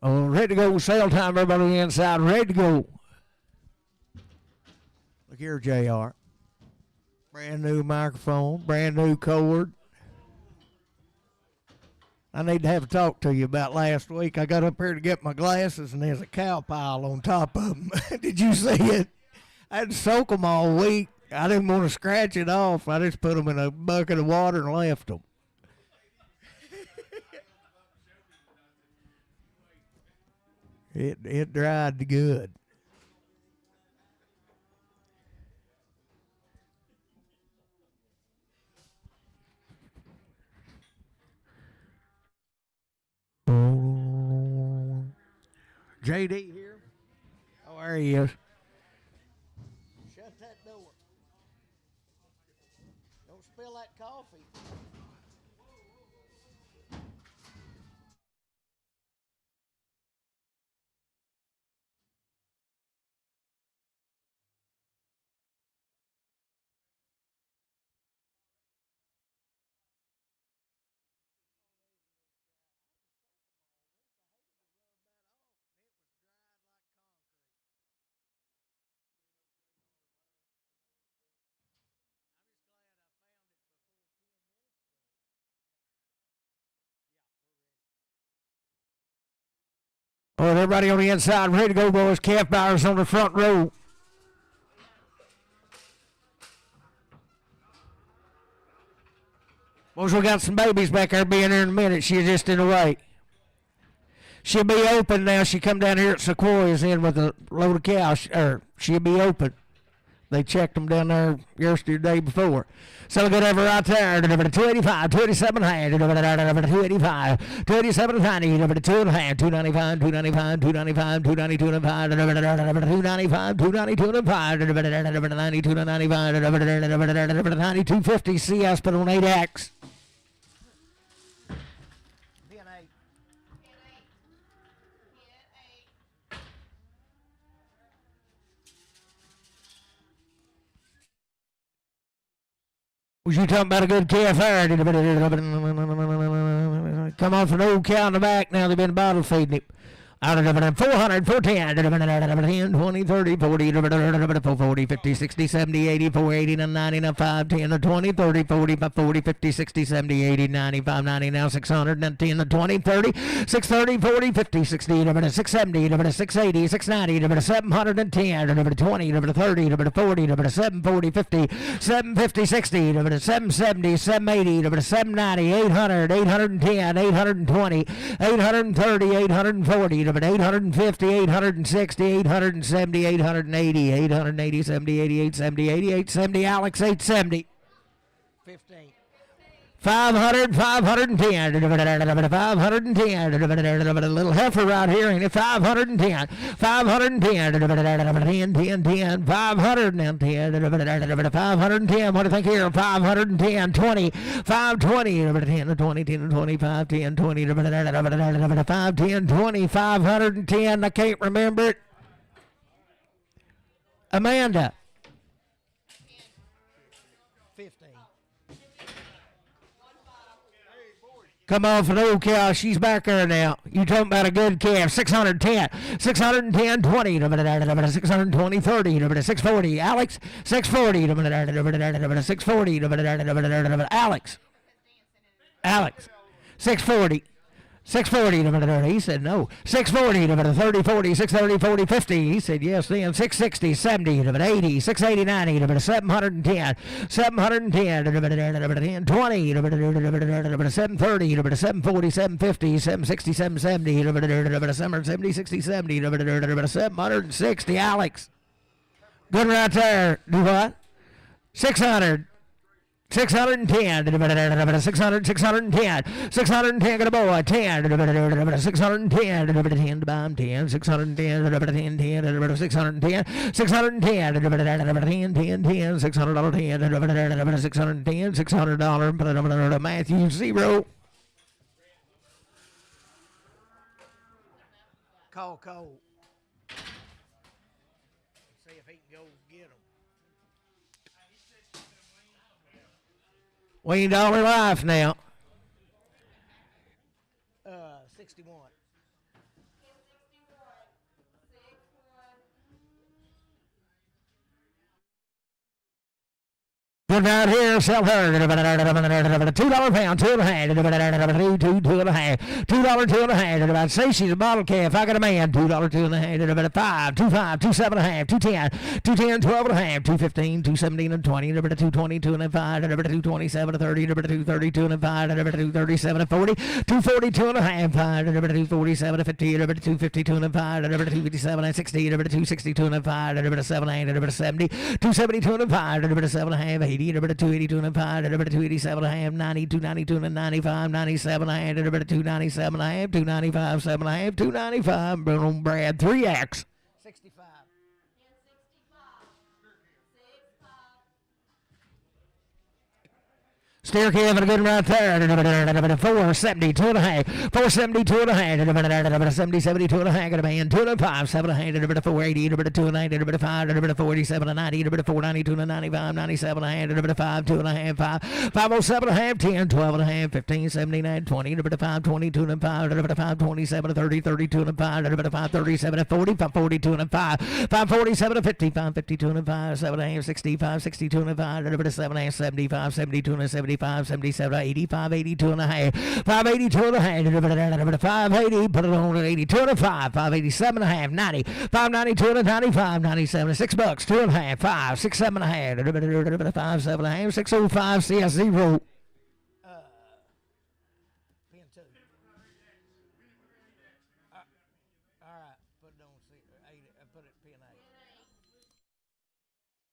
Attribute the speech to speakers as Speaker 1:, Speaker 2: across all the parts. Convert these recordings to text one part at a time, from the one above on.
Speaker 1: Oh, ready to go. Sale time, everybody on the inside. Ready to go. Look here, JR. Brand new microphone, brand new cord. I need to have a talk to you about last week. I got up here to get my glasses, and there's a cow pile on top of them. Did you see it? I had to soak them all week. I didn't want to scratch it off. I just put them in a bucket of water and left them. It dried good. JD here. Oh, there he is. Shut that door. Don't spill that coffee. All right, everybody on the inside, ready to go, boys. Calf buyers on the front row. Boys, we got some babies back there being here in a minute. She's just in the way. She'll be open now. She come down here at Sequoia's in with a load of cows. She'll be open. They checked them down there yesterday, the day before. So good over right there. 285, 27 hand, 285, 27 hand, 2 and a half, 295, 295, 295, 292 and 5, 295, 292 and 5, 92 and 95, 9250 CS, but on 8X. Was you talking about a good calf there? Come on from an old cow in the back. Now they've been bottle feeding him. Out of 400, 410, 20, 30, 40, 40, 50, 60, 70, 80, 480, 90, 5, 10, 20, 30, 40, 40, 50, 60, 70, 80, 95, 90, now 600, 10, 20, 30, 630, 40, 50, 60, 670, 680, 690, 710, 20, 30, 40, 740, 50, 750, 60, 770, 780, 790, 800, 810, 820, 830, 840, 850, 860, 870, 880, 880, 70, 88, 70, 88, 70, Alex, 870. 15. 500, 510, 510, a little heifer right here, ain't it? 510, 510, 10, 10, 10, 510, 510, what do you think here? 510, 20, 520, 10, 20, 10, 25, 10, 20, 5, 10, 20, 510, I can't remember it. Amanda. 15. Come on for the old cow. She's back there now. You talking about a good calf. 610, 610, 20, 620, 30, 640. Alex, 640, 640, Alex. Alex, 640. 640, he said no. 640, 30, 40, 630, 40, 50. He said yes then. 660, 70, 80, 680, 90, 710, 710, 20, 730, 740, 750, 760, 770, 770, 60, 70, 760, Alex. Good right there. Do what? 600. 610, 600, 610, 610, get a boy, 10, 610, 10 to buy him, 10, 610, 10, 10, 610, 610, 10, 10, 10, $600, 10, 610, $600, Matthew, 0. Call Cole. See if he can go get him. $1 life now. 61. One out here, sell her. $2 pound, 2.5. $2.5. $2.2.5. Say she's a bottle calf. I got a man. $2.2.5. $5. $2.5. $2.7.5. $2.10. $2.10. $12.5. $2.15. $2.17 and $20. $2.20. $2.5. $2.27 $30. $2.32 and $5. $2.37 $40. $2.42 and $5. $2.47 $50. $2.52 and $5. $2.57 and $60. $2.62 and $5. $2.78 $70. $2.72 and $5. $7.5. $80. $2.82 and $5. $2.87 and $5. $90. $2.92 and $95. $97 and $2.97 and $2.95. $7.5. $2.95. Bruno Brad 3X. 65. Steer Kevin, a good right there. 472 and a half. 472 and a half. 70, 72 and a half. Got a man. 205. 7 and a half. 480. 290. 5. 47 and 90. 492 and 95. 97 and a half. 5. 2 and a half. 5. 507 and a half. 10. 12 and a half. 15. 79. 20. 5. 22 and 5. 5. 27 30. 32 and 5. 5. 37 and 40. 5. 42 and 5. 5. 47 and 50. 5. 52 and 5. 7 and a half. 65. 62 and 5. 7 and a half. 75. 72 and 75. 77, 85, 82 and a half, 582 and a half, 580, put it on at 82 and a 5, 587 and a half, 90, 592 and a 95, 97, $6, 2 and a half, 5, 6, 7 and a half, 5, 7 and a half, 605, CS0.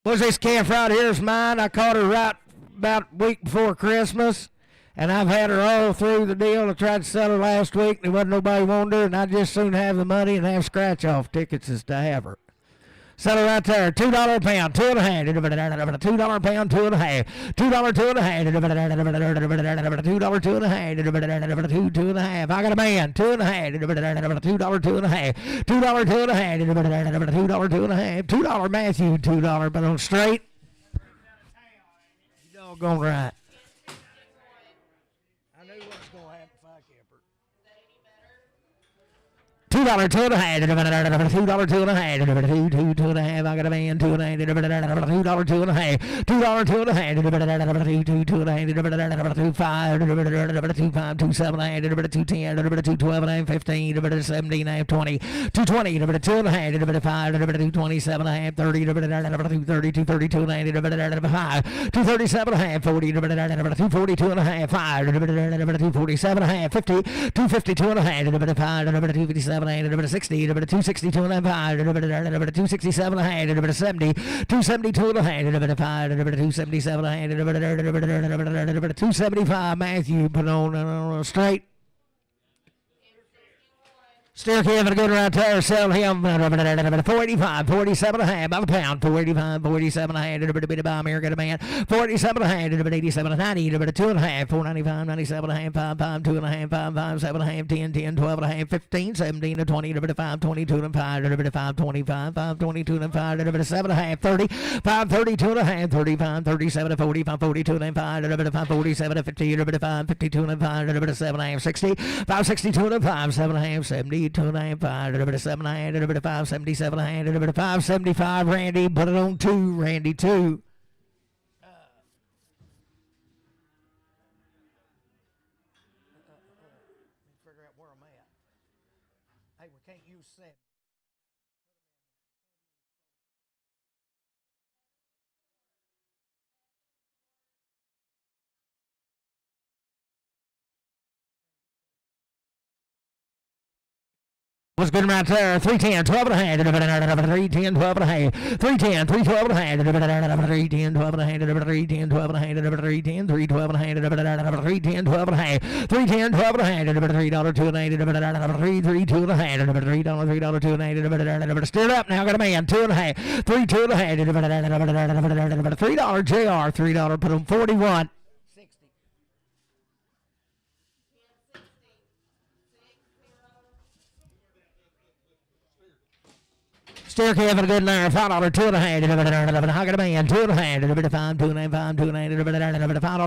Speaker 1: What's this calf right here's mine? I caught her right about a week before Christmas, and I've had her all through the deal. I tried to sell her last week, and there wasn't nobody wanted her, and I just soon have the money and have scratch-off tickets as to have her. Sell her right there, $2 a pound, 2 and a half, $2 a pound, 2 and a half, $2, 2 and a half, $2, 2 and a half, $2, 2 and a half. I got a man, 2 and a half, $2, 2 and a half, $2, 2 and a half, $2, 2 and a half, $2 Matthew, $2, but on straight. Going right. I knew what's going to happen if I kept her. $2, 2 and a half, $2, 2 and a half, $2, 2 and a half. I got a man, 2 and a half, $2, 2 and a half, $2, 2 and a half, $2, 2 and a half, $2, 5, $2, 7 and a half, $2, 10, $2, 12 and a half, 15, $17 and a half, 20, $220, $2 and a half, $5, $2, 27 and a half, 30, $2, 32, 32 and a half, $5, $237 and a half, 40, $242 and a half, 5, $247 and a half, 50, $252 and a half, $5, $257 and a half, 60, $262 and a half, $267 and a half, $70, $272 and a half, $5, $277 and a half, $275. Matthew, put on straight. Still Kevin, a good right there. Sell him 485, 47 and a half by the pound. 485, 47 and a half. A bit of America man. 47 and a half. 87 and 90. 2 and a half. 495, 97 and a half. 5, 5, 2 and a half. 5, 5, 7 and a half. 10, 10, 12 and a half. 15, 17 and 20. 5, 22 and 5. 5, 25. 5, 22 and 5. 7 and a half. 30. 5, 32 and a half. 35, 37 and 40. 5, 42 and 5. 5, 47 and 50. 5, 52 and 5. 7 and a half. 60. 5, 62 and 5. 7 and a half. 70. 2 and a half, 5, 7 and a half, 5, 77 and a half, 5, 75. Randy, put it on 2. Randy, 2. Figure out where I'm at. Hey, we can't use 7. What's good right there? 310, 12 and a half, 310, 12 and a half, 310, 312 and a half, 310, 12 and a half, 310, 12 and a half, 310, 312 and a half, 310, 12 and a half, 310, 12 and a half, $3, 2 and a half, 3, 3, 2 and a half, $3, 3, 2 and a half, stir it up now, got a man, 2 and a half, 3, 2 and a half, $3 JR, $3, put on 41. Staircase for a good there. $5, 2 and a half. How can a man? 2 and a half. $5, 2 and a half. $5, 2 and a half. $5,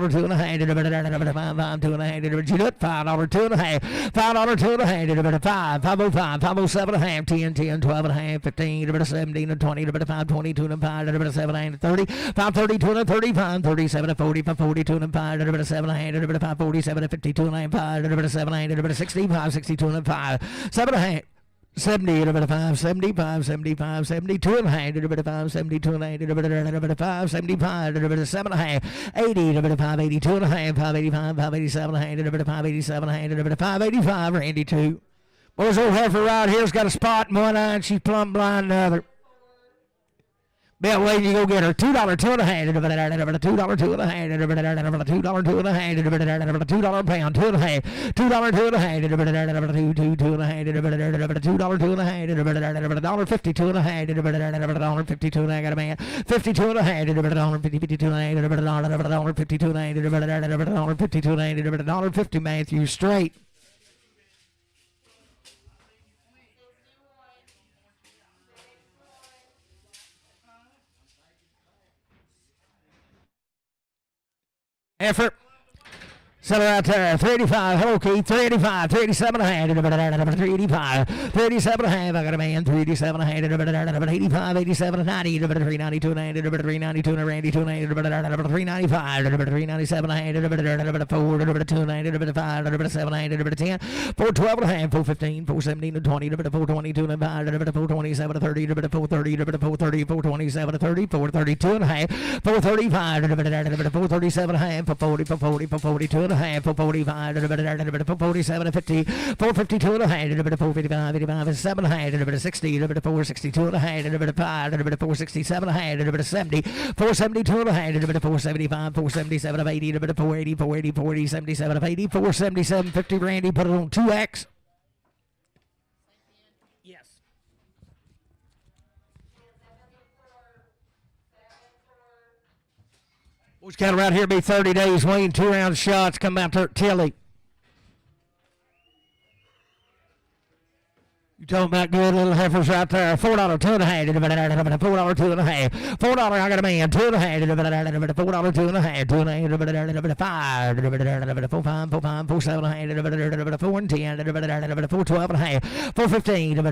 Speaker 1: 2 and a half. $5, 2 and a half. You do it. $5, 2 and a half. $5, 2 and a half. $5, 505, 507 and a half. 10, 10, 12 and a half. 15, 17 and 20. $5, 22 and 5. 7 and 30. 5, 32 and 35. 37 and 40. 5, 42 and 5. 7 and a half. 5, 47 and 52 and a half. 7 and 8. 65, 62 and 5. 7 and a half. 70, 5, 75, 75, 72 and a half, 5, 72 and a half, 5, 75, 7 and a half, 80, 5, 82 and a half, 5, 85, 5, 87 and a half, 5, 87 and a half, 5, 85, Randy 2. Boys, old heifer right here's got a spot in one eye and she's plumb blind in the other. Bet waiting you go get her. $2, 2 and a half. $2, 2 and a half. $2, 2 and a half. $2 pound. 2 and a half. $2, 2 and a half. $2, 2 and a half. $2, 2 and a half. $1.52 and a half. $1.52 and I got a man. 52 and a half. $1.52 and a half. $1.52 and a half. $1.52 and a half. $1.50 Matthew straight. Effort. Settle out there. 385. Hello, Keith. 385. 387 and a half. 385. 37 and a half. I got a man. 387 and a half. 85. 87 and 90. 392 and a half. 392 and a Randy 2 and a half. 395. 397 and a half. 4. 2 and a half. 5. 7 and a half. 10. 412 and a half. 415. 417 and 20. 422 and a half. 427 and 30. 430. 430. 427 and 30. 432 and a half. 435. 437 and a half. 440. 440. 442 and a half. 445. 447 and 50. 452 and a half. 455. 85 and 7 and a half. 60. 462 and a half. 5. 467 and a half. 70. 472 and a half. 475. 477 of 80. 480. 480. 480. 77 of 80. 477. 50 Randy. Put it on 2X. Yes. Boys cattle right here be 30 days waiting, 2 round shots, come out to Tilly. You talking about good little heifers right there. $4, 2 and a half. $4, 2 and a half. $4, I got a man. 2 and a half. $4, 2 and a half. 2 and a half. 5. 4, 5, 4, 5, 4, 7 and a half. 4 and 10. 4, 12 and a half. 4, 15.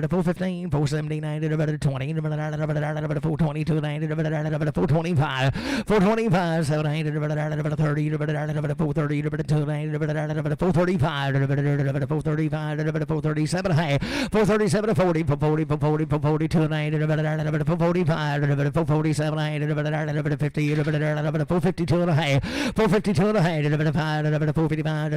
Speaker 1: 4, 15. 4, 17 and 20. 4, 22 and a half. 4, 25. 4, 25. 7 and a half. 30. 4, 30. 2 and a half. 4, 35. 4, 35. 4, 37. 437 to 40, 440, 440, 442 and 445, 447, 50, 452 and a half, 452 and a half, 455,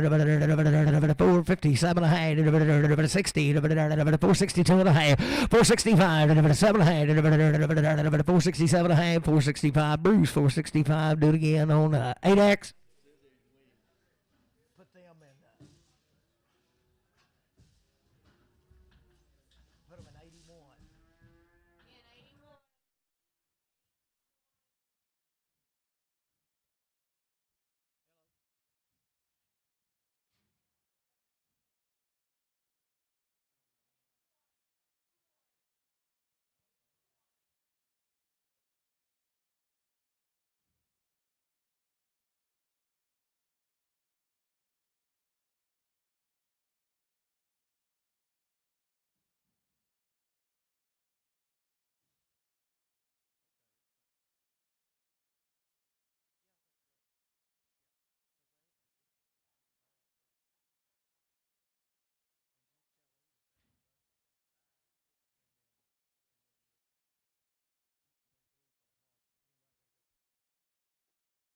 Speaker 1: 457 and a half, 60, 462 and a half, 465, 7 and a half, 467 and a half, 465, Bruce, 465, do it again on 8X.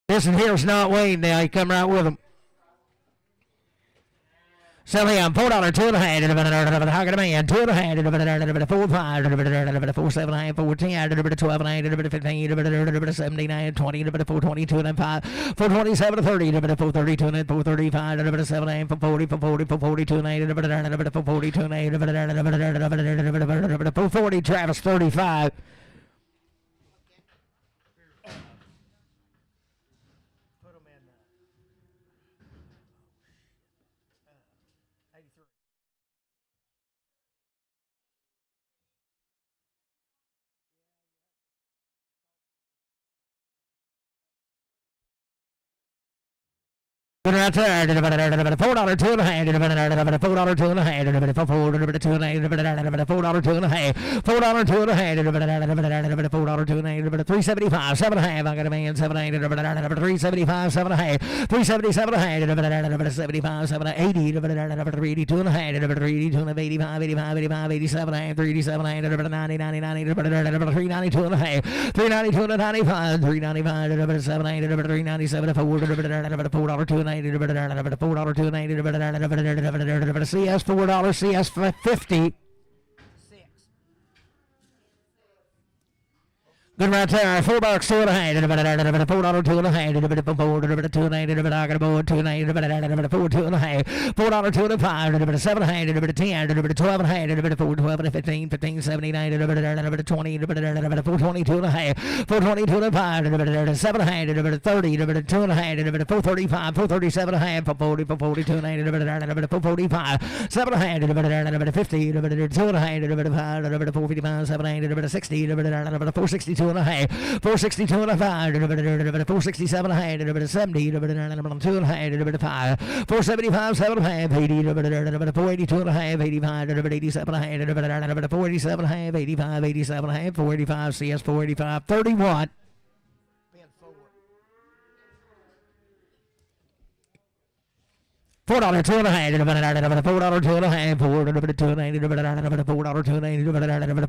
Speaker 1: This one here's not Wayne now. He come right with him. Sell him $4, 2 and a half. How can a man? 2 and a half. 4, 5. 4, 7 and a half. 4, 10. 12 and a half. 15. 17, 20. 422 and 5. 427 30. 432 and 435. 7 and a half. 440. 442 and 442 and 440. Travis 35. Good right there. $4 two and a half. $4 two and a half. $4 two and a half. $4 two and a half. $4 two and a half. $4 two and a half. $375. 7 and a half. I got a man. 7 8. $375. 7 and a half. $377 and a half. $75. 7 80. $382 and a half. $382 and a half. 85. 87 and a half. $387 and a half. $90. $392 and a half. $392 and a 95. $395. 7 8. $397. $4 two and a half. $4 two and a half. CS $4. CS 50. Good right there. $4 two and a half. $4 two and a half. $4 two and a half. I got a board two and a half. $4 two and a half. $4 two and a half. $7 and a half. $10. $12 and a half. $4 12 and a 15. 15 79. $20. $422 and a half. $422 and a half. $7 and a half. $30. $2 and a half. $435. $437 and a half. $440. $442 and a half. $445. $7 and a half. $50. $2 and a half. $455. $7 and a half. $60. $462 and a half. $462 and a half. $467 and a half. $70. $2 and a half. $475. 7 and a half. $80. $482 and a half. $85. $87 and a half. $487 and a half. $85. $87 and a half. $485. CS $485. 31. $4 two and a half. $4 two and a half. $4 two and a half. $4 two and a half.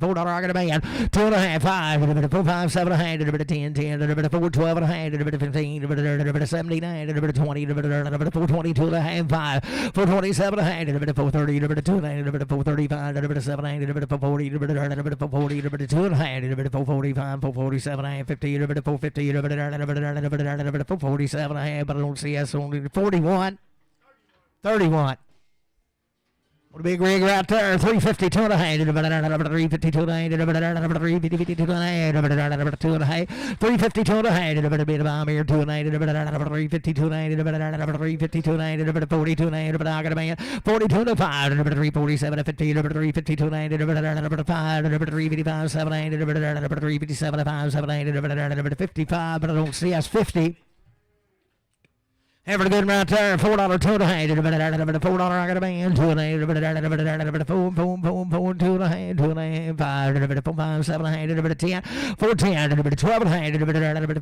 Speaker 1: $4 I got a man. 2 and a half. 5. 4 5 7 and a half. 10 10. 4 12 and a half. 15. 79. 20. 422 and a half. 5. 427 and a half. 430. 2 and a half. 435. 7 8. 440. 2 and a half. 445. 447 and a half. 50. 450. 447 and a half. But I don't see us only 41. 31. What a big rig right there. 352 and a half. 352 and a half. 352 and a half. 2 and a half. 352 and a half. A bit of bomb here. 2 and a half. 352 and a half. 352 and a half. 42 and a half. I got a man. 42 and a 5. 347 and 50. 352 and a half. 5. 355. 7 8. 357 5. 7 8. 55. But I don't see us 50. Every good right there. $4 two and a half. $4 I got a man. 2 and a half. 4 2 and a half. 2 and a half. 5. 4 5 7 and a half. 10. 4 10. 12 and a half.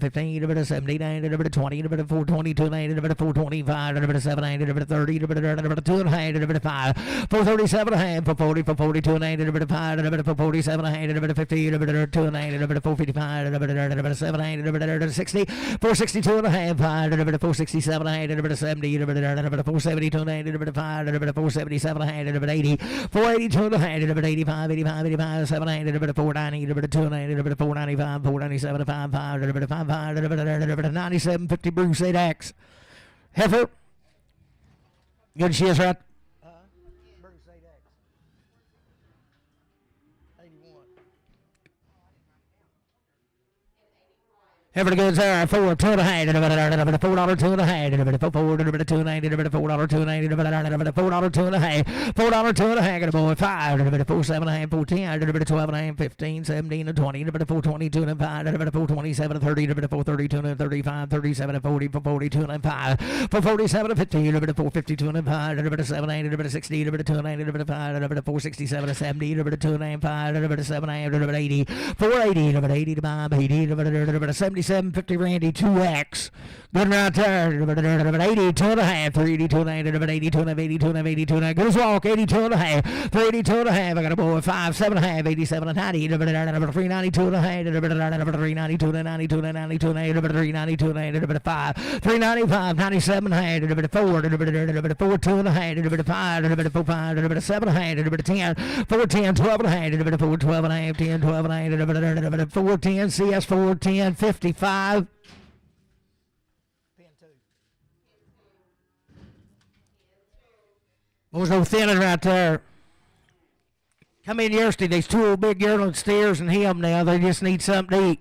Speaker 1: 15. 79. 20. 4 22 and a half. 4 25. 7 8. 30. 2 and a half. 5. 4 37 and a half. 40. 42 and a half. 5. 47 and a half. 50. 2 and a half. 4 55. 7 8. 60. 4 62 and a half. 5. 4 67 70, 472 and a half, 477 and a half, 80, 482 and a half, 85, 85, 85, 700, 490, 290, 495, 497, 55, 5, 97, 50 Bruce 8X. Heifer. Good she is right. Bruce 8X. 81. Heifer goods there, 4, 2 and a half, $4, 2 and a half, $4, 2 and a half, $4, 2 and a half, $4, 2 and a half, $4, 2 and a half, got a boy, 5, 4, 7 and a half, 4, 10, 12 and a half, 15, 17 and 20, 4, 22 and 5, 4, 27, 30, 4, 32 and 35, 37 and 40, 42 and 5, 4, 47 and 50, 4, 52 and 5, 7, 8, 60, 2 and a half, 5, 4, 67 and 70, 2 and a half, 5, 7, 80, 480, 80 to 5, 80, 77, 50 Randy 2X. Good right there. 82 and a half, 382 and a half, 82 and a half, 82 and a half, 82 and a half. Good as walk, 82 and a half, 382 and a half. I got a boy, 5, 7 and a half, 87 and 90, 392 and a half, 392 and 92 and 92 and 392 and 5, 395, 97 and a half, 4, 2 and a half, 5, 4, 5, 7 and a half, 10, 4, 10, 12 and a half, 4, 12 and a half, 10, 12 and a half, 4, 10, CS 4, 10, 55. What was no thinning right there? Come in yesterday, these two old big yearling steers and him now, they just need something to eat.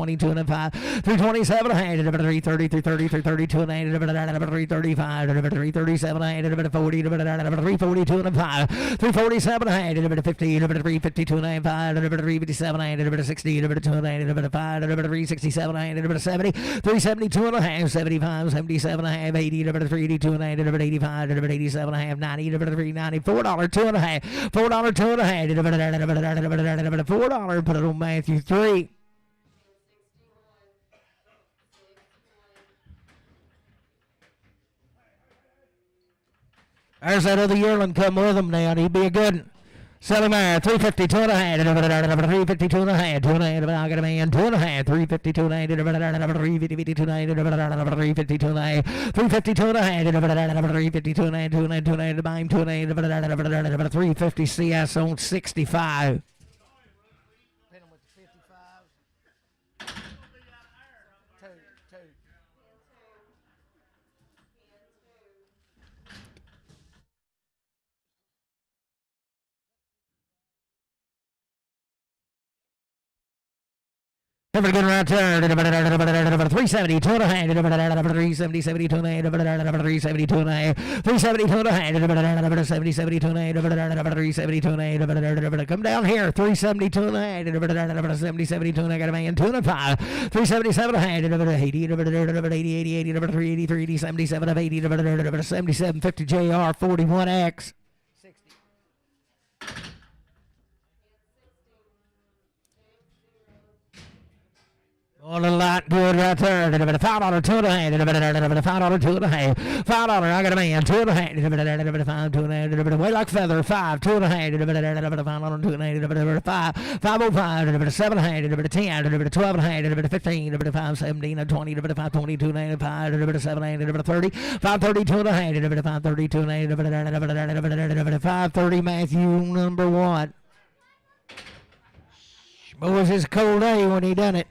Speaker 1: 322 and a 5, 327 a hand, 330, 330, 332 and a hand, 335, 337 a hand, 40, 342 and a 5, 347 a hand, 50, 352 and a hand, 5, 357 a hand, 60, 2 and a hand, 5, 367 a hand, 70, 372 and a half, 75, 77 and a half, 80, 382 and a half, 85, 87 and a half, 90, 390, $4, 2 and a half, $4, 2 and a half, $4, put it on Matthew 3. There's that other yearling come with him now, and he'd be a good one. Sell him there, 352 and a half, 352 and a half, 2 and a half, I got a man, 2 and a half, 352 and a half, 352 and a half, 352 and a half, 352 and a half, 352 and a half, 2 and a half, 2 and a half, 2 and a half, 350 CS on 65. Never good right turn. 370, 2 and a half, 370, 72 and a half, 372 and a half, 372 and a half, 70, 72 and a half, 372 and a half. Come down here, 372 and a half, 70, 72 and a half, got a man, 2 and a 5, 377 and a half, 80, 80, 80, 383, 80, 77 of 80, 77, 50 JR, 41X. On the lot, good right there. $5, 2 and a half. $5, 2 and a half. $5, I got a man. 2 and a half. 5, 2 and a half. Way like feather. 5, 2 and a half. $5, 2 and a half. 505, 7 and a half. 10, 12 and a half. 15, 5, 17, 20, 5, 22 and a half. 5, 7 and a half. 30, 5, 32 and a half. 5, 32 and a half. 530 Matthew number 1. Boy, was this a cold day when he done it.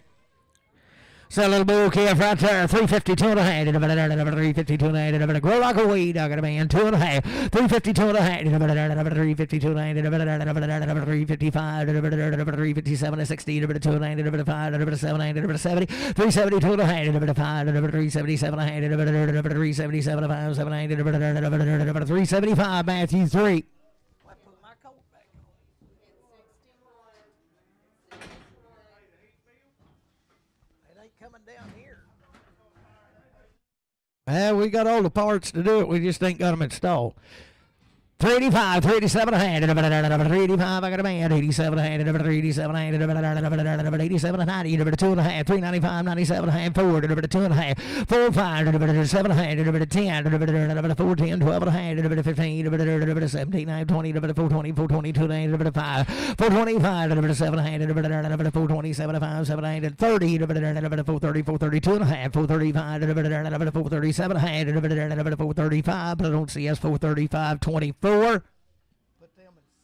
Speaker 1: Sell a little bull calf right there, 352 and a half, 352 and a half, grow like a weed, I got a man, 2 and a half, 352 and a half, 352 and a half, 355, 357, 60, 2 and a half, 5, 7, 70, 372 and a half, 5, 377 and a half, 377, 5, 7, 375, Matthew 3. coming down here. Well, we got all the parts to do it. We just ain't got them installed. 385, 387 a hand, 385, I got a man, 87 a hand, 387 a hand, 87 a 90, 2 and a half, 395, 97 a hand, 4, 2 and a half, 4, 5, 7 a hand, 10, 4, 10, 12 and a hand, 15, 17, 20, 420, 422 a hand, 5, 425, 7 a hand, 427, 5, 7 a hand, 30, 430, 432 and a half, 435, 437 a hand, 435, but I don't see us, 435, 24. Put them at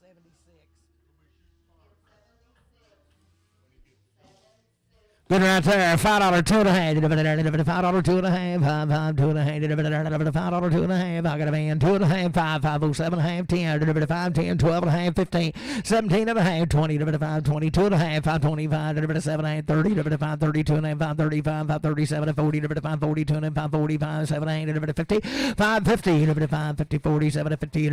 Speaker 1: 76. Good right there. $5, 2 and a half. $5, 2 and a half. $5, 2 and a half. $5, 2 and a half. I got a man. 2 and a half. 5, 507 and a half. 10, 5, 10, 12 and a half. 15, 17 and a half. 20, 5, 22 and a half. 5, 25, 7 and a half. 30, 5, 32 and a half. 5, 35, 5, 37 and 40, 5, 42 and a half. 5, 45, 7 and a half. 50, 5, 50, 5, 50, 47 and 50,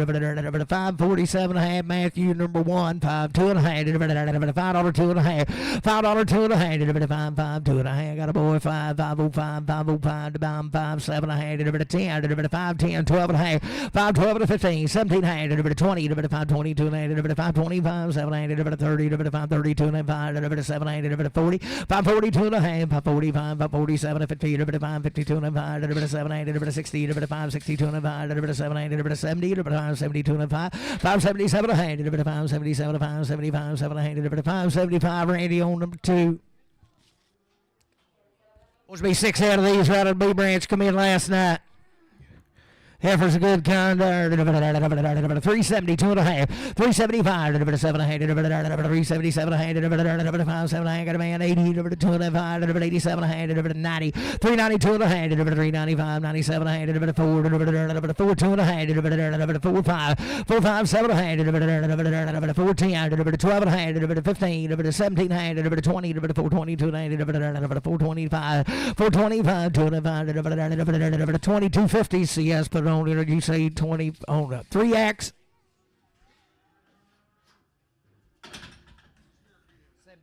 Speaker 1: 5, 47 and a half. Matthew number 1, 5, 2 and a half. $5, 2 and a half. $5, 2 and a half. 5, 2 and a half. Got a boy. 5, 505, 505, 5, 7 and a half. 10, 5, 10, 12 and a half. 5, 12 and a 15, 17 and a half. 20, 5, 22 and a half. 5, 25, 7 and a half. 30, 5, 32 and a half. 5, 7 and a half. 40, 5, 42 and a half. 5, 45, 5, 47 and 50. 5, 52 and a half. 7 and a half. 60, 5, 62 and a half. 7 and a half. 70, 5, 72 and a half. 5, 77 and a half. 5, 77, 5, 75, 7 and a half. 5, 75, Randy on number 2. Supposed to be 6 out of these right at B branch come in last night. Heifer's a good kind there. 372 and a half. 375. 7 and a half. 377 and a half. 5, 7 and a half. Got a man. 80. 2 and a half. 87 and a half. 90. 392 and a half. 395. 97 and a half. 4. 4, 2 and a half. 4, 5. 4, 5, 7 and a half. 4, 10. 12 and a half. 15. 17 and a half. 20. 4, 22 and a half. 4, 25. 4, 25. 2 and a half. 2250 CS. Put on it, you say 20 on 3X. 72.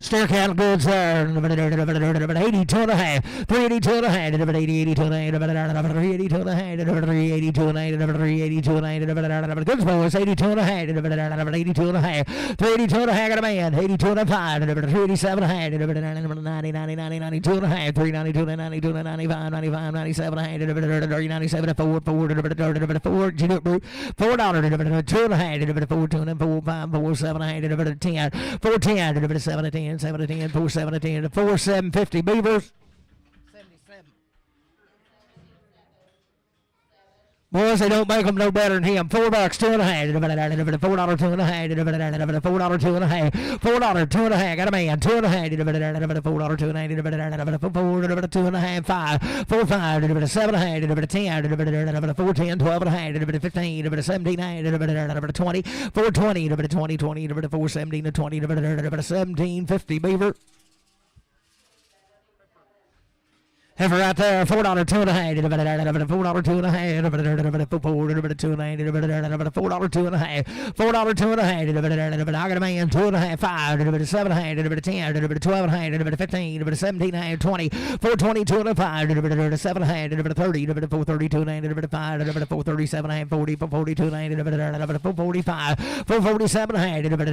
Speaker 1: Stair cattle goods there. 82 and a half. 382 and a half. 82 and a half. 382 and a half. 382 and a half. 382 and a half. Goods boys. 82 and a half. 82 and a half. 382 and a half. Got a man. 82 and a half. 387 and a half. 90, 92 and a half. 392 and 92 and 95, 95, 97 and a half. 97 and 4, 4, 4, $4, 2 and a half. 4, 2 and 4, 5, 4, 7 and a half. 10, 4, 10, 7 and 10. 7 to 10, 4, 7 to 10, 4, 7, 50 beavers. 77. Boys, they don't make them no better than him. $4, 2 and a half. $4, 2 and a half. $4, 2 and a half. $4, 2 and a half. Got a man. 2 and a half. $4, 2 and a half. 4, 2 and a half. 5, 4, 5, 7 and a half. 10, 4, 10, 12 and a half. 15, 17 and a half. 20, 4, 20, 20, 20, 4, 17 and 20, 17, 50 beaver. Heifer right there, $4, 2 and a half. $4, 2 and a half. $4, 2 and a half. $4, 2 and a half. $4, 2 and a half. I got a man. 2 and a half. 5, 7 and a half. 10, 12 and a half. 15, 17 and a half. 20, 4, 22 and a half. 7 and a half. 30, 4, 32 and a half. 5, 4, 37 and a half. 40, 42 and a half. 4, 45, 4, 47 and a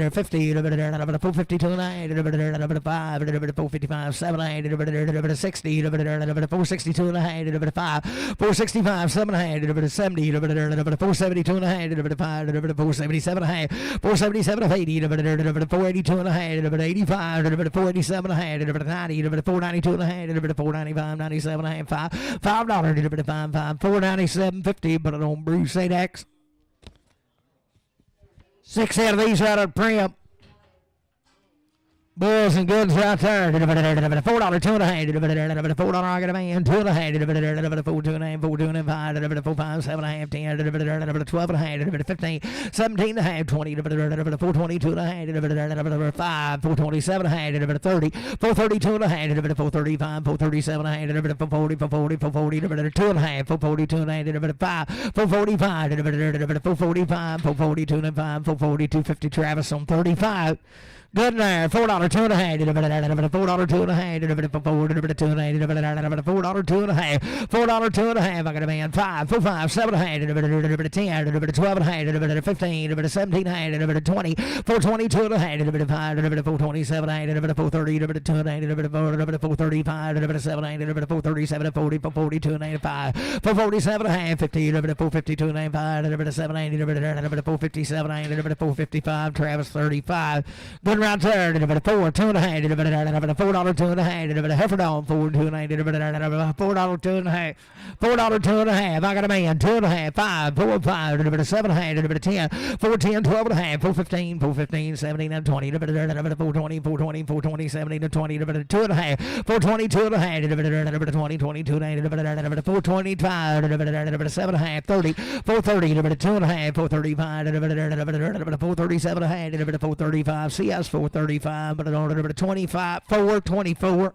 Speaker 1: half. 50, 4, 52 and a half. 5, 4, 55, 7 and a half. 60, 462 and a half, 5, 465, 7 and a half, 70, 472 and a half, 5, 477 and a half, 477 and 80, 482 and a half, 85, 487 and a half, 90, 492 and a half, 495, 97 and a half, $5, 5, 497, 50, but I don't Bruce say X. 6 out of these out of Primp. Bulls and goods right there. $4, 2 and a half. $4, I got a man. 2 and a half. 4, 2 and a half. 4, 2 and a half. 4, 5, 7 and a half. 10, 12 and a half. 15, 17 and a half. 20, 422 and a half. 5, 427 and a half. 30, 432 and a half. 435, 437 and a half. 440, 440, 2 and a half. 442 and a half. 5, 445, 445, 442 and a half. 442, 50 Travis on 35. Good there. $4, two and a half. $4, two and a half. $4, two and a half. $4, two and a half. $4, two and a half. I got a man. 5, 4, 5, 7 and a half. 10, 12 and a half. 15, 17 and a half. 20, 420, two and a half. 5, 427 and a half. 430, 2 and a half. 435, 7 and a half. 437, 40, 42 and a half. 5, 447 and a half. 50, 452 and a half. 5, 7 and a half. 457 and a half. 455. Travis 35. Good round there. 4, 2 and a half. $4, two and a half. Heifer Dog 4, 2 and a half. $4, two and a half. $4, two and a half. I got a man. 2 and a half. 5, 4, 5. 7 and a half. 10, 4, 10, 12 and a half. 4, 15, 17 and 20. 420, 420, 17 and 20. 2 and a half. 420, 2 and a half. 20, 22 and a half. 425. 7 and a half. 30, 430. 2 and a half. 435. 437 and a half. 435. CS 435. But on 25. 424.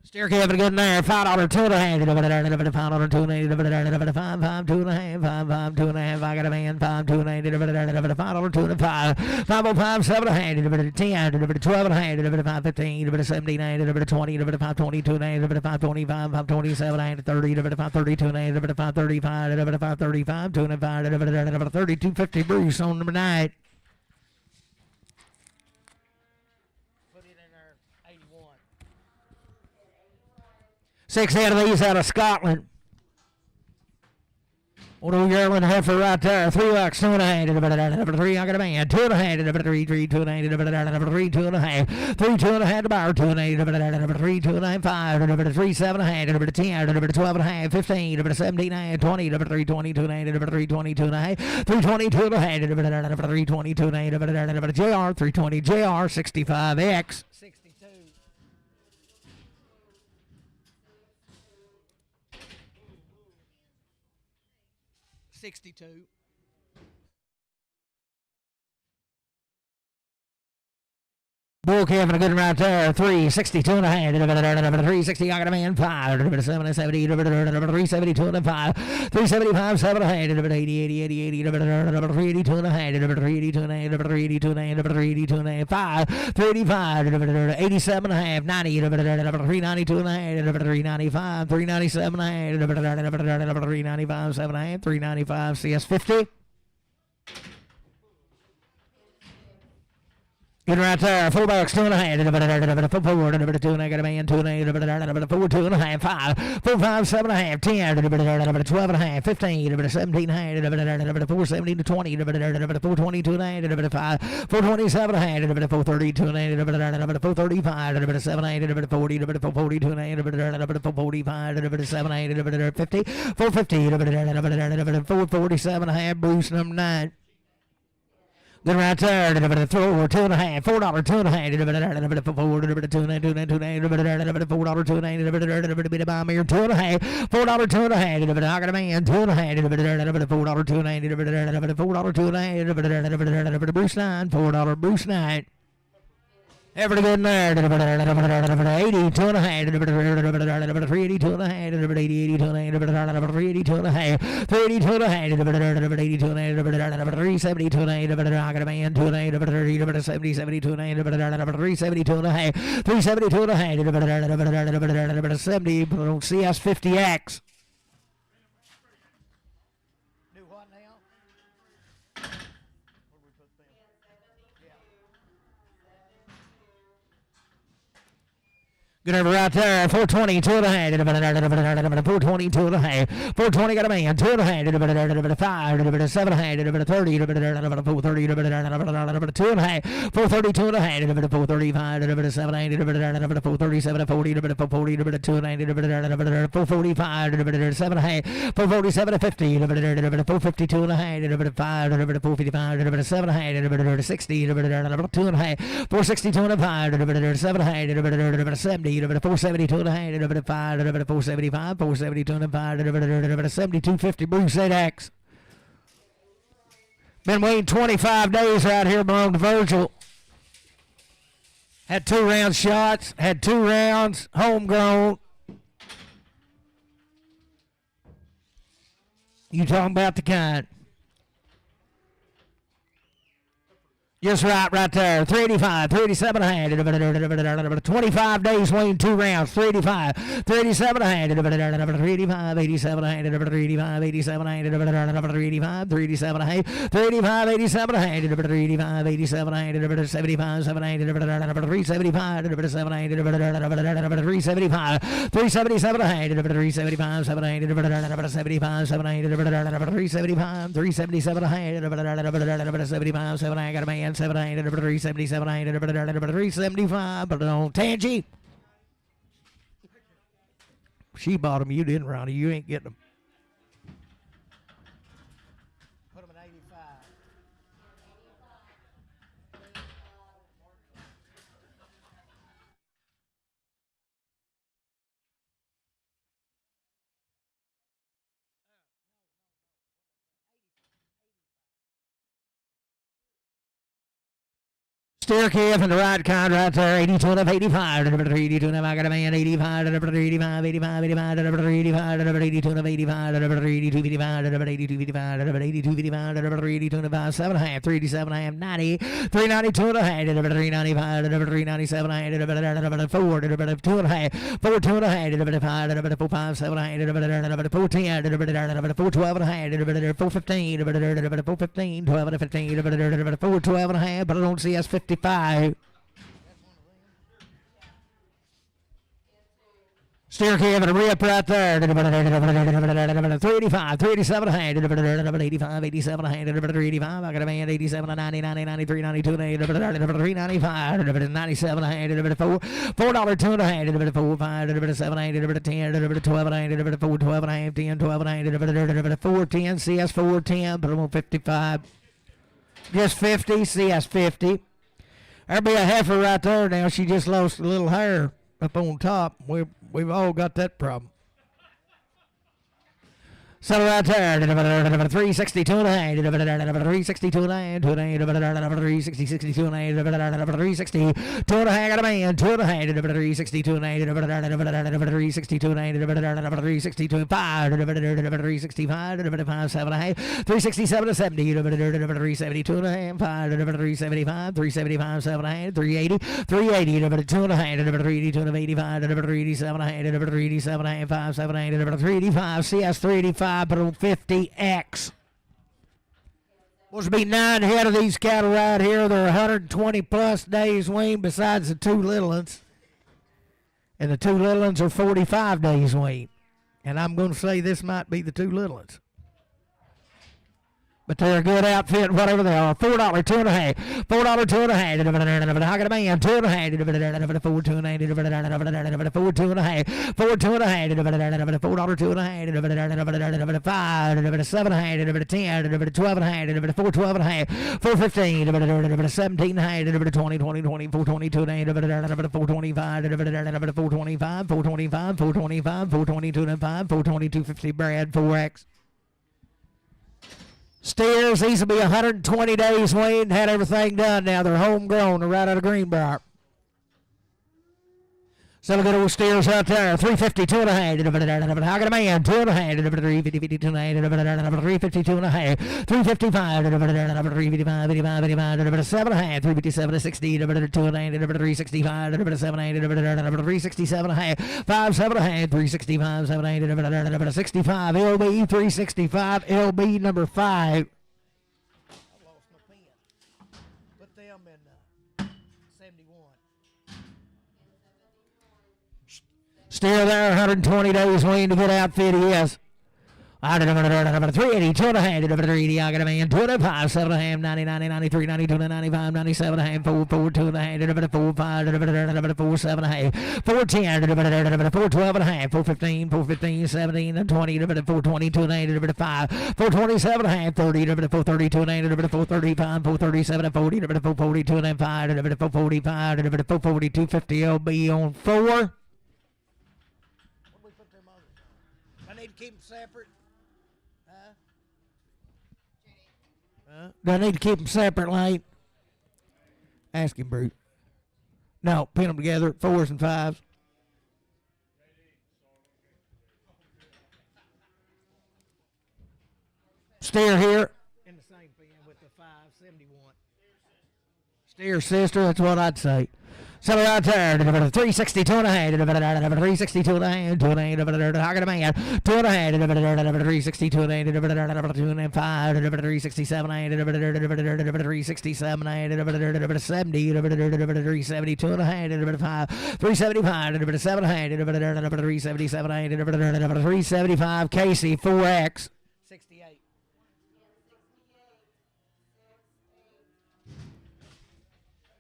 Speaker 1: Steer Kevin good in there. $5, two and a half. $5, two and a half. 5, 5, 2 and a half. 5, 5, 2 and a half. I got a man. 5, 2 and a half. $5, 2 and a half. 505, 7 and a half. 10, 12 and a half. 5, 15, 17 and a half. 20, 5, 22 and a half. 5, 25, 5, 27 and a half. 30, 5, 32 and a half. 5, 35, 5, 35, 2 and a half. 3250 Bruce on number 9. Put it in there. 81. 6 out of these out of Scotland. One yearling heifer right there. $3, 2 and a half. Number 3, I got a man. 2 and a half. Number 3, 2 and a half. Number 3, 2 and a half. 3, 2 and a half. Number 2 and a half. Number 3, 2 and a half. 5. Number 3, 7 and a half. Number 10. Number 12 and a half. 15. Number 17 and a half. 20. Number 3, 22 and a half. Number 3, 22 and a half. 322 and a half. Number 3, 22 and a half. Number JR 320. JR 65X. 62. Bull Kevin, a good one right there. 362 and a half. 360, I got a man. 5. 7, 70. 372 and a 5. 375, 7 and a half. 80, 80, 80, 80. 382 and a half. 382 and a half. 382 and a half. 382 and a half. 5. 385. 87 and a half. 90. 392 and a half. 395. 397 and a half. 395, 7 and a half. 395, CS 50. Good right there. $4, 2 and a half. 4, 2 and a half. Got a man. 2 and a half. 4, 2 and a half. 5, 4, 5, 7 and a half. 10, 12 and a half. 15, 17 and a half. 4, 17 to 20. 4, 22 and a half. 5, 4, 27 and a half. 4, 32 and a half. 4, 35. 7 and a half. 40, 4, 42 and a half. 4, 45. 7 and a half. 50, 4, 50. 4, 47 and a half. Bruce number 9. Good right there. 4, 2 and a half. $4, 2 and a half. 4, 2 and a half. $4, 2 and a half. $4, 2 and a half. $2 and a half. $4, 2 and a half. I got a man. 2 and a half. $4, 2 and a half. $4, 2 and a half. Bruce 9. $4, Bruce 9. Every good in there. 82 and a half. 382 and a half. 80, 82 and a half. 382 and a half. 382 and a half. 82 and a half. 372 and a half. I got a man. 2 and a half. 70, 72 and a half. 372 and a half. 372 and a half. 70 CS 50X. Good over right there. 420, 2 and a half. 420, 2 and a half. 420 got a man. 2 and a half. 5, 7 and a half. 30, 430, 2 and a half. 432 and a half. 435, 7 and a half. 437, 40, 40, 2 and a half. 445, 7 and a half. 447, 50. 452 and a half. 5, 455, 7 and a half. 60, 2 and a half. 462 and a half. 7 and a half. 70. 472 and a half. 5, 475, 472 and a half. 7250 Bruce 8X. Been waiting 25 days right here, belong to Virgil. Had 2 round shots, had 2 rounds, homegrown. You talking about the kind. Just right there. 385, 387 a hand. 25 days winning 2 rounds. 385, 387 a hand. 385, 87 a hand. 385, 87 a hand. 385, 387 a hand. 385, 87 a hand. 385, 87 a hand. 75, 7 a hand. 375, 7 a hand. 375, 377 a hand. 375, 7 a hand. 75, 7 a hand. 375, 377 a hand. 75, 7 a hand. Got a man. 700, 377, 375, but on Tangy. She bought them, you didn't, Ronnie. You ain't getting them. Put them at 85. Steer calf in the right kind right there. 82 and 85. 82 and I got a man. 85. 85. 85. 85. 85. 82 and 85. 82 55. 82 55. 82 55. 82 and 5. 7 and a half. 387 and a half. 90. 392 and a half. 395. 397 and a half. 4. 2 and a half. 4 2 and a half. 5. 4 5 7 and a half. 4 10. 4 12 and a half. 4 15. 4 15. 12 and 15. 4 12 and a half. But I don't see us 55. Steer calf and a rip right there. 385, 387 a hand. 85, 87 a hand. 385. I got a man. 87 and 90, 90, 93, 92 and 395. 97 a hand. $4 2 and a hand. 4 5 7 8 10 12 and a hand. 4 12 and a half. 10 12 and a hand. 4 10 CS 4 10. Put them on 55. Just 50 CS 50. There'll be a heifer right there now. She just lost a little hair up on top. We've all got that problem. So right there, 362 and a hand, 362 and a hand, 360, 62 and a hand, 362 and a hand, got a man, 2 and a hand, 362 and a hand, 362 and a hand, 362 and 5, 365, 5, 7 and a half, 367 and 70, 372 and a hand, 5, 375, 375, 7 and a hand, 380, 380, 2 and a hand, 382 and 85, 387 and a hand, 387 and a hand, 5, 7 and a hand, 385, CS 385. But on 50X. Supposed to be 9 head of these cattle right here. They're 120 plus days weaned besides the 2 little ones. And the 2 little ones are 45 days weaned. And I'm going to say this might be the 2 little ones. But they're a good outfit, whatever they are. $4 2 and a half. $4 2 and a half. I got a man. 2 and a half. 4 2 and a half. 4 2 and a half. 4 2 and a half. $4 2 and a half. 5 7 and a half. 10 12 and a half. 4 12 and a half. 4 15. 17 and a half. 20 20 20. 4 22 and a half. 4 25. 4 25. 4 25. 4 25. 4 22 and 5. 4 22 50 Brad 4X. Steers, these will be 120 days weaned, had everything done now. They're homegrown. They're right out of Greenbrier. So good old steers out there. 352 and a half. I got a man. 2 and a half. 352 and a half. 352 and a half. 355. 355. 85. 85. 7 and a half. 357 to 60. 2 and a half. 365. 7 and a half. 367 and a half. 5 7 and a half. 365. 7 and a half. 65. LB 365. LB number 5. Still there, 120 days waiting to get outfitted, yes. 380, 2 and a half, 380, I got a man, 25, 7 and a half, 90, 90, 93, 92, 95, 97 and a half, 4, 4, 2 and a half, 4, 5, 4, 7 and a half, 4, 10, 4, 12 and a half, 4, 15, 4, 15, 17, 20, 4, 22 and a half, 5, 4, 27 and a half, 30, 4, 32 and a half, 4, 35, 4, 37, 40, 4, 42 and a half, 4, 45, 4, 42, 50 LB on 4. Keep them separate. Do I need to keep them separate, Lane? Ask him, Bruce. No, pin them together, 4s and 5s. Steer here. In the same pen with the 571. Steer, sister, that's what I'd say. So right there, 362 and a half, 362 and a half, 2 and a half, I got a man, 2 and a half, 362 and a half, 2 and a half, 367 and a half, 367 and a half, 70, 372 and a half, 375, 7 and a half, 377 and a half, 375, Casey, 4X. 68.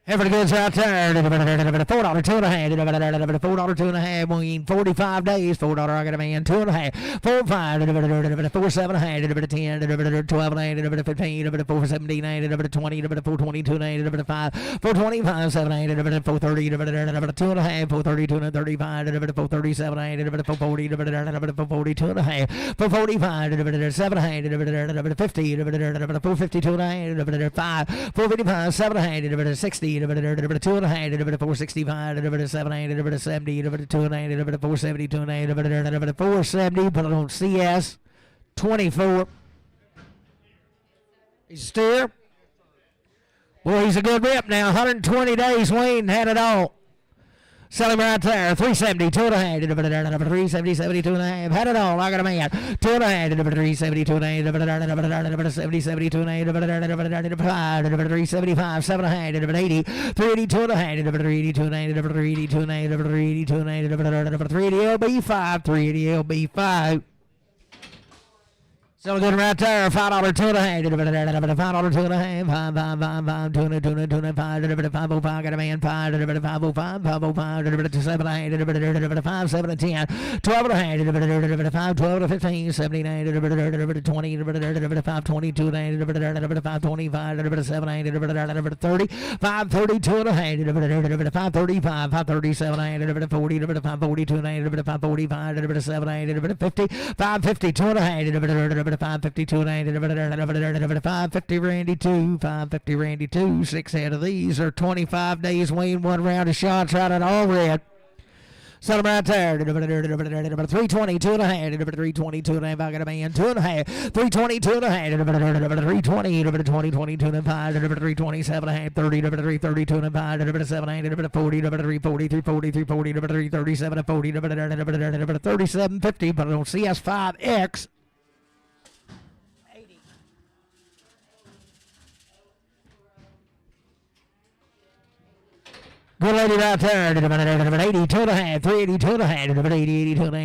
Speaker 1: Every goods out there, $4, 2 and a half, $4, 2 and a half, 45 days, $4, I got a man, 2 and a half, 4, 5, 4, 7 and a half, 10, 12 and a half, 15, 4, 17, 20, 4, 22 and a half, 5, 4, 25, 7 and a half, 4, 30, 2 and a half, 4, 32 and 35, 4, 37 and a half, 4, 40, 4, 42 and a half, 4, 45, 7 and a half, 50, 4, 52 and a half, 5, 4, 55, 7 and a half, 60, 2 and a half, 465, 7 and a half, 70, 2 and a half, 472 and a half, 470, put it on CS, 24. He's a steer. Boy, he's a good rip now. 120 days, Wayne had it all. Sell him right there. 370, 2 and a half, 370, 72 and a half. Had it all. I got a man. 2 and a half, 372 and a half, 70, 72 and a half, 375, 7 and a half, 80, 382 and a half, 382 and a half, 382 and a half, 382 and a half, 380 LB5, 380 LB5. So good right there, $5, 2 and a half, $5, 2 and a half, 5, 5, 5, 5, 2 and a 5, 505, got a man, 5, 505, 505, 7 and a half, 5, 7 and 10, 12 and a half, 5, 12 to 15, 79, 20, 5, 22 and a half, 5, 25, 7 and a half, 30, 5, 32 and a half, 5, 35, 5, 37 and a half, 40, 5, 42 and a half, 5, 45, 7 and a half, 50, 5, 52 and a half, 552 and 550 Randy 2, 550 Randy 2, 6 head of these are 25 days, Wayne, 1 round of shots right at all red. Set him right there. 322 and a half. 322 and a half. I got a man. 2 and a half. 322 and a half. 320. 22 and a half. 327 and a half. 30. 332 and a half. 7 and a half. 40. 340. 340. 340. 337 and 40. 3750. But I don't see S5X. Good lady right there. 82 and a half, 382 and a half, 80, 82 and a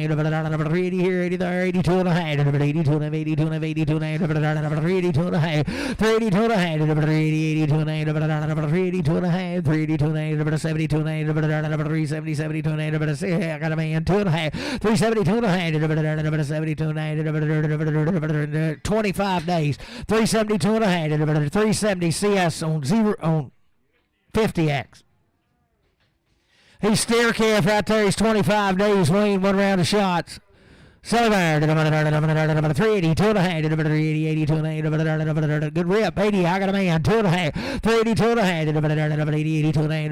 Speaker 1: half, 80 here, 80 there, 82 and a half, 82 and a half, 82 and a half, 82 and a half, 382 and a half, 382 and a half, 82 and a half, 382 and a half, 382 and a half, 72 and a half, 370, 72 and a half, I got a man, 2 and a half, 372 and a half, 72 and a half, 25 days, 372 and a half, 370 CS on 50X. He's steer calf right there. He's 25 days, Wayne, 1 round of shots. Silver, 380, 2 and a half, 380, 82 and a half, good rip, 80, I got a man, 2 and a half, 382 and a half, 80, 82 and a half,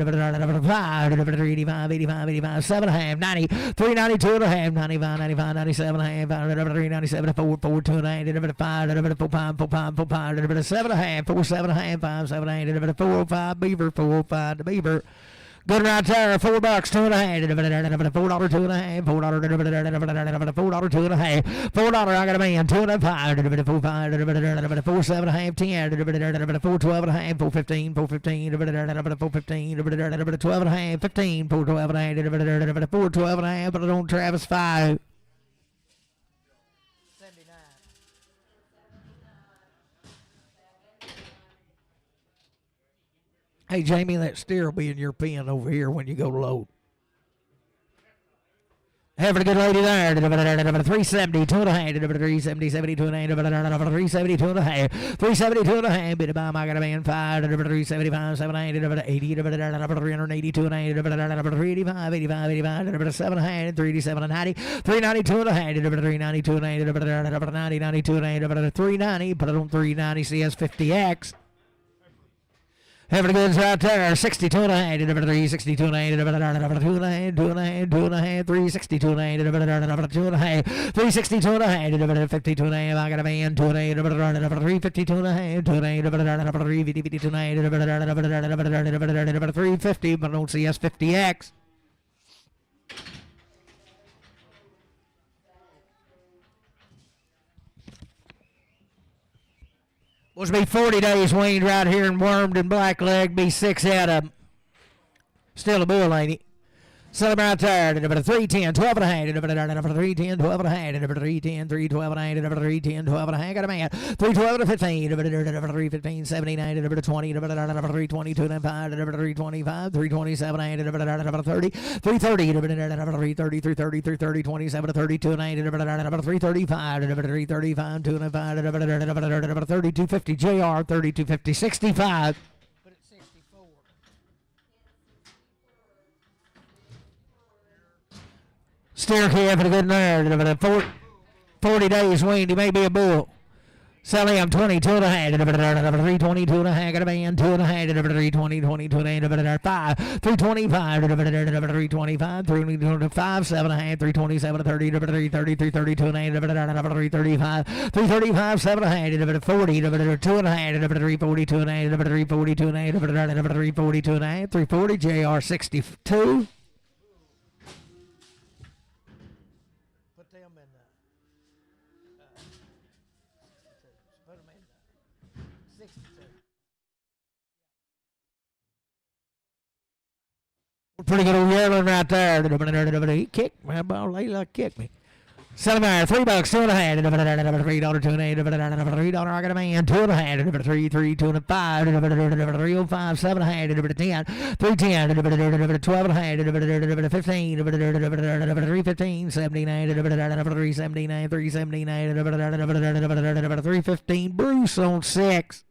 Speaker 1: 5, 385, 85, 85, 7 and a half, 90, 392 and a half, 95, 95, 97 and a half, 397, 4, 4, 2 and a half, 5, 4, 5, 4, 5, 4, 5, 7 and a half, 4, 7 and a half, 5, 7 and a half, 405 Beaver, 405 the Beaver. Good right there, $4, 2 and a half, $4, 2 and a half, $4, $4, 2 and a half, $4, I got a man, 2 and a half, 5, 4, 5, 4, 7 and a half, 10, 4, 12 and a half, 4, 15, 4, 15, 4, 15, 12 and a half, 15, 4, 12 and a half, 4, 12 and a half, but I don't Travis 5. Hey, Jamie, that steer will be in your pen over here when you go load. Having a good lady there. 370, 2 and a half, 370, 72 and a half, 372 and a half, 372 and a half, bit of bomb, I got a man, 5, 375, 7 and a half, 80, 382 and a half, 385, 85, 85, 7 and a half, 387 and 90, 392 and a half, 392 and a half, 90, 92 and a half, 390, put it on 390 CS50X. Having the goods right there. 62 and a half. Number 3, 62 and a half. Number 2 and a half. 2 and a half. 2 and a half. 3, 62 and a half. Number 2 and a half. 3, 62 and a half. Number 52 and a half. I got a man. 2 and a half. Number 3, 52 and a half. 2 and a half. Number 3, 52 and a half. Number 3, 50. But I don't see us 50X. Supposed to be 40 days weaned right here and wormed and blackleg. Be 6 out of them. Still a bull, ain't he? Sell him right there. Number 310, 12 and a half. Number 310, 12 and a half. Number 310, 312 and a half. Number 310, 12 and a half. Got a man. 312 and 15. Number 315, 79. Number 20. Number 322 and 5. Number 325, 327 and 8. Number 30, 330. Number 330, 330, 330, 27 32 and 8. Number 335. Number 335, 2 and 5. Number 3250 JR, 3250 65. Steer calf for the good nerve. 40 days weaned. He may be a bull. Sell him 22 and a half. Number 322 and a half. Got a man. 2 and a half. Number 320, 22 and a half. Number 5, 325. Number 325, 325, 7 and a half. 327, 30. Number 330, 332 and a half. Number 335, 335, 7 and a half. Number 40. Number 2 and a half. Number 342 and a half. Number 342 and a half. Number 342 and a half. 340 JR 62. Pretty good old yearling right there. He kicked my ball. Layla kicked me. Sell him there. $3, 2 and a half. Number $3, 2 and a half. Number $3, I got a man. 2 and a half. Number 3, 2 and 5. Number 305, 7 and a half. Number 10, 310. Number 12 and a half. Number 15. Number 315, 79. Number 379, 379. Number 315. Bruce on 6.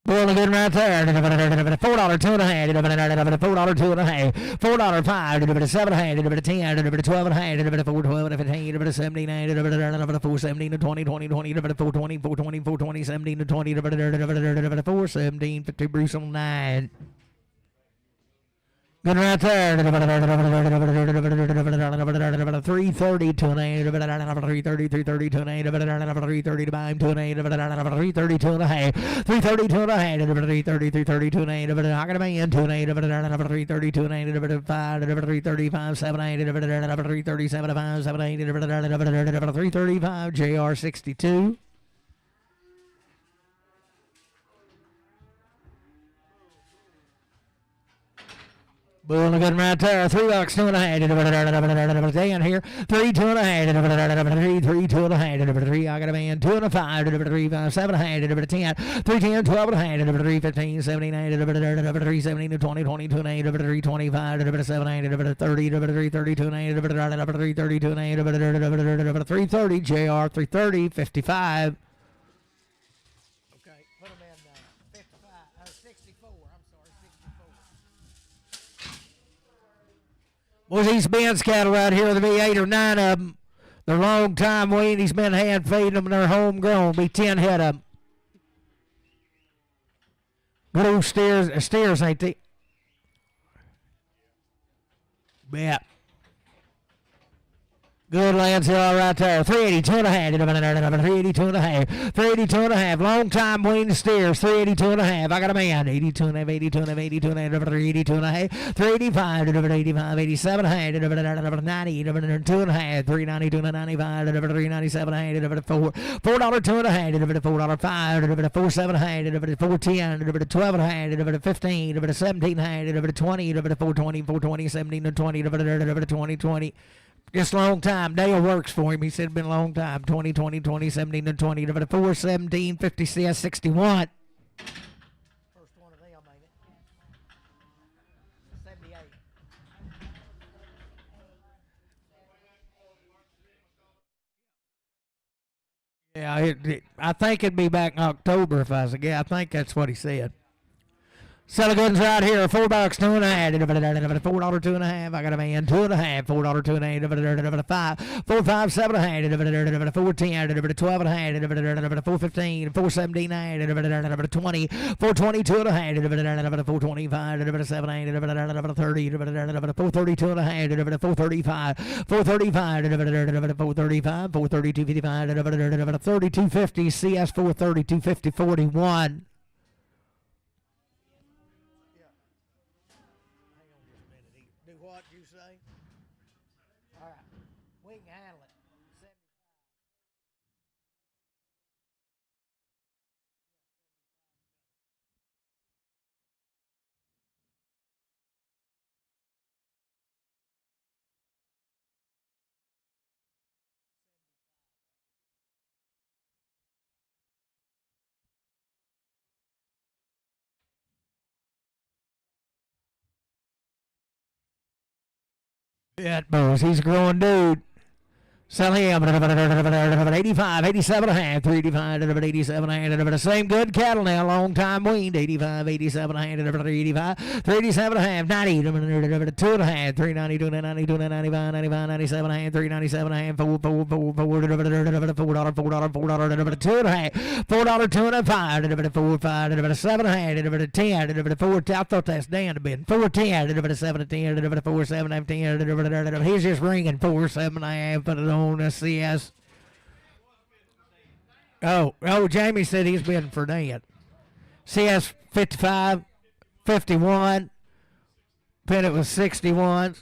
Speaker 1: Bull again right there. $4, 2 and a half. $4, 2 and a half. $4, 5. Number 7 and a half. Number 10. Number 12 and a half. Number 412 and 15. Number 79. Number 417 to 20, 20, 20. Number 420, 420, 420, 17 to 20. Number 417, 50. Bruce on 9. Good right there. 330 to an 8. 330, 330 to an 8. 330 to buy him to an 8. 332 and a half. 332 and a half. 330, 330 to an 8. I got a man to an 8. 332 and 8. 5. 335, 7, 8. 337, 5, 7, 8. 335 JR 62. Bull again right there. $3, 2 and a half. Down here. 3, 2 and a half. 3, 2 and a half. Number 3, I got a man. 2 and a 5. Number 3, 5, 7 and a half. Number 10. 310, 12 and a half. Number 315, 79. Number 317, 20, 22 and a half. Number 325. Number 7 and a half. Number 30. Number 332 and a half. Number 332 and a half. Number 330 JR 330 55. Boys, these Ben's cattle right here, there'll be 8 or 9 of them. They're long time weaned. He's been hand feeding them, and they're homegrown. Be 10 head of them. Good old steers, ain't they? Yeah. Good lads here all right there. 382 and a half. 382 and a half. 382 and a half. Long time weaned steers. 382 and a half. I got a man. 82 and a half. 82 and a half. 82 and a half. 382 and a half. 385. 85. 87 and a half. 90. 2 and a half. 392 and a 95. 397 and a half. $4. $4 2 and a half. $4 5. 47 and a half. 410. 12 and a half. 15. 17 and a half. 20. 420. 420. 17 and 20. 20. 20. Just a long time. Dale works for him. He said it's been a long time. 20, 20, 20, 17, and 20. 4, 17, 50, 61. First one of them, ain't it? Yeah, I think it'd be back in October if I was a guess. I think that's what he said. Sullivan's right here, $4, $2.50, $4, $2.50. I got a man, $2.50, $4, $2.50, $5, $4, $5, $7.50, $4, $10, $12.50, $4.15, $4.79, $20, $4.20, $2.50, $4.25, $7.80, $30, $4.30, $2.50, $4.35, $4.35, $4.35, $4.32.55, $32.50, CS $4.30, $2.50, $41. Yeah, boys, he's a growing dude. Sell him 85, 87 and a half, 385, 87 and a same good cattle now, long time weaned, 85, 87 and a half, 385, 387 and a half, 90, 2 and a half, 392, 92, 95, 95, 97 and a half, 397 and a half, $4, $4, $4, $4, $4, $4, 2 and a half, $4, 2 and a 5, 4, 5, 7 and a half, 10, 4, I thought that's Dan a bit, 4, 10, 7, 10, 4, 7, 10, he's just ringing 4, 7 and a half, but on the CS. Oh, Jamie said he's bidding for that. CS 55, 51. Pennant was 61.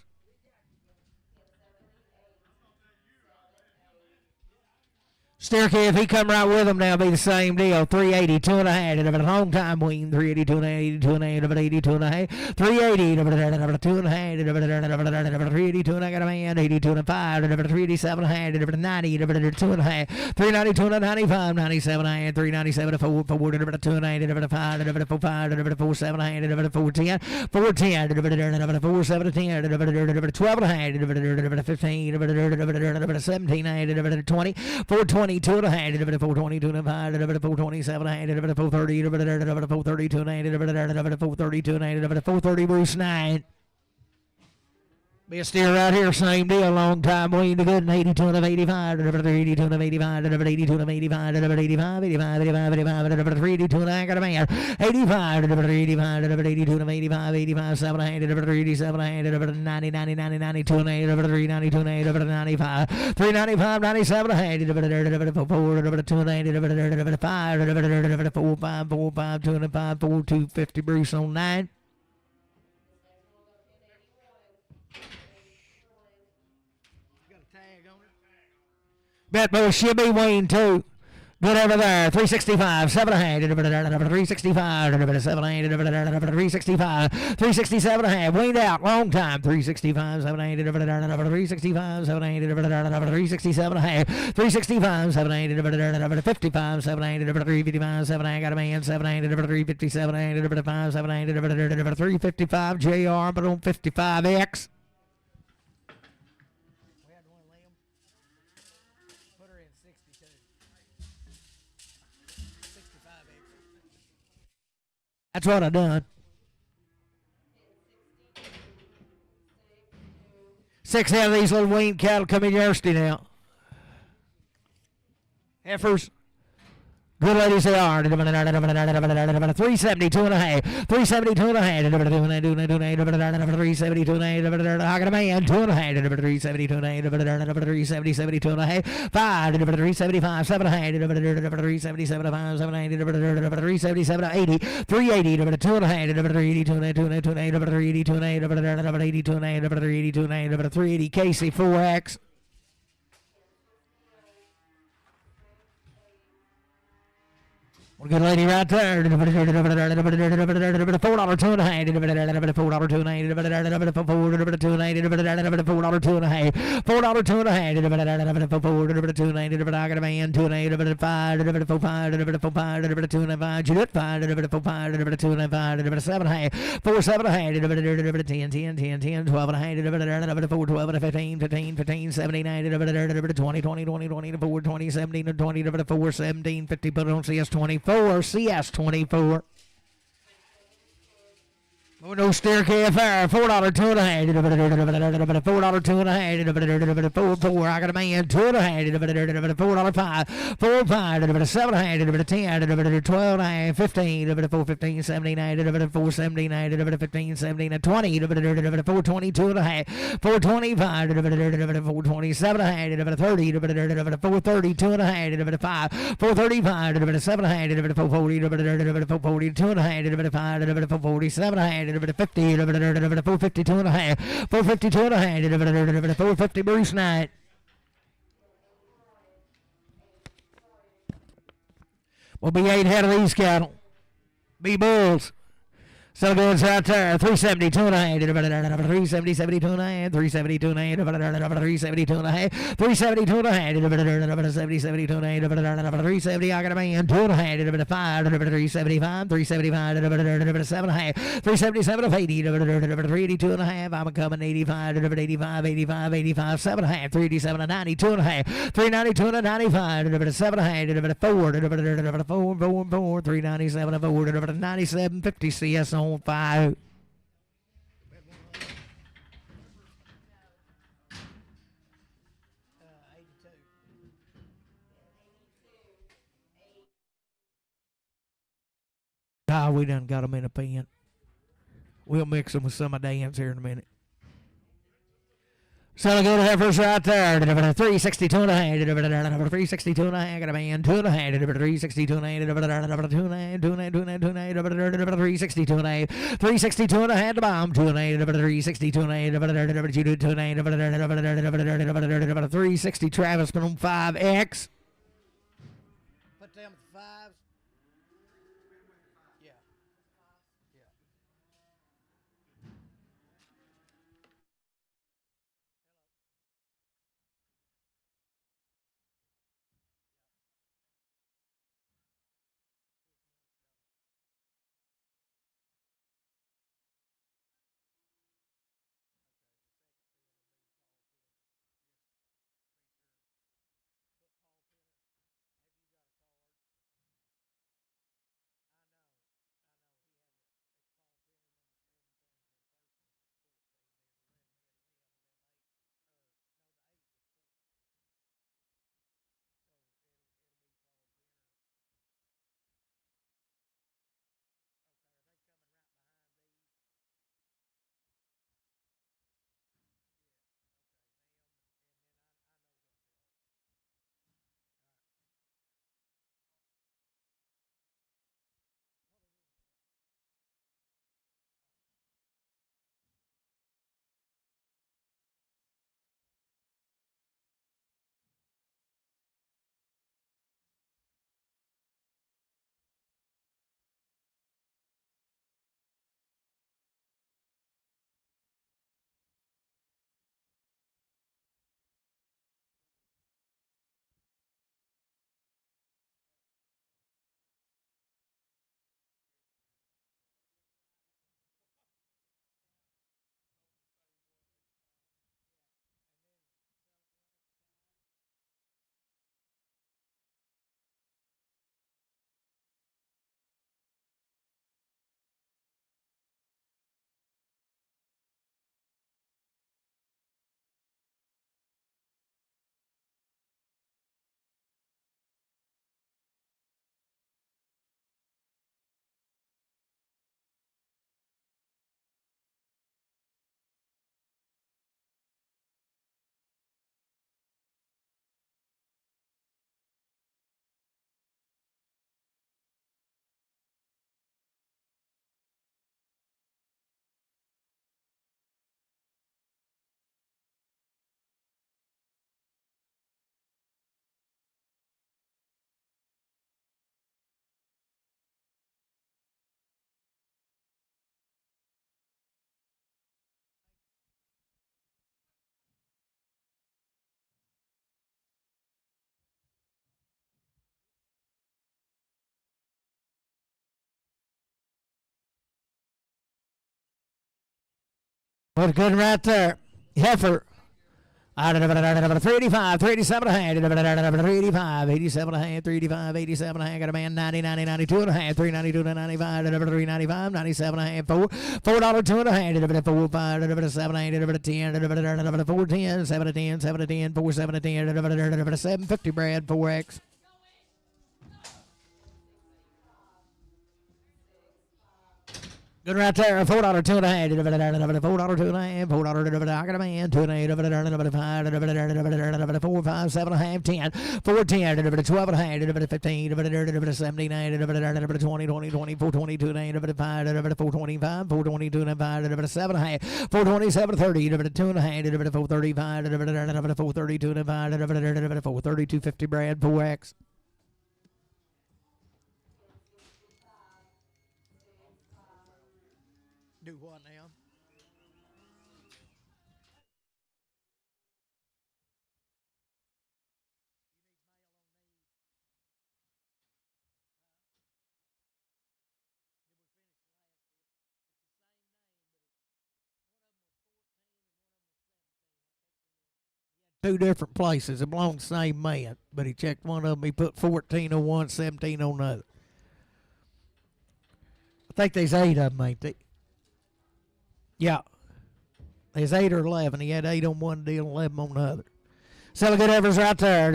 Speaker 1: Steerkey, if he come right with him now, it'll be the same deal. 380, 2 and a half, and a long time wing. 382 and a half, 82 and a half, 82 and a half, 380, 2 and a half, 382 and I got a man, 82 and a 5, 387 and a half, 90, 2 and a half, 392 and a 95, 97 and a half, 397 4, 4, 2 and a 5, 4, 5, 4, 7 and a half, 410, 410, 4, 7 10, 12 and a half, 15, 17, 20, 420. 2 and a half, 422 and a 5, 427 and a half, 430, 432 and a half, 432 and a half, 430 Bruce 9. Be a steer right here, same deal, long time waiting to good, 82 and 85, 82 and 85, 82 and 85, 85, 85, 85, 85, 382 and I got a man, 85, 85, 82 and 85, 85, 7 and 87 and 90, 90, 90, 92 and 392 and 95, 395, 97 and 4, 2 and 5, 4, 5, 4, 5, 2 and 5, 4, 250 Bruce on 9. Bet boy should be Wayne too. Good over there. 365, 7 and a half, 365, 7 and a half, 365, 367 and a half. Weaned out, long time. 365, 7 and a half, 365, 7 and a half, 367 and a half, 365, 7 and a half, 55, 7 and a half, 355, 7 and a half, got a man, 7 and a half, 357 and a half, 5, 7 and a half, 355 JR, but on 55X. That's what I done. 6 out of these little weaned cattle come in yesterday now. Heifers. Good ladies they are. 372 and a half. 372 and a half. 372 and a half. I got a man. 2 and a half. 372 and a half. 372 and a half. 5. 375. 7 and a half. 377 5. 7 and a half. 377 80. 380. 2 and a half. 382 and a half. 382 and a half. 382 and a half. 382 and a half. 382 and a half. 380 Casey 4X. Good lady right there. $4 two and a half. $4 two and a half. $4 two and a half. $4 two and a half. $4 two and a half. $4 two and a half. I got a man two and a half. $5. $4 two and a half. Judith $5. $4 two and a half. $7 and a half. $4 7 and a half. 10 10 10 10 12 and a half. $4 12 and a 15 15 15 79 20 20 20 20 4 20 17 20 4 17 50. Put it on CS 24. CS 24. Oh, no staircase fire. $4 two and a half. $4 two and a half. $4. I got a man two and a half. $4 5. $4 5. $7 and a half. $10. $12 and a half. $15. $4 15 79. $4 79. 15 17 20. $4 22 and a half. $4 25. $4 27 and a half. $30. $4 32 and a half. $5. $4 35. $7 and a half. $4 40. $4 42 and a half. $5. $4 47 and a half. 50, 452 and a half, 452 and a half, 450 Bruce Knight. We'll be 8 head of these cattle. Be bulls. So goes right there. 372 and a half. 370, 72 and a half. 372 and a half. 372 and a half. 372 and a half. 70, 72 and a half. 370. I got a man. 2 and a half. 5. 375. 375. 7 and a half. 377 of 80. 382 and a half. I'm coming 85. 85. 85. 85. 7 and a half. 387 and 92 and a half. 392 and a 95. 7 and a half. 4. 4. 397 and 4. 97. 50 CS on 5. We done got them in a pen. We'll mix them with some of Dan's here in a minute. So the good heifers right there. 362 and a half. 362 and a half. Got a man. 2 and a half. 362 and a half. 2 and a half. 2 and a half. 2 and a half. 2 and a half. 362 and a half. 362 and a half. The bomb. 2 and a half. 362 and a half. 2 and a half. 360 Travis put on 5X. Put them at the 5s. Yeah. Well, good right there. Heifer. 385, 387 and a half, 385, 87 and a half, 385, 87 and a half, got a man 90, 90, 92 and a half, 392 to 95, 395, 97 and a half, $4, 2 and a half, 4, 5, 7, 8, 10, 4, 10, 7 to 10, 7 to 10, 4, 7 to 10, 750, Brad, 4X. Good right there. $4, 2 and a half. $4, 2 and a half. $4, I got a man. 2 and a half. 4, 5, 7 and a half. 10. 4, 10. 12 and a half. 15. 17. 20, 20, 24, 22 and a half. 5, 425. 422 and a half. 7 and a half. 427, 30. 2 and a half. 435. 432 and a half. 432, 50, Brad, 4X. Do what now? Two different places. It belonged to the same man, but he checked one of them. He put 14 on one, 17 on the other. I think there's 8 of them, ain't there? Yeah. There's 8 or 11. He had 8 on one deal, 11 on the other. Selling good average right there.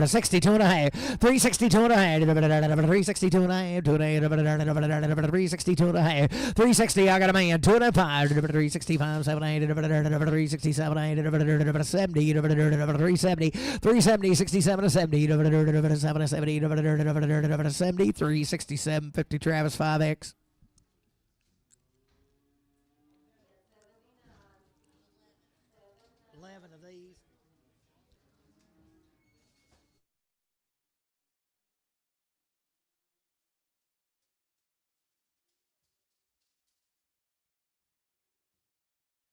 Speaker 1: 62 and a half. 362 and a half. 362 and a half. 362 and a half. 360, I got a man. 2 and a 5. 365, 7, 8. 367, 8. 70. 370. 370, 67 and 70. 7, 70. 70. 367, 50, Travis, 5X.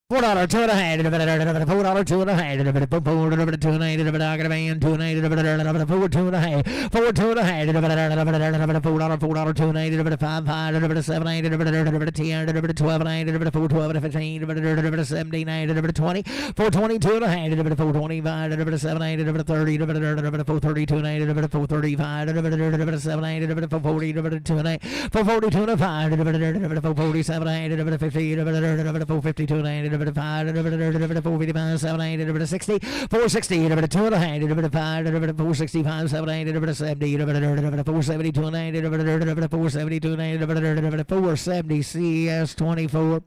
Speaker 1: $4, 2 and a half. $4, 2 and a half. $4, 2 and a half. I got a man. 2 and a half. 4, 2 and a half. 4, 2 and a half. $4, 2 and a half. 5, 5, 7, 8, 10, 12 and 8, 4, 12 15, 17, 8, 20, 422 and a half. 425, 7, 8, 30, 432 and 8, 435, 7, 8, 440, 2 and 8, 442 and a 5, 447 and 8, 50, 452 and 8. 5, 455, 7, 8, 60, 460, 2 and a half, 5, 465, 7, 8, 70, 472 and 8, 472 and 8, 470, CS 24.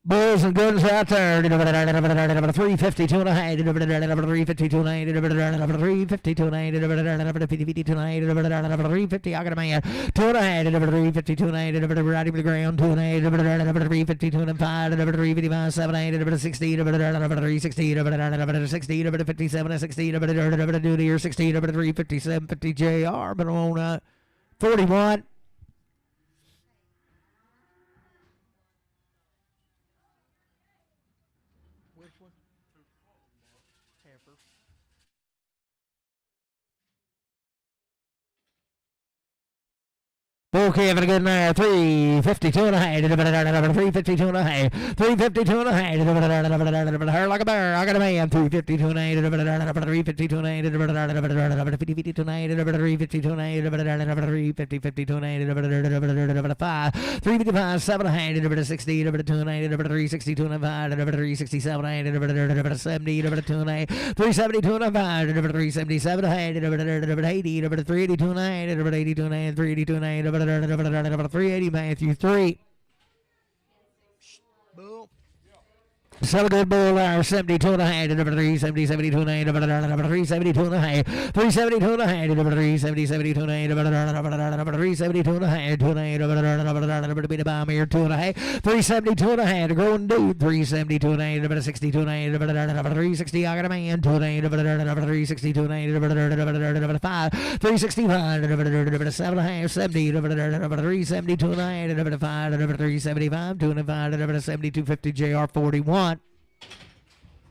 Speaker 1: Bulls and Goods out there. 352 and a half. 352 and 8. 352 and 8. 352 and 8. 350. I got a man. 2 and a half. 352 and 8. Right over the ground. 2 and a half. 352 and 5. 355, 7, 8. 60. 360. 60. 57 60. Do the year 60. 357 50 JR. But on 41. Okay, having a good night. 352 and a half. 352 and a half. 352 and a half. Her like a bear. I got a man. 352 and a half. 352 and a half. 352 and a half. 352 and a half. 352 and a half. 5. 355, 7 and a half. 60. 2 and a half. 362 and a half. 367 and a half. 70. 2 and a half. 372 and a half. 377 and a half. 80. 382 and a half. 82 and a half. 382 and a half. 380, Matthew 3. Bull. Sell a good bull there. 72 and a half. 370, 72 and a half. 372 and a half. 372 and a half. 370, 72 and a half. 372 and a half. 2 and a half. Beat a bomb here. 2 and a half. 372 and a half. Growing dude. 372 and a half. 62 and a half. 360. I got a man. 2 and a half. 362 and a half. 5. 365. 7 and a half. 70. 372 and a half. 5. 375. 2 and a half. 7250 JR 41.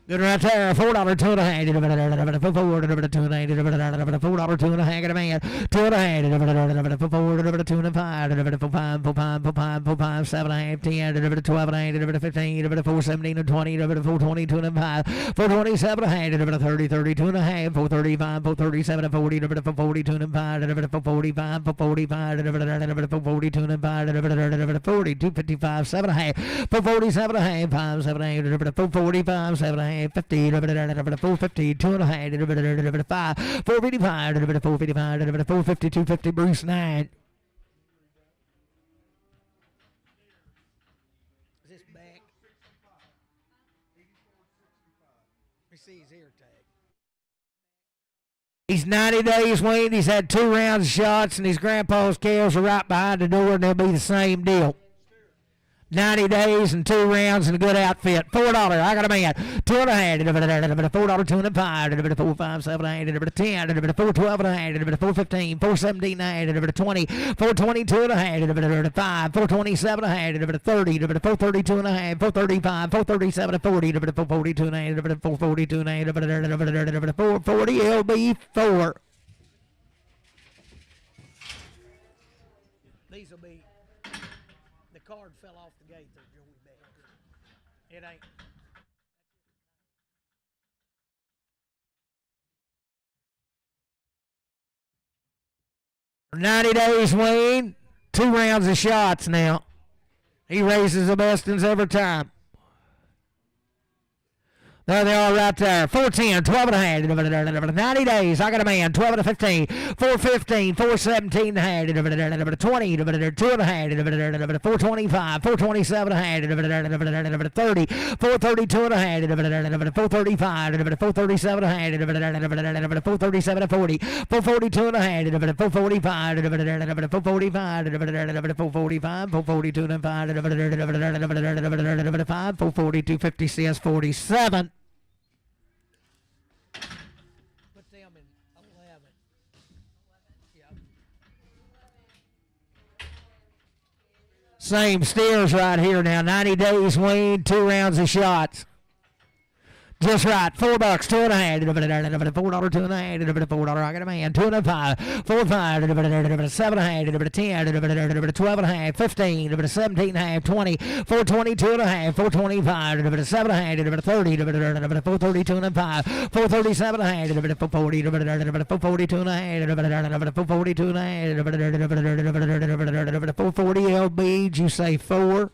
Speaker 1: Good right there. $4, 2.5. $4, 2.5. $4, 2.5. Get a man. 2.5. $4, 2.5. 4.5. 7.5. 10. 12.5. 15. 4.17. 20. 4.20. 2.5. 4.27. 30. 32.5. 4.35. 4.37. 40. 40. 2.5. 45. 45. 40. 2.5. 40. 2.55. 7.5. 4.47.5. 5. 7.8. 4.45. 7.5. 50, 450, 2.5, 5, 455, 455, 450, 250, Bruce 9. Is this back? Let me see his ear tag. He's 90 days weaned. He's had 2 rounds of shots, and his grandpa's cows are right behind the door, and they'll be the same deal. 90 days and 2 rounds and a good outfit. $4. I got a man. 2.5. $4, 2.5. 4, 5, 7, 8. 10. 4, 12 and a half. 4, 15. 4, 17 and a half. 20. 4, 22 and a half. 5. 4, 27 and a half. 30. 4, 32 and a half. 4, 35. 4, 37 40. 4, 42 and a half. 4, 42 and a half. 4, 40 LB 4. These will be. The card fell off the gate there, Joey back. It ain't. 90 days, Wayne. 2 rounds of shots now. He raises the bestings every time. There they are right there. 410, 12 and a half. 90 days. I got a man. 12 and a 15. 415, 417 and a half. 20, 2 and a half. 425, 427 and a half. 30, 432 and a half. 435, 437 and a half. 437 and 40. 442 and a half. 445, 445, 445, 442 and a half. 442, 50 cents, 47. Same steers right here now. 90 days weaned, 2 rounds of shots. Just right. $4, 2.5. $4, 2.5. $4. I got a man. 2.5. 4, 5. 7 and a half. 10. 12 and a half. 15. 17 and a half. 20. 422 and a half. 425. 7 and a half. 30. 432 and a half. 437 and a half. 440. 442 and a half. 442 and a half. 440 LB. Did you say 4?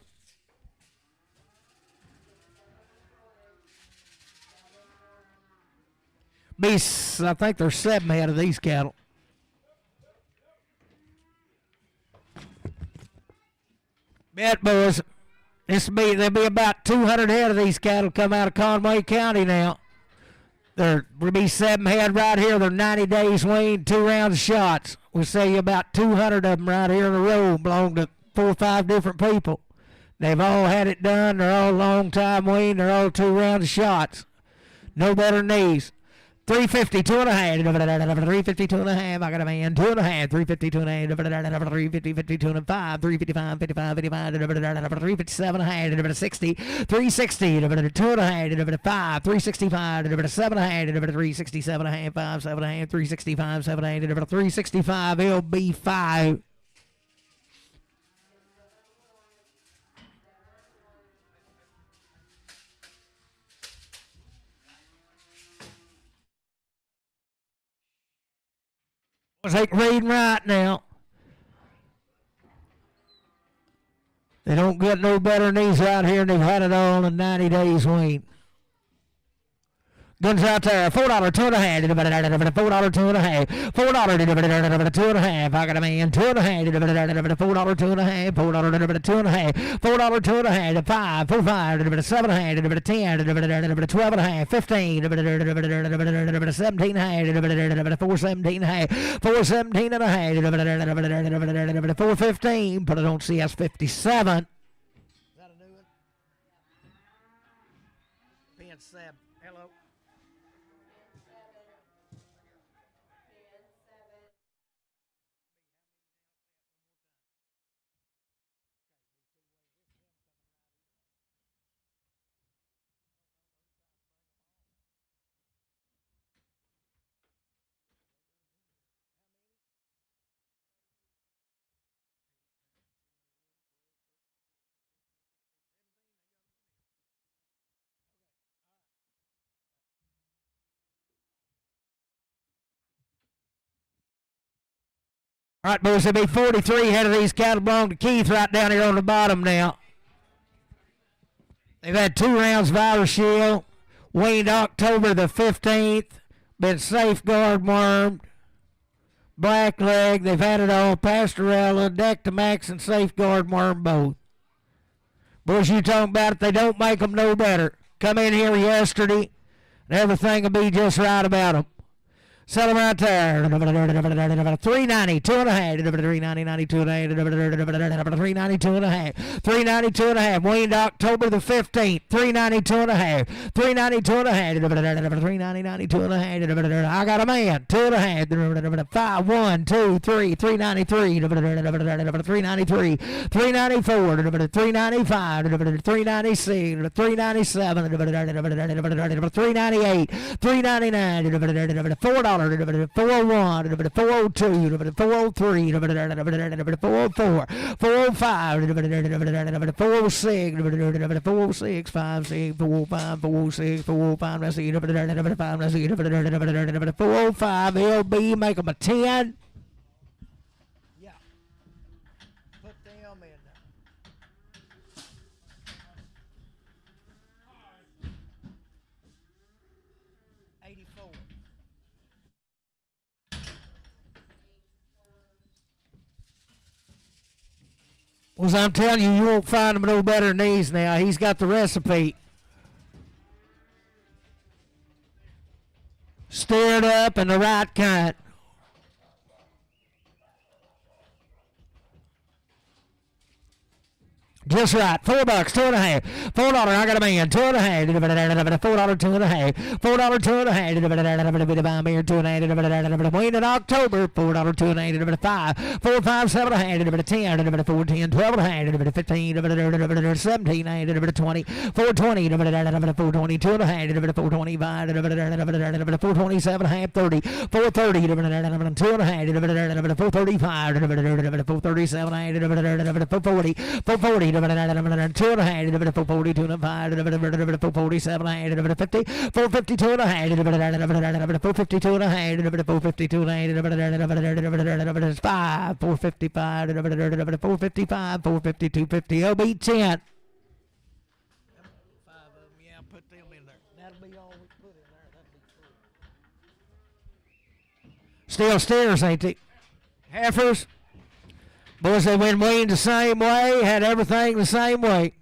Speaker 1: I think there's 7 head of these cattle. Bet, boys, there'll be about 200 head of these cattle come out of Conway County now. There will be 7 head right here. They're 90 days weaned, 2 rounds of shots. We'll sell you about 200 of them right here in a row. Belong to 4 or 5 different people. They've all had it done. They're all long time weaned. They're all 2 rounds of shots. No better than these. 350, 2.5. 350, 2.5. I got a man. 2.5. 350, 2.5. 350, 52 and 5. 355, 55, 55. 357 and a half. 60. 360. 2.5. 5. 365. 7 and a half. 367 and a half. 5. 7 and a half. 365. 7 and a half. 365 LB 5. They can read and write now. They don't get no better than these out here, and they've had it all in 90 days weaned. Guns out there. $4, 2.5. $4, 2.5. $4, 2.5. I got a man. 2.5. $4, 2.5. $4, 2.5. $4, 2.5. 5. 4, 5. 7 and a half. 10. 12 and a half. 15. 17 and a half. 417 and a half. 417 and a half. 415. Put it on CS 57. Is that a new one? Pen 7. Hello. All right, boys, there'll be 43 head of these cattle belong to Keith right down here on the bottom now. They've had 2 rounds of Irish Shield, weaned October the 15th, been safeguard wormed, black leg. They've had it all, Pastorella, Dectomax, and safeguard worm both. Boys, you talking about it, they don't make them no better. Come in here yesterday, and everything will be just right about them. Sell them right there. 390, 2.5. 390, 92 and a half. 392 and a half. 392 and a half. Weaned October the 15th. 392 and a half. 392 and a half. 390, 92 and a half. I got a man. 2.5. 5, 1, 2, 3. 393. 393. 394. 395. 396. 397. 398. 399. $4. 401, 402, 403, 404, 405, 406, 406, 56, 405, 406, 405, let's see, 405, LB, make them a 10. Yeah. Put them in there. Well, I'm telling you, you won't find him no better than these now. He's got the recipe. Stirred up and the right kind. Just right. $4, 2.5. $4, I got a man. 2.5. $4, 2.5. $4, 2.5. Buy me 2.5. Wayne in October. $4, 2.5. 5. 4, 5, 7.5. 10. 4, 10, 12.5. 15. 17. 20. 420. 420. 2.5. 425. 427. 30. 430. 2.5. 435. 437. 440. 440. 2.5, 440, 2.5, 447, 50, 452 and a half, 452 and a half, 452 and a half, 5, 455, 455, 452, 50, OB 10. 5 of them, yeah, put them in there. That'll be all we put in there. That'll be cool. Still steers, ain't they? Heifers. Boys, they went weaned the same way, had everything the same way.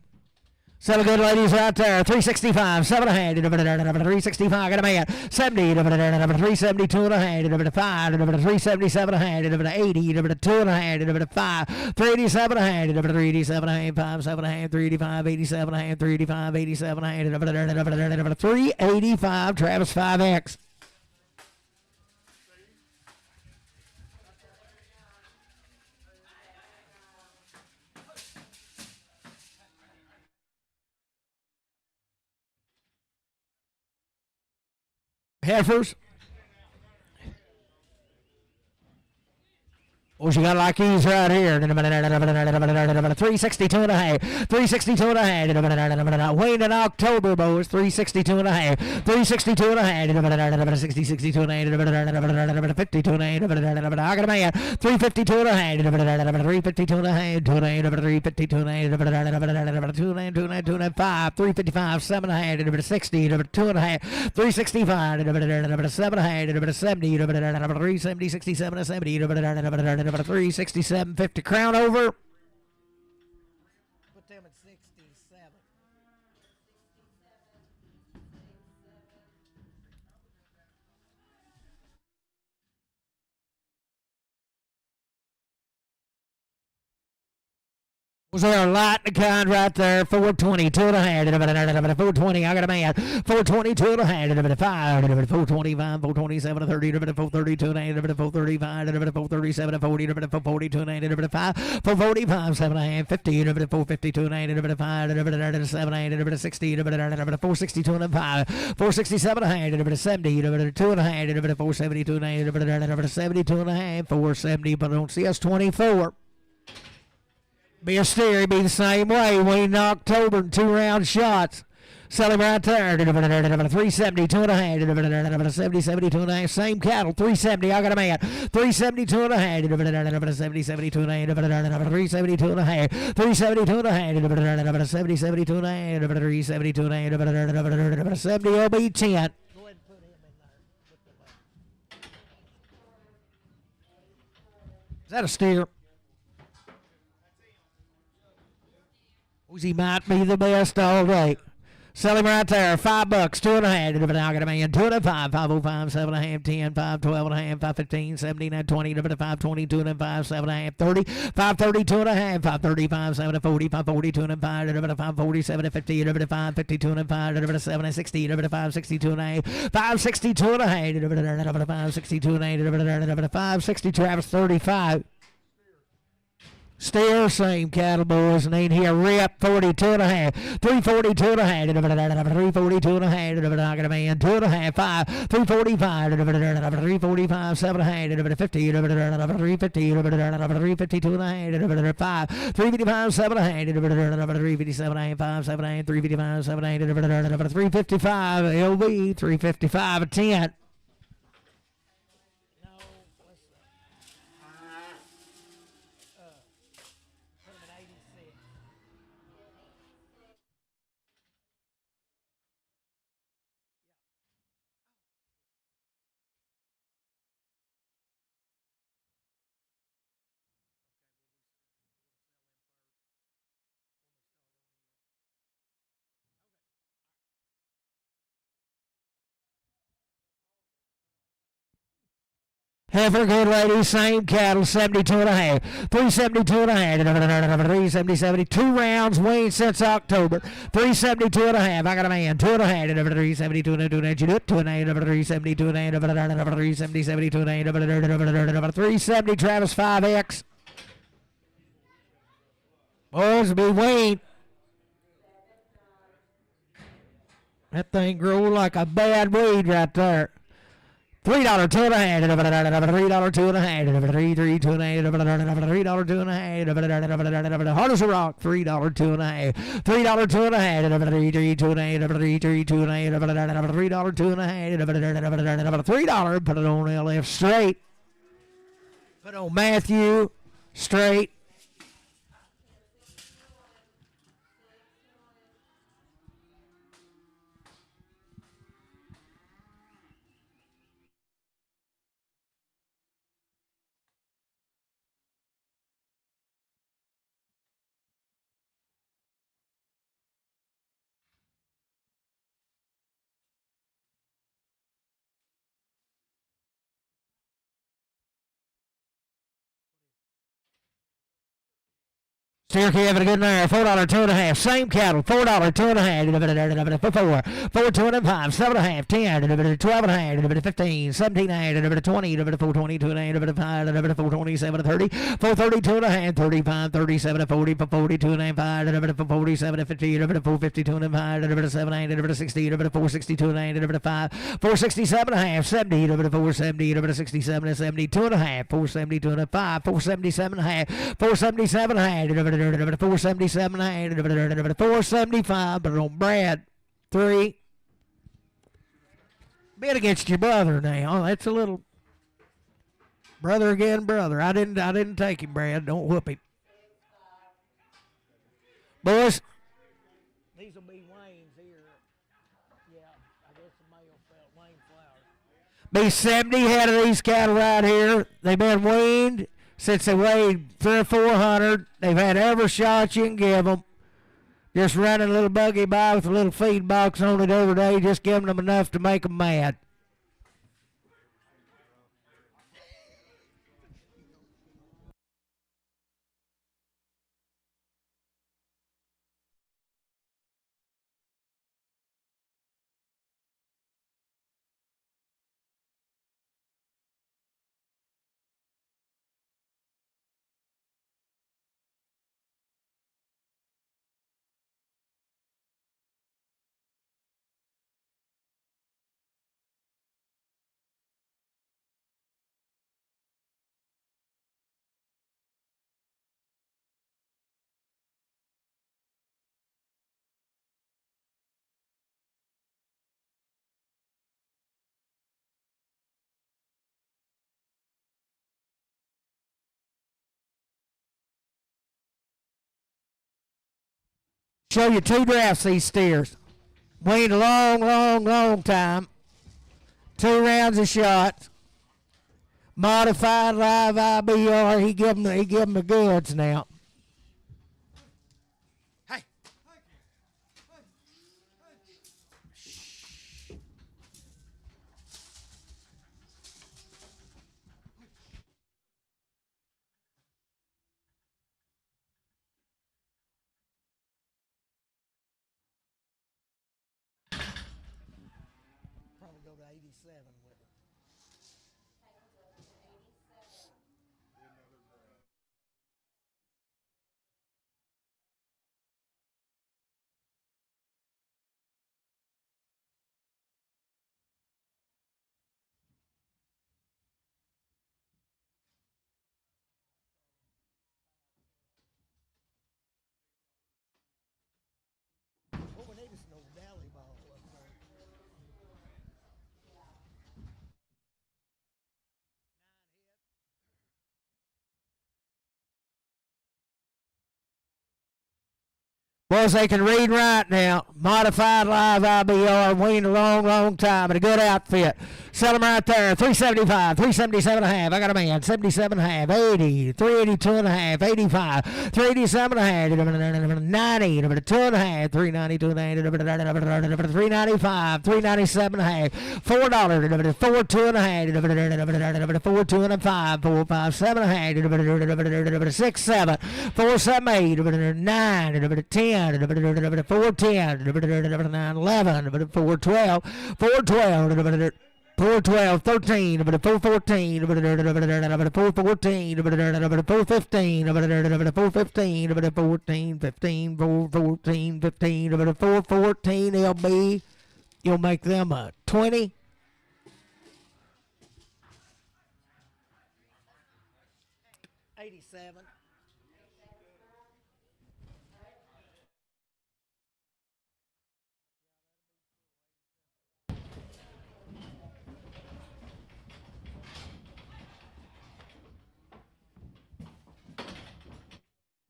Speaker 1: Seven good ladies right there. 365, 7.5, 365, got a man. 70, 372 and a half, 5, 377 and a half, 80, 2.5, 5, 387 and a half, 387 and a half, 5, 7 and a half, 385, 87 and a half, 385, 87 and a half, 385, Travis 5X. Heifers. Well, you got like these right here. 362 and a half. 362 and a half. Wayne in October, boys. 362 and a half. 362 and a half. 60, 62 and a half. 52 and a half. I got a man. 352 and a half. 352 and a half. 352 and a half. 2 and a half. 5. 355. 7 and a half. 60. 2 and a half. 365. 7 and a half. 70. 370. 67 and 70. 367, 50 crown over. Put them at 67. Was there a light the kind right there? 420, 2.5, 420, I got a man. 420, 2.5, 5, 425, 427, 30, 432, 435, 437, 40, 442, 5, 445, 7.5, 50, 452, 5, 7, 60, 462, 5, 467, 70, 2.5, 472, 72, 470, but I don't see us 24. Be a steer, be the same way. Wayne in October, 2 round shots. Sell him right there. 372 and a half. 70, 72 and a half. Same cattle. 370. I got a man. 372 and a half. 70, 72 and a half. 372 and a half. 372 and a half. 70, 72 and a half. 372 and a half. 70 will be 10. Is that a steer? He might be the best all day. Sell him right there. $5, 2.5. I got a man. 2.5, 505, 7.5, 10, 5, 12.5, 5, 15, 17, 20, 5, 22 and 5, 7.5, 30, 5, 32 and a half, 5, 35, 7, 40, 5, 42 and 5, 5, 47, 50, 5, 52 and 5, 7, 60, 5, 62 and a half, 5, 62 and a half, 5, 62 and a half, 5, 60, Travis, 35. Still same cattle, boys, and ain't here. Rip 42 and a half, 342 and a half, 342 and a half, I got a man, 2 and a half, 5, 345, 345, 7 and a half, 50, 350, 352 and a half, 5, 355, 7 and a half, 357 and a half, 5, 7 and a half, 355, 7 and a half, 355, LB, 355, a 10. Heifer, good lady, same cattle, 72 and a half, 372 and a half, 370, 2 rounds, weaned since October, 372 and a half, I got a man, 2 and a half, 372 and a half, you do it, 2 and a half, 372 and a half, 370, 72 and a half, 370, Travis 5X. Boys, be weaned. That thing grew like a bad weed right there. $3, 2 and a half, $3, 2 and a half, $3, 2 and a half, $3, 2 and a half, hard as a rock, $3, 2 and a half, $3, 2 and a half, $3, 2 and a half, $3, 2 and a half, $3, 2 and a half, $3, put it on LF straight, put on Matthew straight. Steer having a good night. $4, 2 and a half. Same cattle. $4, 2 and a half. 4, 2 and 5, 7 and a half, 10, 12 and a half, 15, 17 and a half, 20, 422 and a half, 5, 427, 30, 432 and a half, 35, 37, 40, 42 and a half, 47, 50, 452 and a half, 7, 8, 60, 462 and a half, 5, 467 and a half, 70, 470, 67, 72 and a half, 472 and a half, 477 and a half, 477 and a half, 477, 475, but on Brad, 3. Bet against your brother now. That's a little brother again, brother. I didn't take him, Brad. Don't whoop him. Boys, these will be Wayne's here. Yeah, I guess the male felt Wayne Flowers. Be 70 head of these cattle right here. They've been weaned since they weighed 300 or 400. They've had every shot you can give them. Just running a little buggy by with a little feed box on it every day, just giving them enough to make them mad. Show you 2 drafts these steers. Weaned a long time. 2 rounds of shots. Modified live IBR. He give him the goods now. Hey. Probably go to 87 with it. What we need is no dally ball up there. Boys, they can read and write now. Modified live IBR, weaned a long time, and a good outfit. Sell them right there. 375, 377 and a half. I got a man. 77 and a half, 80, 382 and a half, 85, 387 and a half, 90, 2 and a half, 392 and a half, 395, 397 and a half, $4, 42 and a half, 42 and a 5, 457 and a half, 67, 478, 9, 10. 410, 911, 412, 412, 412, 13, 414, 414, 415, 415, 14, 15, 414, 15, 414 LB. You'll make them a 20.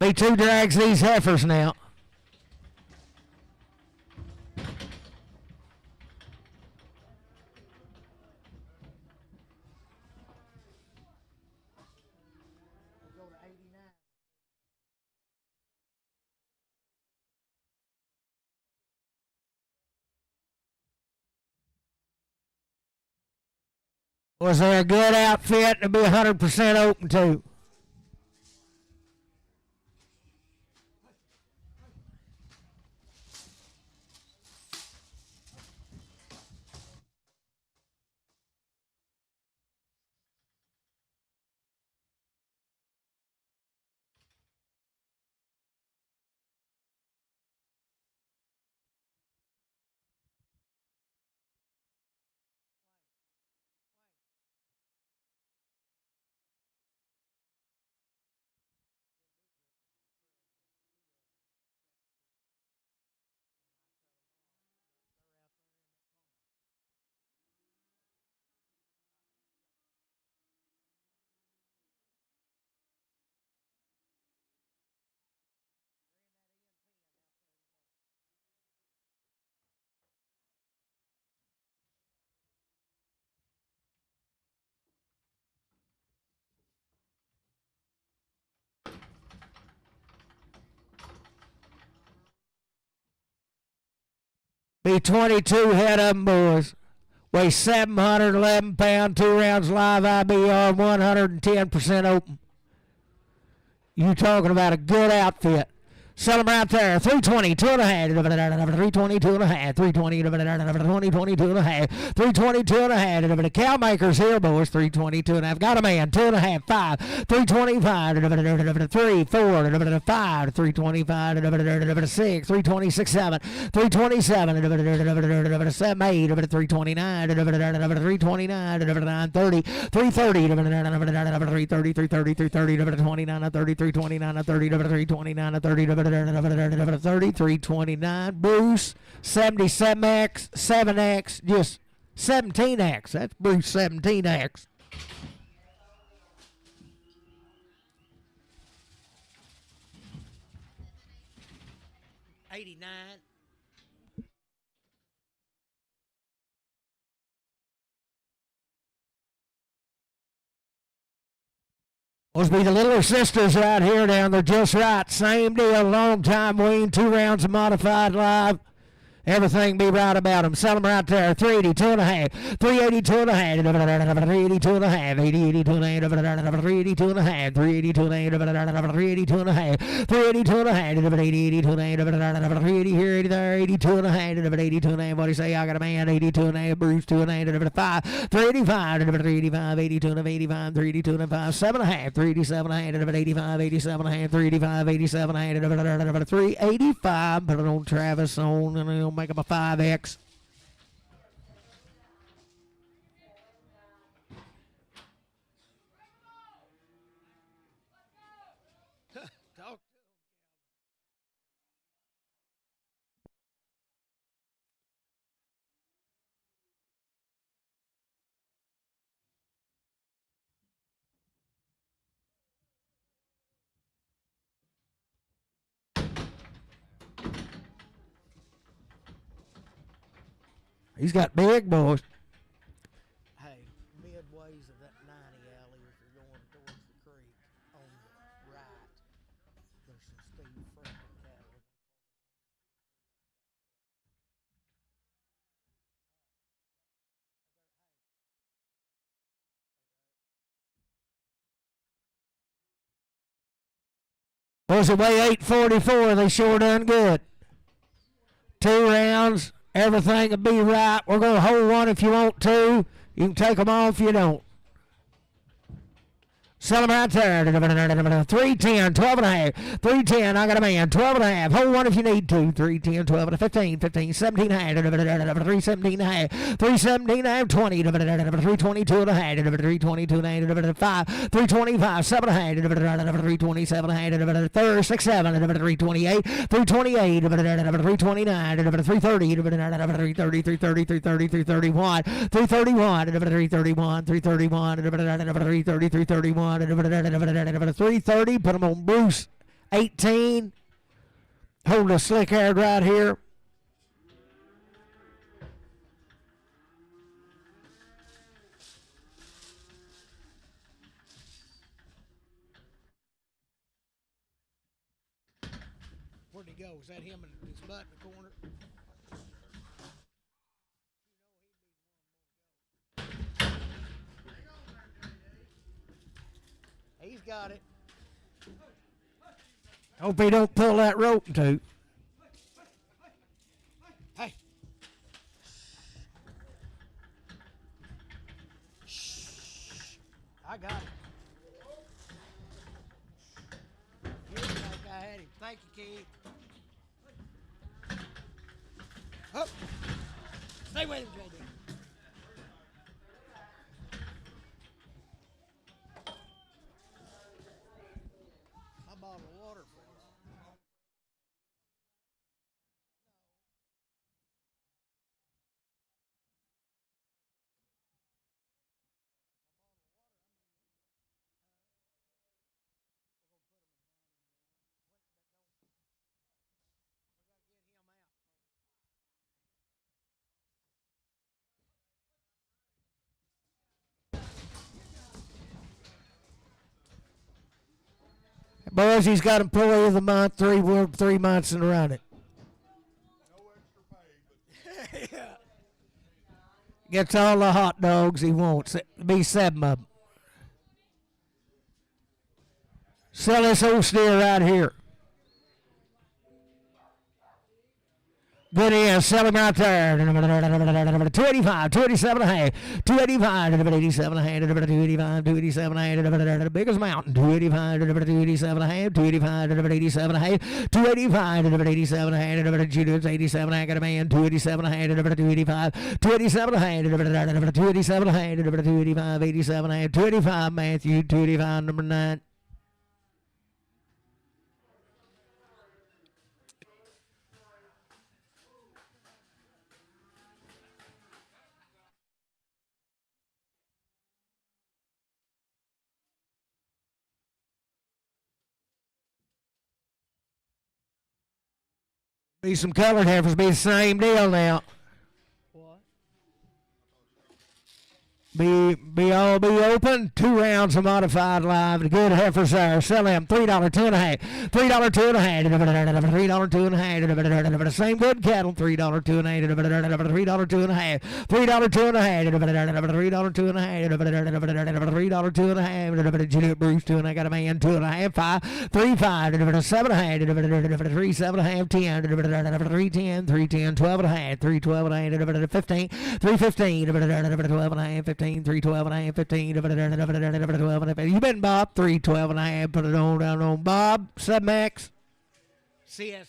Speaker 1: B2 drags these heifers now. Was there a good outfit to be 100% open to? Be 22 head of them, boys. Weigh 711 pounds, 2 rounds live IBR, 110% open. You talking about a good outfit. Sell them right there. 320, 2 and a half. 320, 2 and a half. 320, 22 and a half. 322 and a half. The cow makers here, boys. 322 and a half. Got a man. 2 and a half. 5. 325. 3, 4, 5. 325. 6. 326, 7. 327. 7, 8. 329. 329. 930. 330. 330. 330. 330. 29. 30. 329. 30. 329. 30. 329 Bruce 77X 7X just 17X. That's Bruce 17X. $89. 89. Must be the little sisters right here down there, just right. Same deal, long time wean, 2 rounds of modified live. Everything be right about them. Sell them right there. 382 and a half. 382 and a half. 382 and a half. 82 and a half. 382 and a half. 382 and a half. 382 and a half. 382 and a half. 82 and a half. 380 here, 80 there. 82 and a half. 82 and a half. What do you say? I got a man. 82 and a half. Bruce 2 and a half. 5. 385. 385. 82 and a half. 85. 382 and a half. 7 and a half. 387 and a half. 85. 87 and a half. 385. 87 and a half. 385. Put it on Travis on and he'll make him a 5X. He's got big boys. Hey, midways of that 90 alley, if you're going towards the creek, on the right, there's some Steve Franklin cattle. Boys that weigh 844, they sure done good. 2 rounds, everything will be right. We're going to hold one if you want to. You can take them off if you don't. Sell them right there. 310, 12 and a half. 310, I got a man. 12 and a half. Hold one if you need to. 310, 12 and a 15, 15, 17 and a half. 317 and a half. 317 and a half. 20. 322 and a half. 322 and a half. 5. 325, 7 and a half. 327 and a half. 3, 6, 7. 328. 328. 329. 330. 330. 330. 330. 331. 331. 331. 331. 330. 331. 330, put them on Bruce. 18, hold a slick haired right here. Where'd he go? Is that him and his butt in the corner? He's got it. Hope he don't pull that rope too. Hey. Shh. I got it. You look like I had him. Thank you, Keith. Up. Stay with him, JD. Boys, he's got employee of the month, 3 months and running. No extra pay, but yeah. Gets all the hot dogs he wants. Be 7 of them. Sell this old steer right here. Good is, sell him right there. 285, 287 and a half. 285, 287 and a half. 285, 287 and a half. Big as mountain. 285, 287 and a half. 285, 287 and a half. 285, 287 and a half. Judas 87 and a half. Got a man. 287 and a half. 285, 287 and a half. 287 and a half. 285, 87 and a half. 285, Matthew. 285, number 9. Be some colored heifers, be the same deal now. Be open. 2 rounds of modified live. The good heifers there. Sell them $3, $2.5. $3, $2.5. $3, $2.5. Same good cattle. $3, $2.5. $3, $2.5. $3, $2.5. $3, $2.5. $3, $2.5. Juliet Bruce, 2 and I got a man, 2.5. 5, 3, 5. 7.5. 3, 7.5. 10. 3, 10. 3, 10. 12.5. 3, 12.5. 15. 3, 15. 12.5. 15. 3, 12.5. 15. 12. You been Bob? 3, 12.5. Put it on down on Bob. Submax. CS6X.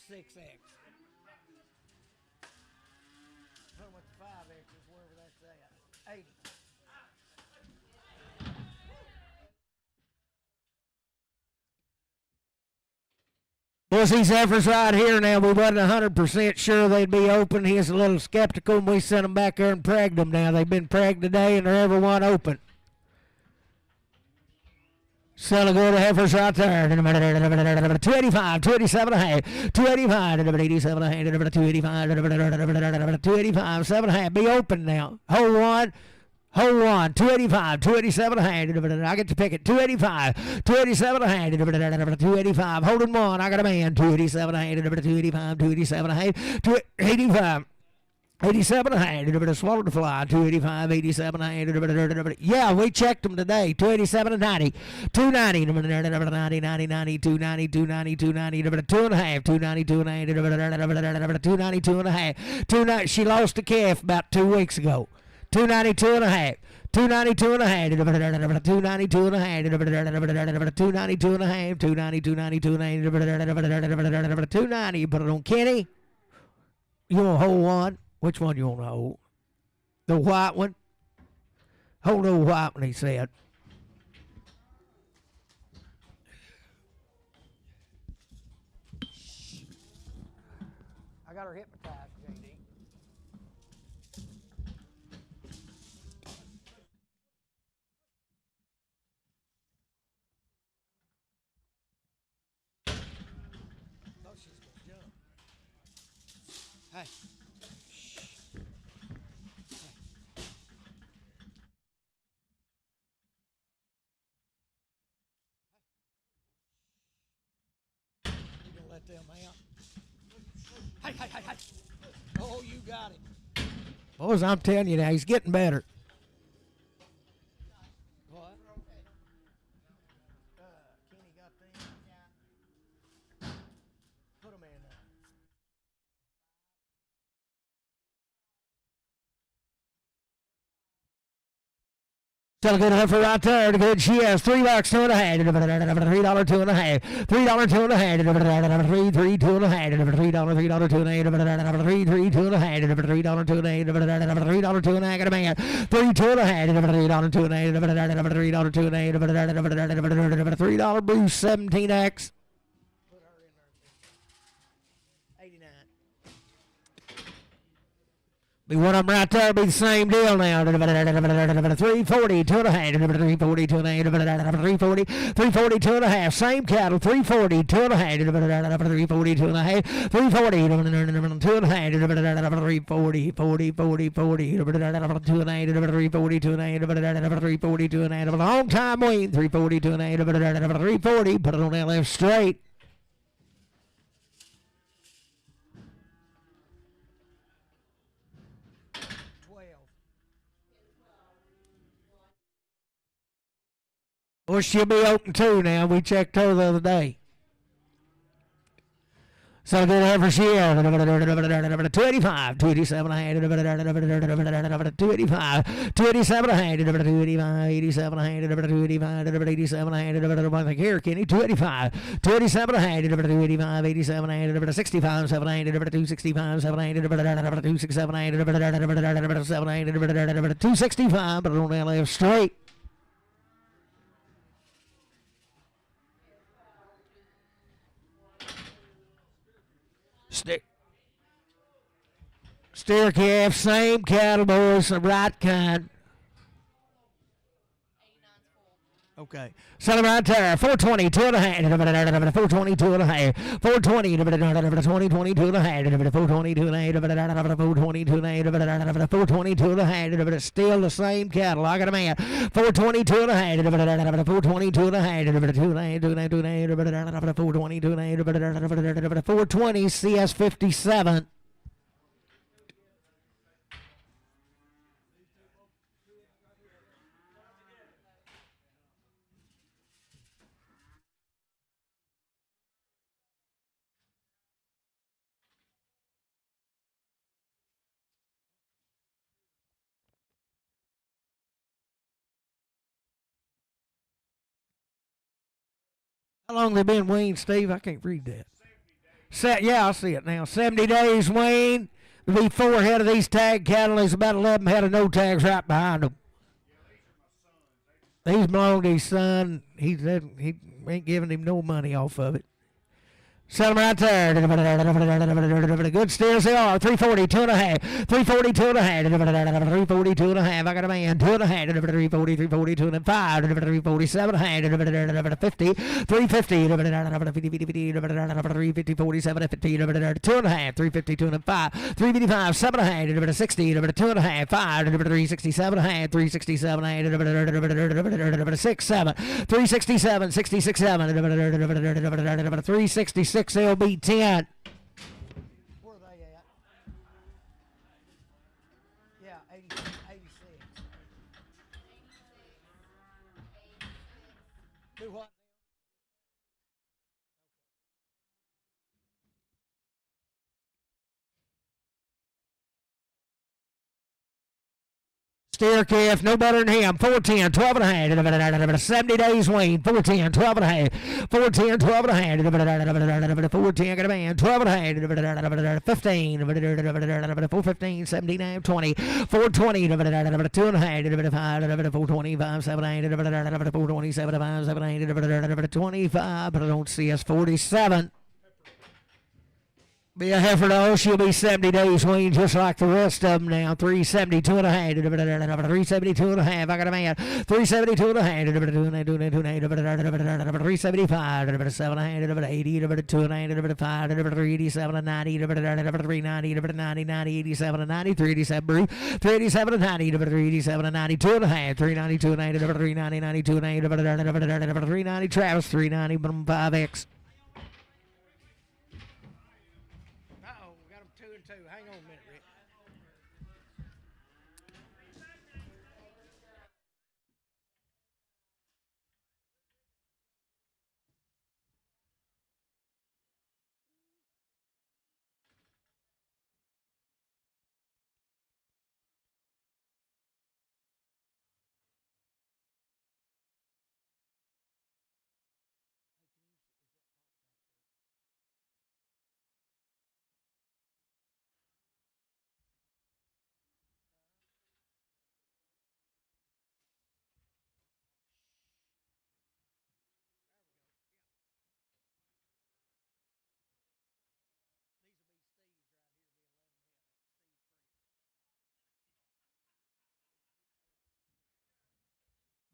Speaker 1: With the 5X's, wherever that's at. 80. Boys, these heifers right here now, we wasn't 100% sure they'd be open. He's a little skeptical, and we sent them back there and pragged them now. They've been pragged today, and they're every one open. Selling good heifers right there. 285, 287.5, 285, 87.5, 285, 285, 7.5. Be open now. Hold one. 285, 287.5. I get to pick it. 285, 287.5. 285. Holding one. I got a man. 287.5. 285, 287.5. 285. 87.5. Swallowed the fly. 285, 87.5. Yeah, we checked them today. 287 and 90. 290. 90, 90, 90, 290, 290, 290. 2.5. 292 and 8. 292 and a half. 290. She lost a calf about 2 weeks ago. 292 and a half. 292 and a half. 292 and a half. 292 and a half. 292, 92 and a half. 290. You put it on Kenny. You want to hold one? Which one you want to hold? The white one? Hold the white one, he said. I got her hypnotized, JD. Oh, she's going to jump. Hey. Let them out. Hey. Oh, you got it. Boys, I'm telling you now, he's getting better. What? Kenny got them. Put them in there. Tell a good heifer right there. The good she has $3, $2 and a half. $3, $2 and a half. $3, $2 and a half. 3, 2 and a half. $3, $2 and a half. $3, $2 and a half. $3, $2 and a half. $3, $2 and a half. Got a man. $3, 2 and a half. $3, $2 and a half. $3, $2 and a half. $3 Bruce 17X. Be one of them right there, be the same deal now. 340, 2 and a half. 340, 2 and a half. 340, 340, 2 and a half. Same cattle, 340, 2 and a half. 340, 2 and a half. 340, 2 and a half. 340, 40, 40, 40. 2 and a half. 340, 2 and a half. 340, 2 and a half. Long time waiting. 340, 2 and a half. 340, put it on that left straight. Well, she'll be open too now. We checked her the other day. So good heifer she is. 285, 287 and 285, 287 and 285, 87 and 285, 87 and I think here, Kenny, 285, 287 and 285, 87 and 65, 7 and 265, 7 and 267 and 7 and 265, but on that left straight. Steer calf, same cattle, boys, the right kind. Okay. Selling right there. 420, 2.5. 420, 2.5. 420, 20, 22 and a half. 420, 2.5. 420, 2.5. 420, 2.5. Still the same cattle. I got a man. 420, 2.5. 420, 2.5. 420, 2.5. 420, CS 57. How long they been weaned, Steve? I can't read that. Yeah, I see it now. 70 days weaned. There'll be 4 head of these tag cattle. There's about 11 head of no tags right behind them. These belong to his son. He ain't giving him no money off of it. Sell them right there. Good steers they are. 340, 2.5. 340, 2.5. 340, 2.5. I got a man. 2.5. 340, 340, 2.5. 347, 50. 350. 350, 47, 50. 2.5. 350, 2.5. 355, 7.5. 60. 2.5. 5. 367, 367, 6, 7. 367, 66, 7. 366. LB 10. Where are they at? Yeah, 86. Do what? Steer calf, no better than him. 410, 12 and a half. 70 days weaned. 410, 12 and a half. 410, 12 and a half. 410, got a man. 12 and a half. 15. 415, 79, 20. 420, 2 and a half. 425, 7, 8. 427, 5, 7, 8. 25, but I don't see us. 47. Be a heifer though, she'll be 70 days weaned just like the rest of them now. 372 and a half. 372 and a half. I got a man. 372 and a half. 375. 7 and a half. 80. 2 and a half. 5. 387 and 90. 390. 90. 90. 87 and 90. 387. 387 and 90. 387 and 92 and a half. 392 and 90. 390. 92 and 90. 390 Travis. 390 5X. Hang on a minute, Rick.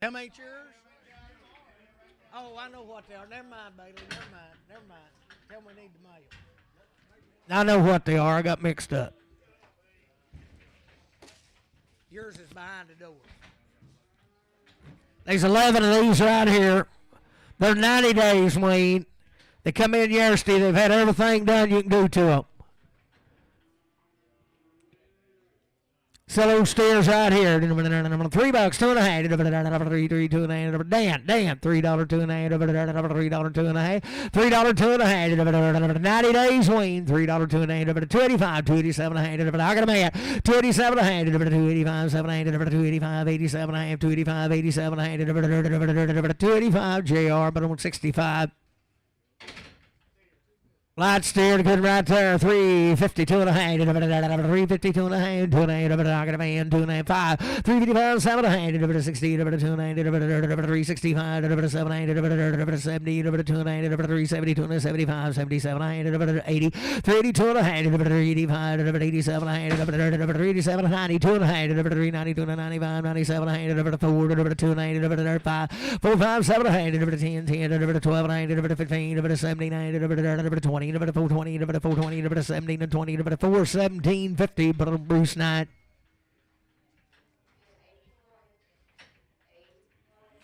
Speaker 1: Them ain't yours? Oh, I know what they are. Never mind, Bailey. Never mind. Tell me we need the mail. I know what they are. I got mixed up. Yours is behind the door. There's 11 of these right here. They're 90 days weaned. They come in yesterday. They've had everything done you can do to them. Sell those steers right here. $3, 2 and a half. 3, 2 and a half. Dan, $3, 2 and a half. $3, 2 and a half. $3, 2 and a half. 90 days weaned. $3, 2 and a half. 285, 287 and a half. I got a man. 287 and a half. 285, 7 and a half. 285, 87 and a half. 285, 87 and a half. 285 JR, but I'm 65. Light steer, good right there. 352 and a half. 352 and a half. 2 and a half. I got a man. 2 and a half. 5. 355. 7 and a half. 60. 2 and a half. 365. 7 and a half. 70. 2 and a half. 370. 2 and a half. 75. 77 and a half. 80. 382 and a half. 85. 87 and a half. 387. 92 and a half. 392 and a 95. 97 and a half. 4. 2 and a half. 5. 4. 5. 7 and a half. 10. 10. 12 and a half. 15. 79. 20. 420, 420, 17 and 20, 417, 50, Bruce Knight.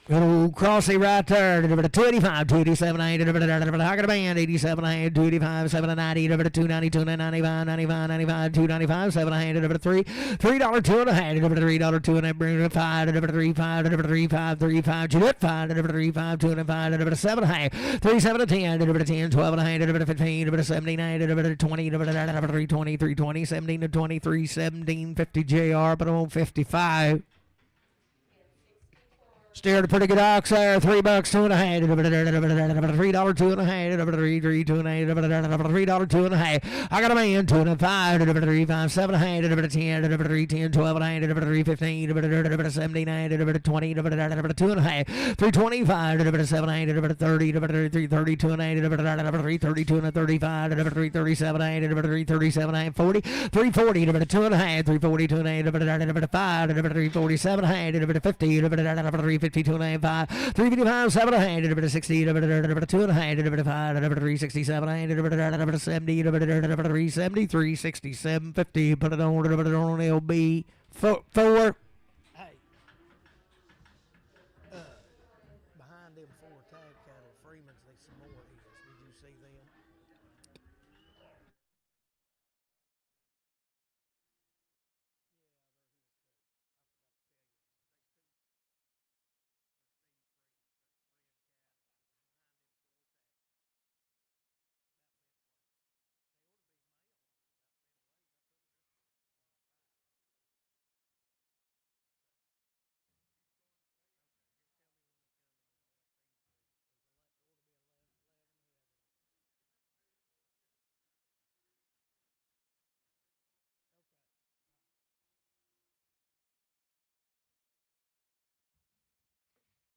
Speaker 1: Good old Crossy right there. 285, 287, I got a band. 87, 285, 790, 292, 95, 95, 95, 295, 700, 3, $3, 2 and a half, $3, 2 and a half, 5, 3, 5, 3, 5, 3, 5, 2, 5, 3, 5, 2 and a 5, 7 and a half, 3, 7 10, 10, 12 and a half, 15, 79, 20, 3, 20, 3, 20, 17 to 23, 17, 50 JR, but I won't 55. Steered a pretty good ox there. $3, 2 and a half. $3, 2 and a half. 3, 2 and a half. $3, 2 and a half. I got a man. 2 and a 5. 3, 5, 7 and a half. 10, 3, 10, 12 and a half. 3, 15, 79, 20, 2 and a half. 325, 7 and a half. 30, 3, 32 and a half. 3, 32 and a 35. 3, 37 and a half. 3, 37 and a half. 40, 340, 2 and a half. 3, 42 and a half. 5, 3, 47 and a half. 50, 3, 52 and a half, 355, 7 and a half, 60, 2 and a half, 5, 367 and a half, 70, 370, 367, 50, put it on LB, 4. Hey. Behind them 4 tag cattle, Freeman's, they some more of these. Did you see them?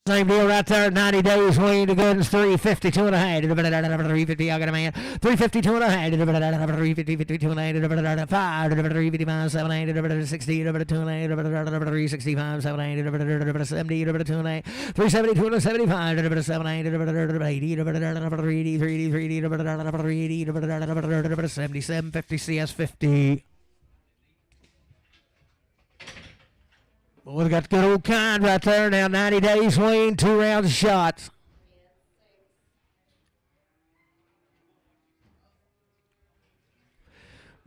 Speaker 1: Same deal right there. 90 days weaned. The goods 352 and a half. 350. I got a man. 352 and a half. 350, 52 and a half. 5. 355, 7 and 60. 2 and a half. 365, 7 and 70. 2 and a half. 372 and 75. 7 and 80. 380. 77, 50 CS 50. Well, we got good old kind right there now. 90 days weaned, 2 rounds of shots.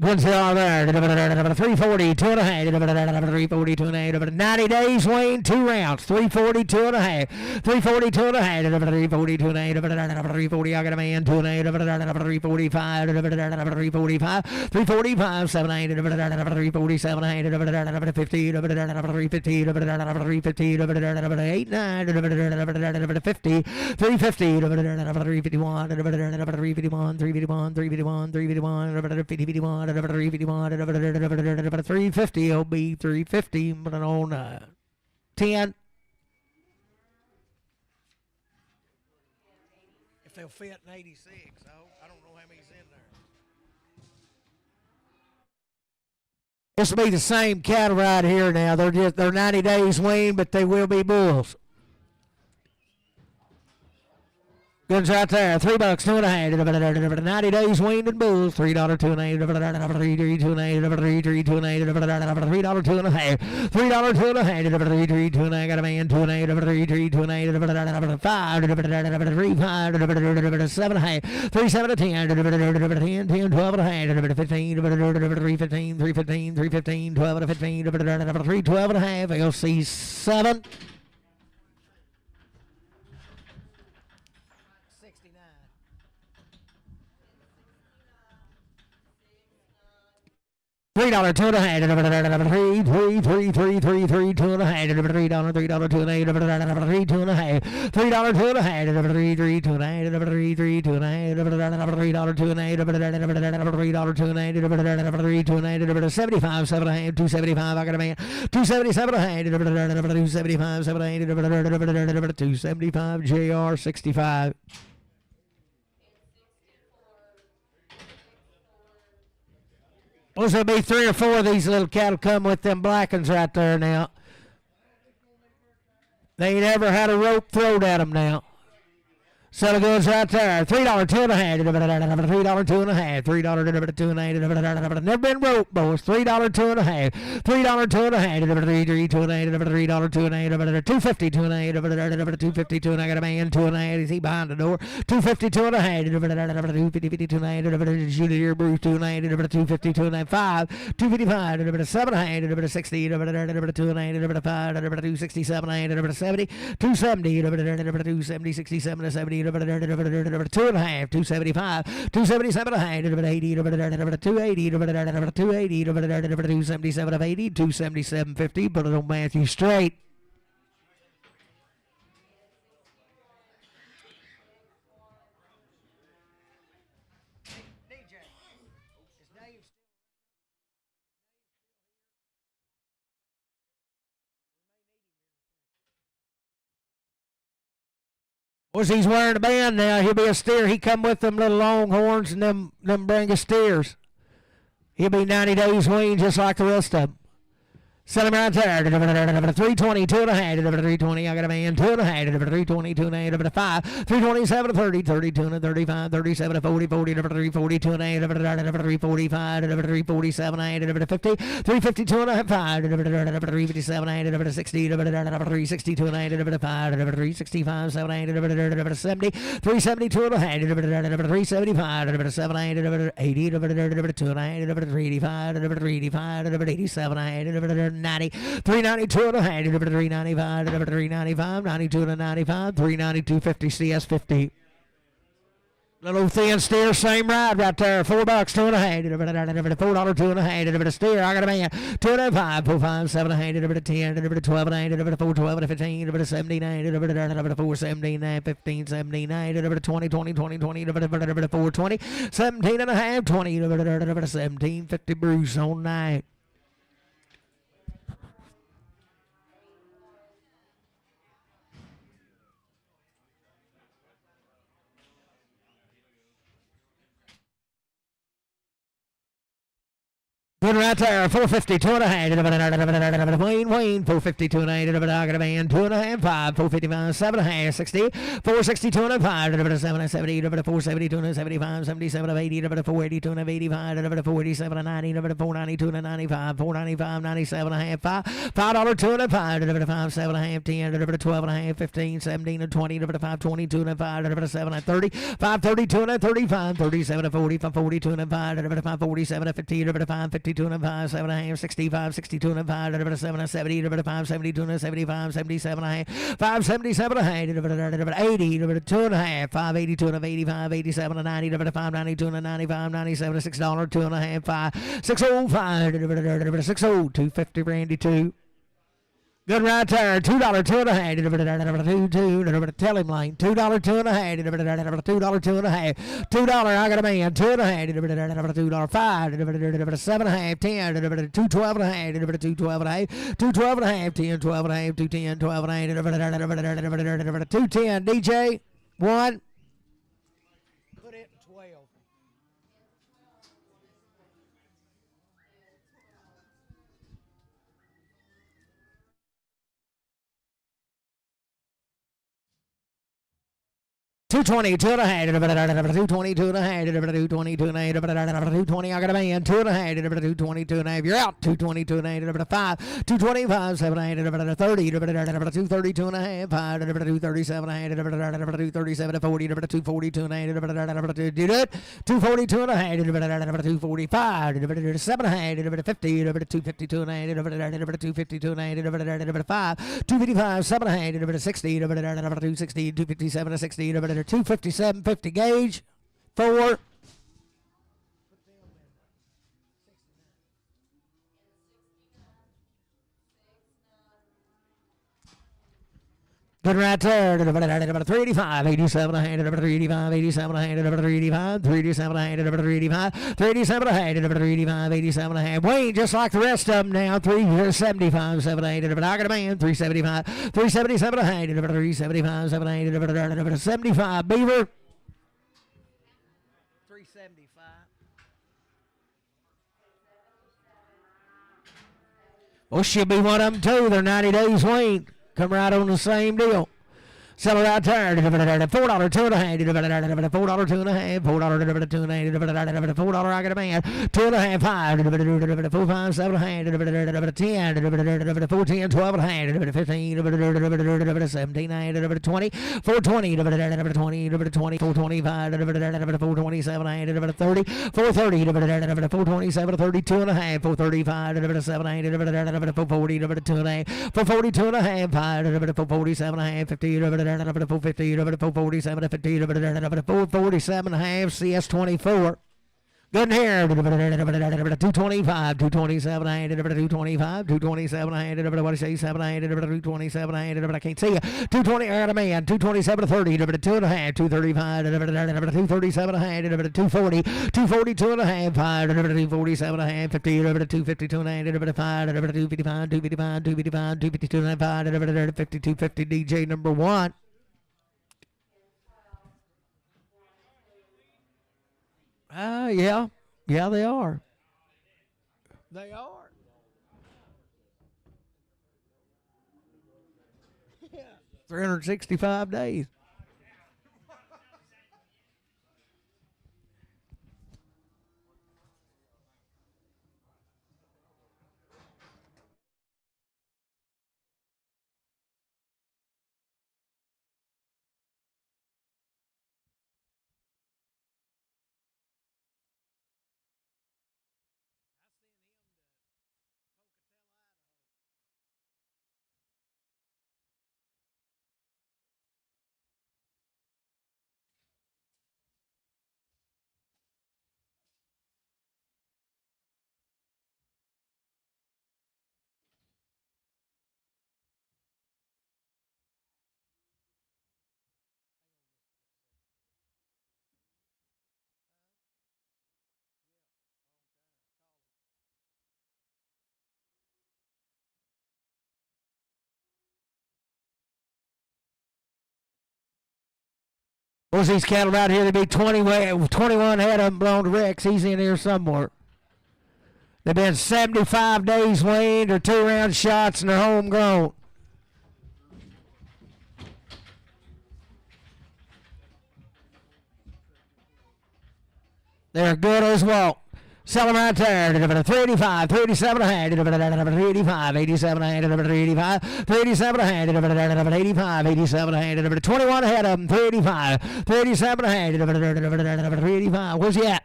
Speaker 1: Good sale there. 340, 2 and a half. 340, 2 and a half. 90 days weaned, 2 rounds. 340, 2 and a half. 340, 2 and a half. 340, 2 and a half. 340, I got a man. 2 and a half. 345, 345. 345, 7 and 347, 50, 350, 350, 8, 9, 50, 350, 351, 351, 351, 351, 351, 51. 350 will be 350, but on 10. If they'll fit in 86, I don't know how many's in there. This will be the same cattle right here now. They're 90 days weaned, but they will be bulls. Goods right there. $3, 2 and a half. 90 days weaned and bulls. $3, 2 and a half. 3, 2 and a half. 3, 2 and a half. $3, 2 and a half. $3, 2 and a half. 3, 2 and a half. Got a man. 2 and a half. 3, 2 and a half. 5, 3, 5, 7 and a half. 3, 7 to 10. 10, 10, 12 and a half. 15, 3, 15, 3, 15, 3, 15, 12 to 15. 3, 12 and a half. LC 7. $3, 2 and a half, three, two and a half, $3, $3, 2 and a half, $3, 2 and a half, $3, 2 and a half, $3, 2 and a half, $3, 2 and a half, $3, 2 and a half, $3, 2 and a half, $3, 2 and a half, $3, 2 and a half, $3, 75, 7 and a half, 275, I got a man, 277 and a half, 275, 7 and a half, 275, JR 65. There's going to be 3 or 4 of these little cattle come with them black ones right there now. They ain't ever had a rope thrown at them now. So it goes right there. $3, 2 and a half, $3, 2 and a half, $3, 2 and a half. Never been rope, boys. $3, 2 and a half, $3, 2 and a half, $3, 2 and a half, $3, 2 and a half, $250, 2 and a half, $250, 2 and a half. I got a man, 2 and a half. Is he behind the door? $250, 2 and a half, $250, 2 and a half. Shoot it here, Bruce, 2 and a half, $250, 2 and a half, 5, $255, 7 and a half, $60, 2 and a half, 5, $267, 70, $270, $270, 67, 70. 2 and a half, 275, 277 and a half, 80, 280, 280, 277 of 80, 277.50. Put it on Matthew straight. Of course, he's wearing a band now. He'll be a steer. He come with them little longhorns and them bring his steers. He'll be 90 days weaned just like the rest of them. Sell him right there. 320, 2 and a half, 320. I got a man, 2 and a half, 320, 2 and a half, 5, 327, 30, 32 and 35, 37, 40, 40, 340, 2 and a half, 345, 347, 50, 352 and a half, 5, 357, 60, 362 and a half, 5, 365, 70, 372 and a half, 375, 7, 80, 2 and a half, 385, 87 and a half, 90, 392 and a half, 395, 395, 92 and a 95, 392.50 CS50. Little thin steer, same ride right there. $4, 2 and a half, $4, 2 and a half, steer. I got a man, 2 and a half, 4, 5, 7 and a half, 10, 12 and a half, 4, 12 and 15, 17, 4, 17, 15, 17, 20, 20, 20, 20, 4, 20, 17 and a half, 20, 17, 50 Bruce on 9. Good right there, 450, 2 and a half, Wayne, 450, 2 and a half, I got a man, 2 and a half, 5, 455, 7 and a half, 60, 460, 2 and a half, 7, 70, 470, 2 and 75, 77, 80, 480, 2 and 85, 487, 90, 490, 2 and 95, 495, 97 and a half, $5, 2 and a half, 5, 7 and a half, 10, 12 and a half, 15, 17 and 20, 5, 22 and a half, 7 and 30, 5, 32 and a 35, 37 40, 42 and a half, 5, 47 50, 5, 50. 52 and 5, 7 and a half, 65, 62 and 5, 7 and 70, 5, 72 and 75, 77 and a half, 5, 77 and a half, 80, 2 and a half, 5, 82 and 85, 87 and 90, 5, 92 and 95, 97, $6, 2 and a half, 5, 605, 60, 250, Randy 2. Good right there, $2, 2 and a half, tell him Lane, $2, 2 and a half, $2, 2 and a half, $2, I got a man, 2 and a half, $2, 5, 7 and a half, 10, 2, 12 and a half, 2, 12 and a half, 2, 12 and a half, 10, 12 and a half, 2, 10, 12 and a half, 2, 10, DJ, 1. Put it 12. $220, 2 and a half, $220, 2 and a half, $220, 2 and a half, $220, I got a man, 2 and a half, $220, 2 and a half, you're out, $220, 2 and a half, 5, $225, 7 and a half, $30, $230, 2 and a half, 5, $237 and a half, $237, 40, $240, 2 and a half, did it, $240, 2 and a half, $245, 7 and a half, $50, $250, 2 and a half, $250, 2 and a half, 5, $255, 7 and a half, $60, $260, $257, 60, 257, 50 gauge, 4. Good right there. 385, 87 a hand, 385, 87 a hand, 385, 387 a hand, 385, 387 a hand, 385, 87 a hand. Wayne, just like the rest of them now, 375, 7 a hand, I got a man, 375, 377 a hand, 375, 7 a hand, 75, Beaver. 375. Well, she'll be one of them too. They're 90 days, Wayne. Come right on the same deal. Sell it right there. $4, 2 and a half. $4, 2 and a half. $4, 2 and a half. $4, I got a man. 2 and a half, 5. 4, 5, 7 and a half. 10. 4, 10, 12 and a half. 15. 17 and a half. 20. 420. 20. 425. 427 and a half. 30. 430. 427. 32 and a half. 435. 7 and a half. 440. 2 and a half. 442 and a half. 447 and a half. 50. 450, 447, 50, 447 and a half, CS24. Good in here. 225, 227, 225, 227, what do you say, 7, 227, I can't see you. 220, I got a man, 227, 30, 2 and a half, 235, 237, 240, 242 and a half, 247 and a half, 50, 252 and a half, 255, 255, 255, 252 and a half, 5250 DJ number 1. Yeah. Yeah, they are. They are. Yeah. 365 days. What's these cattle out here? They be 21 head of them belong to Rex. He's in here somewhere. They've been 75 days weaned or 2-round shots and they're homegrown. They're good as well. Sell them right there. 385, 387 a hand. 385, 87 a hand. 385, 387 a hand. 85, 87 a hand. 21 ahead of them. 385, 387 a hand. 385. Where's he at?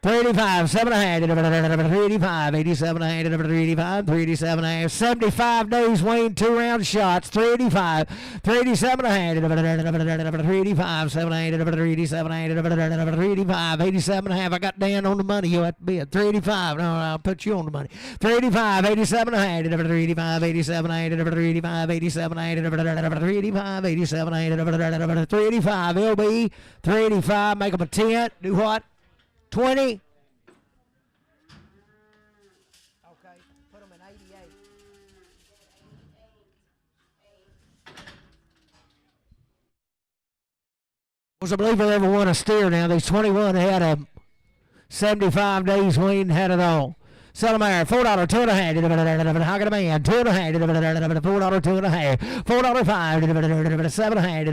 Speaker 1: 385, 7 a hand, 385, 87 a hand, 385, 387 a hand, 75 days, Wayne, 2-round shots, 385, 387 a hand, 385, 7 a hand, 387 a hand, 385, 87 a half. I got Dan on the money. You have to be at 385. No, I'll put you on the money. 385, 87 a hand, 385, 87 a hand, 385, 87 a hand, 385, 87 a hand, 385, LB, 385, make them a 10. Do what? 20. Okay, put them in 88. Was I believe I ever won a steer now. These 21 had a 75 days weaned, had it all. Sell them there. $4, 2 and a half. I got a man. 2 and a half. $4, 2 and a half. $4, 5. 7 and a half.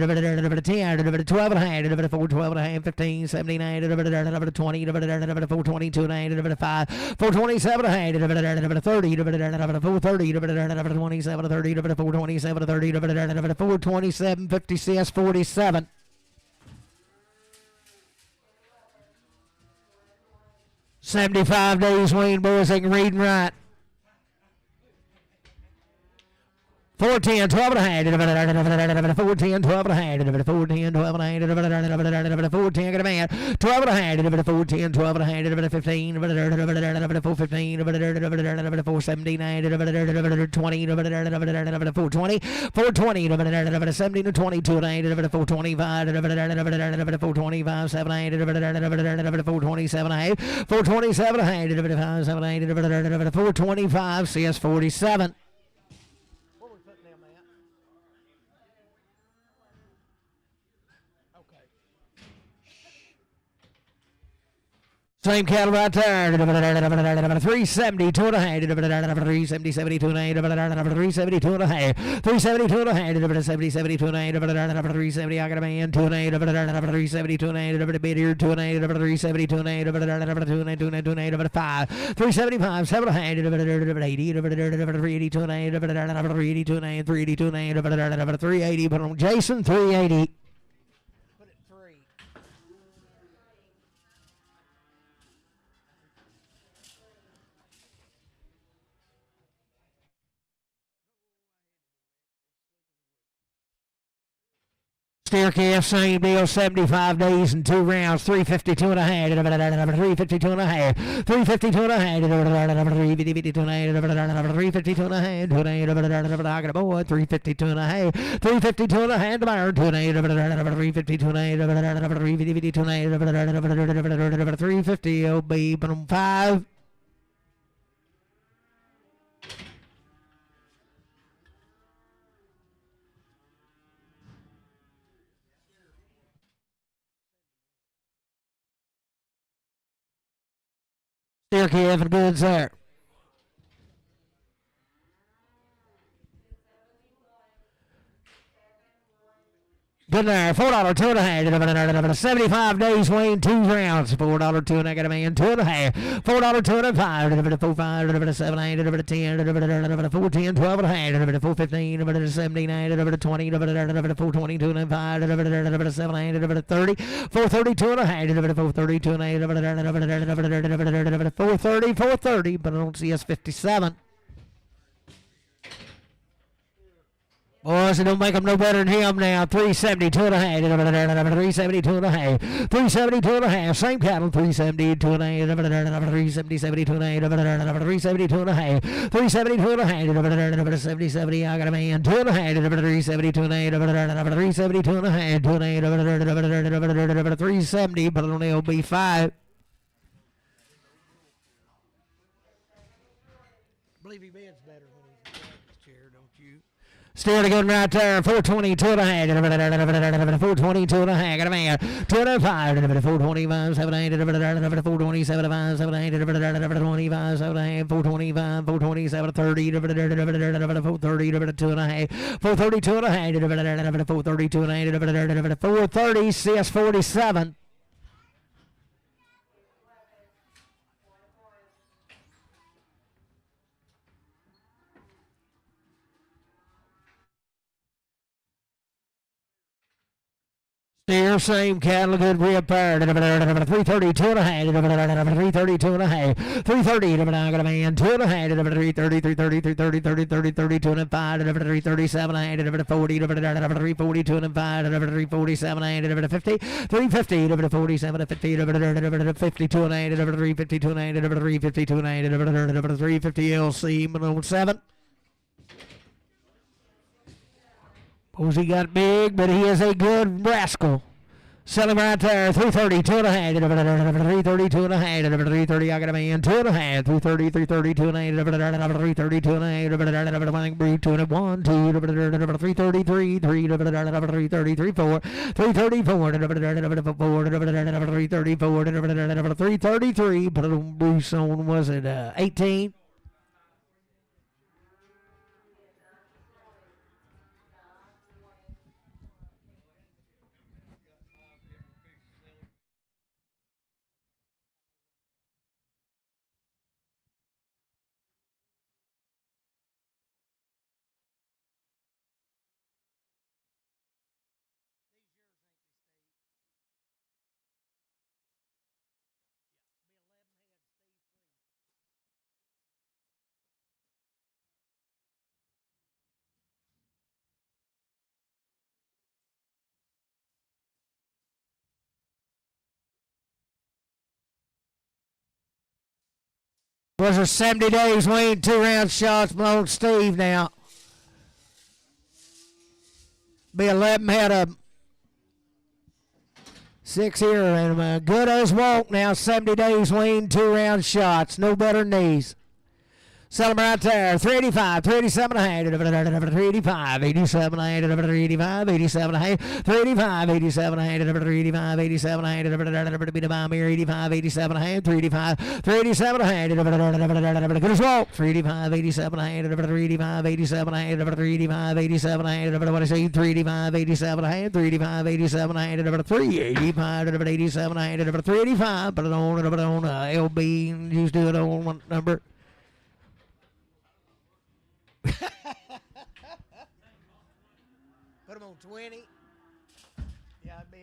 Speaker 1: 10. 12 and a half. 4, 12 and a half. 15, 17 and a half. 20. 422 and a half. 5. 427 and a half. 30. 430. 27, 30. 427, 30. 427, 50 CS 47. 75 days, Wayne boys, they can read and write. 410, 12 and a half, 410, 12 and a half, 410, 12 and a half, 410, get a man, 12 and a half, 410, 12 and a half, 15, 415, 479, 20, 420, 420, 70 to 22, 425, 425, 7, 8, 427, 427, 425, CS 47. Same cattle right there. 370, 2 and a half. 370, 72 and a half. 372 and a half. 372 and a half. 70, 72 and a half. 370, I got a man. 2 and a half. 372 and a half. Bid here. 2 and a half. 372 and a half. 2 and a half. 2 and a half. 5. 375, 7 and a half. 80. 382 and a half. 382 and a half. 382 and a half. 380. Put on Jason. 380. Staircase, same deal, 75 days and 2 rounds, 352 and a half, 352 and a half, 352 and a half, 352 and a half, 352 and a half, I got a boy, 352 and a half, 352 and a half, to buyer, 352 and a half, 352 and a half, 350, OB, but on 5. Staircase, having goods there. Good there, $4, 2 and a half, 75 days, Wayne, 2 rounds, $4, 2 and I got a man, 2 and a half, $4, 2 and a 5, 4, 5, 7, 8, 10, 4, 10, 12 and a half, 4, 15, 79, 20, 4, 22 and a 5, 7, 8, 30, 4, 32 and a half, 4, 32 and a half, 4, 30, 4, 30, but I don't see us 57. Boys, it don't make them no better than him now. 372 and a half. 372 and a half. 372 and a half. Same cattle. 372 and a half. 372 and a half. 372 and a half. 372 and a half. 70, 70. I got a man. 2 and a half. 372 and a half. 372 and a half. 2 and a half. 370, but it'll only be 5. I believe he bids better when he's in his chair, don't you? Still to go right there, 422 and a half, 422 and a half, got a man, 25, 425, 7, 8, 427, 5, 7, 8, 425, 7, 8, 425, 427, 30, 430, 2 and a half, 432 and a half, 432 and a half, 430, CS 47. Still same cattle, good repair. 332 and a half. 332 and a half. 330. I got a man. 2 and a half. 330, 330, 330, 30, 30, 32 and a 5. 337 and a half. 40. 342 and a 5. 347 and a 50. 350. 47 50. 52 and a half. 352 and a half. 352 and a half. 350 LC 7. He got big, but he is a good rascal. Sell him right there. 330, 2 and a half. 330, 2 and a half. 330, I got a man. 2 and a half. 330, 330, 2 and a half. 330, 2 and a half. 2 and a 1, 2. 333, 3. 333, 4. 334, 334, 333. Put it on Bruce on, was it 18? Was there 70 days, Wayne? 2-round shots belong to Steve now. Be 11 head of 6 here. And good as walk now. 70 days, Wayne. 2-round shots. No better knees. Sell them right there. 385, 387 a hand, 385, 87 a hand, 385, 87 a hand, 385, 87 a hand, 385, 87 a hand, be the bomb here, 85, 87 a hand, 385, 387 a hand, good as well. 385, 87 a hand, 385, 87 a hand, 385, 87 a hand, what I say, 385, 87 a hand, 385, 87 a hand, 385, 87 a hand, 385, put it on LB, just do it on one number. Put them on 20. Yeah, it'd be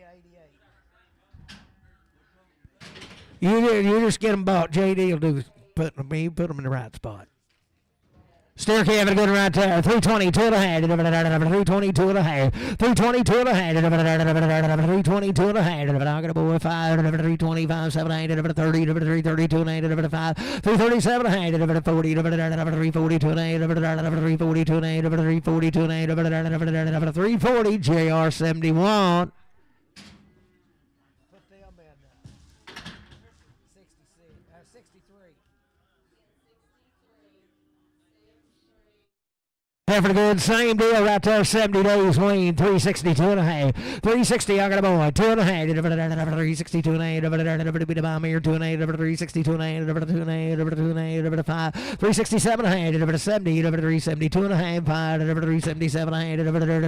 Speaker 1: 88. You just get them bought. JD will do put them in the right spot. Steer Kevin, good right there. 322 and a half. 322 and a half. 322 and a half. 322 and a half. I got a boy 5. 325, 7, 8, 30, 332 and 8, 5. 337 and a half. 40, 342 and 8, 342 and 8, 342 and 8, 340, JR 71. Put them in 63. Effort good, same deal right there, 70 days, Wayne, 362 and a half. 360, I got a boy, 2 and a half. 362 and a half, beat the bomb here, 2 and a half, 362 and a half, 2 and a half, 2 and a half, 5. 367 and a half, 70, 372 and a half, 5, 377 and a half,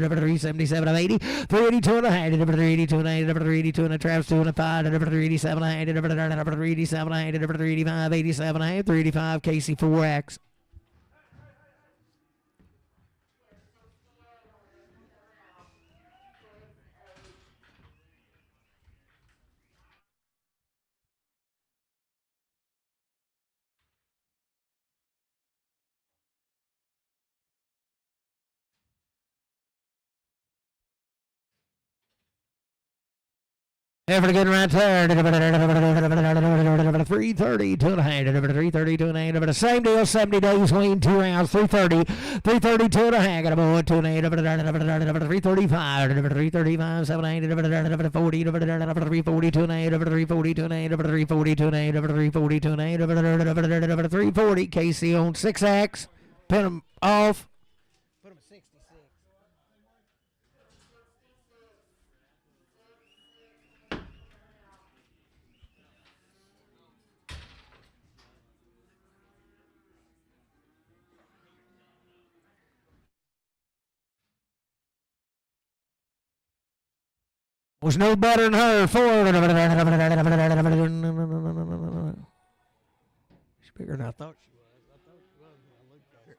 Speaker 1: 377 of 80, 382 and a half, 382 and a half, 382 and a traps, 2 and a 5, 387 and a half, 387 and a half, 385, 87 and a half, 385, Casey 4X. Effort good right there. 330, 2 and a half, 330, 2 and a half. Same deal, 70 days, Wayne, 2 rounds, 330, 332 and a half. Got a boy, 2 and a half, 335, 335, 7 and a half, 40, 342 and a half, 342 and a half, 342 and a half, 342 and a half, 340. Casey on 6X. Pin him off. Put him 66. Was no better than her. 4. She's bigger than I thought she was. I thought she was when I looked at her.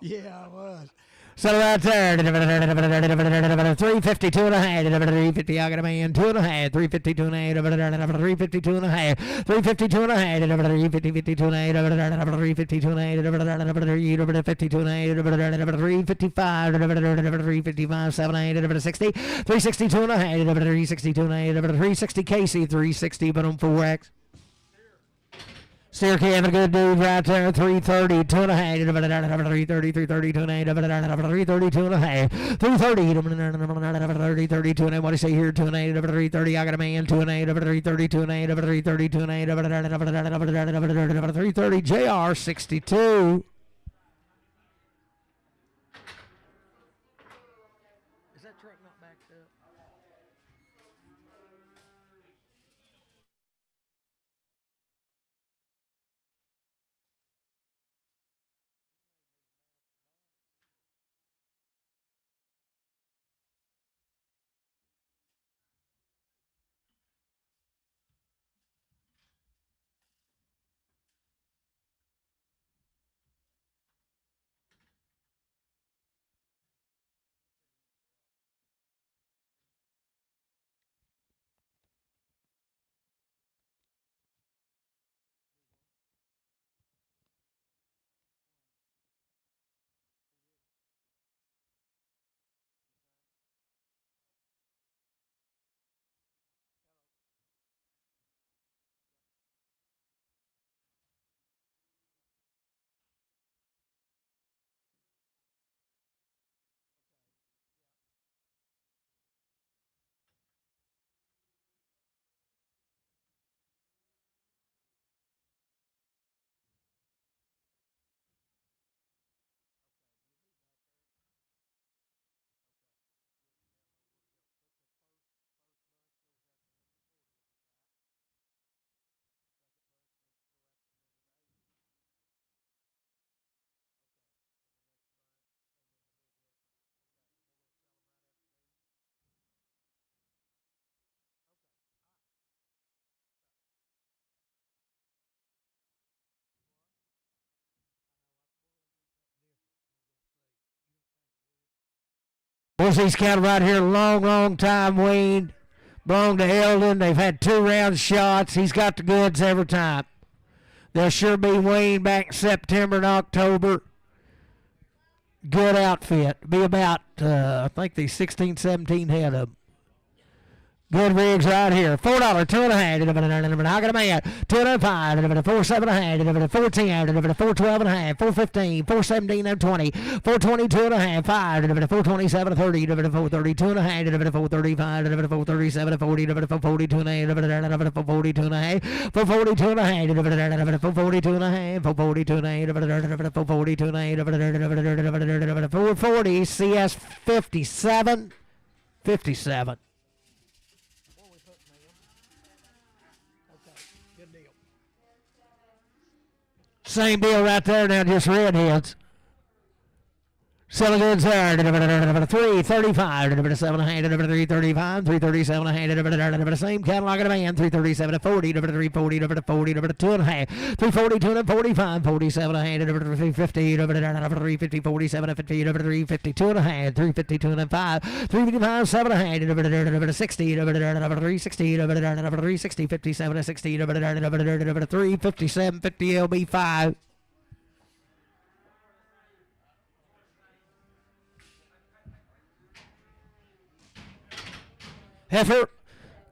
Speaker 1: Yeah, I was. So right there, 352 and a half, 350, I got a man, 2 and a half, 352 and a half, 352 and a half, 352 and a half, 352 and a half, 352 and a half, 352 and a half, 355, 355, 7 and a half, 60, 362 and a half, 362 and a half, 360 Casey, 360, but on 4X. Steer Kevin, good dude right there. 330, 2 and a half. 330, 330, 2 and a half. 330, 2 and a half. 330, 30, 2 and a half. What do you say here? 2 and a half. 330, I got a man. 2 and a half. 330, 2 and a half. 330, 2 and a half. 330, JR 62. Is that truck not backed up? Boys, these cattle right here, long time weaned. Belong to Eldon. They've had 2 round shots. He's got the goods every time. They'll sure be weaned back in September and October. Good outfit. Be about, I think there's 16, 17 head of them. Good rigs right here. $4, 2.5. I got a man. 2.5. 4.7. 4.10. 4.12.5. 4.15. 4.17. 20. 4.20. 2.5. 5. 4.27. 30. 4.30. 2.5. 4.35. 4.37. 40. 4.40. 2.5. 4.40. 2.5. 4.40. 2.5. 4.40. 2.5. 4.40. 2.5. 4.40. 2.5. 4.40. CS 57. 57. Same deal right there now, just redheads. Selling goods there. 335. 335. 337. Same catalog of the man. 337 to 40. 340 to 40. 2.5. 340 to 45. 47. 350. 350. 47. 50. 350. 2.5. 350. 2.5. 355. 7. 60. 360. 360. 57. 60. 357. 50 LB5. Heifer.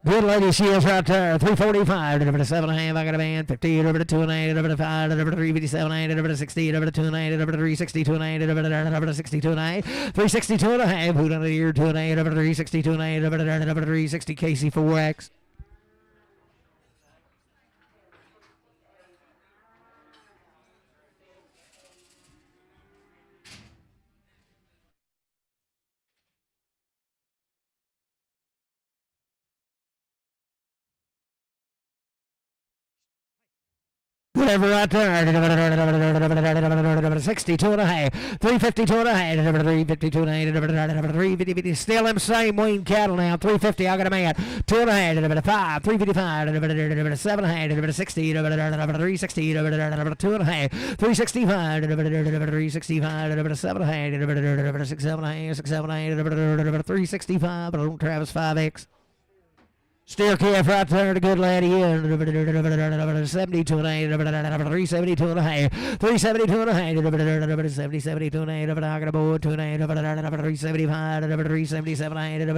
Speaker 1: Good lady, she is right there. 345, 7.5. I got a man. 50, 2.8, 5, 357, 60, 2.8, 360, 2.8, 60, 2.8, 360, 2.5. Who done a year? 2.8, 360, 2.8, 360 KC4X. Whatever right there. 62.5. 352.5. 352.8. 350. Still them same weaned cattle now. 350. I got a man. 2.5. 5. 355. 7.5. 60. 360. 2.5. 365. 365. 7.5. 6. 7.5. 365. Travis 5X. Steer calf right there, the good laddie. 72 and 8, 372 and a half, 372 and a half, 72 and 8, I got a board, 2 and 8, 375, 377 and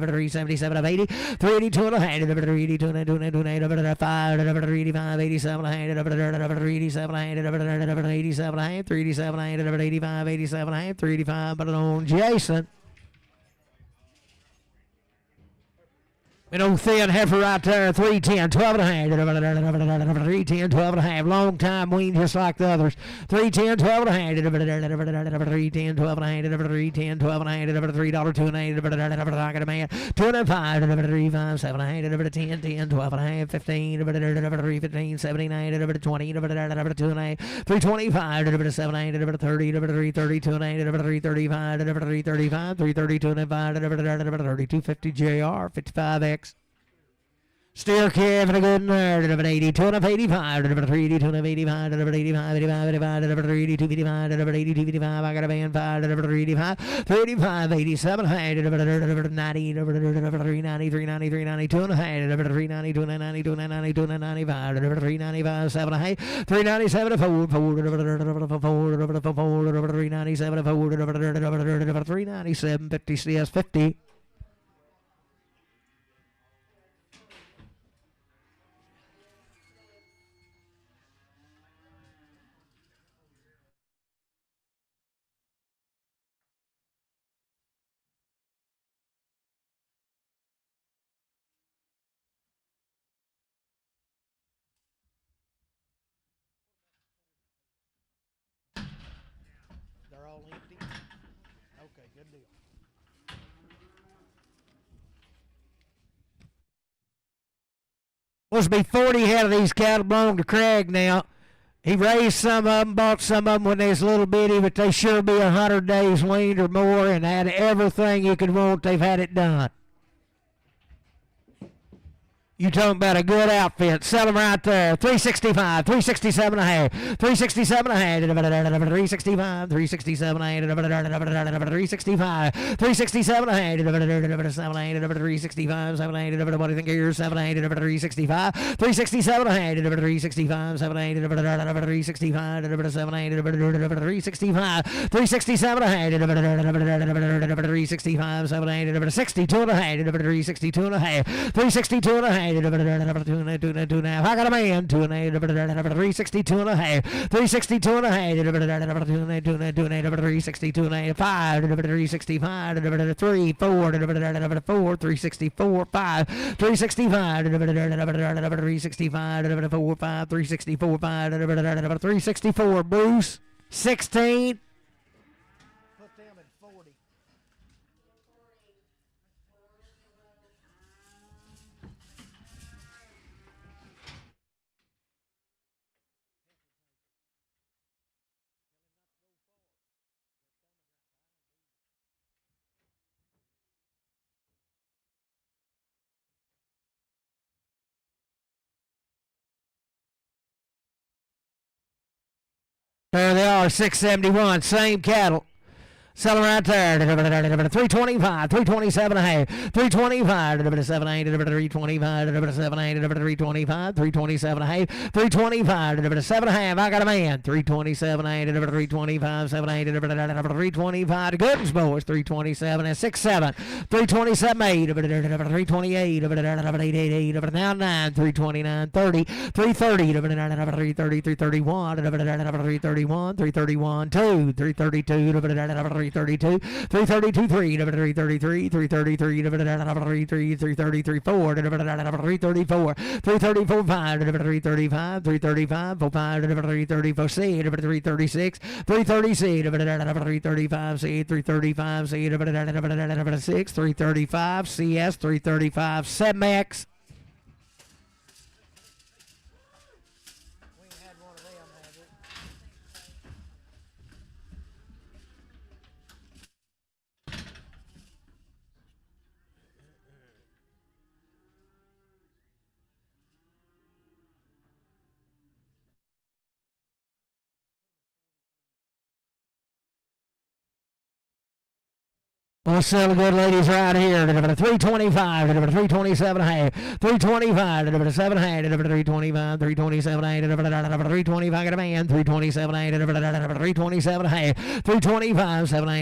Speaker 1: 377 of 80, 382 and a half, 382 and 2 and 5, 385, 87 and 387 and 87 and 387 and 85, 87 and 385, but on Jason. An old thin heifer right there, 310, 12 and a half, 310, 12 and a half, long time weaned just like the others, 310, 12 and a half, 310, 12 and a half, 310, 12 and a half, $3, 2 and a half, I got a man, 2 and 5, 3, 5, 7 and a half, 10, 10, 12 and a half, 15, 3, 15, 79, 20, 2 and a half, 325, 7 and a half, 30, 3, 32 and a half, 335, 335, 332 and a half, 3250 JR, 55X. Steer calf and a good nerd, 82 and 85, 382 and 85, 85, 85, 85, 82, 55, 82, 55, I got a band 5, 385, 385, 87, 90, 390, 390, 390, 2 and a half, 390, 290, 290, 295, 395, 7 and a half, 397, 4, 397, 4, 397, 50, CS 50. They're all empty? Okay, good deal. Supposed to be 40 head of these cattle belong to Craig now. He raised some of them, bought some of them when they was little bitty, but they sure be 100 days weaned or more and had everything you could want. They've had it done. You talking about a good outfit. Sell them right there. 365, 367 a half. 367 a half. 365, 367 a half. 365, 367 a half. 365, 7 8. What do you think here? 7 8. 365, 367 a half. 365, 7 8. 365, 7 8. 365, 367 a half. 365, 7 8. 62 and a half. 362 and a half. 362 and a half. 2 and a half. I got a man. 2 and a half. 362 and a half. 362 and a half. 2 and a half. 362 and a half. 5. 365. 3. 4. 4. 364. 5. 365. 365. 4. 5. 364. 5. 364. Bruce. 16. Put them at 40. There they are, 671, same cattle. Sell them right there. 325, 327 and a half. 325, 7 8, 325, 7 8, 325, 327 and a half. 325, 7 and a half. I got a man. 327 8, 325, 7 8, 325. The Goodens boys. 327 and 6 7. 327 8, 328, 888, now 9, 329, 30, 330, 330, 331, 331, 331, 2, 332, 332, 332, 3, 333, 333, 333, 333, 4, 334, 334, 5, 335, 335, 4, 5, 334, C, 336, 336, 335, C, 335, C, 6, 335, CS, 335, 7X. We'll sell the good ladies right here. 325, 327 and a half. 325, 7 and a half. 325, 327 and a half. 325, got a man. 327 and a half. 327 and a half. 325, 7 and a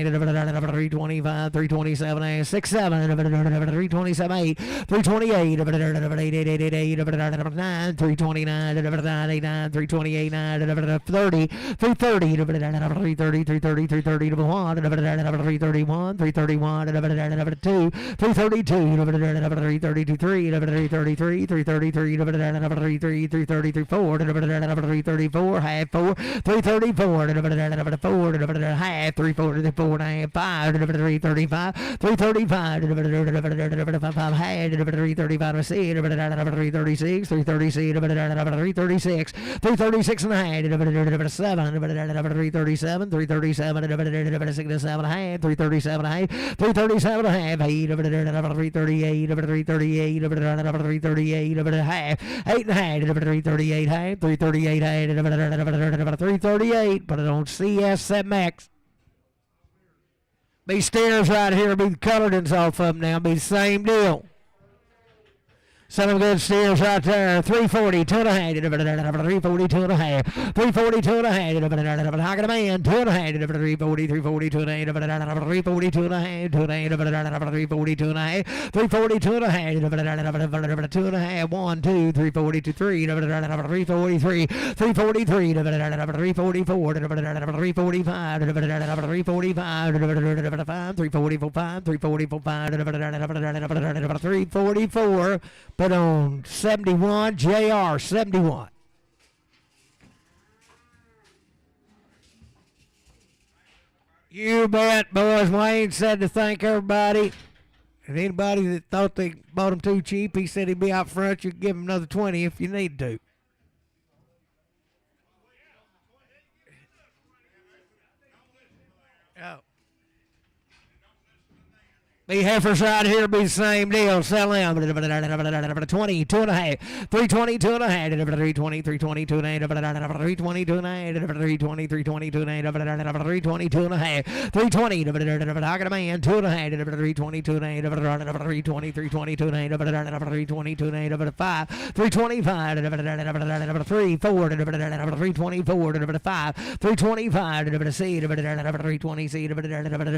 Speaker 1: half. 325, 327 and a half. 6 7. 327 8. 328, 888, 9. 329, 989. 328, 9. 30. 330, 330, 330, 330, 1. 331, 331. 2, 332, 332, 3, 333, 333, 333, 333, 4, 334, half 4, 334, 4, half 344, half 5, 335, 335, 5, half 335, 336, 336, 336, 336 and a half, 7, 337, 337, 7, half, 337 and a half. 337 and a half, 8, 338, 338, 338, half, 8 and a half, 338 half, 338 half, 338, put it on CS7X. Be steers right here, be the coloredings off of them now, be the same deal. Some good steers right there. 340, 2 and a half. 340, 2 and a half. 340, 2 and a half. I got a man. 2 and a half. 340, 340, 2 and a half. 340, 2 and a half. 2 and a half. 340, 2 and a half. 340, 2 and a half. 2 and a half. 1, 2, 340, 2, 3. 343. 343. 344. 345. 345. 344. 5. 344. 5. 344. Put on 71, JR 71. You bet, boys. Wayne said to thank everybody. And anybody that thought they bought him too cheap, he said he'd be out front. You can give him another 20 if you need to. Oh. Be heifers right here, be the same deal. Sell them. 22 and a half. 322 and a half. 320, 322 and a half. 322 and a half. 320, 322 and a half. 322 and a half. 320. I got a man. 2 and a half. 322 and a half. 320, 322 and a half. 322 and a half. 5. 325. 3, 4. 324. 5. 325. C. 320 C.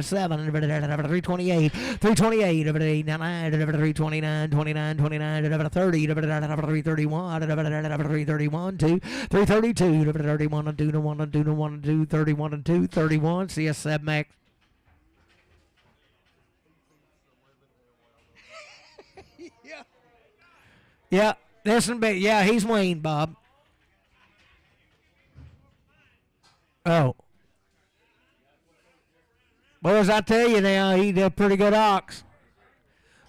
Speaker 1: 7. 328. 328, 899, 329, 29, 29, 30, 331, 331, 2, 332, 31, and 2, 1, and 2, 1, and 2, 31, and 2, 31, CS7 Max. Yeah, listen, but yeah, he's Wayne, Bob. Oh. Boys, I tell you now, he's a pretty good ox.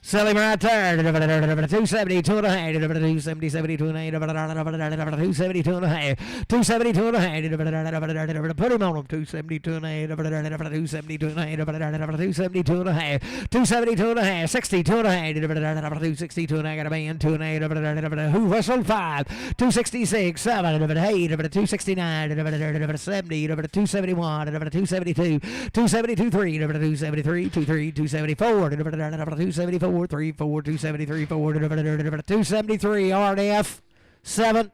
Speaker 1: Sell him right there. 270, 2 and a half. 270, 72 and a half. 272 and a half. 272 and a half. Put him on him. 272 and a half. 272 and a half. 272 and a half. 272 and a half. 62 and a half. 262 and a half. Got a man. 2 and a half. Who whistled 5. 266, 7. 8. 269. 70. 271. 272. 272, 3. 273. 23. 274. 274. 3, 4, 273, 4, 273, RDF, 7.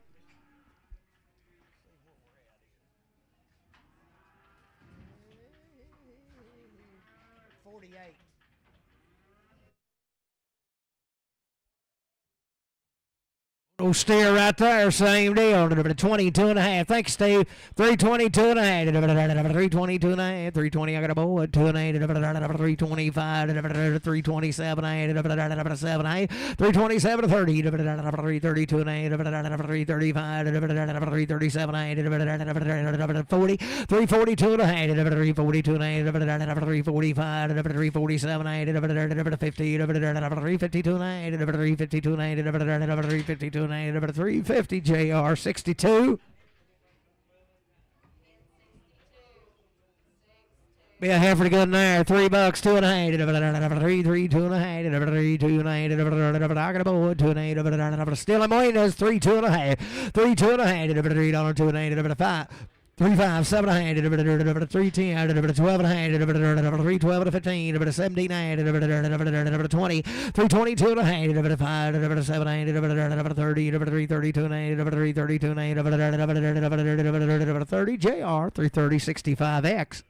Speaker 1: Oh, steer right there, same deal. 22 and a half. Thanks, Steve. 322 and a half. 322 and a half. 320. I got a boy. 2 and a half. 325. 327 and a half. 7 8. 327 30. 332 and a half. 335. 337 and a half. 40. 342 and a half. 342 and a half. 345. 347 and a half. 50. 352 and a half. 352 and a half. 352 and a half. 350 JR 62. Be a heifer good in there. $3, 2 and a half. 3, 3, 2 and a half. 3, 2 and a half. I got a boy. 2 and a half. Still in Moinas. 3, 2 and a half. 3, 2 and a half. $3, 2 and a half. 5. 3, 5, 7 and a half, 3, 10, 12 and a half, 3, 12 and 15, 17 and a half, 20, 3, 22 and a half, 5, 7 and a half, 30, 3, 32 and a half, 3, 32 and a half, 30 JR, 330, 65X.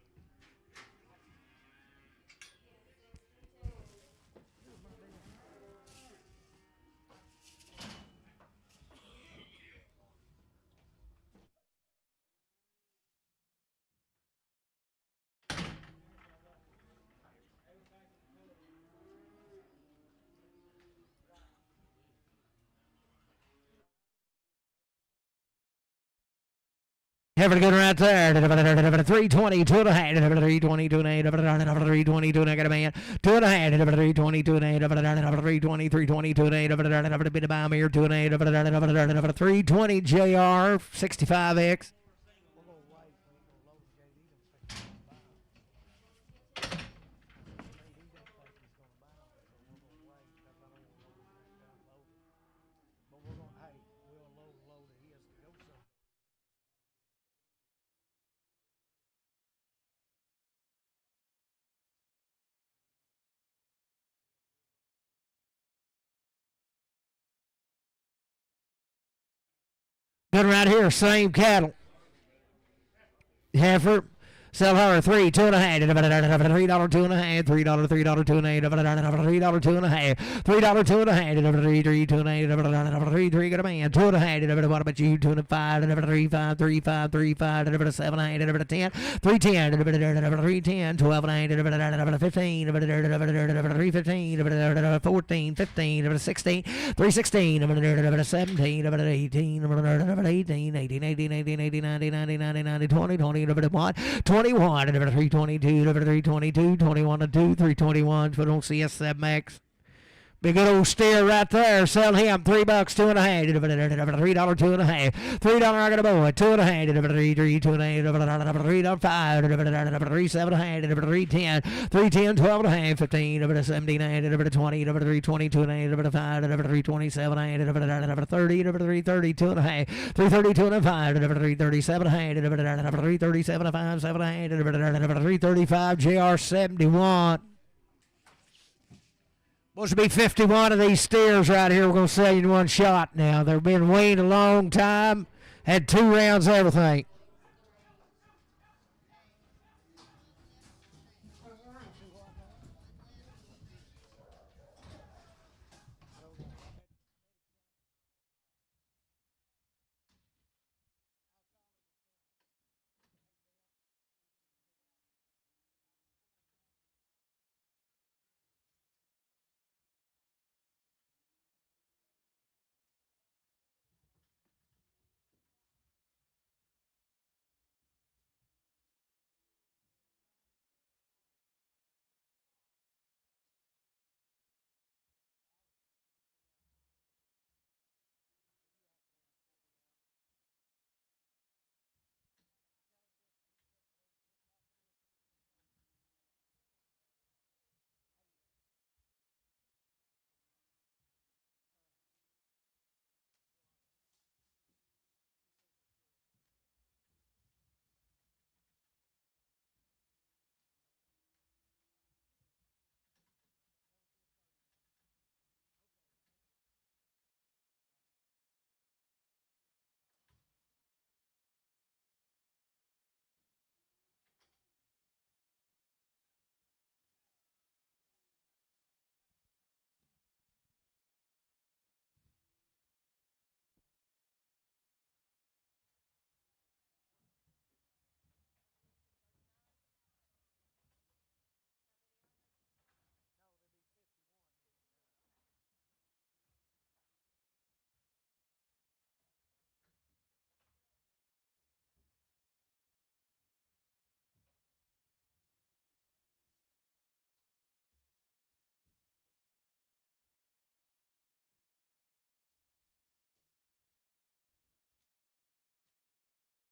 Speaker 1: Having a good right there. 320, 2 and a half. 322 and a half. 322 and I got a man. 2 and a half. 322 and a half. 320, 322 and a half. A bit of bomb here. 2 and a half. 320 JR 65X. Good right here, same cattle. Heifer. Sell her 3, 2 and a half. $3, 2 and a half. $3, $3, 2 and a half. $3, $2 and a half. $3, 2 and a half. $3, 2 and a half. 3, 3, 2 and a half. 3, 3 got a man. 2 and a half. What about you? 2 and a 5. 3, 5, 3, 5, 3, 5. 7 and a half. 10. 3, 10. 3, 10. 12 and a half. 15. 3, 15. 14. 15. 16. 3, 16. 17. 18. 18. 18. 18. 18. 19. 20. 21. 21, 322, 322, 21 and 2, 321. Put on CS7 Max. Big good old steer right there. Sell him $3, 2.5. $3, 2.5. $3 I got a boy. 2.5. $3, 2.5. $3, 5. $3, 7.5. $3, 10. $3, 10, 12.5. $15. $17. $20. $3, 20. 2.5. $5. $3, 27. $30. $3, 30. 2.5. $3, 30. 2.5. $3, 37. $3, 37. 5. 7.5. $3, 35. JR 71. Supposed to be 51 of these steers right here. We're going to sell you in one shot now. They've been weaned a long time. Had 2 rounds of everything.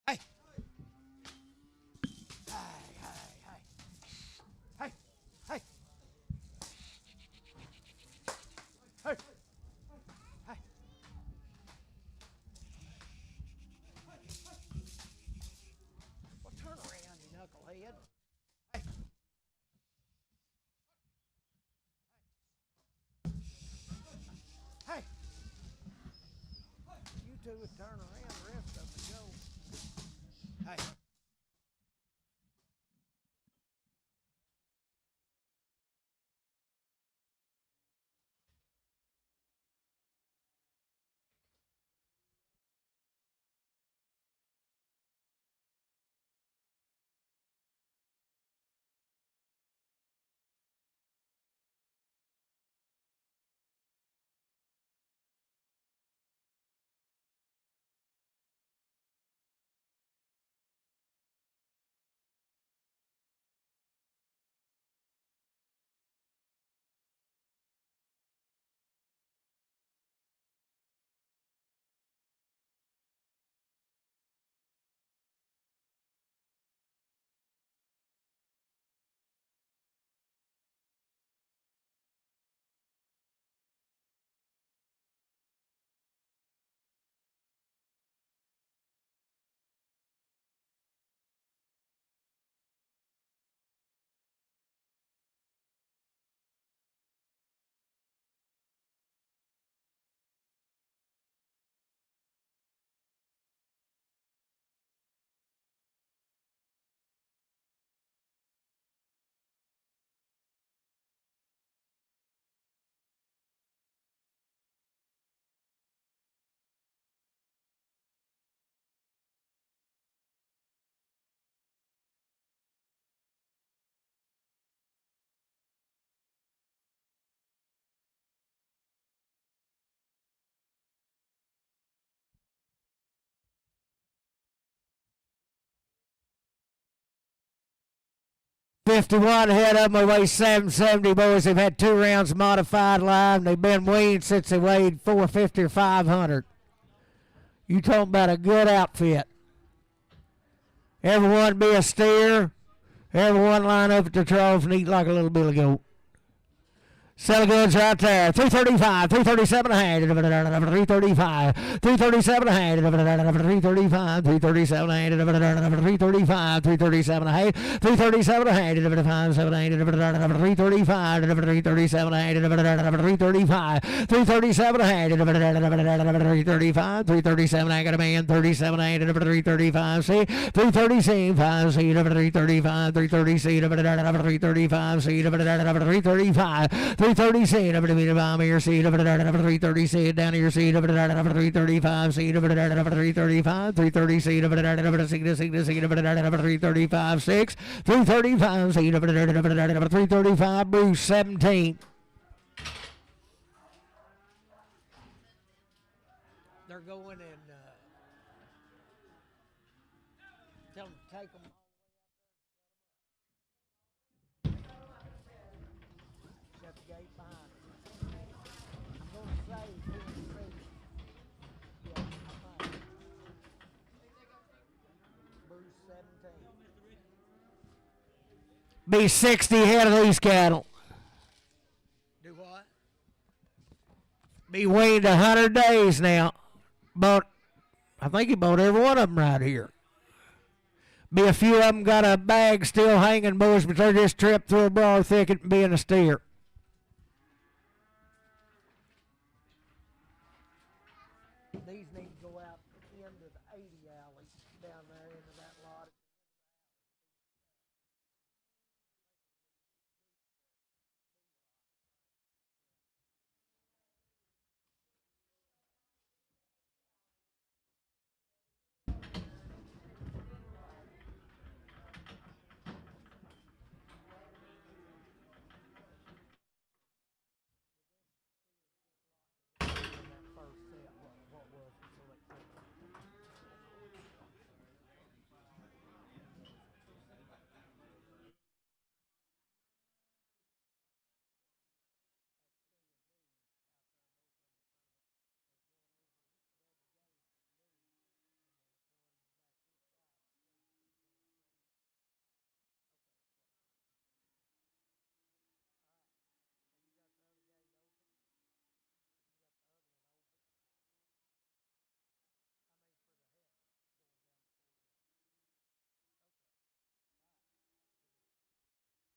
Speaker 1: Hey. Hey. Hey. Hey. Hey. Well, turn around, you knucklehead. Hey. Hey. You two would turn around, the rest of them go. Hey. 51 head of them. They weigh 770, boys. They've had 2 rounds modified live. They've been weaned since they weighed 450 or 500. You talking about a good outfit. Everyone be a steer. Everyone line up at the trough and eat like a little billy goat. Selling goods right there. 335, 337 a hand. 335, 337 a hand. 335, 337 a hand. 335, 337 a hand. 337 a hand. 337 a hand. 335, 337 a hand. 335, 337 a hand. 335, 337 I got a man. 37 a hand. 335 C. 335 C. 335, 330 C. 335 C. 335. 330 seed over the meter bomb your seed over the 330 seed down your seed over the 335 seed over the 335 330 seed over the 335 6 335 seed over the 335 Bruce 17. They're going and tell them to take them. Be 60 head of these cattle. Do what? Be weaned 100 days now. But I think he bought every one of them right here. Be a few of them got a bag still hanging, boys, but they're just tripped through a broad thicket and being a steer. These need to go out into the 80 alley down there into that lot.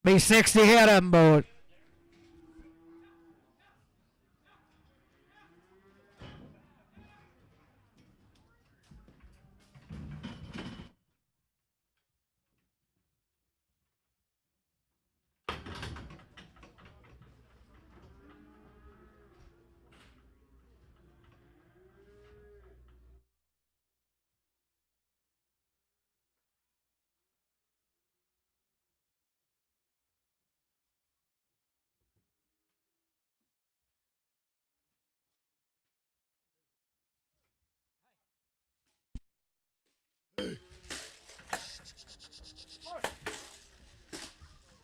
Speaker 1: Be 60 head of them, boys.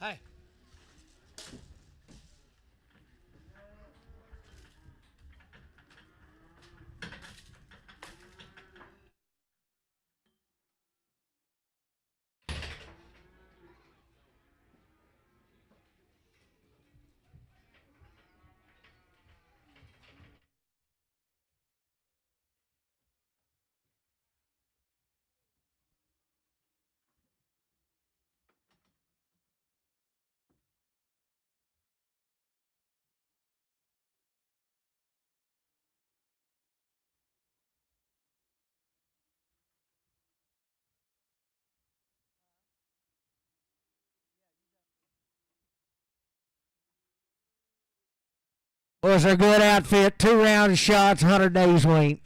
Speaker 1: Hey. Was a good outfit. 2 round shots, 100 days wean.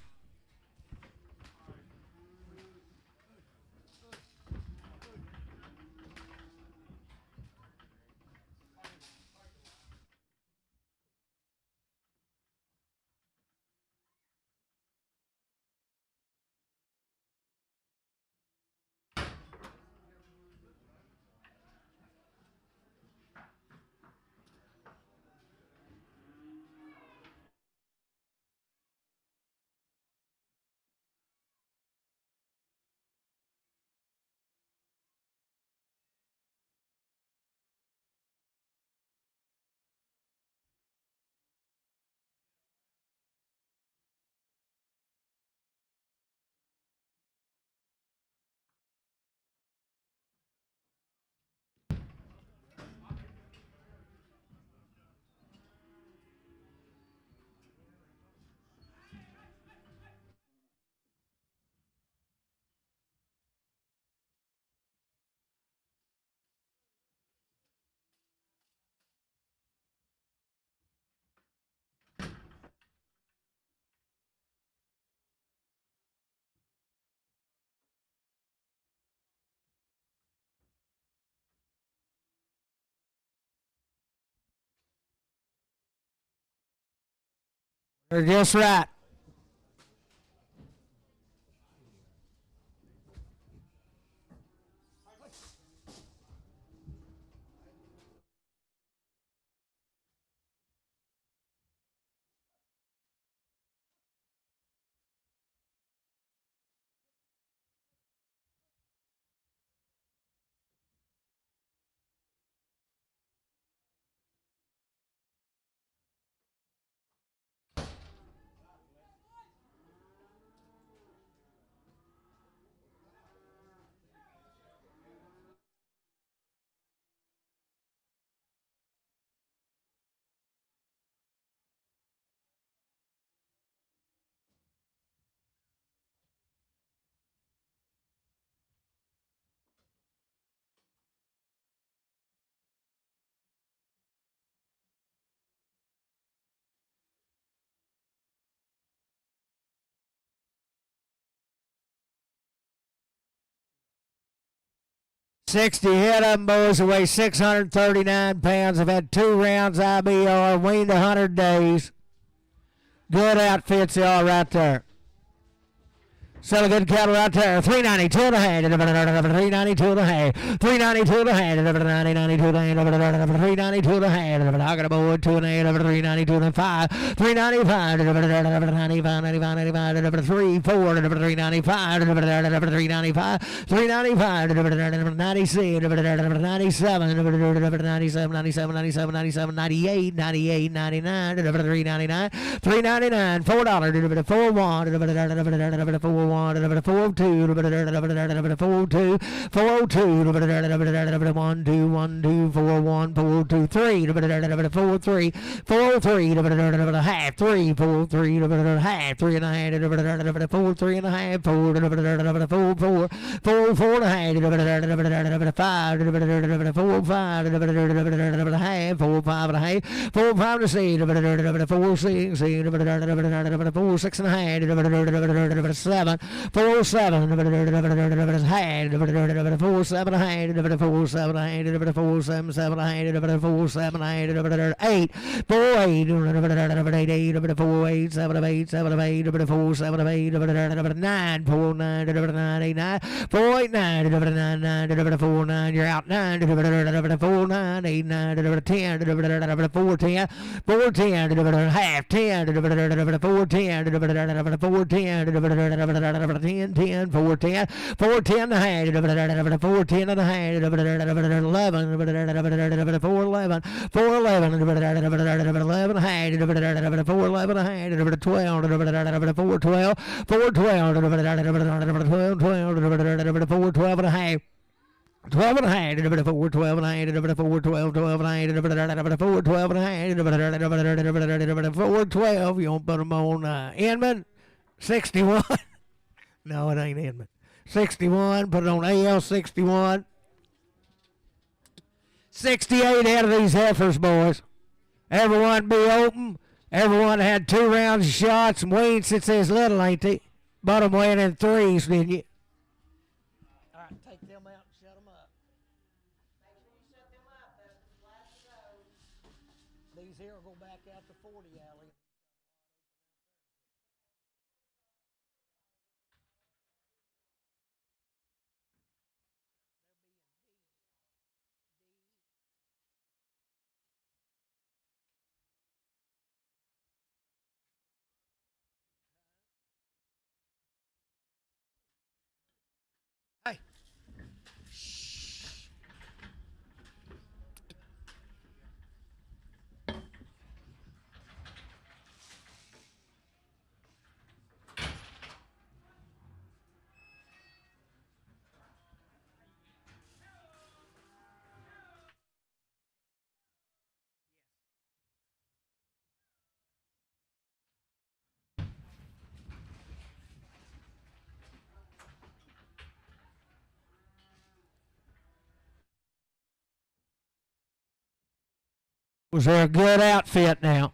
Speaker 1: They're just right. $60 head of them boys who weigh 639 pounds. Have had 2 rounds IBR, weaned 100 days. Good outfits they are right there. Selling good cattle right there. 392 and a half. 392 and a half. 392 and a half. 392 and a half. 392 and a half. I got a boy 2 and a half. 392 and a 5. 395. 95. 95. 3 4. 395. 395. 395. 96. 97. 97. 97. 97. 97. 98. 98. 99. 399. 399. $4. 41. 41. 402, 402, 402, 1, 2, 1, 2, 4, 1, 402, 3, 403, 403, half, 3, 4, 3, half, 3 and a half, 4, 3 and a half, 4, 4, 4 and a half, 5, 4, 5, half, 4, 5 and a half, 4, 5 to see, 4, 6, 4, 6 and a half, 7, 407, 47, 8, 48, 9, 49, 49, you're out, 9, 49, 8, 9, 10, 410, 410, half, 10, 410, 410, 10, 10, 410, 410 and a half, 410 and a half, 11, 411, 411, 11 half, 411 half, 12, 412, 412, 412 and a half. 12 and a half, 4, 12 and a half, 4, 12, 12 and a half, 4, 12 and a half, 4, 12, you don't put them on Inman, 61. No, it ain't Inman. 61, put it on AL 61. 68 out of these heifers, boys. Everyone be open. Everyone had 2 rounds of shots and weaned since they was little, ain't they? Bottom weighing in 3s, didn't you? All right, take them out and shut them up. Make sure you shut them up. That's the last of those. These here will go back out to 40 alley. Hey. Was there a good outfit now?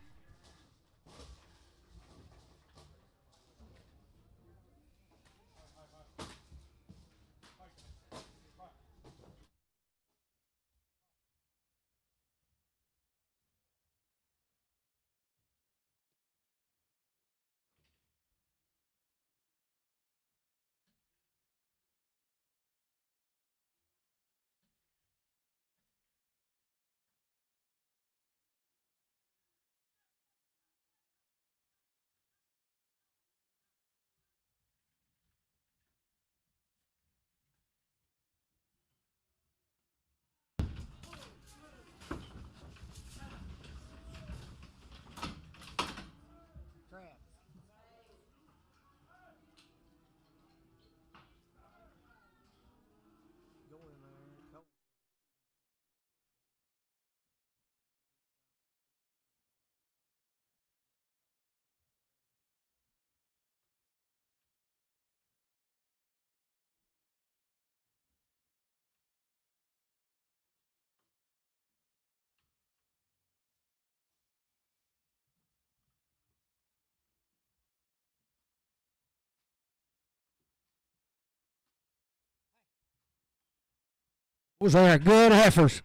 Speaker 1: Was there good heifers?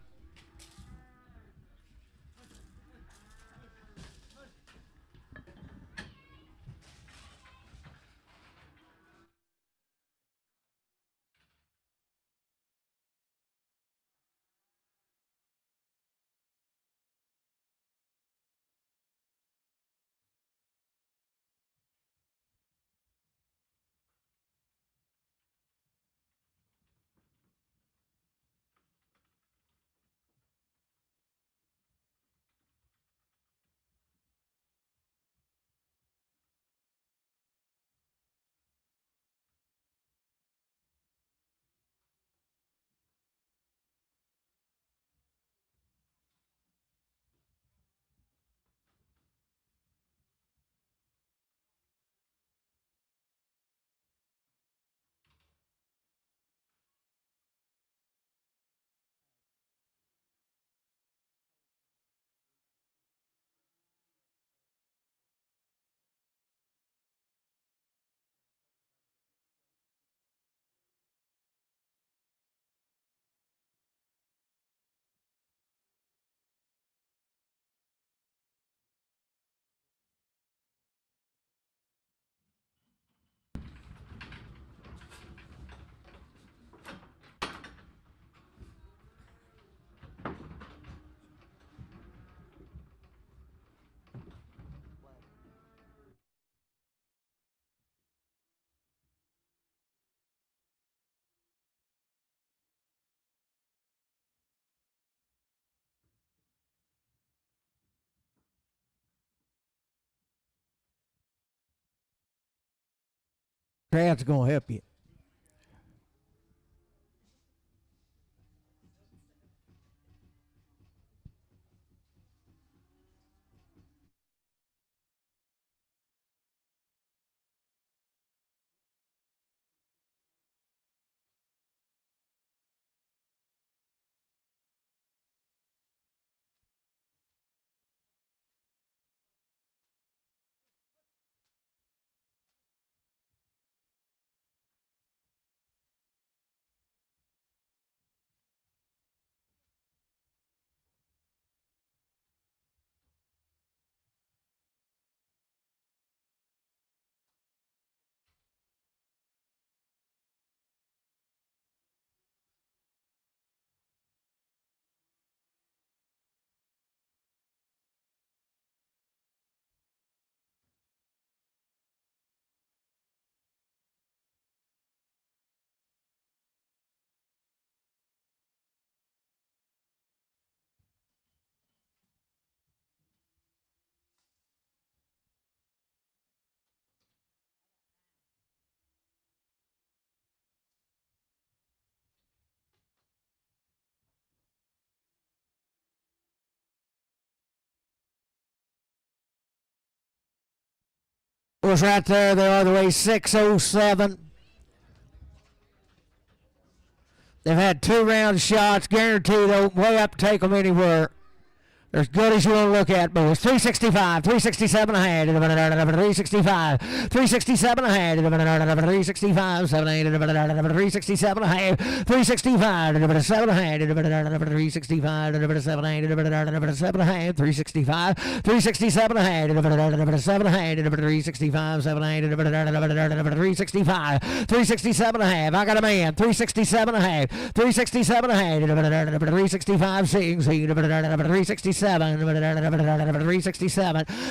Speaker 1: That's going to help you. Was right there. They are the way 607. They've had 2 round shots. Guaranteed they'll way up, take them anywhere. They're as good as you want to look at, boys. 365, 367 ahead, 365, 367 ahead, 365, 367 ahead, 365, 7 ahead, 365, 7 ahead, 7 ahead, 365, 367 ahead, 7 ahead, 365, 7 ahead, 365, 367 ahead. I got a man, 367 ahead, 367 ahead, 365, 6, 367. 367,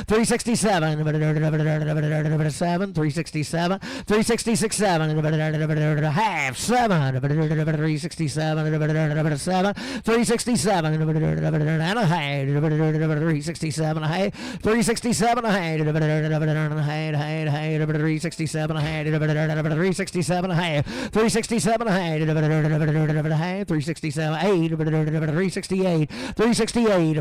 Speaker 1: 367, 7, 367, 366, 7, half, 7, 367, 7, 367, and a half, 367, a half, 367, a half, 367, a half, 367, a half, 367, a half, 367, 8, 368, 368,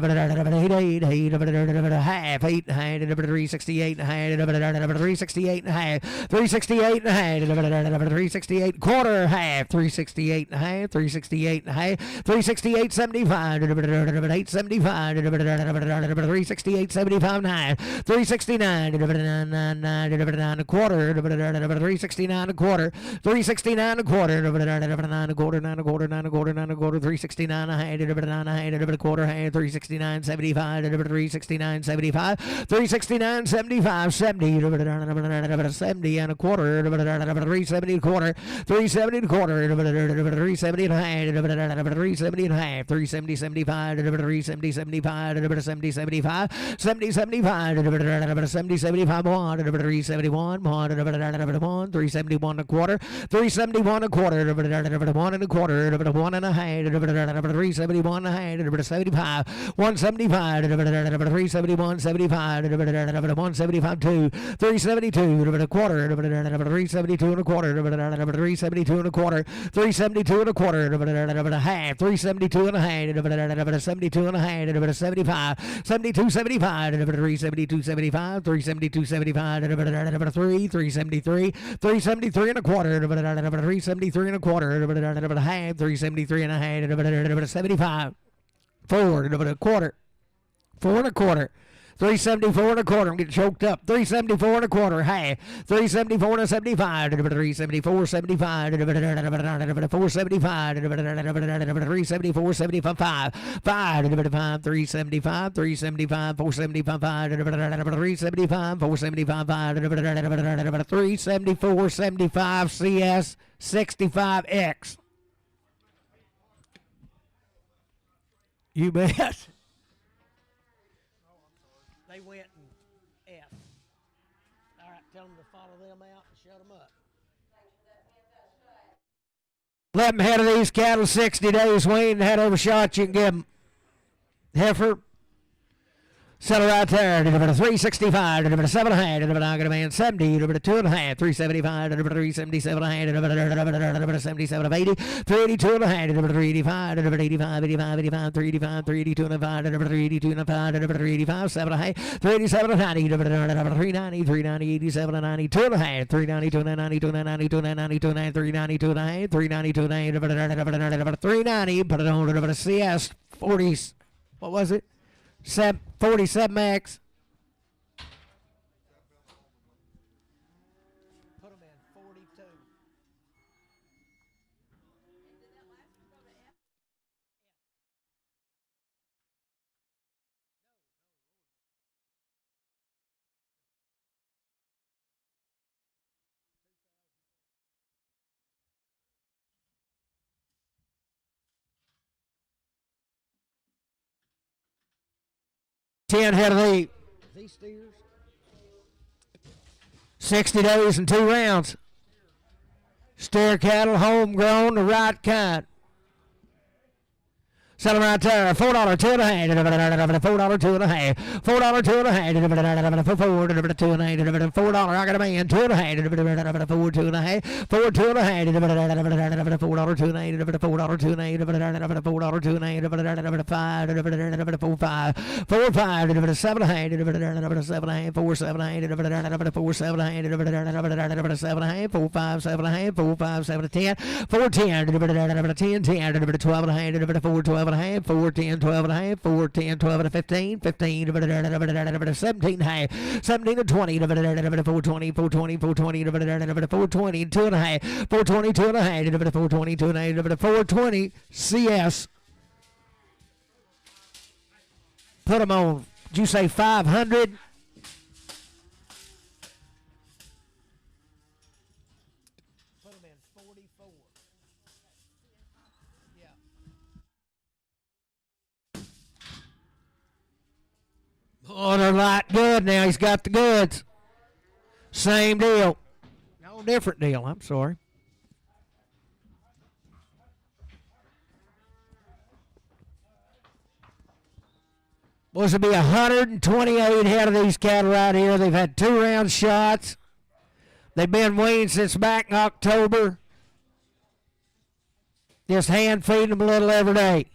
Speaker 1: half, 368 and a half, 368 and a half, 368 and a half, 368 quarter, half, 368 and a half, 368 and a half, 368 75, 875, 368 75 and a half, 369 a quarter, 369 a quarter, 369 a quarter, 9 a quarter, 9 a quarter, 9 a quarter, 9 a quarter, 369 a half, 9 a quarter, half, 369 75, 369 75, 369 75, 70, 70 and a quarter, 370 a quarter, 370 a quarter, 370 and a half, 370 and a half, 370 75, 370 75, 70 75, 70 75, 70 75 1, 371, 1, 371 a quarter, 371 a quarter, 1 and a quarter, 1 and a half, 371 and a half, 75, 175, 371, 75, 175 2, 372 a quarter, 372 and a quarter, 372 and a quarter, 372 and a quarter, half, 372 and a half, 72 and a half, 75, 72 75, 372 75, 372 75, 3, 373, 373 and a quarter, 373 and a quarter, half, 373 and a half, 75, 4 and a quarter, 4 and a quarter, 374 and a quarter. I'm getting choked up. 374 and a quarter. Half. 374 and a 75. 374 75. 475. 374 75. 5. 5. 375. 375. 475. 375. 475. 374 75. CS 65X. You bet. They went and F. All right, tell them to follow them out and shut them up. Let them head of these cattle 60 days, Wayne. Head over shot, you can give them. Heifer. Settle right there. 365, 7 and a half, I got a man 70, 2 and a half, 375, 377 and a half, 77 of 80, 382 and a half, 385, 85, 85, 85, 385, 382 and a 5, 382 and a 5, 385, 7 and a half, 387 and 90, 390, 390, 87 and 92 and a half, 392 and 92 and 92 and 92 and 392 and a half, 392 and a half, 390, put it on CS 40s. What was it? 47X. Put them in 42. Ten head of these steers. 60 days and 2 rounds. Steer cattle, homegrown, the right kind. Sell them right there. $4, 2 and a half. $4, 2 and a half. $4, 2 and a half. $4, 2 and a half. $4. I got a man. 2 and a half. $4, 2 and a half. $4, 2 and a half. $4, 2 and a half. $4, 2 and a half. $4, 2 and a half. $5, 4, 5, 7 and a half. 7 and a half. 4, 7 and a half. 4, 7 and a half. 7 and a half. 4, 5, 7 and a half. 4, 5, 7, 10. 4, 10. 10, 10. 12 and a half. 4, 12 and a half, 4, 10, 12 and a half, 4, 10, 12 and a 15, 15, 17 and a half, 17 and 20, 420, 420, 420, 420, 2 and a half, 420, 2 and a half, 420, 2 and a half, 420, CS. Put them on, did you say 500? Oh, they're light good now. He's got the goods. Same deal. No, different deal. I'm sorry. Was to be 128 head of these cattle right here. They've had 2 round shots. They've been weaned since back in October. Just hand feeding them a little every day.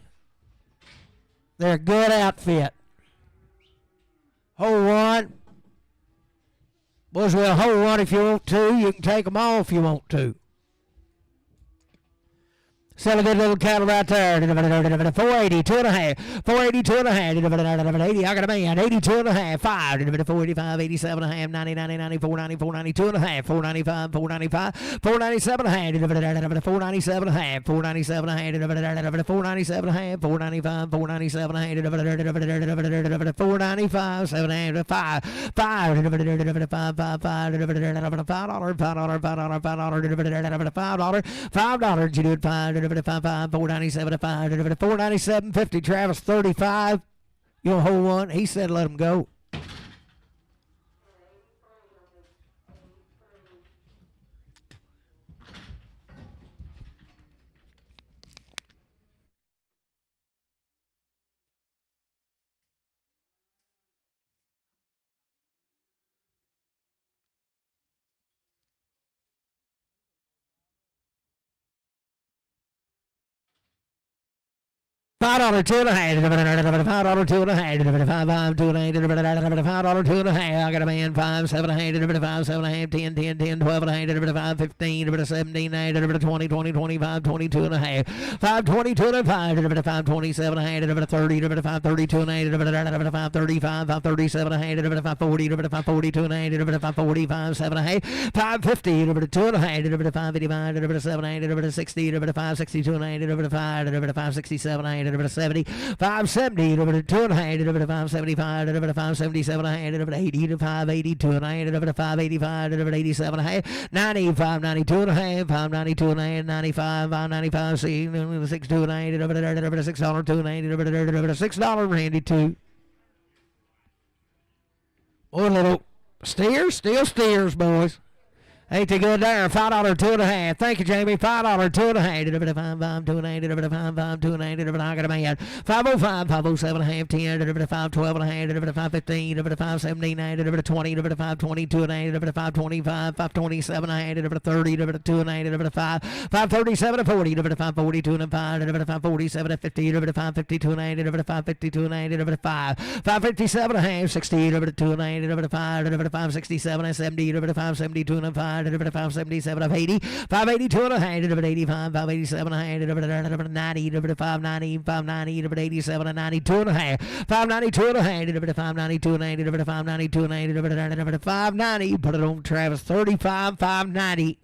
Speaker 1: They're a good outfit. Hold one. Boys, we'll hold one if you want to. You can take them all if you want to. Sell a good little cattle right there. 480, 2.5. 480, 2.5. 80, I got a man. 82 and a half. 5. 485, 87 and a half. 90, 90, 94, 94, 92 and a half. 495, 495. 497 and a half. 497 and a half. 497 and a half. 497 and a half. 495, 497 and a half. 495, 7 and a half. 5. 5. 5, 5, 5. $5. You do it 5. 497 497.50. Travis 35. You'll hold one. He said let him go. $5, 2 and a half. $5, 2 and a half. $5, 2 and a half. $5, 2 and a half. I got a man. 5, 7 and a half. 5, 7 and a half. 10, 10, 10, 12 and a half. 5, 15, 17, 20, 20, 25, 22 and a half. 5, 22 and a half. 5, 27 and a half. 30, 5, 32 and a half. 5, 35, 5, 37 and a half. 5, 40, 5, 42 and a half. 5, 45, 7 and a half. 5, 50, 2 and a half. 5, 85, 7 and a half. 60, 5, 62 and a half. 5, 67 and a half. 70, 570, 2 and a half, 575, 577 and a half, 80, 582 and a half, 585, 87 and a half, 90, 592 and a half, 592 and a half, 95, 595, 62 and a half, $6, 2 and a half, $6, Randy, 2. One little steers, still steers, boys. Ain't they good there? $5, 2 and a half. Thank you, Jamie. $5, 2 and a half. 5, 5, 2 and a half. 5, 5, 2 and a half. I got a man. 505, 507 and a half. 10, 5, 12 and a half. 5, 15, 5, 17 and a half. 20, 5, 22 and a half. 5, 25, 5, 27 and a half. 30, 2 and a half. 5, 5, 37 and 40. 5, 42 and a half. 5, 47 and 50. 5, 52 and a half. 5, 52 and a half. 5, 5, 57 and a half. 60, 2 and a half. 5, 5, 67 and 70. 5, 72 and a half. 577 of 80, 582 and a half, 85, 587 and a half, 90, 590, 590, 87 and 92 and a half, 592 and a half, 592 and a half, 592 and a half, 590, put it on Travis, 35, 590.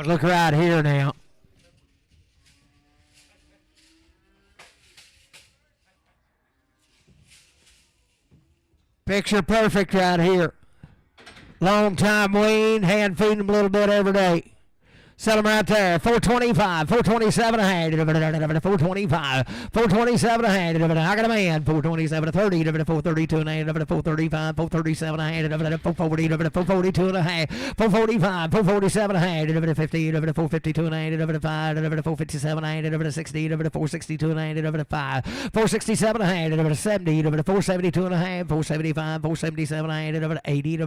Speaker 1: Look right here now. Picture perfect right here. Long time wean, hand feeding them a little bit every day. Sell them right there. 425, 427 and a half. 425, 427 and a half. I got a man. 427 and 30. 432 and a half. 435, 437 and a half. 440, 442 and a half. 445, 447 and a half. 50, 452 and a half. 5, 457 and a half. 60, 462 and a half. 5, 467 and a half. 70, 472 and a half. 475, 477 and a half. 80,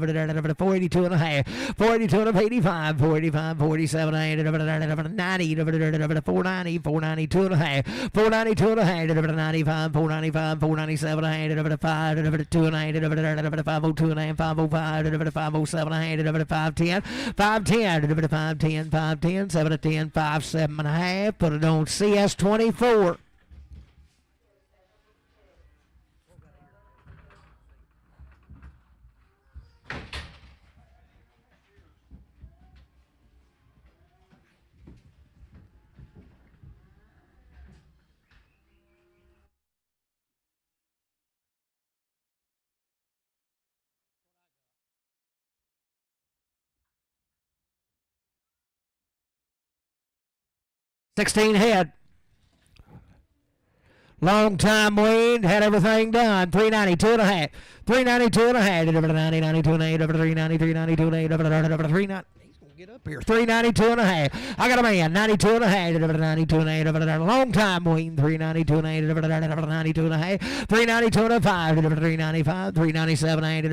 Speaker 1: 482 and a half. 482 and a half. 85, 485, 487 90, 490, 492 and a half, 492 and a half, 95, 495, 497 and a half, 5, 2 and a half, 502 and a half, 505, 507 and a half, 510, 510, 510, 510, 7 to 10, 5, 7 and a half, put it on CS24. $16 head. Long time weaned, had everything done. 392 and a half. 392 and a half. 90, 92 and a half. 390, 392 and a half. 390. Get up here. 392 and a half. I got a man. 92 and a half. 92 and a half. Long time waiting. 392 and a half. 92 and a half. 392 and a 5. 395. 397 and a half.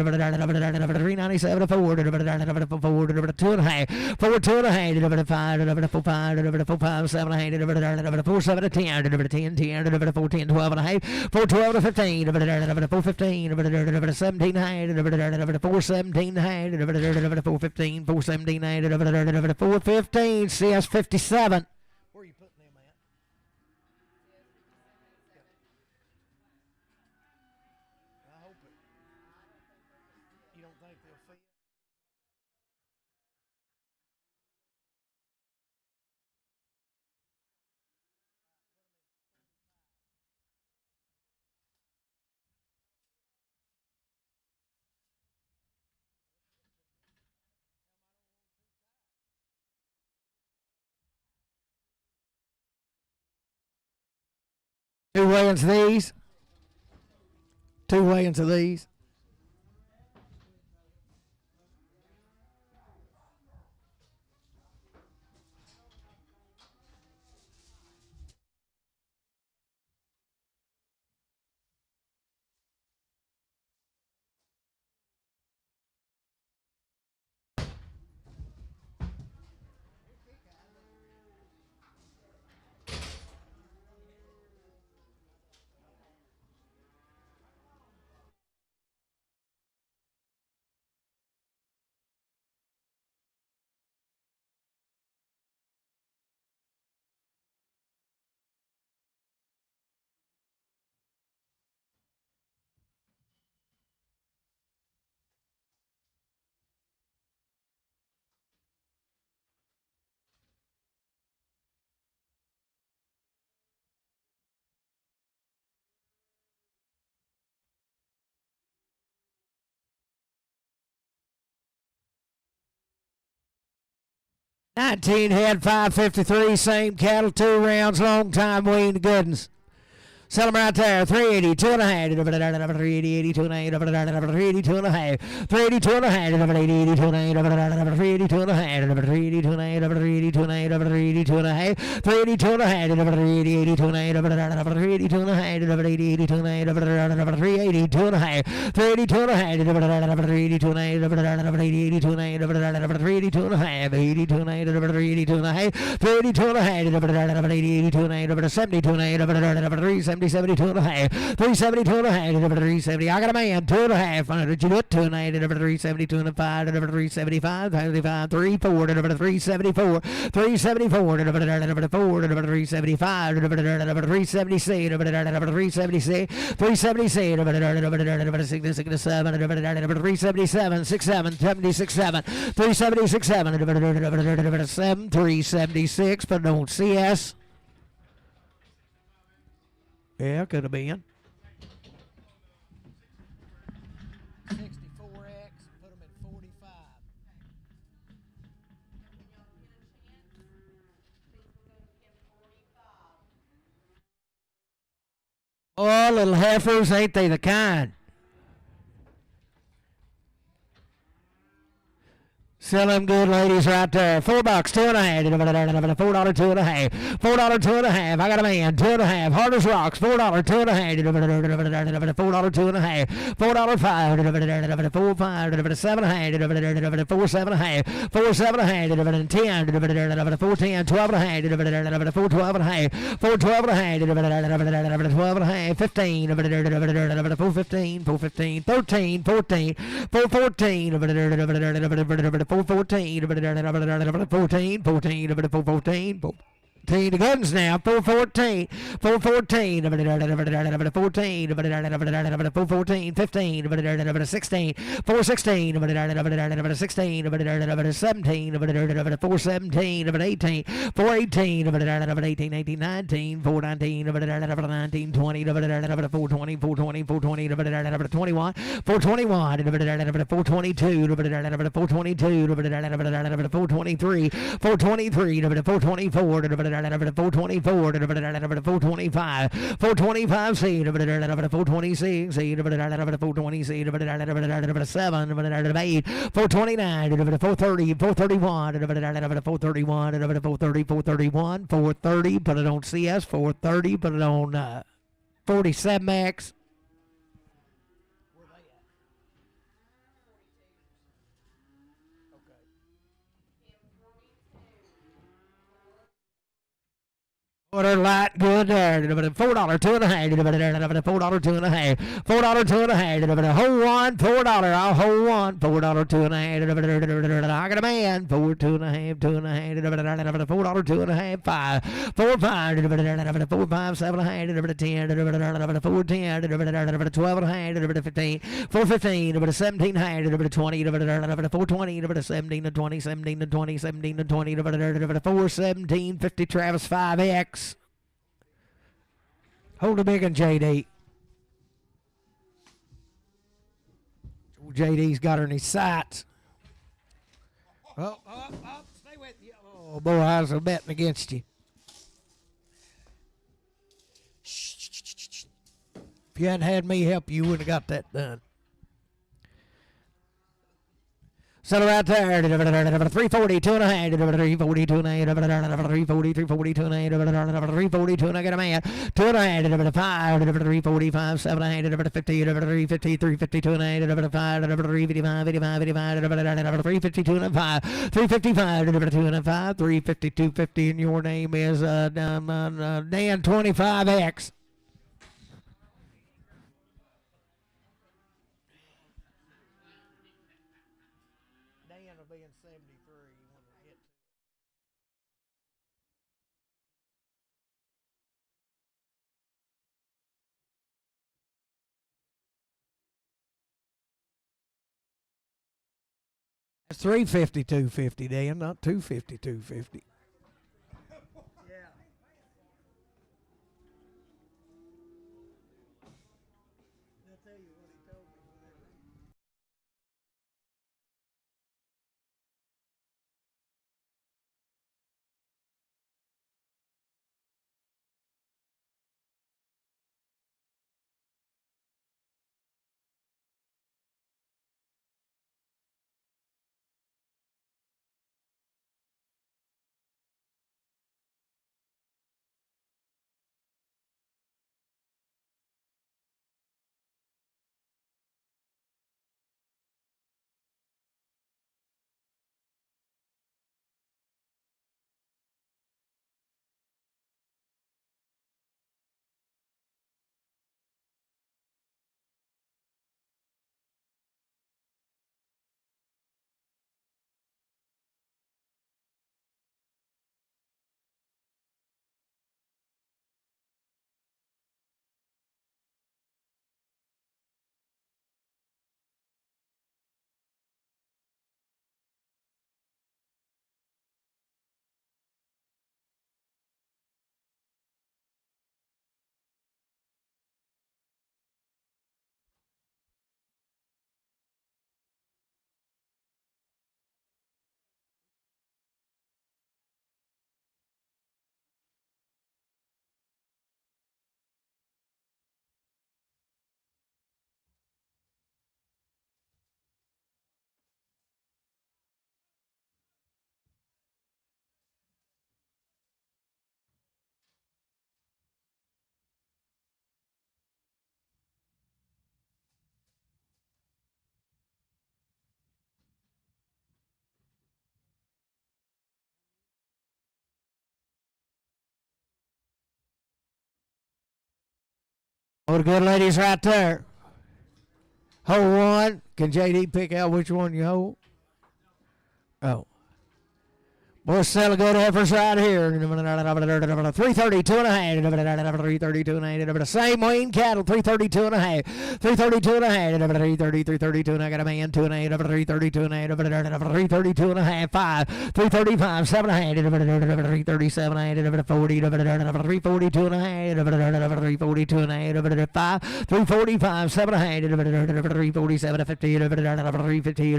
Speaker 1: 397 and 4. 4 2 and a half. 4 2 and a half. 5 4 5 4 5 7 and a half. 4 7 10. 10 10. 4 10 12 and a half. 4 12 to 15. 4 15. 17 and a half. 4 17 and a half. 4 15. 4 17 and a half. 415, CS 57. Where are you putting them at? I hope it. You don't think they'll fit? Two weigh-ins of these. Two weigh-ins of these. '19 head 553, same cattle, 2 rounds, long time wean the good ones. Sell them right there. 380, 2 and a half. 380, 82 and a half. 382 and a half. 382 and a half. 382 and a half. 382 and a half. 382 and a half. 382 and a half. 382 and a half. 382 and a half. 382 and a half. 382 and a half. 382 and a half. 382 and a half. 382 and a half. 382 and a half. 382 and a half. 382 and a half. 82 and a half. 382 and a half. 382 and a half. 82 and a half. 72 and a half. 370, 72 and a half. 372 and a half. 370. I got a man. 2 and a half. Did you do it? 2 and a half. 372 and a 5. 375. 375. 3 4. 374. 374. 4. 375. 376. 376. 376. 377. 67. 76. 7. 376. 7. 376. But don't CS. Yeah, could have been. 64X, put them at 45. Oh, little heifers, ain't they the kind? Sell them good ladies right there. $4, 2 and a half. $4, 2 and a half. $4, 2 and a half. I got a man. 2 and a half. Hard as rocks. $4, 2 and a half. $4, 2 and a half. $4, 5. $4, 5. 7 and a half. 4, 7 and a half. 4, 7 and a half. 10. 4, 10. 12 and a half. 4, 12 and a half. 4, 12 and a half. 12 and a half. 15. 4, 15. 4, 15. 13. 14. 4, 14. 414, 14, 14, 14. The guns now. 414, 414, 414, 414, 15, 16, 416, 16, 17, 417, 18, 418, 18, 18, 19, 419, 19, 20, 420, 420, 420, 421, 421, 422, 422, 423, 423, 424, 424, 425, 425 C, 426, 426, 7, 8, 429, 430, 431, 431, 430, 431, 430, put it on CS, 430, put it on 47X. Order light, good there. $4, $2.5. $4, $2.5. $4, $2.5. Hold one, $4. I'll hold one. $4, $2.5. I got a man. $4, $2.5, $2.5. $4, $2.5. 5. $4, $5. $4, $5, $7.5. $10. $4, $10. $12.5. $15. $4, $15. $17.5. $20. $4, $20. $17 to $20. $17 to $20. $17 to $20. $4, $17. $50. Travis 5X. Hold the big one, JD. JD's got her in his sights. Oh, stay with you. Oh, boy, I was betting against you. If you hadn't had me help you, wouldn't have got that done. Settle right there. 340, 2.5. 340, 2.5. 340, 340, 2.5. 340, 2, and I got a man. 2.5. 5. 345, 7.5. 50. 350, 350, 2.5. 5. 355, 85, 85. 350, 2 and 5. 355, 2 and 5. 350, 250, and your name is Dan 25X. It's 350, 250, Dan, not 250, 250. Yeah. I'll tell you what he told me. Oh, the good lady's right there. Hold one. Can JD pick out which one you hold? Oh. Boy, sell a good efforts right here. 332 and a half. 332 and a half. Same Wayne cattle. 332 and a half. 332 and a half. 332 and I got a man. 2 and a half. 332 and a half. 332 and a half. 5. 335. 7 and a half. 337 and a half. 40. 342 and a half. 342 and a half. 5. 345. 7 and a half. 347 50. 350.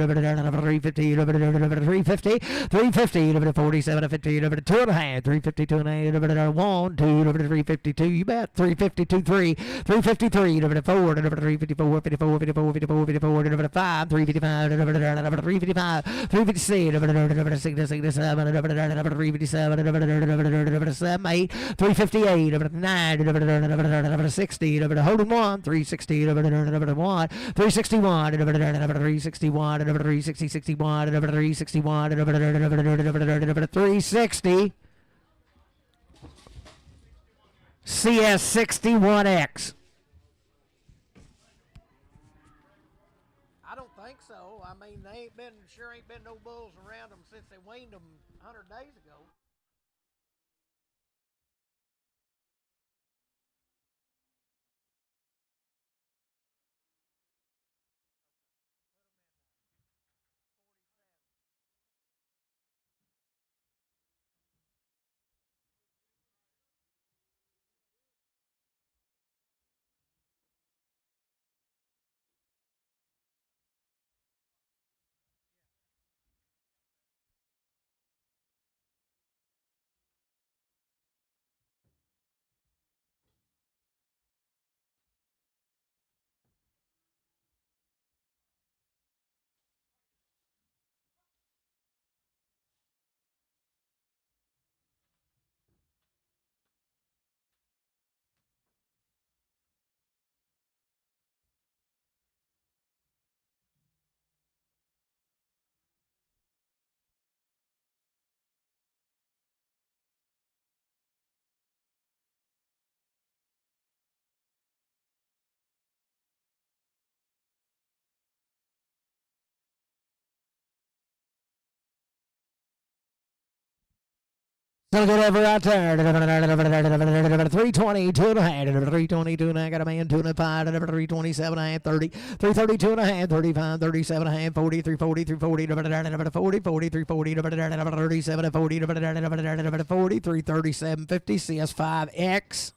Speaker 1: 350. 350. 350. 47, 50, 2.5, 352 and a half, 1, 2, 352, you bet, 352, 3, 353, 4, 354, 54, 54, 54, 54, 5, 355, 355, 356, 67, 357, 8, 358, 9, 60, holding 1, 360, 1, 361, 361, 360, 61, 361, 360, CS61X. I don't think so. I mean, they ain't been no bulls around them since they weaned them 100 days ago. So good over out there. 320, 2.5, 322 and a half, got a man, 205, 327 and a half, 30, 332 and a half, 35, 37 and a half, 40, 340, 340, 40, 40, 340, 37, 40, 40, 337, 50, CS5X.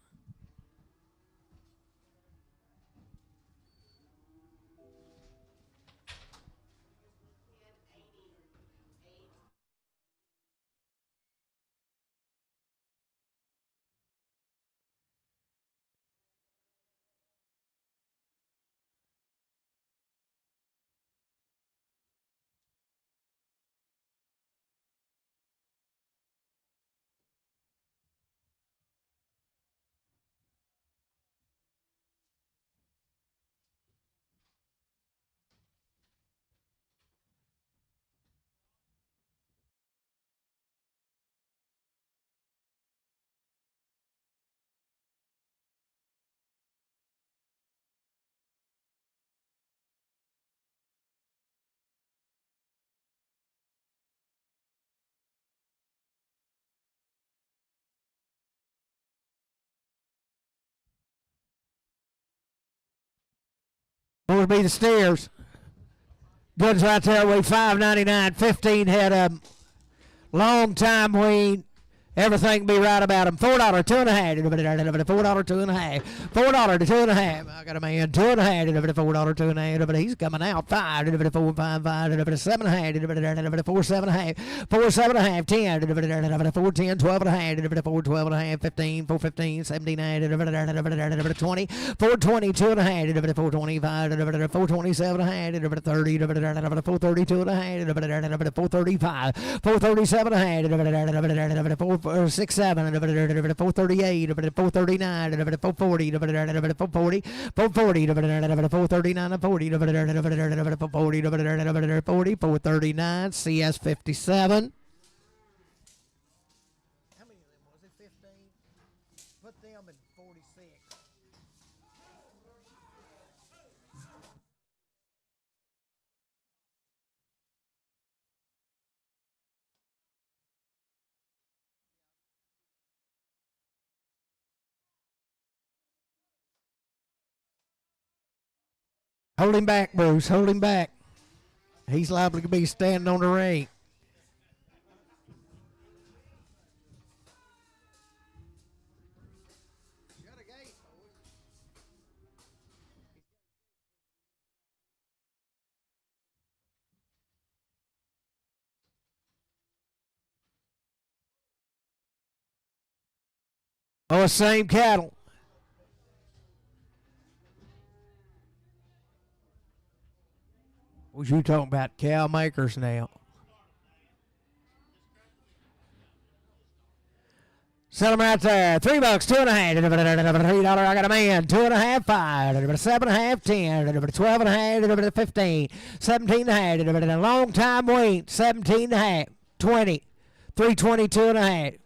Speaker 1: What would be the steers? Goods right there, weigh 599, 15 head of them. Long time wean. Everything be right about them. $4, 2.5. $4, 2.5. $4 to 2.5. I got a man, 2.5. $4, 2.5. He's coming out. 5. 4, 5, 5. 7.5. 4, 7.5. 4, 7.5. 10. 4, 10. 12.5. 4, 12.5. 15. 4, 15. 79. 20. 4, 20. 2.5. 4, 25. 4, 27.5. 30. 4, 32.5. 4, 35. 4, 37.5. 4, 6, 7, 438, 439, 440, 440, 440, 439, 40, 40, 439, CS57. How many of them was it? 15? Put them in 46. Hold him back, Bruce. Hold him back. He's liable to be standing on the ring. Oh, same cattle. What you talking about cow makers now? Sell them right there. $3, $2.5, $3. I got a man. 2.5, $5, $7.5, $10, 12.5, $15, 17.5, a long time wait. 17.5, $20, $3.22.5,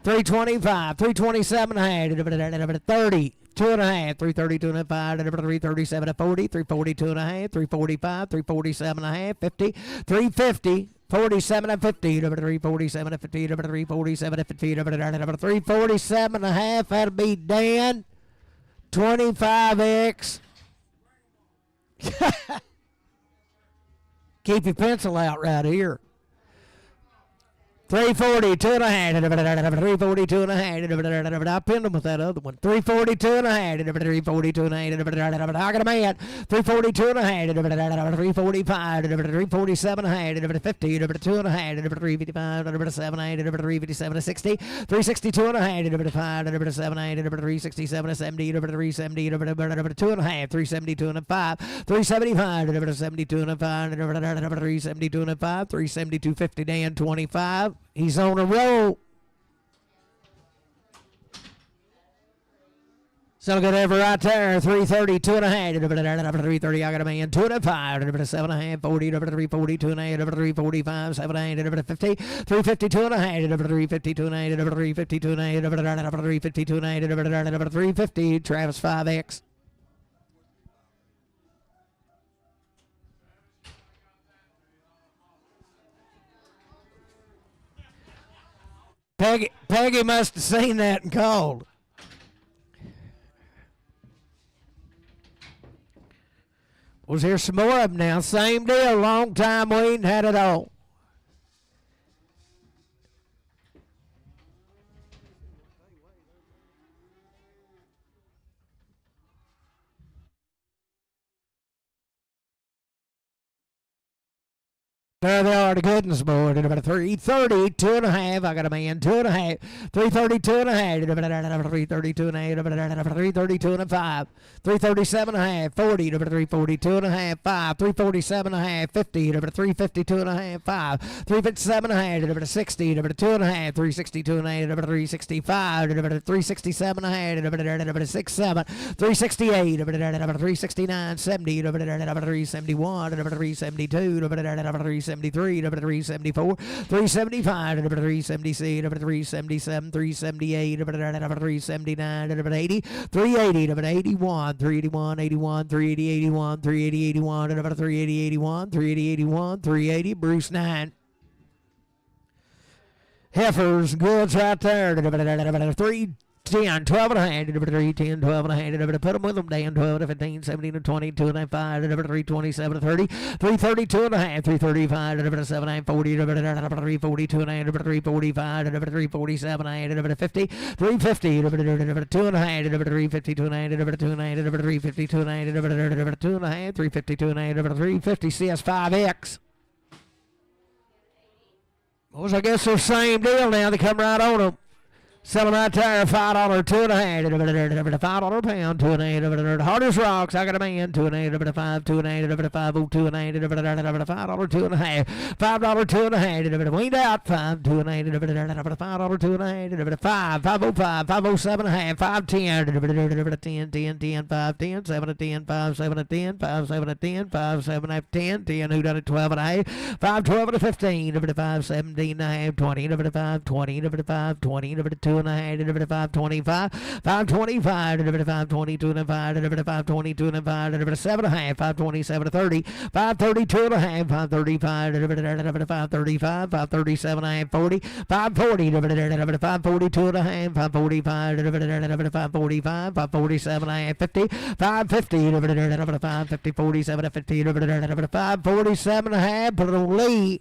Speaker 1: $3.25, $3.27.5, $30. 2.5, 332.5, $337.40, $342.5, $345, $347.5, $50, $350, $47.50, $347.50, $347.50, $347.5. That'll be Dan. 25X. Keep your pencil out right here. 342.5, 342.5. I pinned him with that other one. 342.5, 342.5. I got a man. 342.5, 345, 347.5, 50, 2.5, 355, 357, 357, 60, 362.5, 5, 378, 367, 70, 370, 2.5, 372.5, 375, 372.5, 372.5, 372.50, Dan 25. He's on a roll. So good ever right there. 330, 2.5, 330. I got a man. 2.5, 7.5, 40, 340, 2.5, 345, 7.8, 50, 350, 2.5, 350, 2.8, 350, 2.8, 350, 2.8, 350. Travis 5X. Peggy must have seen that and called. Was here some more of them now. Same deal. Long time waiting. Had it all. There they are, the goodness board. At about 330, 2.5. I got a man, 2.5. 330, 2.5. 332 and 8. 332 and 5. 337.5. 40. 342 and a half. 5. 347.5. 50. 352 and a half. 5. 357.5. 60. 2.5. 362 and 8. 365. 367.5. 67. 368. 369. 70. 371. 372. 373, 374, 375, 376, 377, 378, 379, 380, 380, 81, 381, 81, 380, 81, 380, 81, 380, 81, 380, 81, 380, Bruce 9. Heifers, goods right there. 310, 12 and a half, 310, 12 and a half, put them with them, Dan, 12 to 15, 17 to 20, 2 and 5, 327 to 30, 332 and a half, 335, 7, 40, 342 and a half, 345, 347 and a half, 50, 350, 2 and a half, 352 and a half, 2 and a half, 352 and a half, 2 and a half, 352 and a half, 350, CS5X. Well, I guess they're the same deal now. They come right on them. Sell them right there, $5, 2.5, $5 pound, 2.8, hard as rocks. I got a man, 2.8, 5, 2.8, 5, 2.8, $5, 2.5, $5, 2.5, weaned out, 5, 2.8, $5, 2.8, 5, 505, 507.5, 510, 10, 10, 10, 5, 10, 7 10, 5, 7 10, 5, 7 10, 5, 7 10, 10, who done it, 12 and a half, 5, 12 to 15, 5, 17 and a half, 20, 5, 20, 5, 20, 2 and a half, 525, 525, 522 and a 5, 522 and a 5, 7 and a half, 527 to 30, 532 and a half, 535, 535, 537 and a half, 40, 540, 542 and a half, 545, 545, 547 and a half, 50, 550, 550, 47 and 50, 547 and a half, put it on Lee.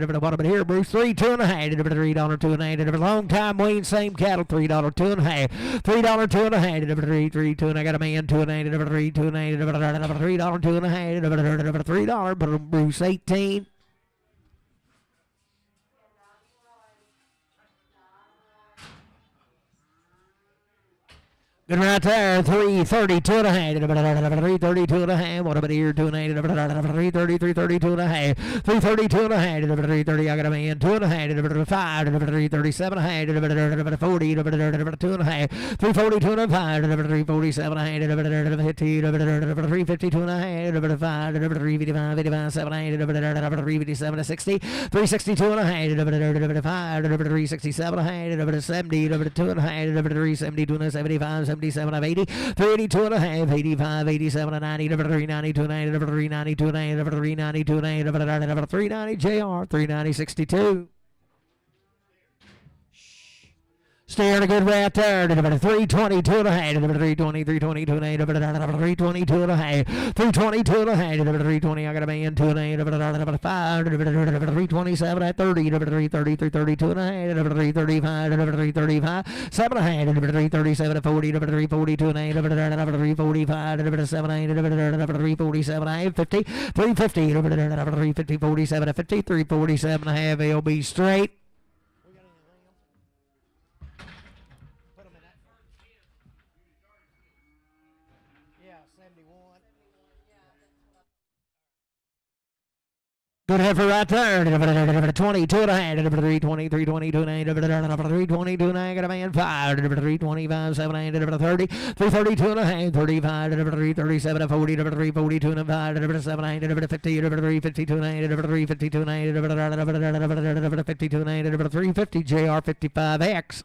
Speaker 1: What about here, Bruce? 3, 2 and a half. $3, 2 and a half. Long time Wayne, same cattle. $3, 2 and a half. $3, 2 and a half. 3, 2 and I got a man. 2 and a half. 3, 2 and a half. $3, 2 and a half. $3, but Bruce 18. Good right there, 332 and a half. 332 and a half. What about here? 2 and a half. 330, 332 and a half. 332 and a half. 330. I got a man. 2 and a half. 5. 337 and a half. 40. 2 and a half. 342 and a half. 347 and a half. 50. 352 and a half. 5. 355, 85, 7 and a half. 357 and 60. 362 and a half. 5. 367 and a half. 70. 2 and a half. 372 and a 75. 77 of 80, 382 and a half, 85, 87 and 90, 392 and 90, 392 and 90, 392 and 90, 390 JR, 390, 62. Staying a good right there. 322 and a half. 320, 322 and a half. 322 and a half. 322 and a half. 320. I got a man. 2 and a half. 5. 327 at 30. 330, 332 and a half. 335. 335. 7 and a half. 337 at 40. 342 and a half. 345. 7 and a half. 347 and a half. 50. 350. 350. 47 at 50. 347 and a half. LB straight. Good heifer right there. 22 and a half. 320, 322 and a half. 322 and a half. Got a man. 5. 325, 7 and a half. 30. 332 and a half. 35. 337 and 40. 342 and a half. 7 and a half. 50. 352 and a half. 352 and a half. 52 and a half. 350 JR 55X.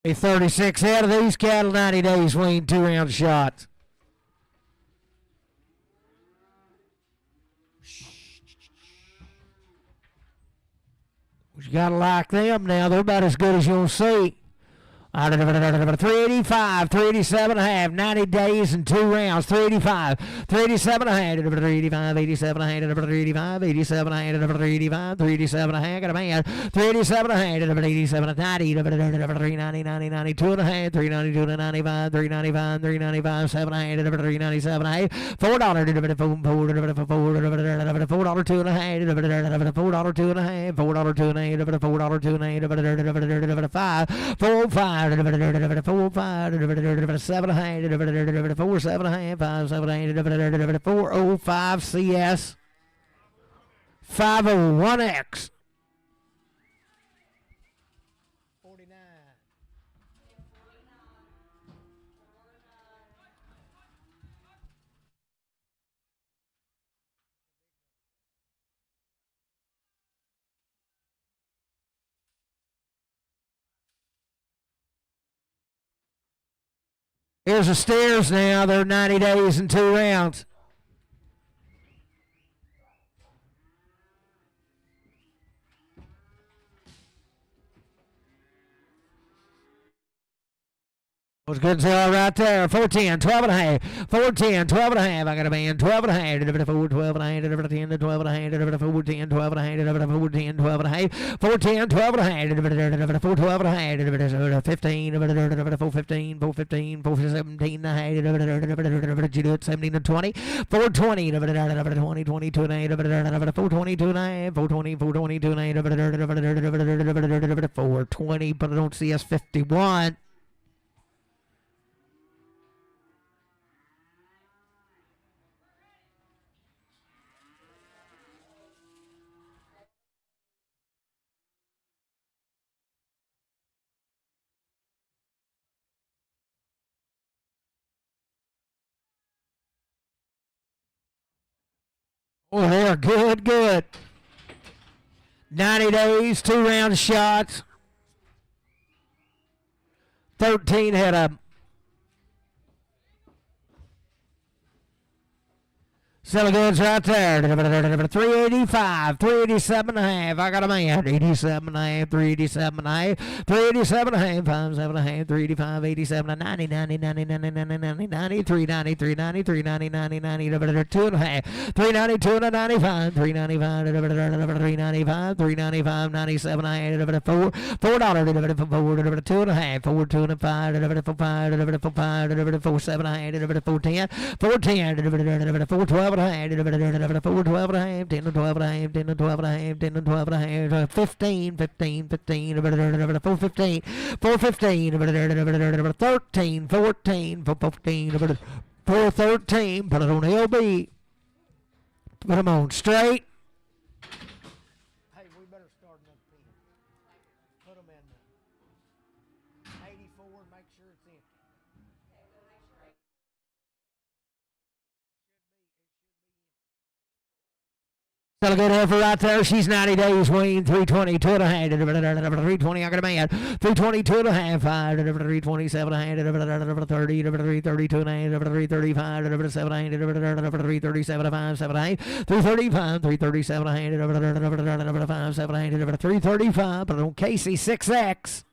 Speaker 1: A 36 out of these cattle, 90 days, Wayne, 2-round shots. You gotta like them now. They're about as good as you'll see. 385, 387 and a half, 90 days and 2 rounds. 385, 387 and a half, 385, 87 and a half, 385, 87 and a half, 385, 387 and a half. Got a man. 387 and a half, 387 and 90, 390, 90, 92 and a half, 392 and 95, 395, 395, 7 and a half, 397 and a half, $4, $4, $2 and a half, $4, $2 and a half, $4, 2 and a half, $4, 2 and a half, $4, 2 and a half, 5, 4, 5. 4, 5, 7 and a half, 4, 7 and a half, 5, 7 and a half, 405 CS, 501X. 49. Here's the stairs now. They're 90 days and 2 rounds. Was good sale right there. 410, 12 and a half. 410, 12 and a half. I got a man. 12 and a half. 4, 12 and a half. 10, 12 and a half. 410, 12 and a half. 410, 12 and a half. 410, 12 and a half. 4, 12 and a half. 15, 415, 415, 417 and a half. You do it 17 to 20. 420, 20, 22 and a half. 422 and a half. 420, 422 and a half. 420, but I don't see us 51. Oh, they are good, good. 90 days, 2 round shots. 13 had a Selling goods right there. 385, 387 and a half. I got a man. 87 and a half, 387 and a half, 387 and a half, 57 and a half, 385, 87, 90, 90, 90, 90, 90, 90, 90, 390, 390, 390, 90, 90, 2 and a half, 390, 2 and a 95, 395, 395, 395, 97 and a half, $4, $4, 2 and a half, 4, 2 and a 5, 4, 5, 4, 7 and a half, 410, 410, 412 and a half, 412 and a half, 10 to 12 and a half, 10 to 12 and a half, 10 to 12 and a half, 15, 15, 15, 415, 415, 13, 14, 415, 413, put it on LB, put them on straight. Hey, we better start another pin. Put them in 84 and make sure it's empty. Selling good heifer right there. She's 90 days, Wayne. 320, 2 and a half. 320, I got a man. 320, 2 and a half. 327 and a half. 30, 332 and a half. 335, 7 and a half. 337 and a half. 7 and a half. 335, 337 and a half. 7 and a half. 335, but on Casey 6X.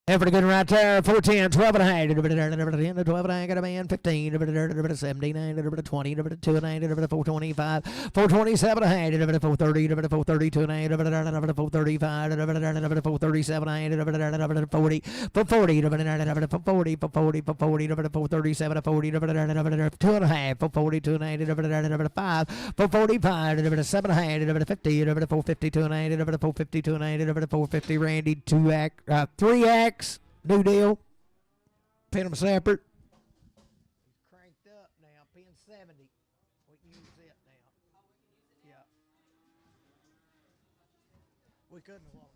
Speaker 1: Effort good right there. 410, 12 and a half. 10 to 12 and a half. Got a man. 15, 17, 20, 2 and a half. 425, 427 and a half. 430, 432 and a half. 435, 437 and a half. 40, 40, 40, 40, 437, 40, 2 and a half. 42 and a half. 5, 445, 7 and a half. 50, 452 and a half. 452 and a half. 450, Randy, 3X. New deal. Pin them separate. Cranked up now. Pin 70. We can use it now. Yeah. We couldn't a while ago.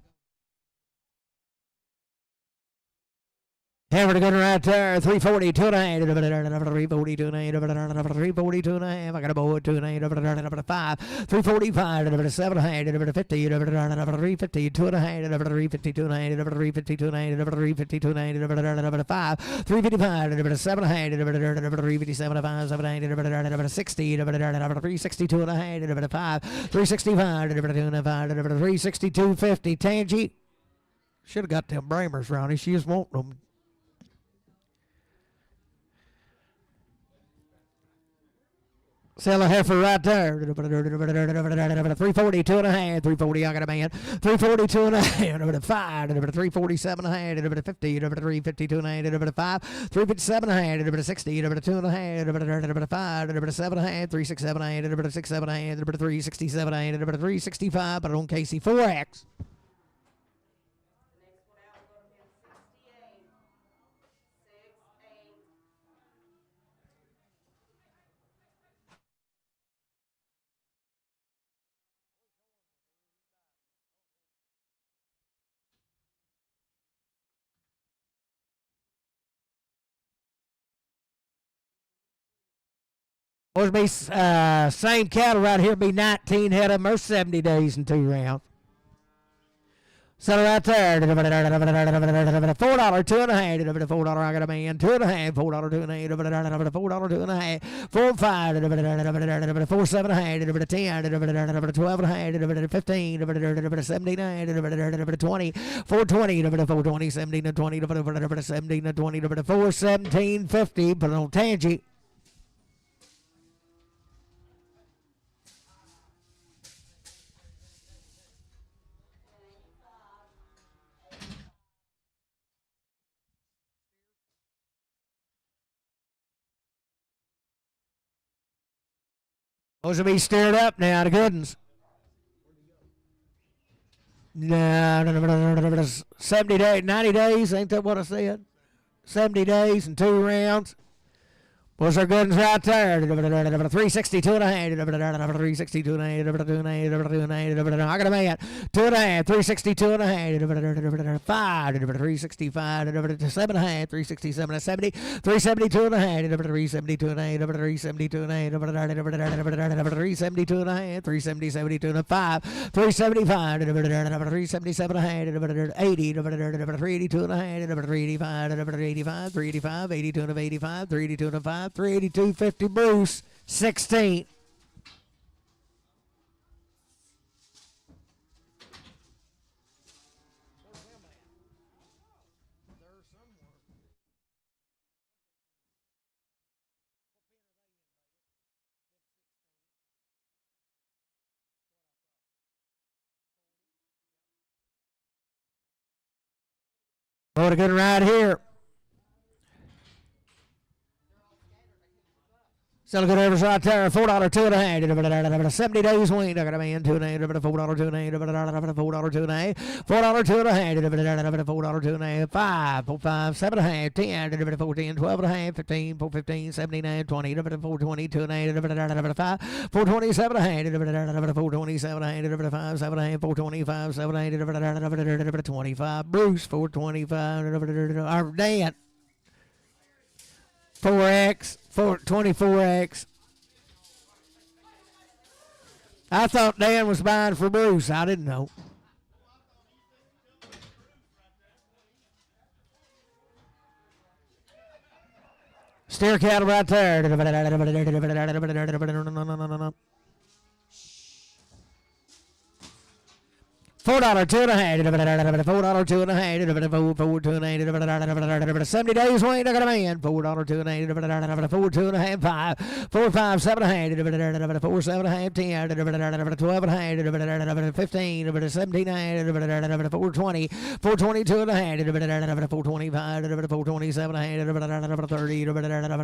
Speaker 1: Hammer good right there. 340, 2 and a half. 340, 2 and a half. 340, 2 and a half. I got a boy, 2 and a half. 5, 345, 7 and a half. 50, 350, 2 and a half. 350, 2 and a half. 350, 2 and a half. 350, 2 and a half. 5, 355, 7 and a half. 357, 5, 7 and a half. 60, 362 and a half. 5, 365, 2 and a half. 362, 50. Tangy. Should have got them Bramers, Ronnie. She just wanting them. Sell a heifer right there. 340, 2 and a half. 340, I got a man. 340, 2 and a half. 5, 347 and a half. 50, 352 and a half. 5, 357 and a half. 60, 2 and a half. 5, 7 and a half. 367 and a half. 67 and a half. 367 and a half. 365, but on Casey 4X. Supposed to be same cattle right here. Be 19 head of them, or 70 days and 2 rounds. So right there, $4, 2.5, $4 I got a man, $2.5, $4, 2.5, $4, 2.5, 4, 5, 4, 7, 10, 12, 15, 79, 20, 420, 420, 17, 20, 17, 20, 4, 17, 50, put it on Tangy. Those will be stirred up now, the good ones. No, 70 days, 90 days, ain't that what I said? 70 days and 2 rounds. What's our good ones right there? 362 and a half. 362 and a half. I got a man. 2.5. 362 and a half. 5. 365. 7 and a half. 367 and 70. 372 and a half. 372 and a half. 372 and a half. 372 and a half. 370, 72 and a 5. 375. 377 and a half. 80. 382 and a half. 385. 385. 385. 82 and a 85. 382 and a 5. 382.50 Bruce 16. What a good ride here. Still a good average right there. $4, 2.5. 70 days weaned. I got a man, $2.5. $4, 2.5. $4, 2.5. $4, 2.5. $4, 2.5. 5, 4, 5, 7.5. 10. 4, 10. 12.5. 15. 4, 15. 79. 20. 4, 20. 2.5. 5. 4, 27. 4, 27. 5, 7.5. 4, 25. 7. 25. Bruce 425. Our Dan 4X. 24X. I thought Dan was buying for Bruce. I didn't know. Steer cattle right there. $4, 2.5. $4, 2.5. 70 days weaned. I got a man. $4, 2.5. 4, 2.5. 5. 4, 5, 7.5. 4, 7.5. 10. 12.5. 15. 17. 420. 420. 2.5. 425. 427. 30.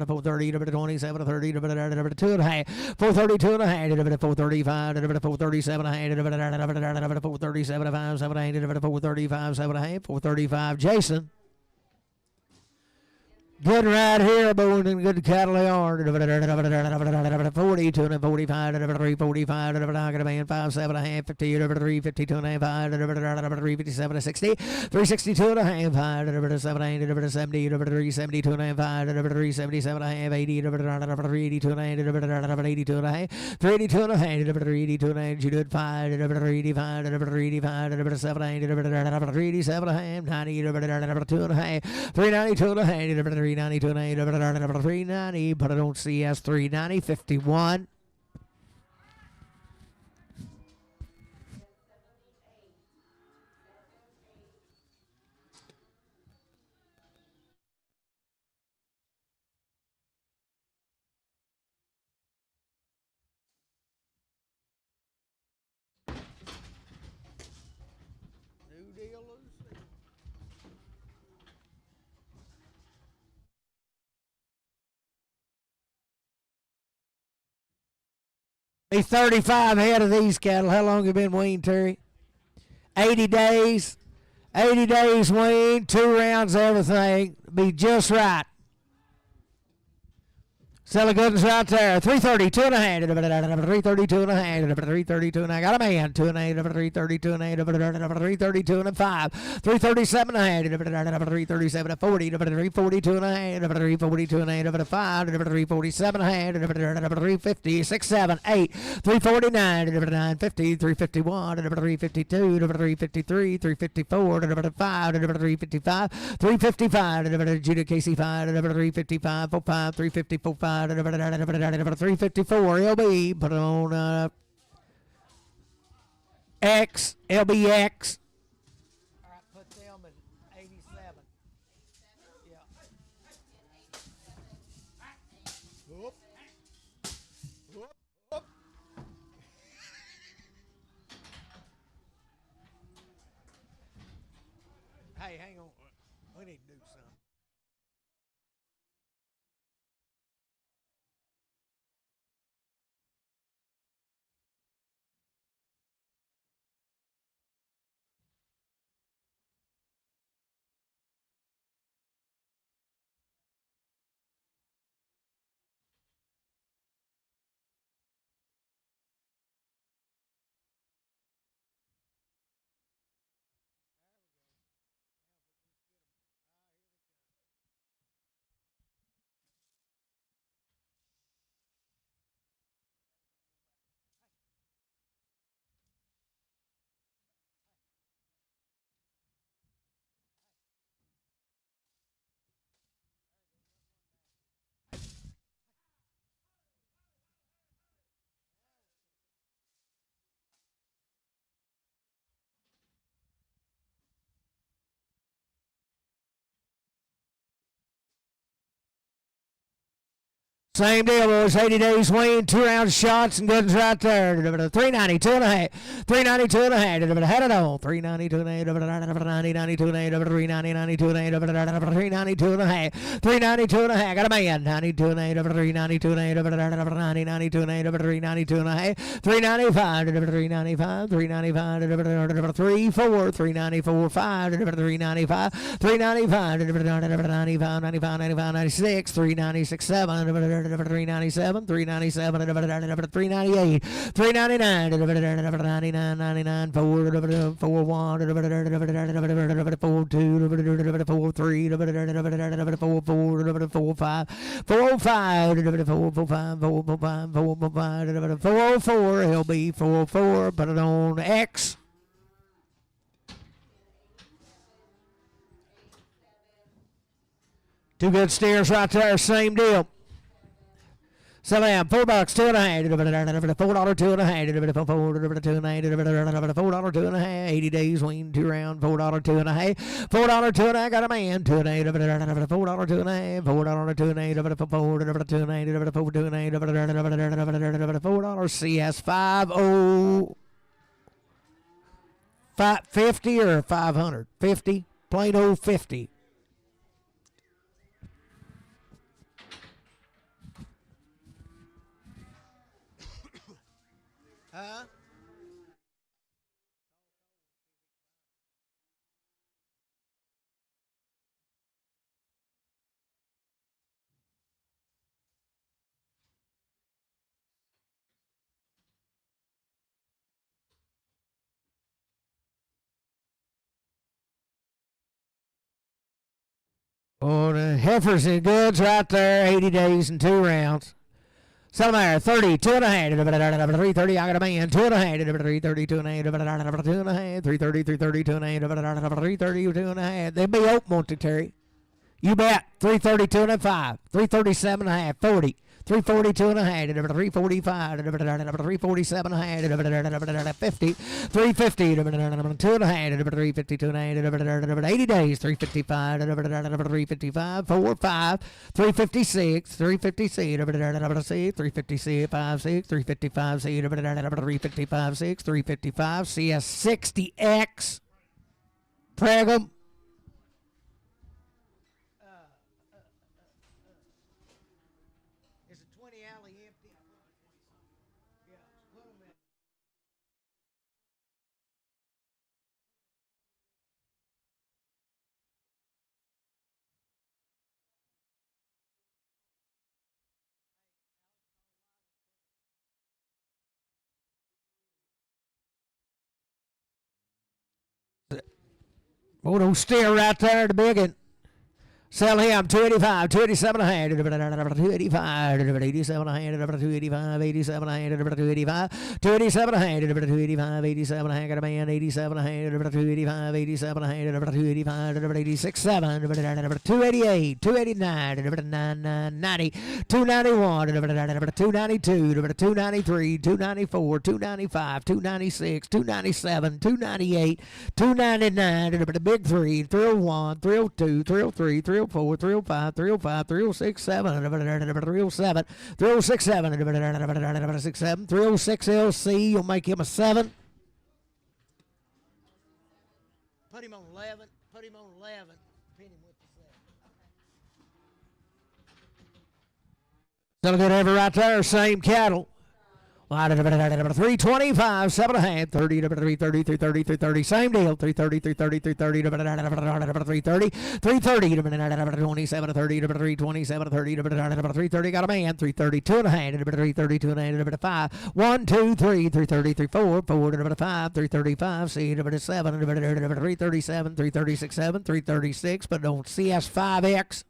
Speaker 1: 430. 27. 30. 2.5. 432. 435. 437. 437. 5, 7, 8, 435, 7, 8, 435. Jason. Good ride here, boy, and good cattle they are. 40, 245, 345, I got a man, 5, 7, 1/2, 50, 352 and a half, 357, 60, 362 and a half, 7, 8, 70, 372 and a half, 377 and a half, 80, 382 and a half, 82 and a half, 382 and a half, 382 and a half, you did 5, 385, 385, 7, 8, 387 and a half, 90, 2 and a half, 392 and a half, 392 and 8, 390, put it on CS 390, 51. Be 35 head of these cattle. How long have you been weaned, Terry? 80 days. 80 days weaned, 2 rounds, everything. Be just right. Selling goods right there. 332 and a half. 332 and a half. 332 and a half. Got a man. 2 and a half. 332 and a half. 332 and a 5. 337 and a half. 337 and 40. 342 and a half. 342 and a half. 5. 347 and a half. 350. 6, 7, 8. 349. 950. 351. 352. 353. 354. 5. 355. 355. Judah Casey 5. 355. 45. 350. 45. 354 LB, put it on X, LBX. All right, put them in 87. Yeah. Whoop. Whoop. Whoop. Hey, hang on. We need to do something. Same deal, boys. 80 days Wayne, 2 round shots and goods right there. 392 and a half. 392 and a half. Had it on. 392 and a half. 392 and a half. 392 and a half. 392 and a half. 392 and a half. Got a man. 92 and a half. 392 and a half. 392 and a half. 392 and a half. 395. 395. 395. 3 4. 394. 5. 395. 395. 95. 95. 95. 96. 396. 7. 397, 397, 398, 399, 99, 99, 4, 4, 1, 4, 2, 4, 3, 4, 4, 4, 5, 405, 405, 405, 404, LB 404, put it on X. Two good steers right there, same deal. So man, $4, $2 and a half, $4, $2 and a half, $4, $2 and a half, $4, $2 and a half, 80 days, wean, 2 round, $4, $2 and a half, $4, $2 and a half, got a man, 2 and a half, $4, $2 and a half, $4, $2 and a half, $4, $2 and a half, $4, $2 and a half, $4, CS 50 or 500, 50, plain old 50. Huh? Oh, the heifers and goods right there, 80 days and 2 rounds. Selmer, 30, 2 and a half, 330, I got a man, 2 and a half, 330, 2 and a half, 2 and a half, 330, 330, 2 and a half, 330, 2 and a half. They'll be open, won't they, Terry? You bet. 332 and a 5, 337 and a half, 40. 342 and a half, 345, 347 and a half, 50, 350, 2 and a half, 352 and a half, 80 days, 355, 355, 4, 5, 356, 356, 356, 5, 6, 355, 355, 6, 355, CS 60X, Pregum. Oh, don't steer right there, the big one. Sell him 285, 287 a hand, 285, 87 a hand, 285, 87 a hand, 285, 287 a hand, 285, 87 a hand, got a man, 87 a hand, 285, 87 a hand, 285, 86, 7, 288, 289, 990, 291, 292, 293, 294, 295, 296, 297, 298, 299, the big three, 301, 302, 303, 304, 305, 305, 306, 7, 307, 306, 7, 306, 306 LC, you'll make him a 7. Put him on 11, put him on 11, pin him with the 7. Still good ever right there, same cattle. 325, 7 and a half, 30, 330, 330, 330, same deal, 330, 330, 330, 330, 330, 27, 30, 327, 30, 330, got a man, 330, 2 and a half, 330, 2 and a half, 5, 1, 2, 3, 330, 3, 4, 4, 5, 335, C, 7, 337, 336, 7, 336, but don't CS5X.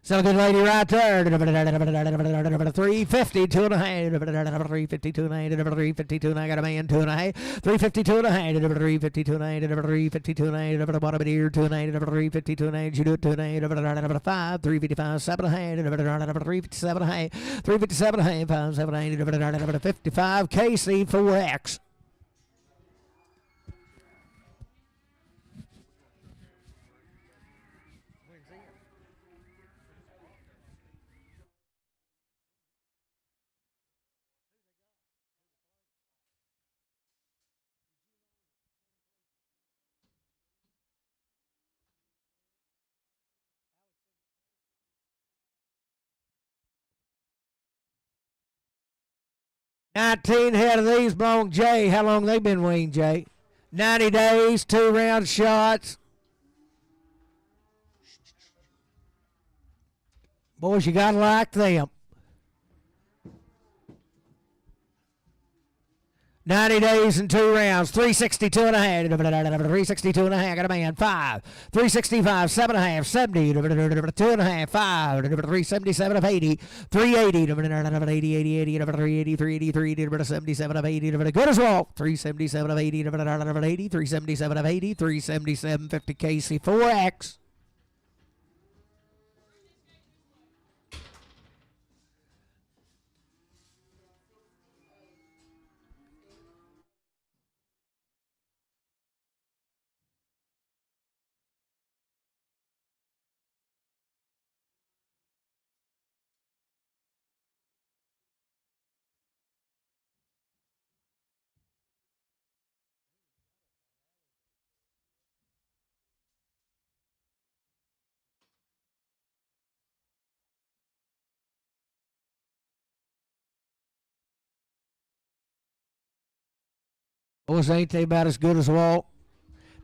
Speaker 1: Still a good lady right there. 350, 2 and a half. 352 and a half. 352 and a half. Got a man, 2 and a half. 352 and a half. 352 and a half. 352 and a half. Bottom of the ear, 2 and a half. 352 and a half. You do it, 2 and a half. 5, 355, 7 and a half. 357 and a half. 357 and a half. 5, 7 and a half. 55 KC4X. $19 head of these belong Jay. How long they been weaned, Jay? 90 days, 2 round shots. Boys, you gotta like them. 90 days and 2 rounds, 362 and a half, 362 and a half, got a man, 5, 365, 7 and a half, 70, 2 and a half, 5, 377 of 80, 380, 80, 80, 80, 380, 383, 77 of 80, good as well, 377 of 80, 80, 377 of 80, 377, 50 KC4X. Boys, ain't they about as good as Walt?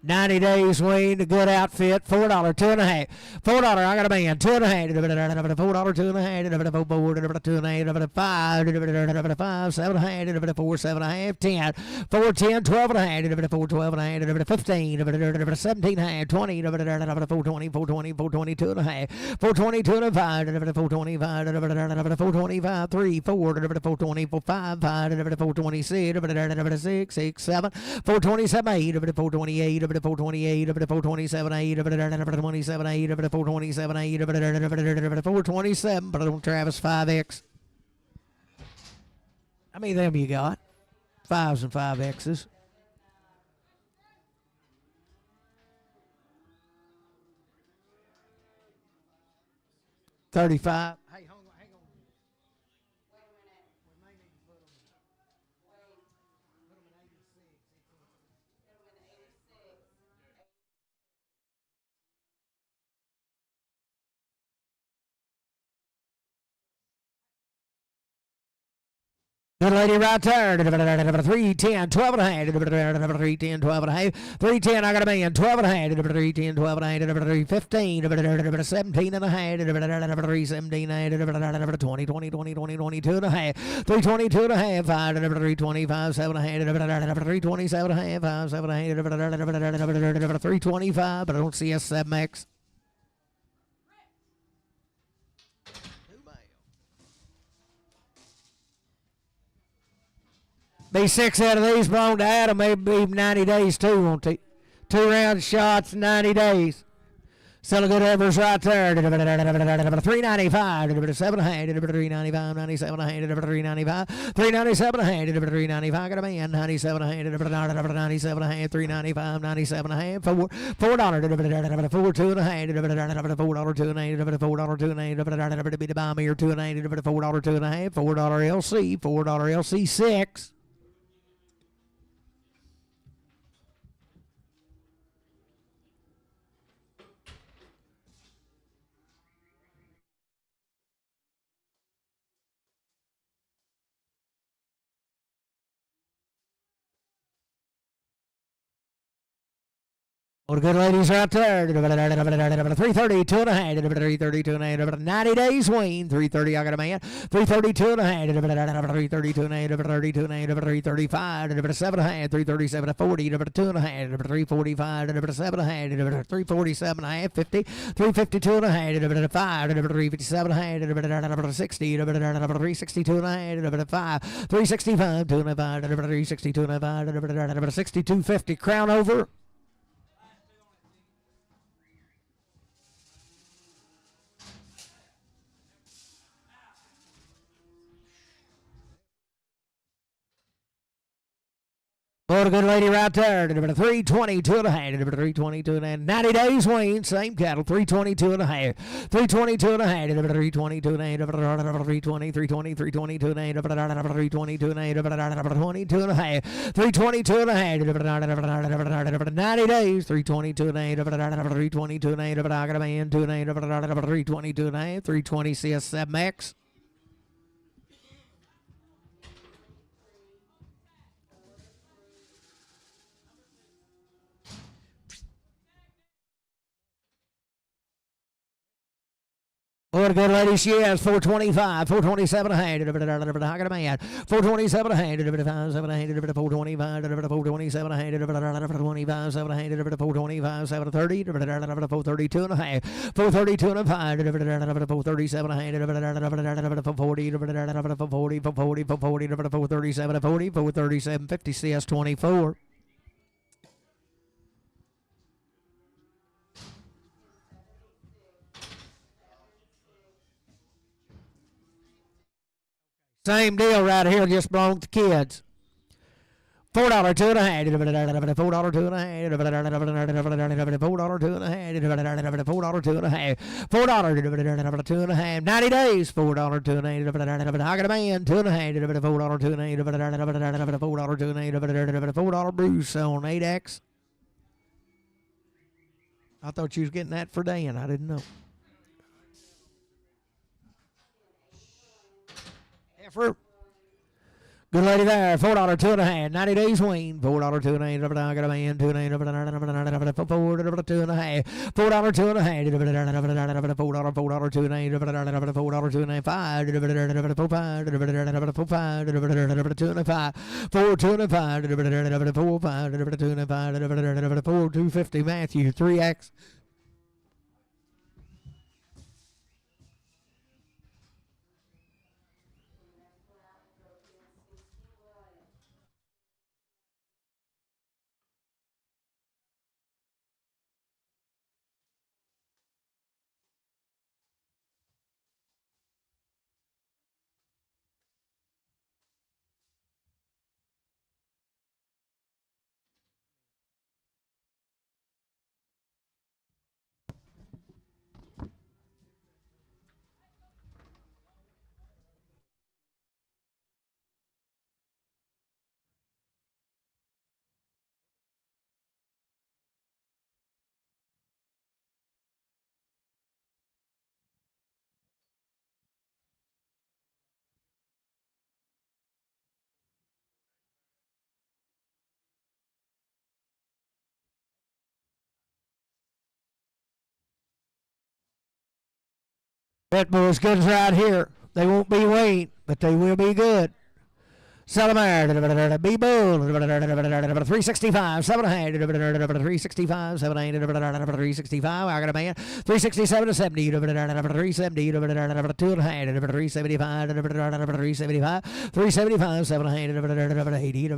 Speaker 1: 90 days weaned, a good outfit, $4, 2 and a half. $4, I got a man, 2 and a half. $4, 2 and a half. 4, 2 and a half. 5, 5, 7 and a half. 4, 7 and a half. 10, 4, 10, 12 and a half. 4, 12 and a half. 15, 17 and a half. 20, 420, 420, 422 and a half. 420, 2 and a 5, 425, 425, 3, 4, 420, 5, 426, 6, 6, 7, 427, 8, 428, 428, 427, 8, 427, 8, 427, 8, 427, but on Travis 5X. How many of them you got? 5s and 5Xs. $35. Hey, hold on, hang on. Wait a minute. We may need to put them in 86. Put them in 86. Good lady right there. 310, 12 and a half. 310, 12 and a half. 310, I got a man. 12 and a half. 310, 12 and a half. 315, 17 and a half. 317 and a half. 20, 20, 20, 20, 22 and a half. 322 and a half. 325, 7 and a half. 327 and a half. 5, 7 and a half. 325, but I don't see a 7X. Be 6 out of these belong to Adam. Maybe 90 days too, won't he? 2 round shots, 90 days. Still a good average right there. 395, 7 and a half, 395, 97 and a half, 395, 397 and a half, 395. Got a man, 97 and a half, 97 and a half, 395, 97 and a half, $4, $4, 2 and a half, $4, 2 and a half, $4, 2 and a half, $4, be the bomb here, 2 and a half, $4, 2 and a half, $4 LC, $4 LC 6. All the good ladies right there. 330, 2 and a half. 330, 2 and a half. 90 days, Wayne. 330, I got a man. 332 and a half. 332 and a half. 32 and a half. 335. 7 and a half. 337 and 40. 2 and a half. 345. 7 and a half. 347 and a half. 50. 352 and a half. 5. 357 and a half. 60. 362 and a half. 5. 365. 2 and a half. 362 and a half. 6250. Crown over. What a good lady right there. 322 and a half. 322 and a half. 90 days, Wayne. Same cattle. 322 and a half. 322 and a half. 322 and a half. 320, 320, 322 and a half. 322 and a half. 22 and a half. 322 and a half. 90 days. 322 and a half. 322 and a half. I got a man. 2 and a half. 322 and a half. 320 CS7X. What a good lady she is. 425, 427 a hand. I got a man. 427 a hand. 427 a hand. 425, 427 a hand. 425, 7 a hand. 425, 730. 432 and a half. 432 and a half. 437 a hand. 440, 440, 437 a 40. 437, 50 CS 24. Same deal right here, just belongs to kids. $4, 2 and a half. $4, 2 and a half. $4, 2 and a half. $4, 2 and a half. $4, 2 and a half. 90 days. $4, 2 and a half. I got a man. 2 and a half. $4, 2 and a half. $4, 2 and a half. $4 Bruce on 8X. I thought you was getting that for Dan. I didn't know. Effort. Good lady there. $4, 2 and a half. 90 days, Wayne. $4, 2 and a half. I got a man. 2 and a half. $4, 2 and a half. $4, 2 and a half. $4, 2 and a half. $4, 2 and a half. $4, 2 and a half. $5, 4, 2 and a half. $4, 250. Matthew 3X. Pitbull's goods right here. They won't be weaned, but they will be good. Salamaire, B Bull, 365, 7 ahead, 365, 7 8, 365. I got a man, 367 to 70, 370, 2 and a half, 375, 375, 375, 7 ahead, 80,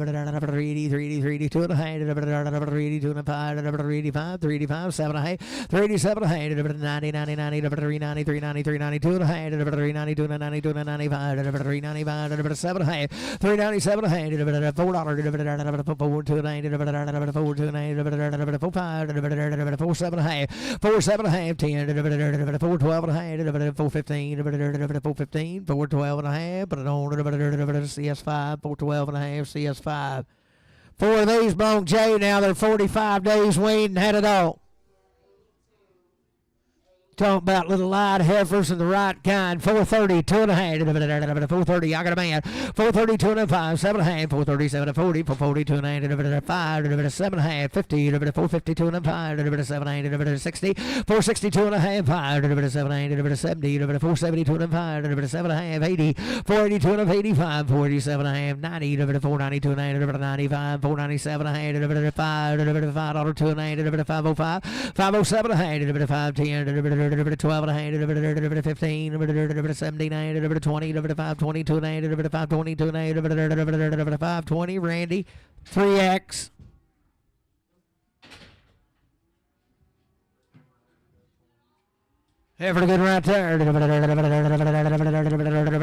Speaker 1: 380, 2 and a half, 380, 2 and a half, 385, 385, 7 ahead, 387 ahead, 90, 90, 90, 390, 390, 390, 2 and a half, 390, 2 and 90, 2 and 95, 395, 7 ahead, 397 a hand, $4, 4 2 9, 4 2 9, 4 5, 4 7 a half, 4 7 a half, 10, 4 12 and a half, 4 15, 4 15, 4 12 and a half, put it on CS5, 4 12 and a half, CS5. 4 of these belong J now, they're 45 days weaned and had it all. Talking about little light heifers and the right kind. 430, 2 and a half, 430, I got a man. 430, 2 and a half, 7 and a half, 437 to 40, 440, 2 and a half, 5, 7 and a half, 50, 450, 2 and a half, 7 and a half, 60, 460, 2 and a half, 5, 7 and a half, 70, 470, 2 and a half, 7 and a half, 80, 480, 2 and a half, 85, 487 and a half, 90, 490, 2 and a half, 95, 497 and a half, 5, $5, 2 and a half, 505, 507 and a half, 510, 12 and a half, 15, 79, 20, 522 and a half, 522 and a half, 520, Randy, 3X. Heifer good right there.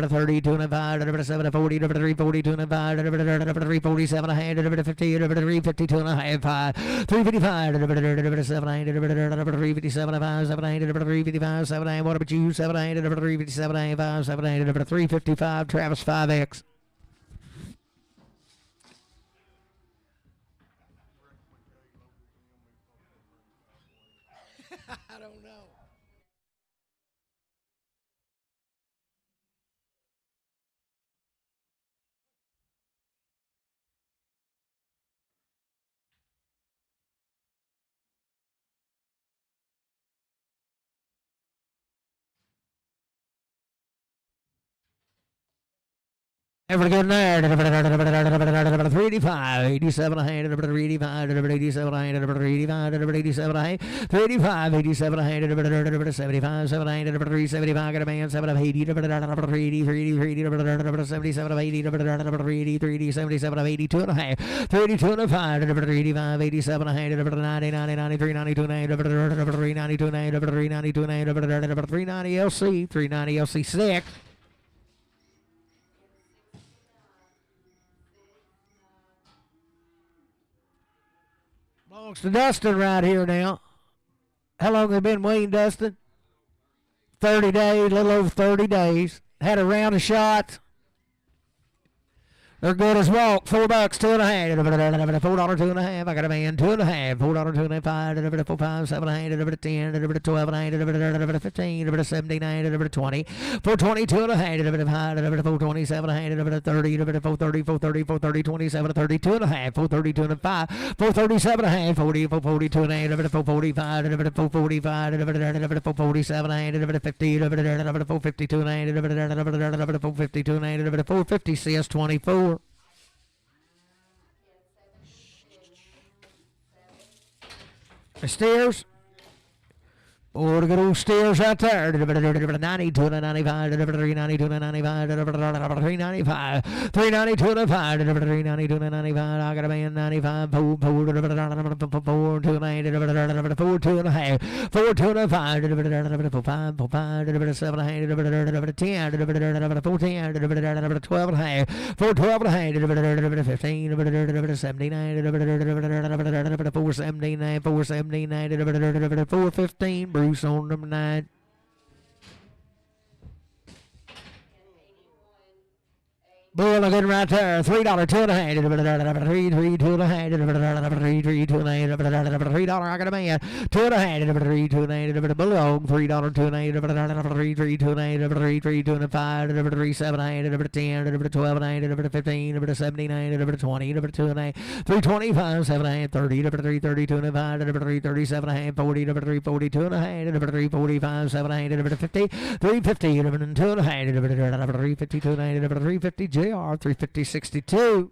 Speaker 1: 32 and a 5, 7 40, 342 and a 5, 347 and a half, 50, 352 and a half, 355, 7 357 and 5, 7 355, 7 what about you? 7 357 and 5, 7 355, Travis 5X. I don't know. Ever good there? 385, 87 a hand, 385, 87 a hand, 385, 87 a hand, 385, 87 a hand, 75, 7 a hand, 375, got a man, 7 of 80, 77 of 80, 77 of 82 and a half, 32 and a 5, 385, 87 a hand, 90, 90, 93, 92 and a hand, 392 and a hand, 392 and a hand, 390 LC, 390 LC 6. Belongs to Dustin right here now. How long have they been weaned, Dustin? 30 days, a little over 30 days. Had a round of shots. They're good as walk. $4, 2 and a half. $4, 2 and a half. I got a man, 2 and a half. $4, 2 and a half. 5, 4, 5, 7 and a half. 10, 12 and a half. 15, 17, 20. 420, 2 and a half. 5, 427 and a half. 30, 430, 430, 430, 27, 32 and a half. 432 and a 5. 437 and a half. 40, 442 and a half. 445, 445, 447 and a half. 50, 452 and a half. 452 and a half. 450 CS 24. The steers. Oh, the good old steers right there. 92 and 95, 392 and 95, 395, 392 and 5, 392 and 95. I got a man 95, 4, 2 and 8, 4, 2 and a half, 4, 2 and a 5, 5, 5, 7 and a half, 10, 4, 10, 12 and a half, 4, 12 and a half, 15, 79, 4, 79, 4, 79, 4, 15. Bruce on number 9. Bull looking right there. $3, 2.5. Three, 2.5. Three, 2.5. $3. I got a man. 2.5. Three, 2.5. Bulldog. $3, 2.5. Three, 2.5. Three, 2.5. Three, 7.5. 10. 12.5. 15. 79. 20. 2.5. 3.25. 7.5. 30. 3, 2.5. 3, 37.5. 40. 3, 42.5. 3, 45. 7.5. 50. 350. 2.5. 350. 2.5. 350. JR 350 62.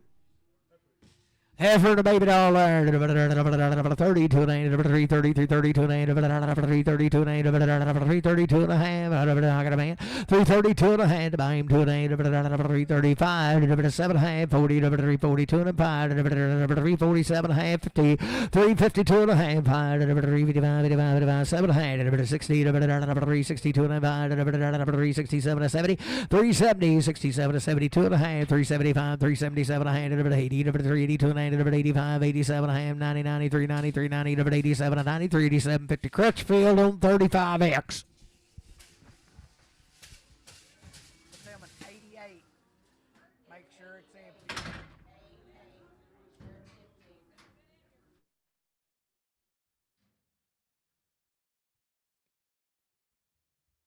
Speaker 1: Heifer the baby doll there. 30 to 330 330 to 330 to 332 and a half. I got a man. 332 and a half. Buy him to 335 7.5 40 342 and a 5 347 and a half 50 352 and a half 5 355 7 60 362 and a 5 367 70 370 67 72 and a half 375 377 and a half 80 382 and a half 85, 87, I am 90, 93, 93, 90, 87, 93, 87, 50. Crutchfield on 35X.
Speaker 2: Film at 88. Make sure it's empty.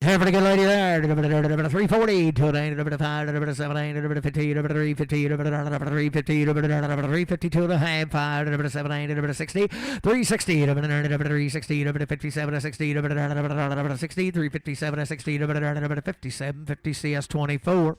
Speaker 1: Have a good lady there. 340, 2.5, 7, 15, 350, 350, 352 and a half, 5, 7, 60, 360, 360, 57, 60, 60, 357, 60, 57, 50 CS24.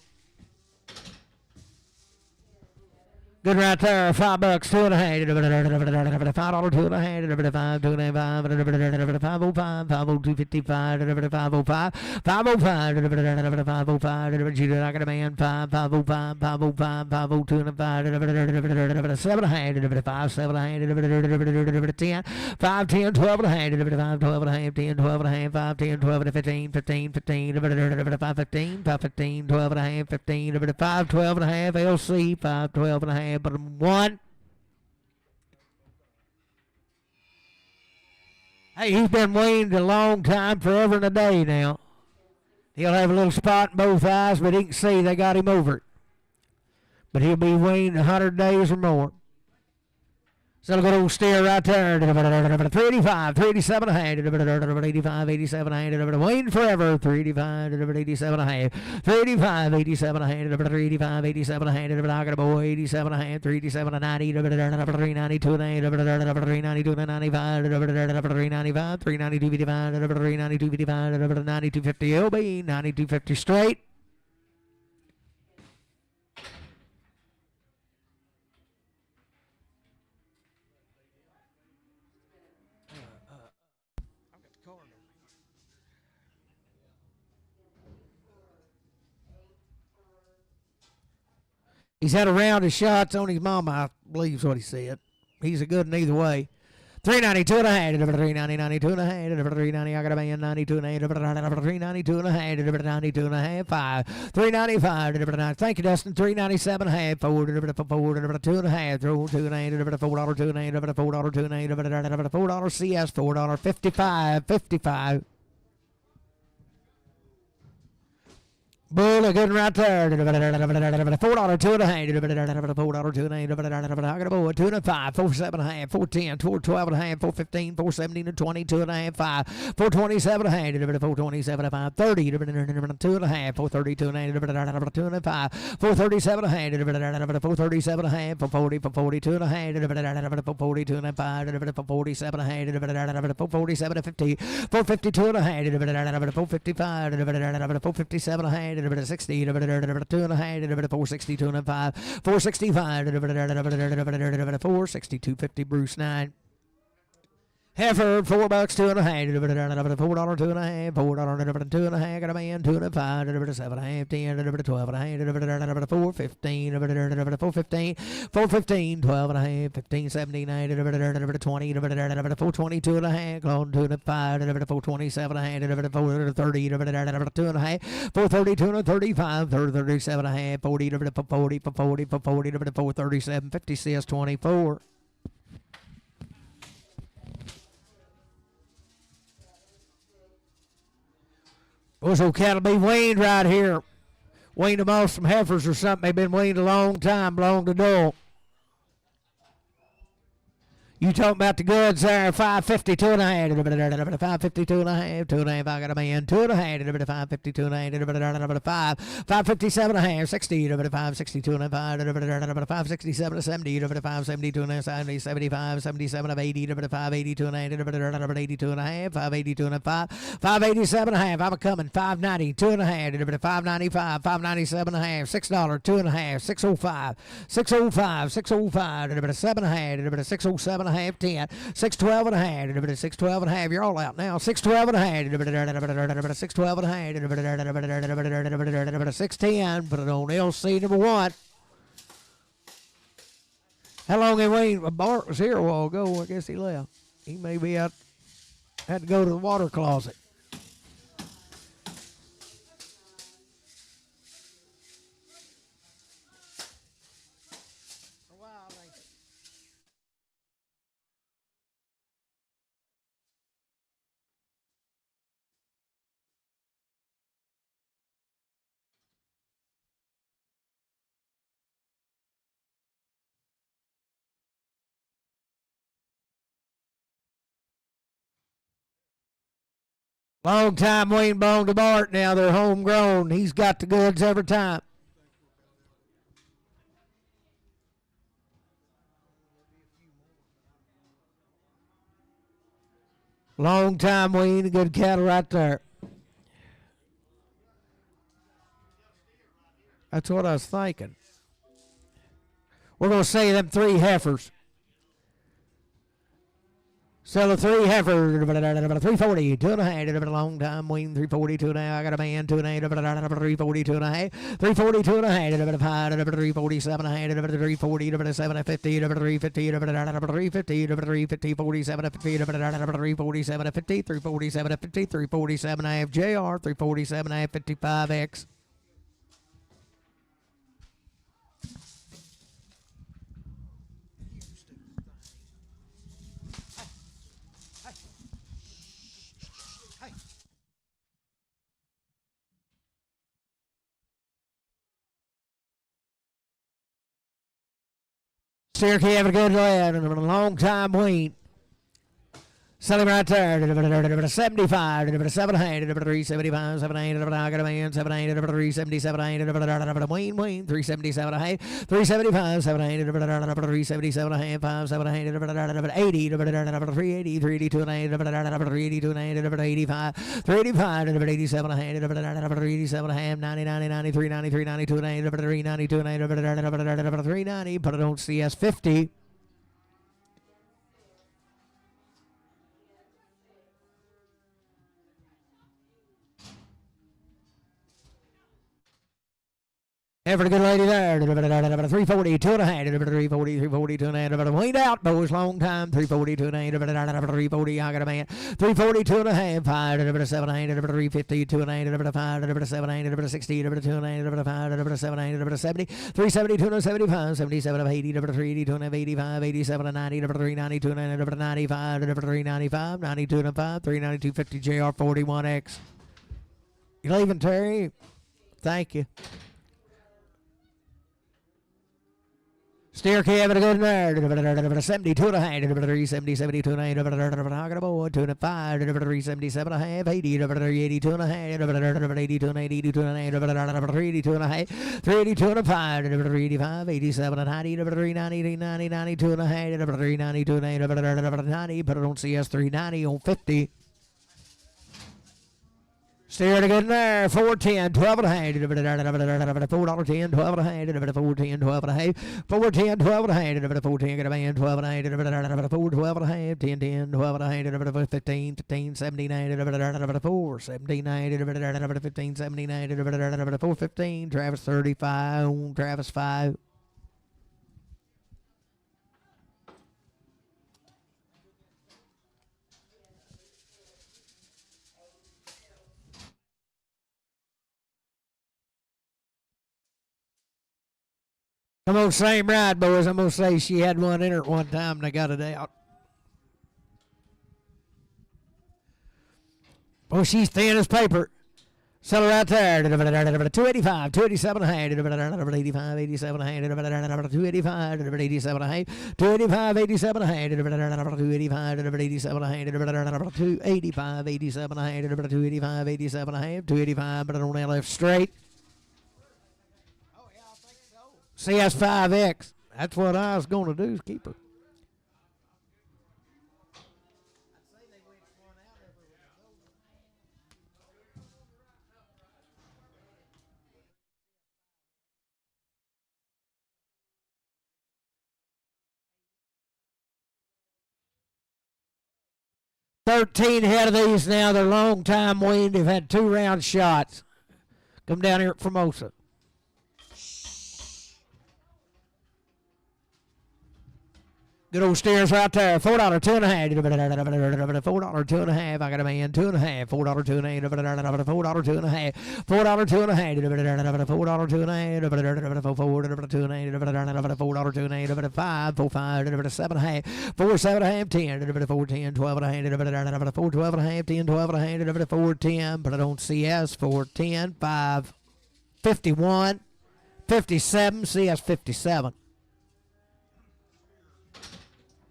Speaker 1: Good right there. $5, 2.5. $5, 2.5. 5, 2.5. 505. 502.55. 505. 505. 505. Judah, I got a man. 505. 505. 502 and 5. 7.5. 5, 7.5. 10. 5, 10. 12 and a half. 5, 12 and a half. 10, 12 and a half. 5, 10, 12 and 15. 15, 15. 5, 15. 5, 15. 12 and a half. 15. 5, 12 and a half. LC. 5, 12 and a half. But one. Hey, he's been weaned a long time, forever and a day now. He'll have a little spot in both eyes, but he can see they got him over it. But he'll be weaned 100 days or more. So a good old steer right there. 385, 387 and a half. 85, 87 and a half. Waiting forever. 385, 87 and a half. 385, 87 and a half. 385, 87 and a half. I got a boy. 87 and a half. 387 and 90. 392 and a half. 392 and 95. 395. 392 55. 392 55. 92 50 LB. 92 50 straight. He's had a round of shots on his mama, I believe is what he said. He's a good in either way. 392 and a half. 390, 92 and a half. 390, I got a man. 92 and a half. 392 and a half. 92 and a half. 5. 395. Thank you, Dustin. 397 and a half. 4. 2 and a half. 2 and a half. $4, 2 and a half. $4, 2 and a half. $4 CS. $4, 55. 55. Bull, good right there. $4, 2 and a half. $4, 2 and a half. I got a boy. 2 and a 5. 4, 7 and a half. 4, 10. 4, 12 and a half. 4, 15. 4, 17 and 20. 2 and a half. 5. 4, 27 and a half. 4, 27 and 5. 30. 2 and a half. 4, 32 and a half. 2 and a 5. 4, 37 and a half. 4, 37 and a half. 4, 40. 4, 42 and a half. 4, 42 and a 5. 4, 47 and a half. 4, 47 and 50. 4, 52 and a half. 4, 55. 4, 57 and a half. 60, 2 and a half, 462 and a 5, 465, 462, 50, Bruce 9. Heifer, $4, 2 and a half. $4, 2 and a half. $4, 2 and a half. Got a man, 2 and a 5. 7 and a half. 10, 12 and a half. 4, 15. 4, 15. 4, 15. 12 and a half. 15, 79. 20. 4, 22 and a half. Clone 2 and a 5. 4, 27 and a half. 4, 30. 2 and a half. 4, 32 and a 35. 37 and a half. 40. 40. 40. 4, 37. 50 CS 24. Those old cattle be weaned right here. Weaned them off some heifers or something. They've been weaned a long time, belong to Dole. You talking about the goods there, 550, 2.5, 550, 2.5, 2.5, I got a man, 2.5, 550, 2.5, 557.5, 60, 560, 2.5, 567, 70, 570, 2.5, 75, 77 of 80, 580, 2.5, 82.5, 580, 2.5, 587.5, I'm a coming, 590, 2.5, 595, 597.5, $6, 2.5, 605, 605, 605, 7.5, 607. 10, 612 and a half, 612 and a half. You're all out now. 612 and a half, 612 and a half, 610. Put it on LC number 1. How long have we? Bart was here a while ago. I guess he left. He may be out. Had to go to the water closet. Long time Wayne Bone to Bart. Now they're homegrown. He's got the goods every time. Long time Wayne, good cattle right there. That's what I was thinking. We're going to say them 3 heifers. Sell a 3 heifer, 340, 2.5, long time, Wayne, 340, 2.5, I got a man, 2.5, 340, 2.5, 340, 2.5, 5, 347, 340, 750, 350, 350, 350, 47, 50, 347, 50, 347, 50, 347, I have JR, 347, I have 55X. Cherokee having a good lad and a long time Wayne. Sell him right there. 75, 700, 375, 700, I got a man, 700, 377, Wayne, 377, 375, 700, 377, 5, 700, 80, 380, 382, 382, 85, 385, 87, 387, 90, 90, 93, 93, 92, 392, 390, put it on CS 50. Every good lady there. 340, 2.5, 340, 340, 2.5. Wayne out, boys, long time. 340, 2.5, 340, I got a man. 340, 2.5, 5, 700, 350, 2.5, 5, 700, 60, 2.5, 5, 700, 70, 370, 275, 77, 80, 380, 285, 87, 90, 390, 295, 395, 92, 5, 392, 50, JR 41X. You leaving, Terry? Thank you. Steer having a good nerd. 72 and a half, 370, 72 and a half, I got a boy, 2 and 5, 377 and a half, 80, 82 and a half, 82 and 82 and a half, 382 and a half, 382 and a 5, 385, 87 and 90, 390, 90, 92 and a half, 392 and a half, 90, put it on CS 390 on 50. Steer to get in there, 410, 12 and a half, $4.10, 12 and a half, 410, 12 and a half, 410, 12 and a half, 410, get a man, 12 and a half, 4, 12 and a half, 10, 10, 12 and a half, 15, 15, 79, 4, 79, 15, 79, 4, 15, Travis 35, Travis 5. I'm going to same ride, boys. I'm going to say she had one in her at one time and I got it out. Oh, she's thin as paper. Settle right there. 285, 287 and a half. 85, 87 and a half. 285, 87 and a half. 285, 87 and a half. 285, 87 and a half. 285, 87 and a half. 285, 87 and a half. 285, but on that left straight.
Speaker 2: Oh, yeah, I think so.
Speaker 1: CS5X. That's what I was going to do is keep her.
Speaker 2: I'd say they went one out everywhere.
Speaker 1: 13 head of these now. They're long time weaned. They've had 2 round shots. Come down here at Formosa. Good old steers right there. $4, 2 and a half. $4, 2 and a half. I got a man, 2 and a half. $4, 2 and a half. $4, 2 and a half. $4, 2 and a half. $4, 2 and a half. $4, 2 and a half. $4, 2 and a half. 5, 4, 5, 7 and a half. 4, 7 and a half. 10, 4, 10, 12 and a half. 4, 12 and a half. 10, 12 and a half. 4, 10. Put it on CS. 4, 10, 5, 51, 57. CS 57.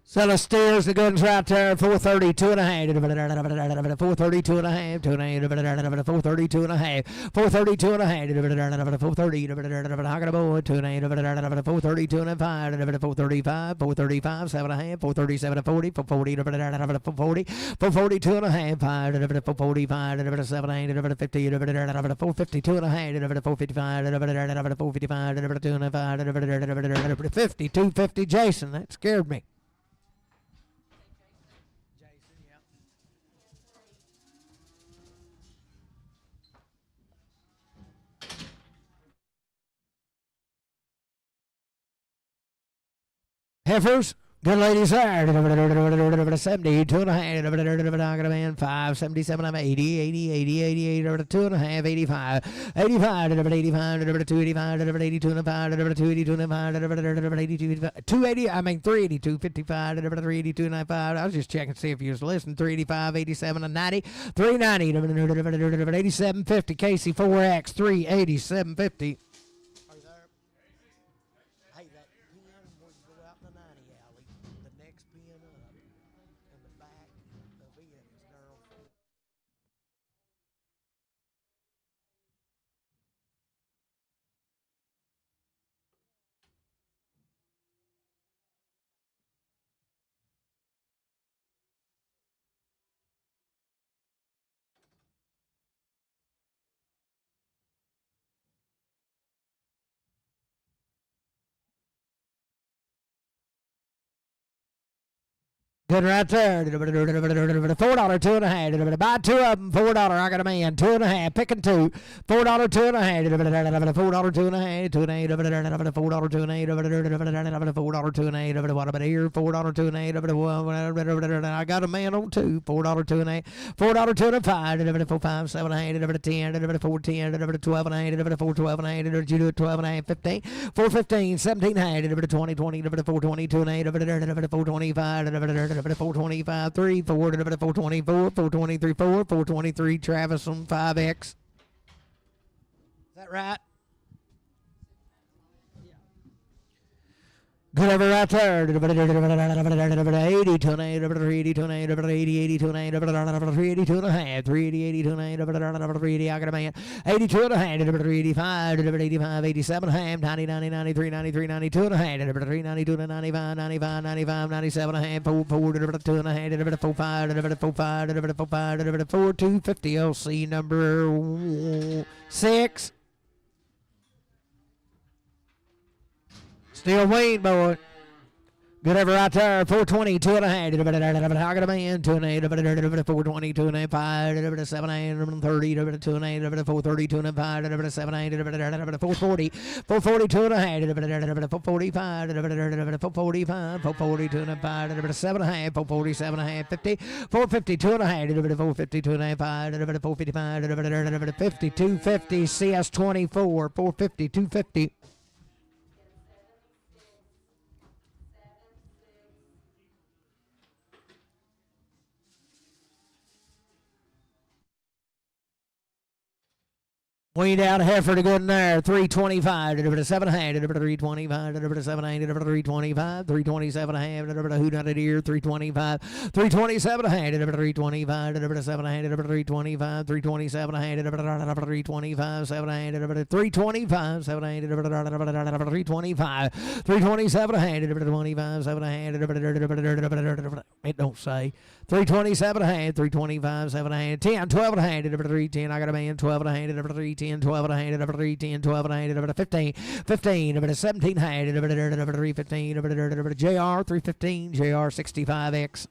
Speaker 1: Selling steers, the goods right there, 432 and a half, 432 and a half, 432 and a half, 432 and a half, 430, I got a boy, 432 and a 5, 435, 435, 7 and a half, 437 and 40, 440, 442 and a half, 445, 7 and a half, 50, 452 and a half, 455, 455, 2 and a 5, 50, 250, Jason, that scared me. Heifers, good ladies there. 70, 2 and a half. I got a man, 5, 77, I'm 80, 80, 80, 88, 2 and a half, 85, 85, 85, 285, 82 and a 5, 282 and a 5, 82, 280, I mean 382, 55, 382 and a 5. I was just checking to see if you was listening. 385, 87 and 90, 390, 87, 50, Casey 4X, 387, 50. Good right there. $4, 2 and a half. Buy 2 of them. $4. I got a man. 2 and a half. Picking 2. $4, 2 and a half. $4, 2 and a half. 2 and a half. $4, 2 and a half. $4, 2 and a half. What about here? $4, 2 and a half. I got a man on 2. $4, 2 and a half. $4, 2 and a 5. 4, 5, 7 and a half. 10. 4, 10. 12 and a half. 4, 12 and a half. You do it 12 and a half. 15. 4, 15. 17 and a half. 20, 20. 4, 22 and a half. 4, 25. 425, 3, 4, 424, 423, 4, 423, Travis on 5X. Is that right? Good over right there. 80 to an 8, 80 to an 8, 80, 80 to an 8, 382 and a half, 380, 80 to an 8, 380, I got a man. 82 and a half, 385, 85, 87 and a half, 90, 90, 93, 93, 92 and a half, 392 and 95, 95, 95, 97 and a half, 4, 4, 2 and a half, 4, 5, 4, 5, 4, 5, 4, 250 LC number 6. Still waiting, boy. Good ever right there. 420, 2 and a half. I got a man. 2 and a half. 420, 2 and a half. 5, 7 and a half. 30, 2 and a half. 430, 2 and a half. 7 and a half. 440, 440, 2 and a half. 445, 445, 440, 2 and a half. 7 and a half. 447 and a half. 50, 450, 2 and a half. 450, 2 and a half. 455, 50, 250. CS 24, 450, 250. Way down Heifer to good in there. 325 to 7 hand. 325 to 7 hand. 325. 327 hand. Who done it here? 325. 327 hand. 325 to 7 hand. 325. 327 hand. 325. 7 hand. 325. 7 hand. 325. 327 hand. 25. 7 hand. It don't say. 327 a hand, 325, 7 a hand, 10, 12 and a hand, 310. I got a man, 12 and a hand, 310, 12 and a hand, 310, 12 and a hand, 15, 15, 17 hand, 315, JR, 315, JR 65X.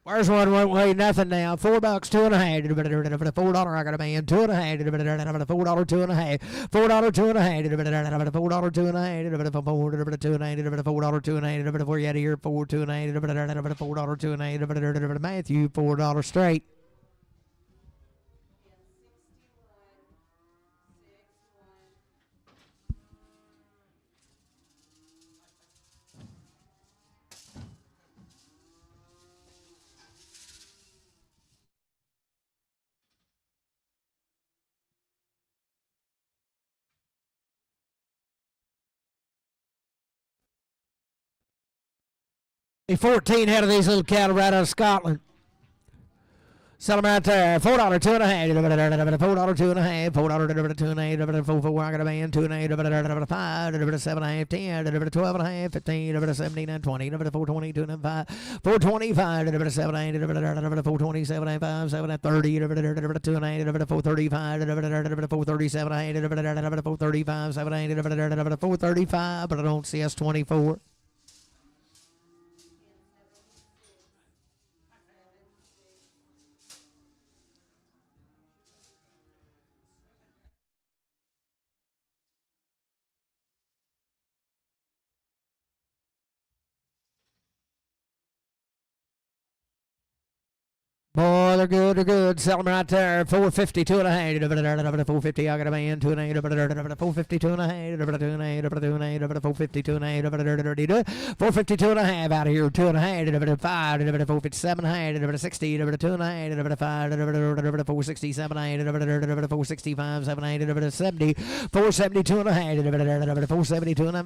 Speaker 1: Where's one won't weigh nothing now? $4, $2.50. $4. I got a man. $2.50. $4, $2.50. $4, $2.50. $4, $2.50. $4, $2.50. Where you at here? $4, $2.50. $4, $2.50. Matthew, $4 straight. A 14 head of these little cattle right out of Scotland. Sell them right there. $4, $2.50. $4, $2.50. $4, $2.50. $4, I got a man. $2.50. $5, $7.50. $10, $12.50. $15, $17, $20. $4.20, $2.5. $4.25. $7.50. $4.27. $5, $7, $30. $2.50. $4.35. $4.37. $4.35. $7.50. $4.35. But I don't see us 24. Boy, they're good, they're good. Sell them right there. 450, 2.5. 450, I got a man. 2.8. 450, 2.5. 2.8. 450, 2.8. 450, 2.5 out of here. 2.5. 5. 457, 60. 2.5. 5. 467, 465, 7. 70. 470, 2.5. 470, 2.5.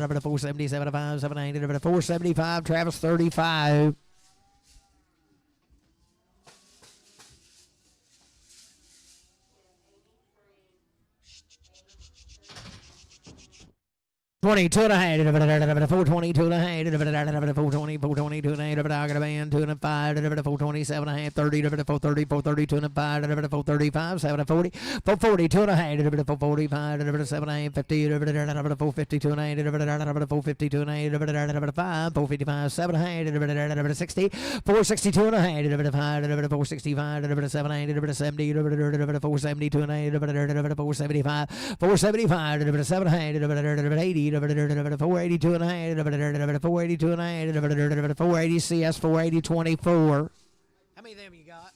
Speaker 1: 477, 477, 5. 7. 475. Travis 35. 22 and a half, 422 and a half, 420, 422 and a half, I got a band, 2 and 5, 427 and a half, 30, 430, 432 and a 5, 435, 740, 442 and a half, 445, 7 and a half, 50, 452 and a half, 452 and a half, 5, 455, 7 and a half, 60, 462 and a half, 5, 465, 7 and a half, 70, 472 and a half, 475, 475, 7 and a half, 80, 482 and a half, 482 and a half, 480 CS, 480, 24. How many of them you got?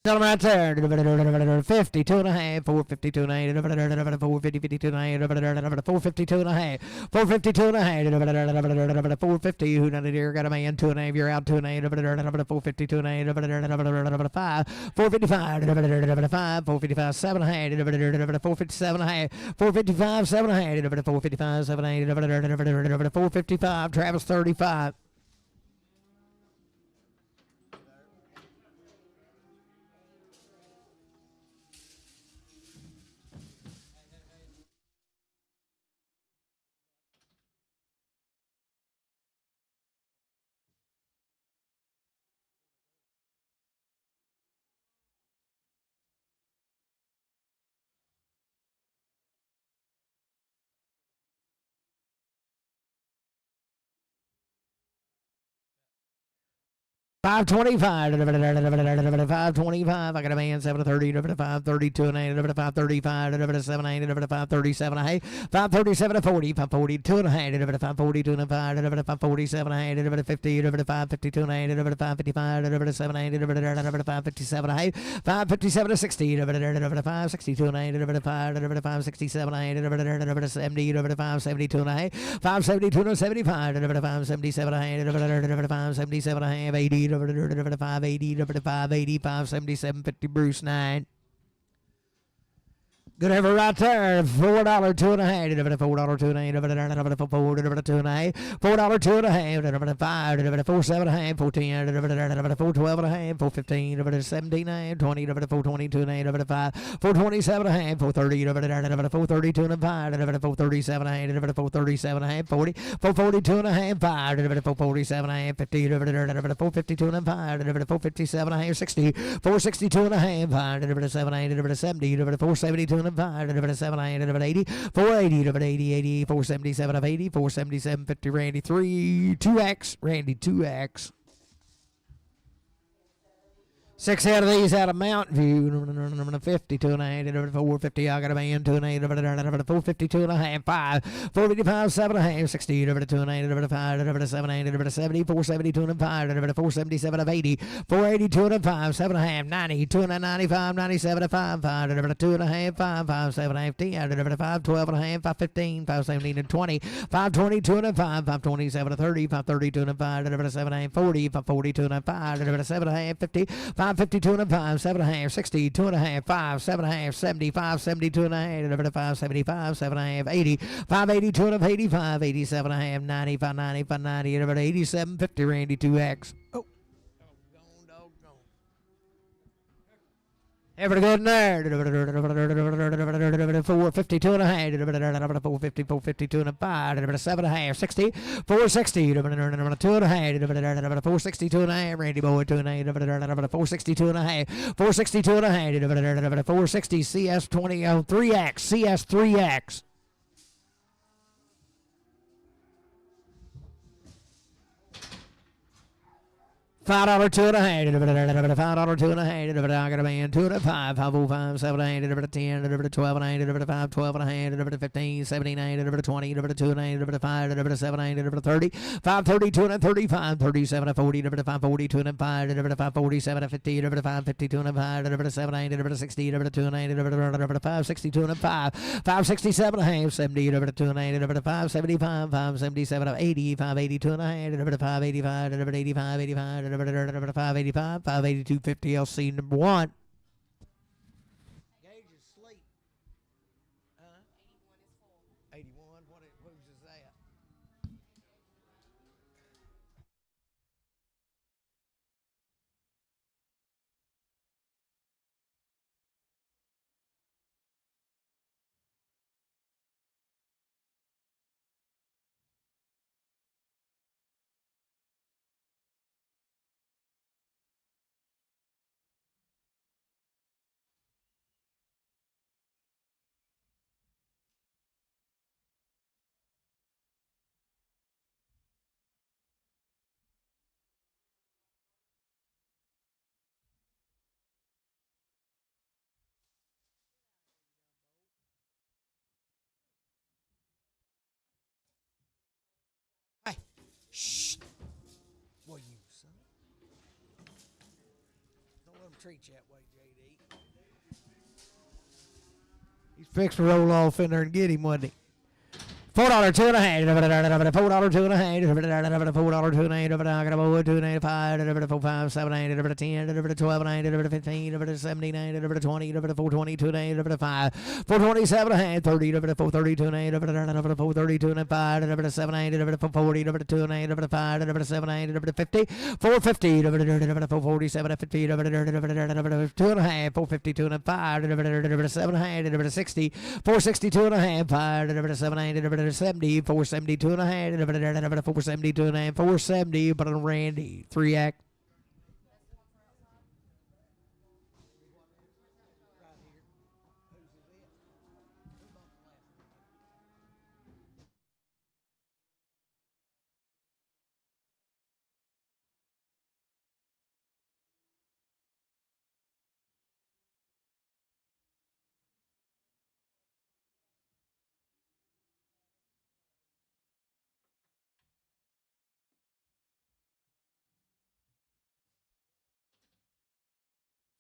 Speaker 1: Tell them right there. 52 and a half, 452 and a half, 450, 52 and a half, 452 and a half, 452 and a half, 450. Who done it here? Got a man, 2 and a half. You're out 2 and a half, 452 and a half, 5, 455, 5, 455, 7 and a half, 457 and a half, 455, 7 and a half, 455, 7 and a half, 455. Travis 35. 525, 525. I got a man 730, 532 and 8, 535, 780, 537 a half, 537 to 40, 542 and a half, 542 and 5, 547 a half, 50, 552 and 8, 555, 780, 557 a half, 557 to 60, 562 and 8, 567 a half, 70, 572 and a half, 572 to 75, 577 a half, 577 a half, 80, 580, 580, 577, 50, Bruce 9. Good ever right there. $4, two and a half. $4, two and a half. $4, two and a half. $4, two and a half. $5, $4, 7 and a half. $4, 10, $4, 12 and a half. $4, 15, 17 and a half. $20, $4, 22 and a half. $5, $4, 27 and a half. $4, 30, $4, 32 and a half. $4, 37 and a half. $4, 37 and a half. $40, $4, 42 and a half. $5, $4, 47 and a half. $50, $4, 52 and a half. $4, 57 and a half. $60, $4, 62 and a half. $5, 7 and a half. $70, $4, 72 and a half. 7, 80, 480, 80, 80, 477 of 80, 477, 50, Randy 3, 2X, Randy 2X. 6 out of these out of Mountain View. 52 and a half, 450. I got a man 2 and a half, 452 and a half, 5, 455, 7 and a half, 60, 2 and a half, 5, 7 and a half, 70, 472 and a half, 477 of 80, 482 and a half, 7 and a half, 90, 2 and a 95, 97 of 5, 5, 2 and a half, 5, 5, 7 and a half, 10, 5, 12 and a half, 5, 15, 5, 17 and 20, 5, 22 and a 5, 5, 27 and 30, 5, 32 and a 5, 7 and a half, 40, 5, 42 and a 5, 7 and a half, 50, 5, 52 and a 5, 7 and a half, 60, 2 and a half, 5, 7 and a half, 75, 72 and a half, 5, 75, 7 and a half, 80, 5, 82 and a half, 85, 87 and a half, 95, 95, 90, 87, 50, Randy 2X. Oh. Ever good in there? 452 and a half, 450, 452 and a 5, 7 and a half, 60, 460, 2 and a half, 462 and a half, Randy Boy 2 and a half, 462 and a half, 462 and a half, 460, CS20, 3X, CS3X. $5, 2 and a half, $5, 2 and a half, I got a man 2 and a 5, 505, 7 and a half, 10, 12 and a half, 5, 12 and a half, 15, 17 and a half, 20, 2 and a half, 5, 7 and a half, 30, 5, 32 and a 35, 37 and 40, 5, 42 and a 5, 5, 47 and 50, 5, 52 and a 5, 7 and a half, 60, 2 and a half, 5, 62 and a 5, 5, 67 and a half, 70, 2 and a half, 5, 75, 5, 77 and 80, 5, 82 and a half, 5, 85, 85, 85, 585, 582, 50, LC number 1. Gauge is sleep. 81, what is that? Hey, shh. What you, son? Don't let him treat you that way, JD. He's fixed to roll off in there and get him, wasn't he? $4, 2 and a half, $4, 2 and a half, $4, 2 and a half, I got a boy 2 and a half, 5, 4, 5, 7, 8, 10, 12 and a half, 15, 17, 20, 422 and a half, 5, 427 and a half, 30, 432 and a half, 432 and a 5, 7, 8, 40, 2 and a half, 5, 7, 8, 50, 450, 447, 50, 2 and a half, 452 and a 5, 7 and a half, 60, 462 and a half, 5, 7, 8, 70, 472 and a half, 472 and a half, 470, but on Randy, 3X.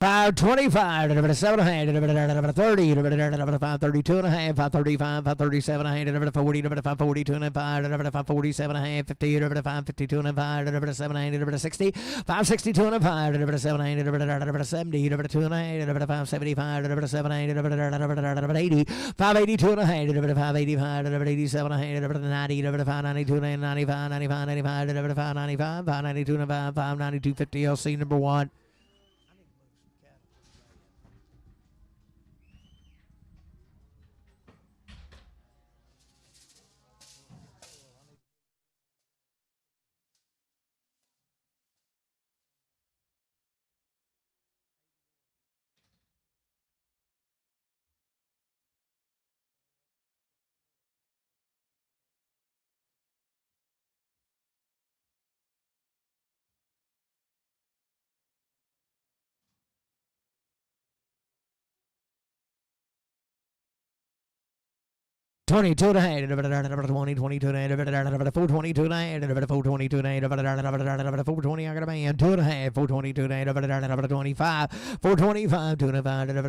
Speaker 1: 525, 700, 30, 532 and a half, 535, 537 and a half, 40, 542 and a half, 547 and a half, 50, 552 and a half, 700, 60, 562 and a half, 700, 70, 2 and a half, 575, 700, 80, 582 and a half, 585, 87 and a half, 90, 592 and 95, 95, 95, 595, 592 and a half, 592, 50, LC number 1. Twenty-two and a half, 20, 22 and a half, 422 and a half, 422 and a half, 420. I got a man, 2 and a half, 422 and a half, 25, 425, 2 and a half,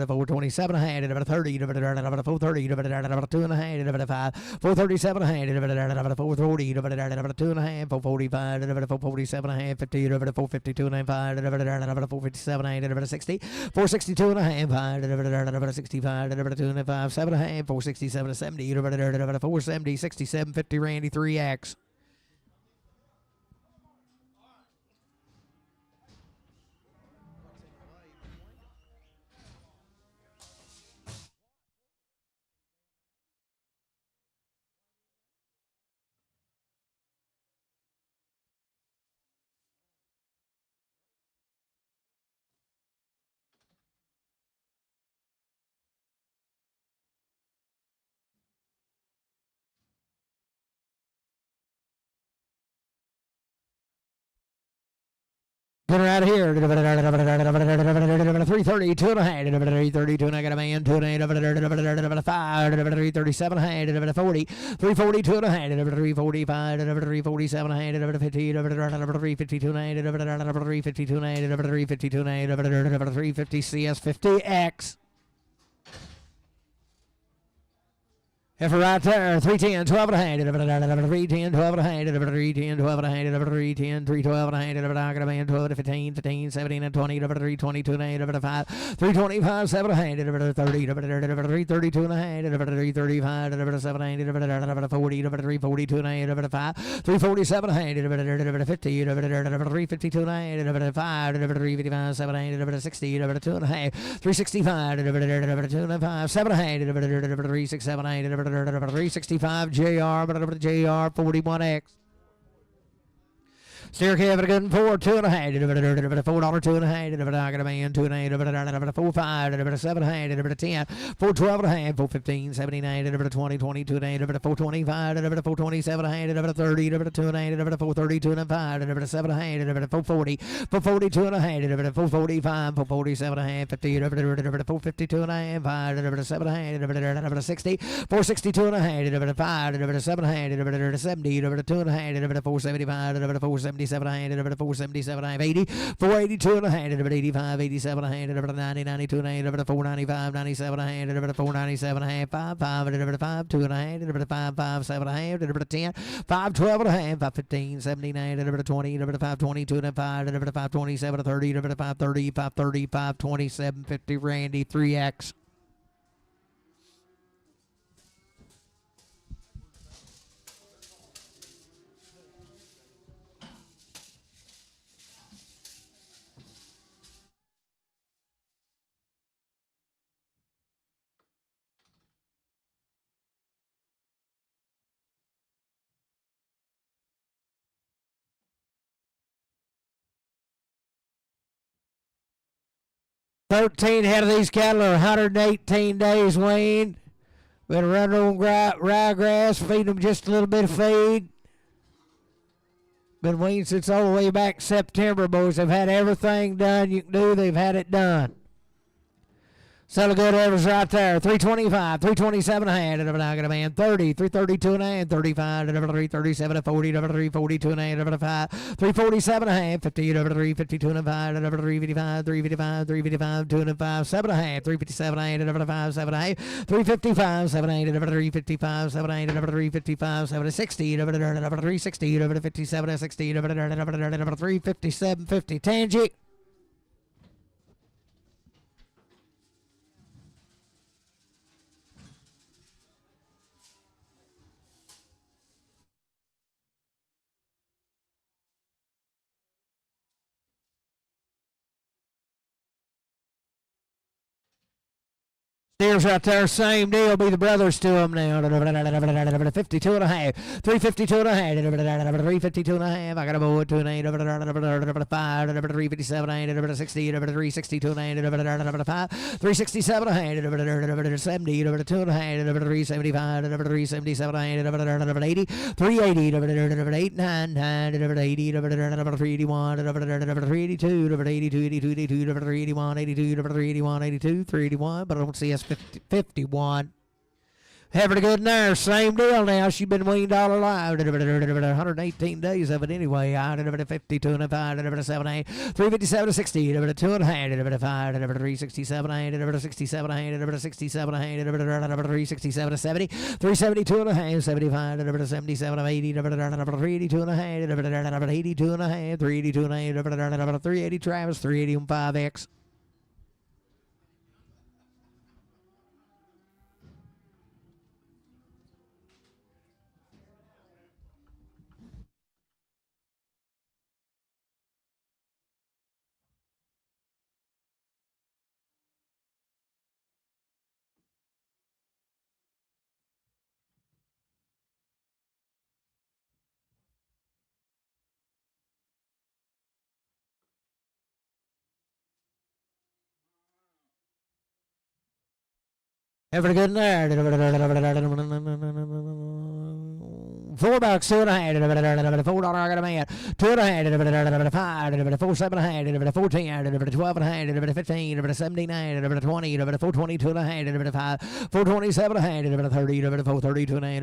Speaker 1: 427 and a half, 30, 430, 2 and a half, 5, 437 and a half, 440, 2 and a half, 445, 447 and a half, 50, 452 and a half, 457 and a half, 60, 462 and a half, 65, 2 and a half, 7 and a half, 467 and 70, 470, 67, 50, Randy, 3X. Get her out of here. 330, 2 and a half, 332, and I got a man, 2 and a half, 5, 337 and a half, 40, 340, 2 and a half, 345, 347 and a half, 50, 352 and a half, 352 and a half, 352 and a half, 350 CS 50X. If we're right there, 310, 12 and a half, 310, 12 and a half, 310, 12 and a half, 310, 312 and a half, I got a man, 12 to 15, 15, 17 and 20, 322 and a half, 5, 325, 7 and a half, 30, 332 and a half, 335, 7 and a half, 40, 342 and a half, 5, 347 and a half, 50, 352 and a half, 5, 355, 7 and a half, 60, 2 and a half, 365, 2 and a half, 7 and a half, 367 and a half, 365 JR, 41X. Steer Kevin again, 4, 2 and a half, $4, 2 and a half, I got a man, 2 and a half, 4, 5, 7 and a half, 10, 4, 12 and a half, 4, 15, 79, 20, 22 and a half, 4, 25, 4, 27 and a half, 30, 2 and a half, 4, 32 and a half, 7 and a half, 4, 40, 4, 42 and a half, 4, 45, 4, 47 and a half, 50, 4, 52 and a half, 5, 7 and a half, 60, 4, 62 and a half, 5, 7 and a half, 70, 2 and a half, 4, 75, 4, 77 and a half, 477 and a half, 80, 482 and a half, 85, 87 and a half, 90, 92 and a half, 495, 97 and a half, 497 and a half, 5, 5, 2 and a half, 5, 5, 7 and a half, 10, 5, 12 and a half, 5, 15, 79, 20, 5, 22 and a half, 5, 27, 30, 5, 30, 5, 30, 5, 27, 50, Randy, 3X. $13 head of these cattle are 118 days weaned. Been running on ryegrass, feeding them just a little bit of feed. Been weaned since all the way back September, boys. They've had everything done you can do. They've had it done. Still a good average right there. 325, 327 and a half. And now got a man 30, 332 and a half, 35, 337 and 40, 342 and a half, 5, 347 and a half, 50, 352 and a 5, 355, 355, 355, 2 and 5, 7 and a half, 357 and a half, 5, 7 and a half, 355, 7 and 8, 355, 7 and 8, 355, 7 and 60, 360, 57 and 60, 357, 50. Tangy. Steers right there, same deal. Be the brothers to them now. 52 and a half, 352 and a half, 352 and a half. I got a boy 2 and 8, 5, 357 and 8, 60, 362 and 8, 5, 367 and a half, 70, 2 and a half, 375, 377 and 80, 380, 8, 9, 80, 381, 382, 82, 82, 381, 82, 381, 82, 381, but I don't see us 51. Having a good nurse, same deal now. She's been weaned all her life. 118 days of it anyway. 52 and a 5, 7, 8, 357 60, 2 and a half, 5, 367, 67, 67, 367 70, 372 and a half, 75, 77, 80, 382 and a half, 82 and a half, 382 and a half, 380 Travis, 380 and 5X. Having a good there. $4, 2 and a half, $4 I got a man, 2 and a half, 5, 4, 7 and a half, 14, 12 and a half, 15, 79, 20, 422 and a half, 5, 427 and a half, 30, 432 and a half,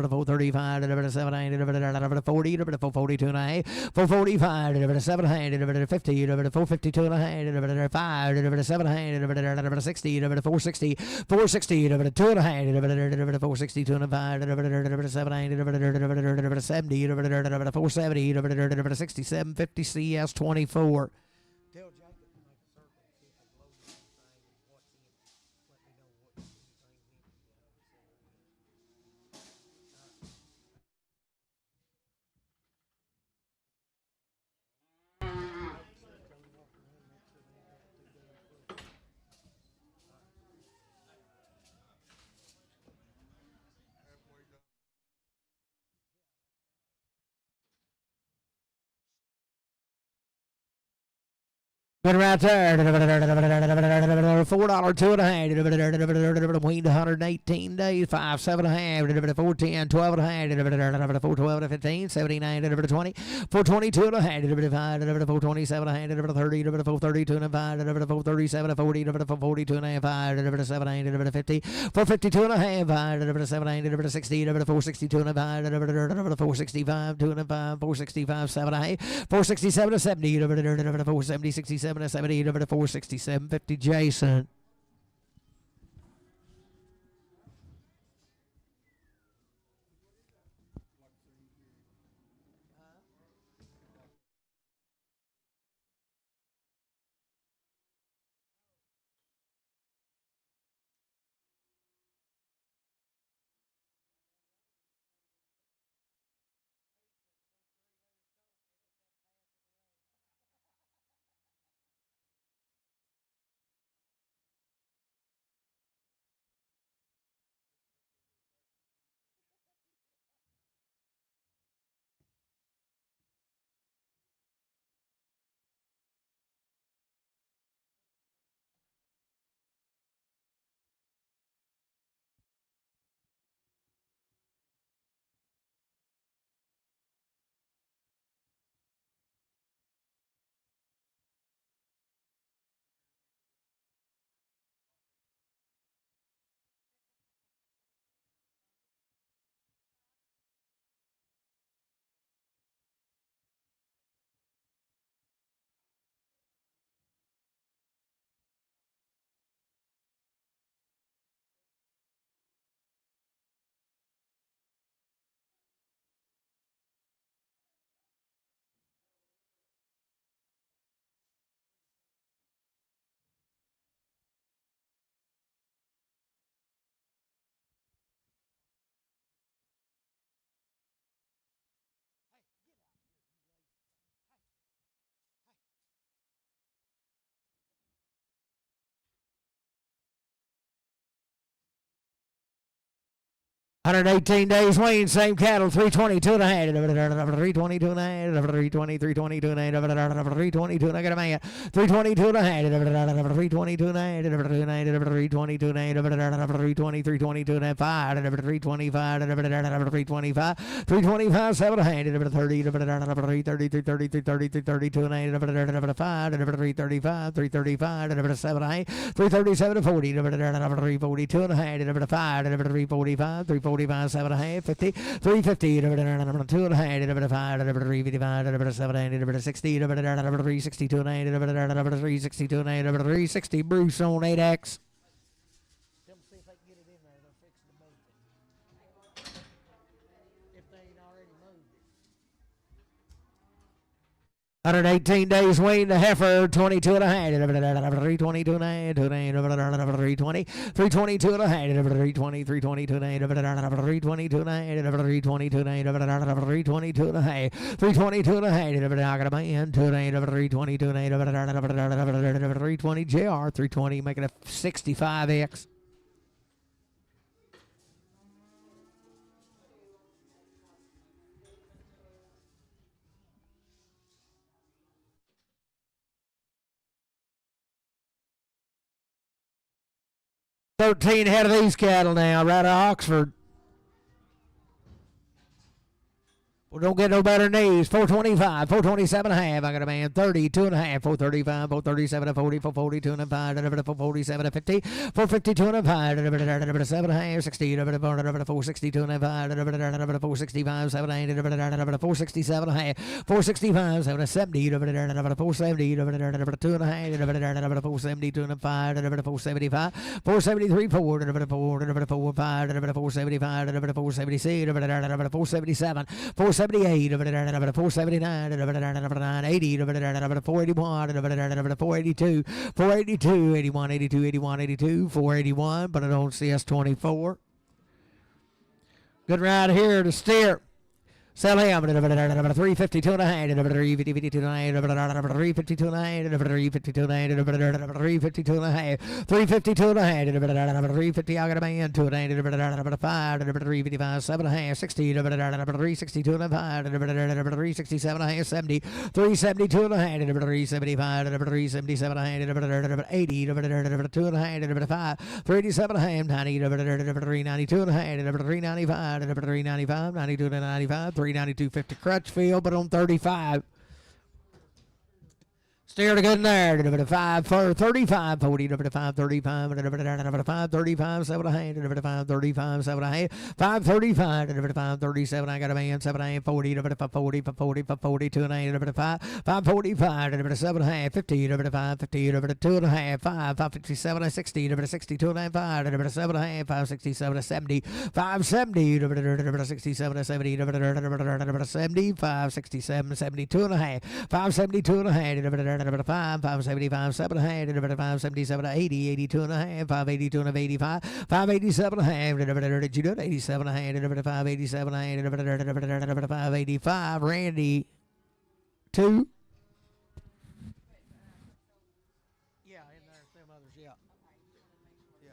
Speaker 1: 435, 7, 40, 442 and a half, 445, 7, 50, 452 and a half, 5, 7, 60, 460, 460, 2 and a half, 462 and a 5, 7, 70, 470, 67, 50 CS 24. Good right there. $4, 2 and a half. Weaned 118 days. 5, 7 and a half. 410, 12 and a half. 412 to 15, 79 to 20. 422 and a half. 427 and a half. 30, 432 and a 5. 437 to 40, 442 and a half. 5, 7 to 50. 452 and a half. 7 to 60. 462 and a 5. 465, 2 and a 5. 465, 7 and a half. 467 to 70. 470, 67 to 70, 467, 50. Jason. 118 days wean, same cattle, 322 and a half, 322 and a half, 320, 322 and a half, 322 and I got a man, 322 and a half, 322 and a half, 322 and a half, 320, 322 and a half, 325, 325, 325, 7 and a half, 30, 30, 30, 30, 32 and a half, 5, 335, 335, 7 and a half, 337 and 40, 342 and a half, 5, 345, 345, 7 and a half, 50, 350, 2 and a half, 5, 355, 7, 60, 362 and a half, 362 and a half, 360, Bruce on 8X.
Speaker 2: Tell them see if they can get it in there. They're fixing to move it. If they ain't already moved it.
Speaker 1: 118 days wean, the heifer, 22 and a half, 322 and a half, 320, 322 and a half, 320, 322 and a half, 322 and a half, 322 and a half, 322 and a half, 322 and a half, I got a man, 322 and a half, 320 JR, 320, making a 65X. $13 head of these cattle now, right out of Oxford. Well, don't get no better than these. 425, 427 and a half. I got a man. 32 and a half. 435, 437 and 40, 442 and a 5, 447 and 50, 452 and a 5, 7 and a half, 60, 462 and a 5, 465, 7 and 8, 467 and a half, 465, 7 and 70, 470, 2 and a half, 472 and a 5, 475, 473, 4, 4, 5, 475, 476, 477, 478, 479, 80, 481, 482, 482, 81, 82, 81, 82, 481, but I don't see S24. Good ride here to steer. Sell him 352 and a half, 352 and a half, 352 and a half, 352 and a half, 352 and a half, 352 and a half, 350. I got a man, 2 and a half, 5, 355, 7 and a half, 60, 362 and a half, 367 and a half, 70, 372 and a half, 375, 377 and a half, 80, 2 and a half, 5, 387 and a half, 90, 392 and a half, 395, 395, 92 and 95, 392.50 Crutchfield, but on 35. Steered a good there. 5 for 35, 40, 5, 35, 5, 35, 7 and a half, 5, 35, 7 and a half, 5, 35, 5, 37. I got a man, 7 and a half, 40, 40, 40, 42 and a half, 5, 5, 45, 7 and a half, 50, 5, 50, 2 and a half, 5, 5, 57, 60, 62 and a half, 5, 7 and a half, 5, 67, 70, 5, 70, 67, 70, 70, 5, 67, 72 and a half, 5, 72 and a half, 5, 575, 7 and a half, 577, 80, 82 and a half, 582 and a half, 85, 587 and a half, did you do it? 87 and a half, 587 and a half, 585, Randy, 2.
Speaker 2: Yeah, in there, them others, yeah. Yeah.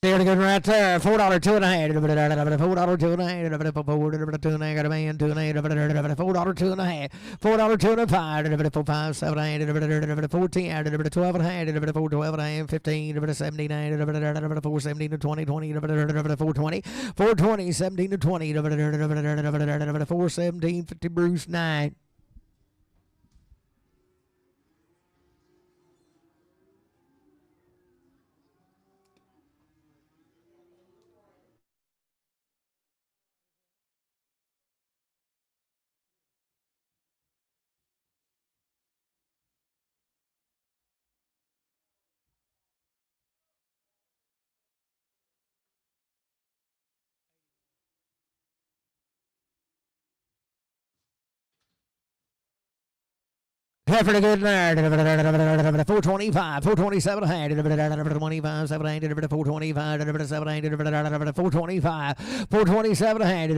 Speaker 1: Steered a good right there. $4, 2 and a half, $4, 2 and a half, $4, 2 and a half, got a man, 2 and a half, $4, 2 and a half, $4, 2 and a 5, 4, 5, 7 and a half, 14, 12 and a half, 4, 12 and a half, 15, 79, 4, 17 to 20, 20, 420, 420, 17 to 20, 417, 50, Bruce 9. pretty good there. 425, 427 ahead. 25, 700, 425, 700, 425, 427 ahead.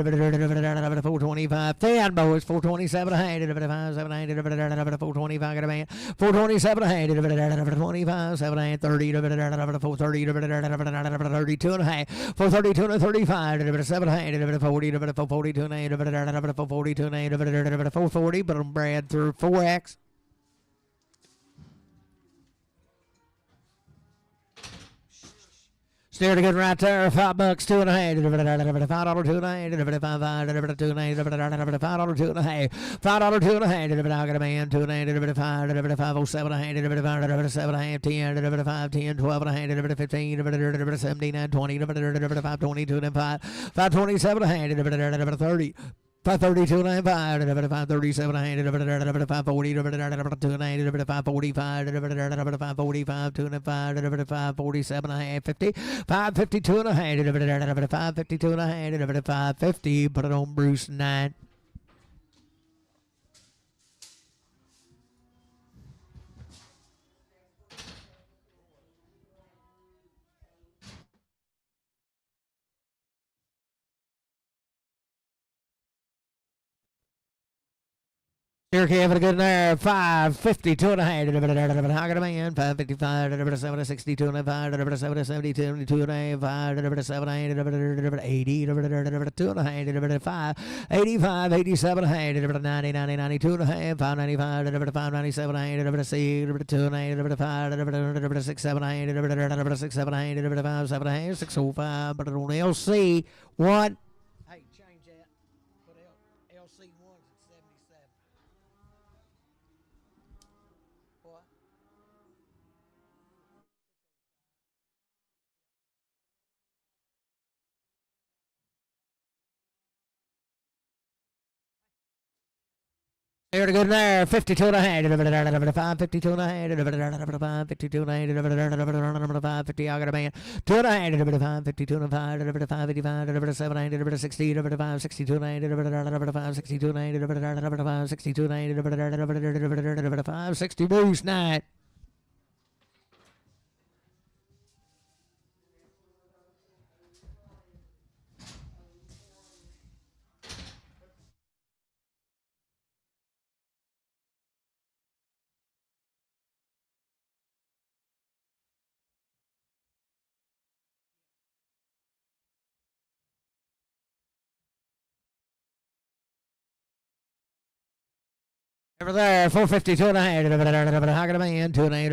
Speaker 1: 425, 10 boys, 427 ahead. 700, 425, got a man. 427 ahead. 25, 700, 30, 430, 32 and a half. 432 and 35, 700, 40, 442 and 8, 442 and 8, 440, but I'm Brad through 4X. Steer to good right there, $5, $2 and a half, $5, $2 and a half, $5, $2 and a half, $5, $2 and a half, $5, $2 and a half, I got a man, 2 and a half, 507 and a half, 7 and a half, 10, 5, 10, 12 and a half, 15, 17, 20, 522 and 5, 527 and a half, 30. 532 and a half, 537 and a half, 540, 2 and a half, 545, 545, 2 and a half, 547 and a half, 50, 552 and a half, 552 and a half, 550, put it on Bruce 9. Here having a good there, 552 and a half, I got a man, 555, 762 and a half, 772 and a half, 7, 80, 2 and a half, 5, 85, 87 and a half, 90, 90, 92 and a half, 595, 597 and a half, 6, 2 and a half, 5, 6, 7 and a half, 6, 7 and a half, 5, 7 and a half, 605, but on LC, 1.
Speaker 2: Hey, change that. Put LC1's at 77. What?
Speaker 1: Here to good there, 52 and a half, 552 and a half, 552 and a half, 550, I got a man, 2 and a half, 552 and a half, 585, 700, 60, 562 and a half, 562 and a half, 562 and a half, 560 boost night. Over there, 452 and a half, I got a man, 2 and a half,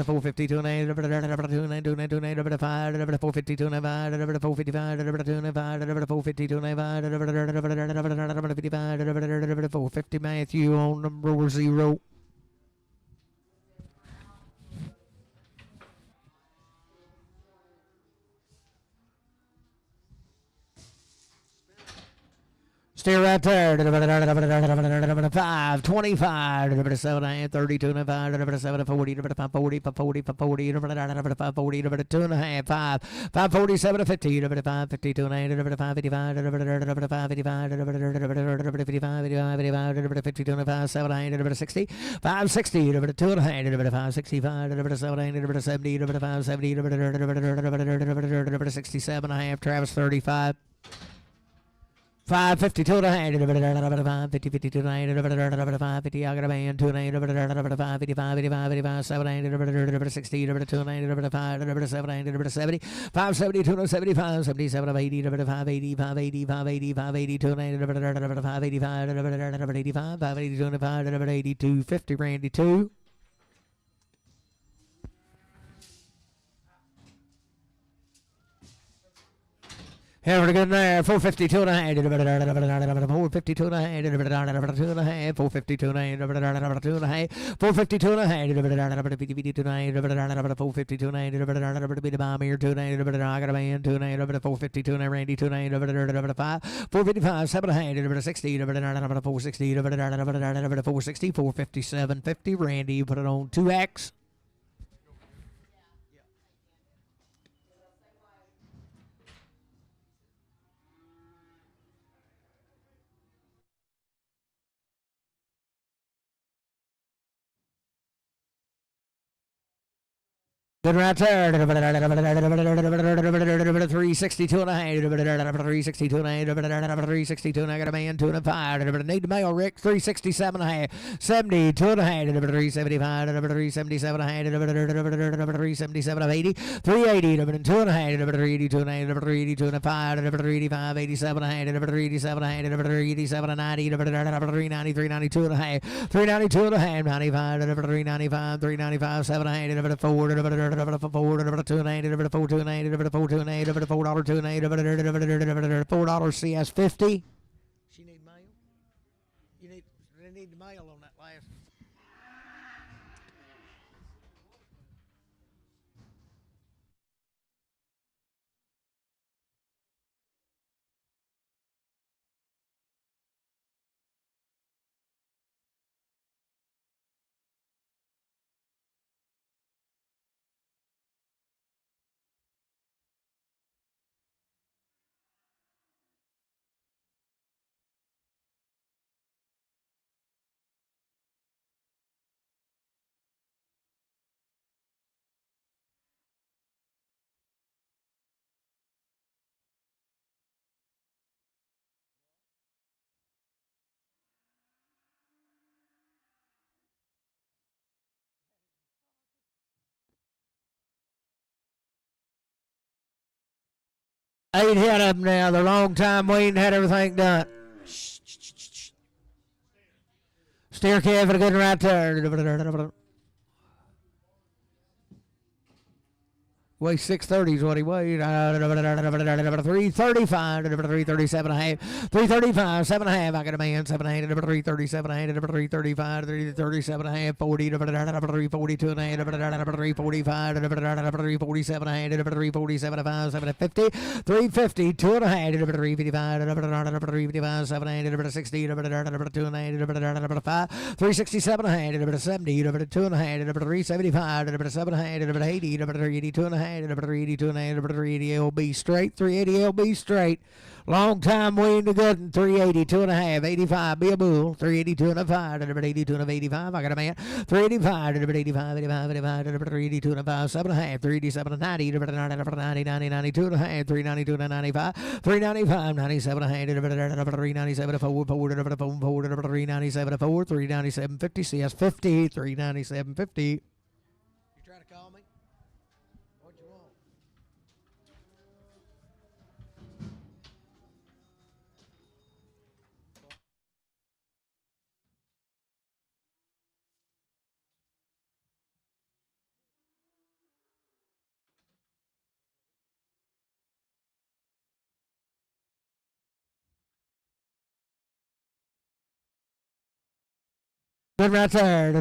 Speaker 1: 452 and a half, 2 and a half, 2 and a half, 2 and a half, 5, 452 and a half, 455, 2 and a half, 452 and a half, 55, 450 Matthew on number 0. Steer right there. 5, 25, 7, 32 and a half, 7, 40, 40, 40, 40, 40, 2 and a half, 5, 547 50, 5, 52 and a half, 5, 55, 5, 55, 52 and a half, 7, 60, 5, 60, 2 and a half, 5, 65, 7, 70, 5, 70, 67 and a half, Travis 35. 552 and a half, 50, 52 and a half, 550, I got a man, 2 and a half, 5, 55, 85, 7, 60, 2 and a half, 5, 7, 70, 572, 75, 77, 80, 580, 580, 580, 582 and a half, 585, 85, 582 and a half, 82, 50, Randy 2. Here we go there, 452 and a half, 452 and a half, 2 and a half, 452 and a half, 2 and a half, 452 and a half, 52 and a half, 452 and a half, beat the bomb here, 2 and a half, I got a man, 2 and a half, 452 and a Randy, 2 and a half, 5, 455, 7 and a half, 60, 460, 460, 457, 50, Randy, you put it on 2X. Good right there. 362 and a half. 362 and a half. 362 and I got a man 2 and a 5. Need the mail, Rick. 367 and a half. 72 and a half. 375. 377 and a half. 377 of 80. 380. 2 and a half. 382 and a half. 382 and a 5. 385. 87 and a half. 387 and a half. 387 and 90. 390. 392 and a half. 392 and a half. 95. 395. 395. 7 and a half. 4. $4 $2.80, $4 CS 50.
Speaker 2: She need mail. They need the mail on that last.
Speaker 1: Eight hit of them now. They're long time waiting, had everything done. Steer calf for a good right there. Weigh 630 is what he weighed. 335, 337 and a half, 335, 7.5. I got a man, 7.5, 337 and a half, 335, 337 and a half, 40, 342 and a half, 345, 347 and a half, 347 and 5, 750, 350, 2 and a half, 355, 355, 7 and a half, 60, 2 and a half, 5, 367 and a half, 70, 2 and a half, 375, 7 and a half, 80, 82 and a half. 382 and a half, 380 LB straight, 380 LB straight. Long time waiting to good, and 382 and a half, 85 be a bull, 382 and a 5, 82 and a 85. I got a man, 385, 85, 85, 85, 382 and a 5, 7 and a half, 387 and 90, 90, 90, 92 and a half, 392 and a 95, 395, 97 and a half, 397 and 4, 397 and 4, 397 50, CS 50, 397 50.
Speaker 2: You trying to call me? What you want?
Speaker 1: Good right there.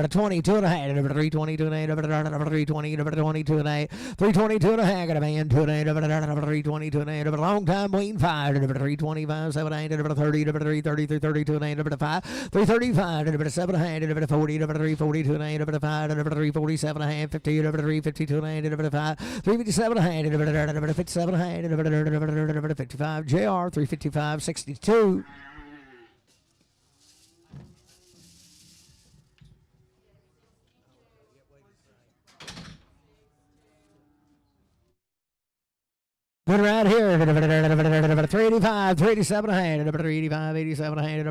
Speaker 1: 22 and a half. 322 and a half. 320, 22 and a half. 322 and a half. Got a man 2 and a half. 322 and a half. Long time waiting 5. 325, 7 and a half. 30, 330, 332 and a half. 5. 335, 7 and a half. 40, 342 and a half. 5. 347 and a half. 50, 352 and a half. 5. 357 and a half. 57 and a half. 55. JR 355, 62. Good right here. 385, 387 and a half. 385, 87 and a half.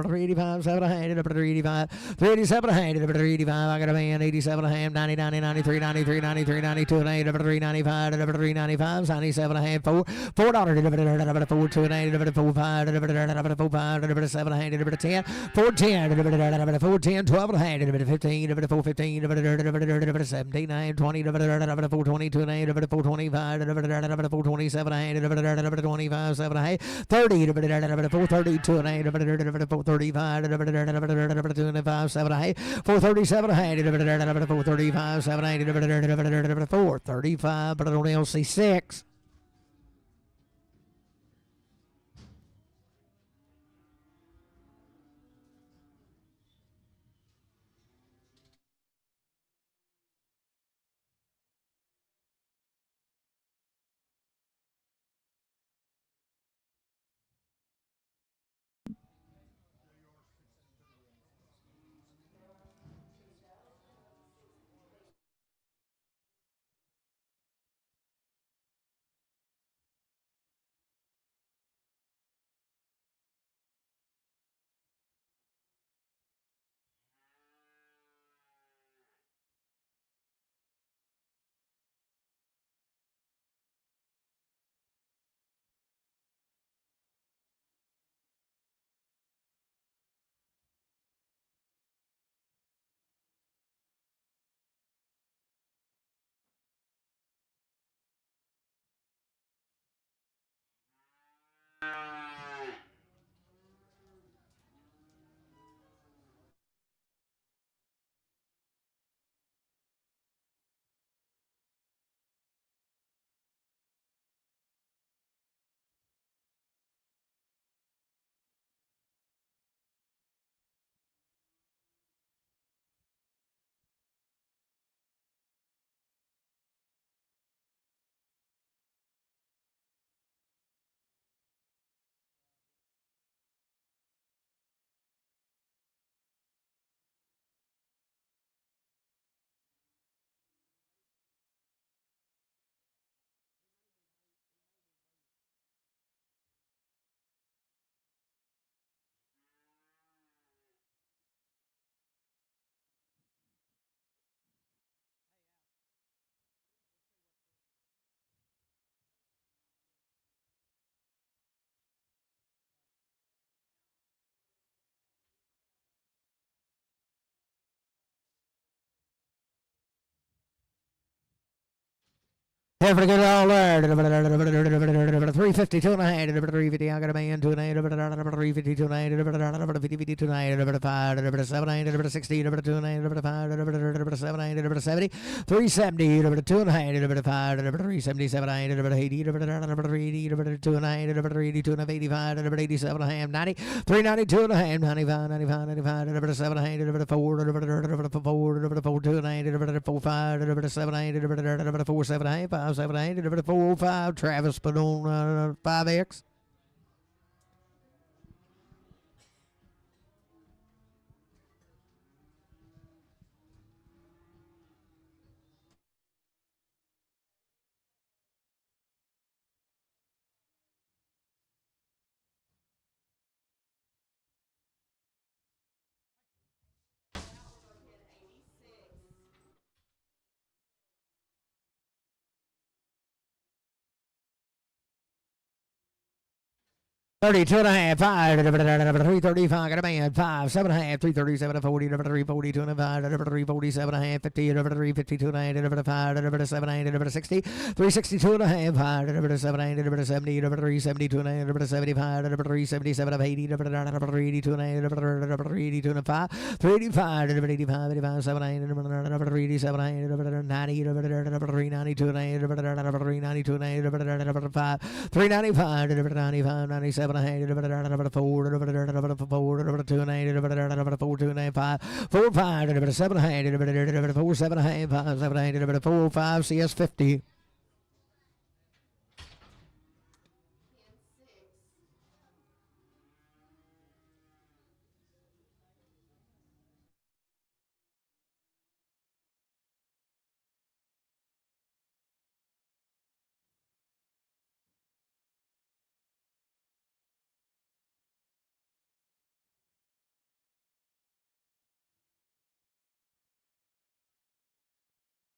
Speaker 1: 385, 7 and a half. 385, 387 and a half. 385, I got a man. 87 and a half. 90, 90, 93, 93, 93, 92 and a half. 395, 395, 97 and a half. $4, $4, 4, 2 and a half. 4, 5, 4, 5, 7 and a half. 10, 4, 10, 4, 10, 12 and a half. 15, 4, 15, 17 and a half. 20, 4, 22 and a half. 4, 25, 427 and a half, 25, 7 and a half, 30, 432 and a half, 435, 2 and a 5, 7 and a half, 437 and a half, 435, 7 and a half, 435, but I don't LC 6. Here for get it all there. 352 and a half. 350. I got a man 2 and 8. 352 and a half. 50 2 and a half. 5. 7 8. 60. 2 and 8. 5. 7 8. 70. 370. 2 and a half. 5. 377 8. 80. 380. 2 and a half. 82 and a half. 85. 87 and a half. 90. 392 and a half. 95. 95. 95. 7 8. 4. 4. 2 and a half. 4 5. 7 8. 4 7 8. 5 7 8. 4 5. Travis put on 5X. Thirty-two and a half, 5, 335, got a man, 5, 7 and a half, 337, 40, 342 and a 5, 347 and a half, 50, 352 and a half, 5, 7 8, 60, 362 and a half, 5, 7 8, 70, 372 and a half, 75, 377 of 80, 382 and a half, 382 and a 5, 385, 85, 85, 7 8, 387 and a half, 90, 392 and a half, 392 and a half, 5, 395, 95, 97 and a half, 4, 4, 2 and a half, 4, 2 and a half, 5, 4, 5, 7 and a half, 4, 7 and a half, 5, 7 and a half, 4, 5, CS 50.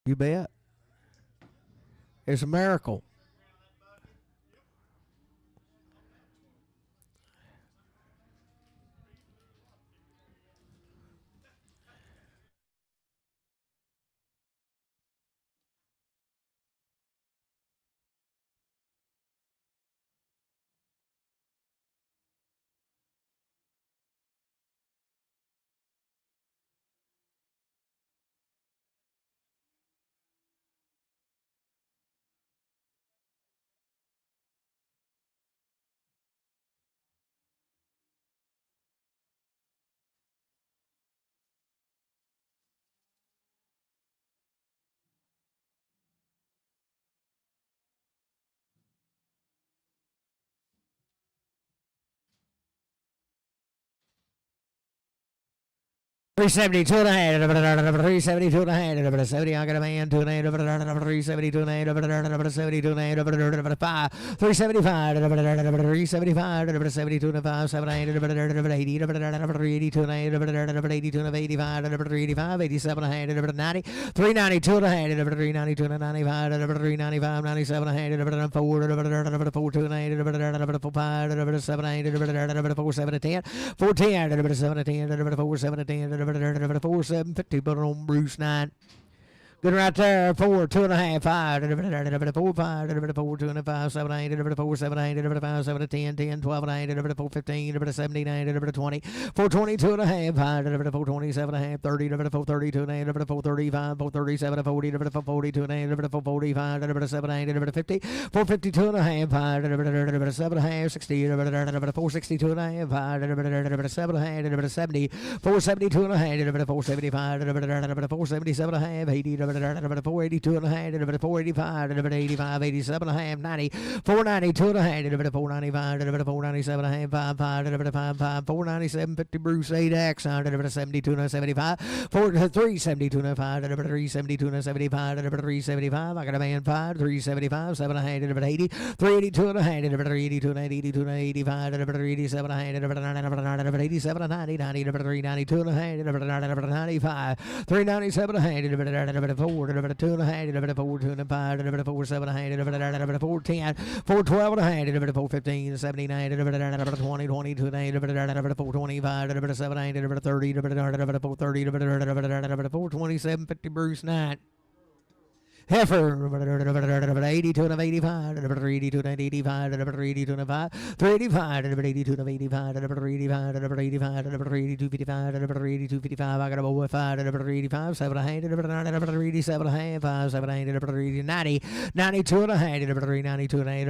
Speaker 1: You bet. It's a miracle. $372 and a half, $372 and a half, $70. I got a man, 2 and a half, $372 and a half, $72 and a half, $5, $375, $375, $72 and a 5, 7 8, $80, $382 and a half, $82 and a half, $85, $87 and a half, $90, $392 and a half, $392 and a 95, $395, $97 and a half, $4, $42 and a half, $5, $7 8, $4 7 10, $410, $7 10, $4 7 10, 4 7 50, but on Bruce 9. Good right there. 4 2 and a half, 5, 4 5, 4 2 and a 5, 7 8, 4 7 8, 5 7 10, 10 12 and 8, 4 15, 17 20, 4 22 and a half, 5, 4 27 and a half, 30, 4 32 and a half, 4 35, 4 37, 40, 4 42 and a half, 4 45, 7 8, 50, 4 52 and a half, 5, 7 and a half, 60, 4 62 and a half, 5, 7 and a half, 70, 4 72 and a half, 4 75, 4 77 and a half, 80, 482 and a half, 485, 85, 87 and a half, 90, 492 and a half, 495, 497 and a half, 5, 497, 50, Bruce 8X, 72 and a 75, 372 and a 5, 372 and a 75, 375, I got a man 5, 375, 7 and a half, 80, 382 and a half, 382 and 82 and 85, 387 and a half, 87 and 90, 392 and a half, 95, 397 and a half, 4, 2 and a half, 4 2 and a 5, 4 7 and a half, 4 10, 4 12 and a half, 4 15, 79, 20, 22 and a half, 4 25, 7 8, 30, 4 30, 4 27, 50, Bruce 9. Heifer, 82 and 85, 82 and 85, 82 and 5, 385, 82 and 85, 385, 85, 82, 55, 82, 55. I got a boy 5, 85, 7 and 8, 87 and a half, 5, 7 and 8, 90, 92 and a half, 392 and 8,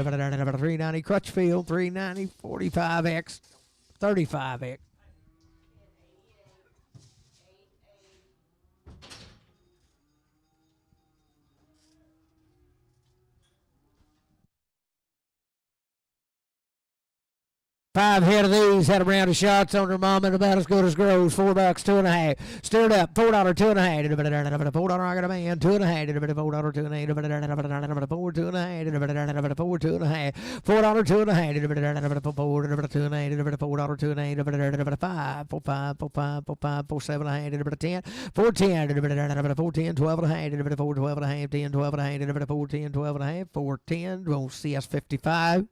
Speaker 1: 390 Crutchfield, 390, 45X, 35X. Five head of these had a round of shots on their mom and about as good as grows. $4, 2.5. Stirred up, $4, 2.5. $4, I got a man, 2.5. $4, 2.5. $4, 2.5. $4, 2.5. $4, 2.5. $5, 4.5, 4.5, 4.7, 10. 410, 410, 12 and a half, 4, 12 and a half, 10, 12 and a half, 410, 12 and a half, 410. Won't see us 55.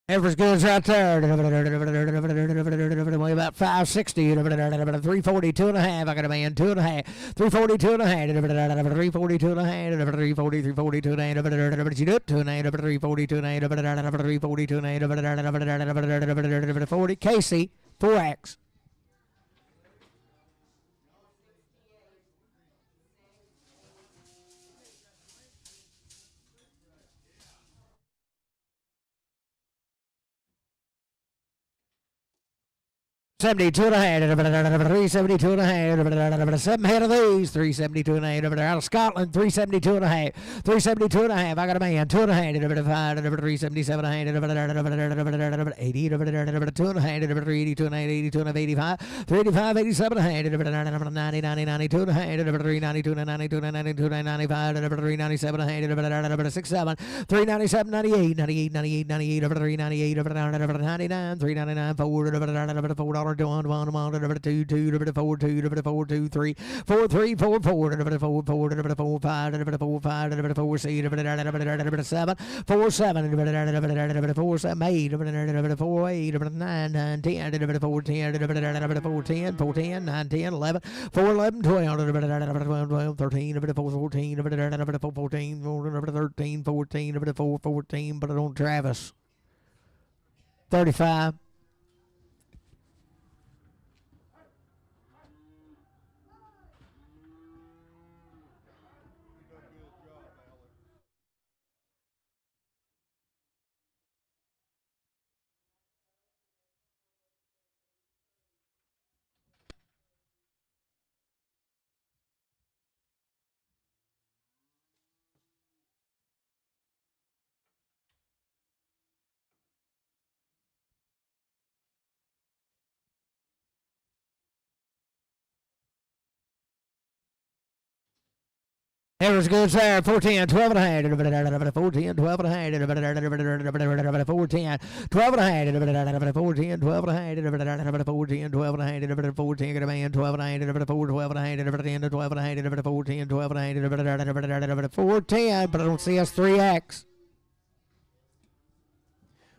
Speaker 1: Ever's goods right there. Weigh about 560. 342 and a half. I got a man 2.5. 342 and a half. 342 and a half. 340, 342 and a half. You do it. 2 and a half. 342 and a half. 342 and a half. 40. Casey, 4X. $72 and a half, $372 and a half, 7 head of these, $372 and a half, out of Scotland, $372 and a half, $372 and a half, I got a man, 2 and a half, $377 and a half, 80, 2 and a half, 382 and a half, 82 and a half, 85, 385, 87 and a half, 90, 90, 92 and a half, 392 and a 92 and 92 and 95, 397 and a half, 67, 397, 98, 98, 98, 98, 398, 99, 399, $4, 1, 2, 1, 1, 1, 2, 2, 4, 2, 4, 2, 3, 4, 3, 4, 4, 4, 4, 4, 5, 4, 5, 4, 6, 7, 4, 7, 4, 7, 8, 4, 8, 9, 9, 10, 4, 10, 4, 10, 4, 10, 9, 10, 11, 4, 11, 12, 12, 13, 4, 14, 4, 14, 13, 14, 4, 14, put it on Travis. 35. It was good, sir. 410, 12 and a half. 410, 12 and a half. 410, 12 and a half. 410, 12 and a half. 410, 12 and a half. 410, get a man, 12 and a half. 4, 12 and a half. 10, 12 and a half. 410, 12 and a half. 410, but I don't see us 3X.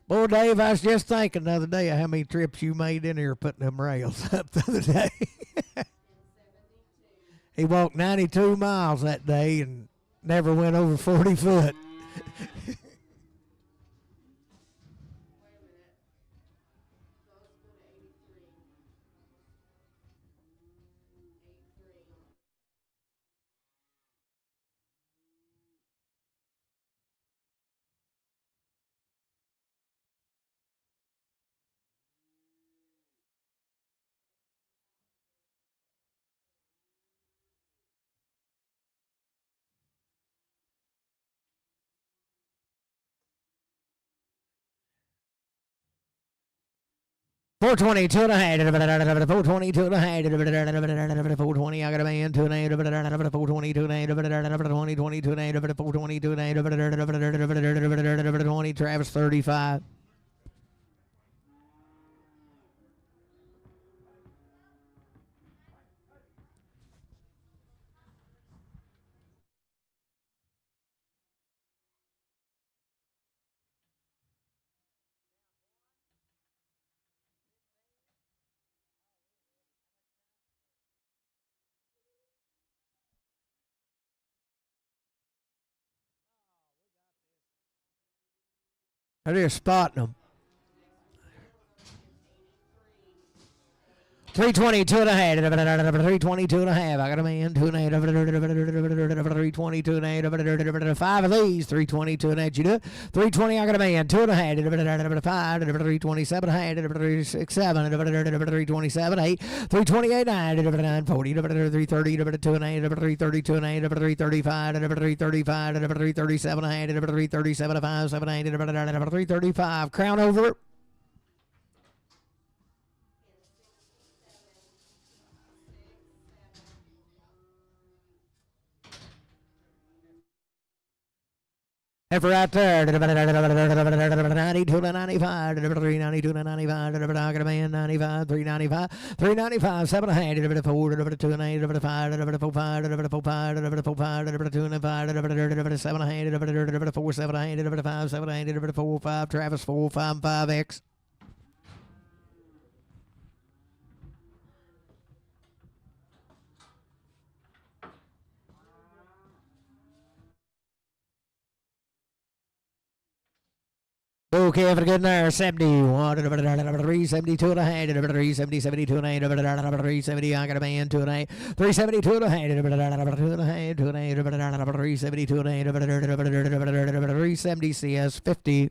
Speaker 1: Boy, Dave, I was just thinking the other day of how many trips you made in here putting them rails up the other day. He walked 92 miles that day and never went over 40 foot. Four 22 and a half. 422 and a half. 420. I got a man. 2 and a half. 422 and a half. 20, 22 and a half. 422 and a half. 20. Travis 35. I just spotting them. 322 and a half. 322 and a half. I got a man. 2 and a half. 322 and a half. 5 of these. 322 and a half. You do it. 320. I got a man. 2 and a half. 5. 327 and a half. 7. 327. 8. 328 9. 940. 330. 2 and a half. 332 and a half. 335. 335. 337 and a half. 337 5. 7 8. 335. Crown over. And for right there, 92 to 95, 392 to 95, I got a man, 95, 395, 395, 7 and a half, 4, 2 and 8, 5, 4, 5, 4, 5, 4, 5, 2 and 5, 7 and a half, 4, 7 and a half, 5, 7 and a half, 4, 5, Travis, 4, 5, 5X. Okay, for good there, 71, 372 and a half, 370, 72 and a half, 370, I got a man, 2 and a half, 372 and a half, 2 and a half, 2 and a half, 372 and a half, 370 CS 50.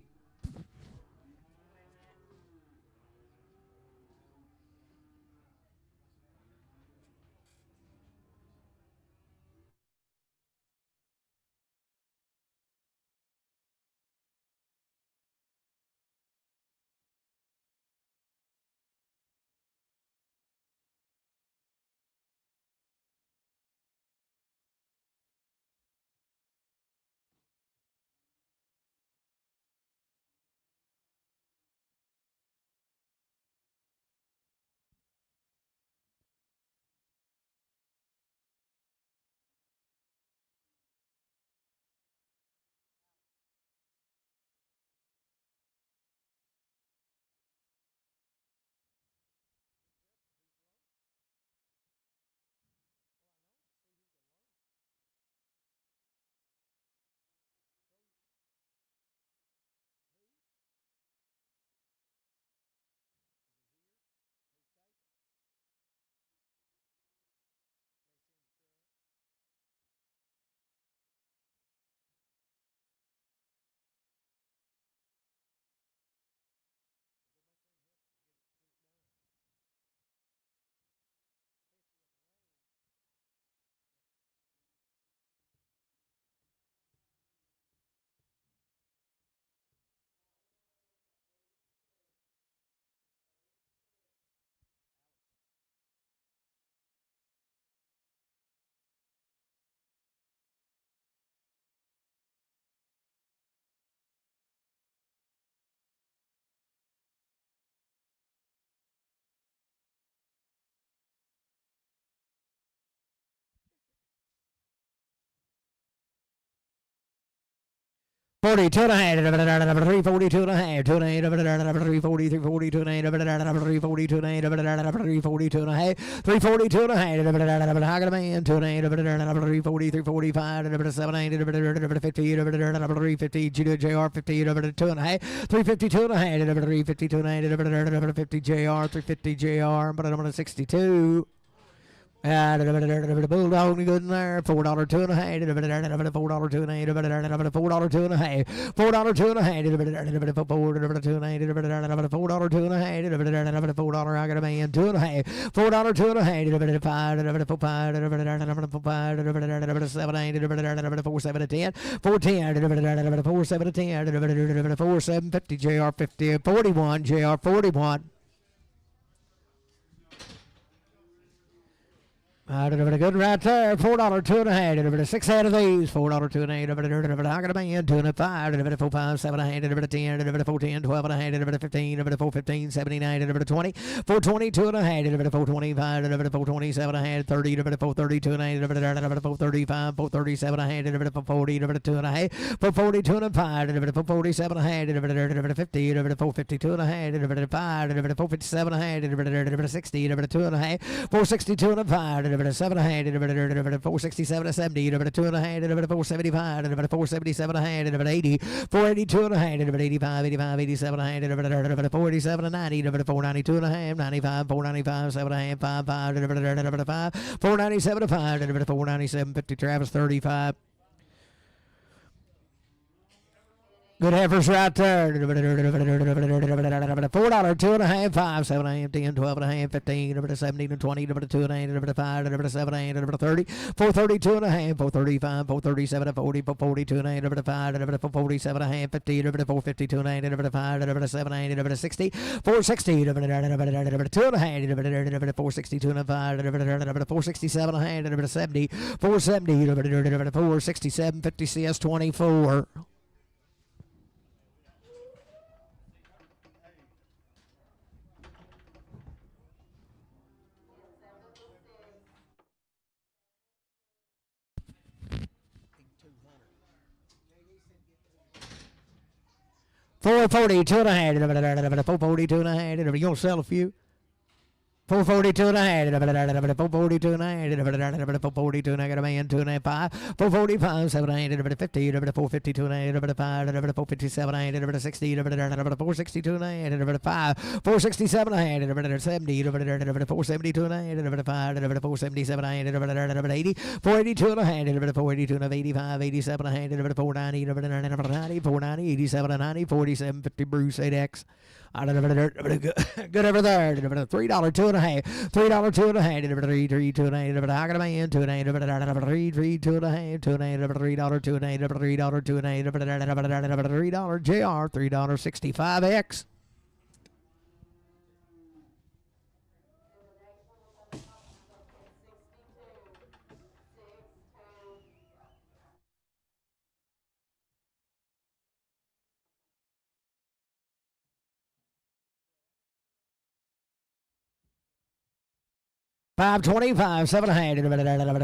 Speaker 1: 42 and a half, 342 and a half, 2 and a half, 340, 342 and a half, 342 and a half, 342 and a half, 342 and a half, I got a man, 2 and a half, 340, 345, 780, 50, 350, JR 50, 2 and a half, 352 and a half, 352 and a half, 50 JR, 350 JR, but I'm on a 62. Bulldog good in there. $4 2 and a half. $4 2 and a half. $4 2 and a half. $4 2 and a half. $4 2 and a half. $4 2 and a half. $4 2 and a half. $4 I got a man 2 and a half. $4 2 and a half. $5 7 8 4 7 10 4 10 4 7 10 4 7 50 JR 50 41 JR 41. Good right there. $4 2 and a half. 6 out of these. $4 2 and a half. I got a man 2 and a 5. 4 5 7 and a half. 10 4 10 12 and a half. 15 4 15 79 20 4 22 and a half. 4 25 4 27 and a half. 30 4 32 and a half. 4 35 4 37 and a half. 40 2 and a half. 4 42 and a 5. 4 47 and a half. 50 4 52 and a half. 5 4 57 and a half. 60 2 and a half. 4 62 and a 5. 7 and a half, 467 and 70, 2 and a half, 475, 477 and a half, 80, 482 and a half, 85, 85, 87 and a half, 487 and 90, 492 and a half, 95, 495, 7 and a half, 5, 5, 497 and 5, 497, 50, Travis 35. Good heifers right there. $4 2 and a half, 5 7 and a half, 10 12 and a half, 15 17 and 20 2 and a half, 5 7 and a half, 30 432 and a half, 435 437 40 442 and a half, 5 447 and a half, 50 452 and a half, 5 7 and a half, 60 460 2 and a half, 462 and a 5 467 and a half, 70 470 467 50 CS 24. $440 2 and a half. $440 2 and a half. You gonna sell a few? $442 and a half. $442 and a half. $442 and I got a man 2 and a half 5. $445 7 and a half. $50 $452 and a half. $5 $457 and a half. $60 $462 and a half. $5 $467 and a half. $70 $472 and a half. $5 $477 and a half. $80 $482 and a half. $482 and a half. $85 $87 and a half. $490 $490 $87 and 90 $47 $50 Bruce 8X. Good over there. $3 2 and a half. $3 2 and a half. 3 3 2 and a half. I got a man 2 and a half. 3 3 2 and a half. 2 and a half. $3 2 and a half. $3 2 and a half. $3 JR. $3 65X. $525 7 and a half.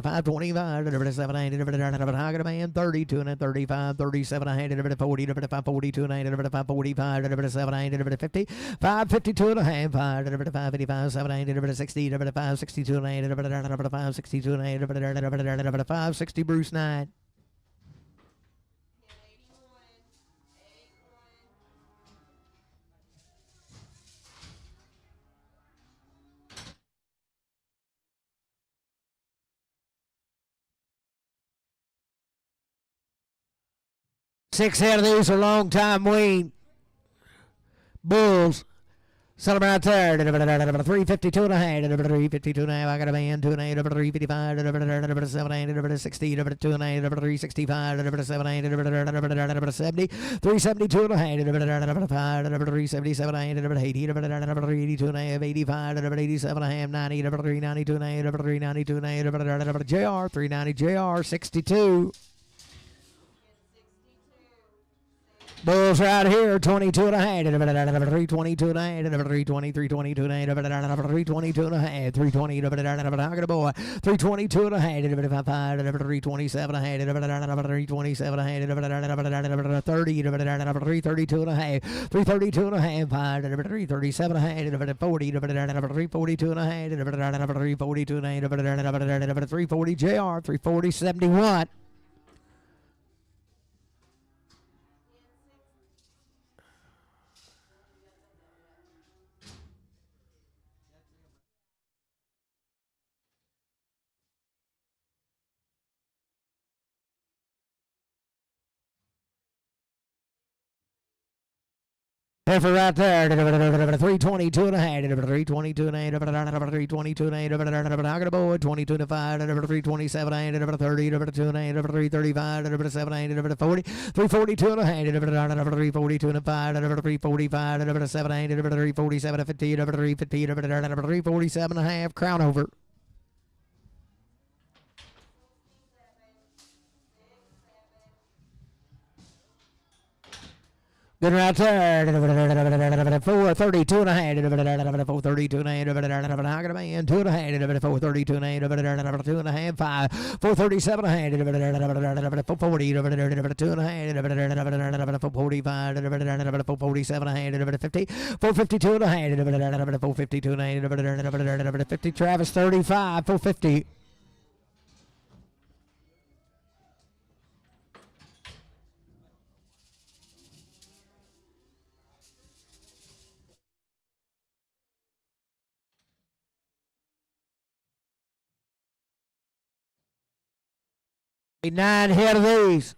Speaker 1: $525 7 and a half. I got a man 32 and a 35 37 and a half. 40 542 and a half. 45 7 and a half. 50 552 and a half. 555 7 and a half. 60 562 and a half. 562 and a half. 560 Bruce 9. Six out of these are long time wean bulls. Sell them right there. 352 and a half. 352 and a half. I got a man 2 and a half. 355. 7 and a half. 60. 2 and a half. 365. 7 and a half. 70. 372 and a half. 377 and a half. 80. 382 and a half. 85. 87 and a half. 90. 392 and a half. 392 and a half. JR. 390 JR. 62. Bulls right here, 22 and a half. 322 and a half. 320, 322 and a half. 322 and a half. 320. I got a boy. 322 and a half. 327 and a half. 327 and a half. 30. 332 and a half. 332 and a half. 337 and a half. 40. 342 and a half. 342 and a half. 340 JR. 340 71. Heifer right there. 322 and a half. 322 and a half. 322 and a half. I got a boy. 22 and a 5. 327 and a half. 30. 2 and a half. 335. 7 and a 40. 342 and a half. 342 and a 5. 345. 7 and a 347 and 50. 350. 347 and a half. Crown over. Good right there. 432 and a half. 432 and a half. I got a man. 2 and a half. 432 and a half. 2 and a half. 5. 437 and a half. 440. 2 and a half. 445. 447 and a half. 50. 452 and a half. 452 and a half. 50. Travis 35. 450. Nine head of these.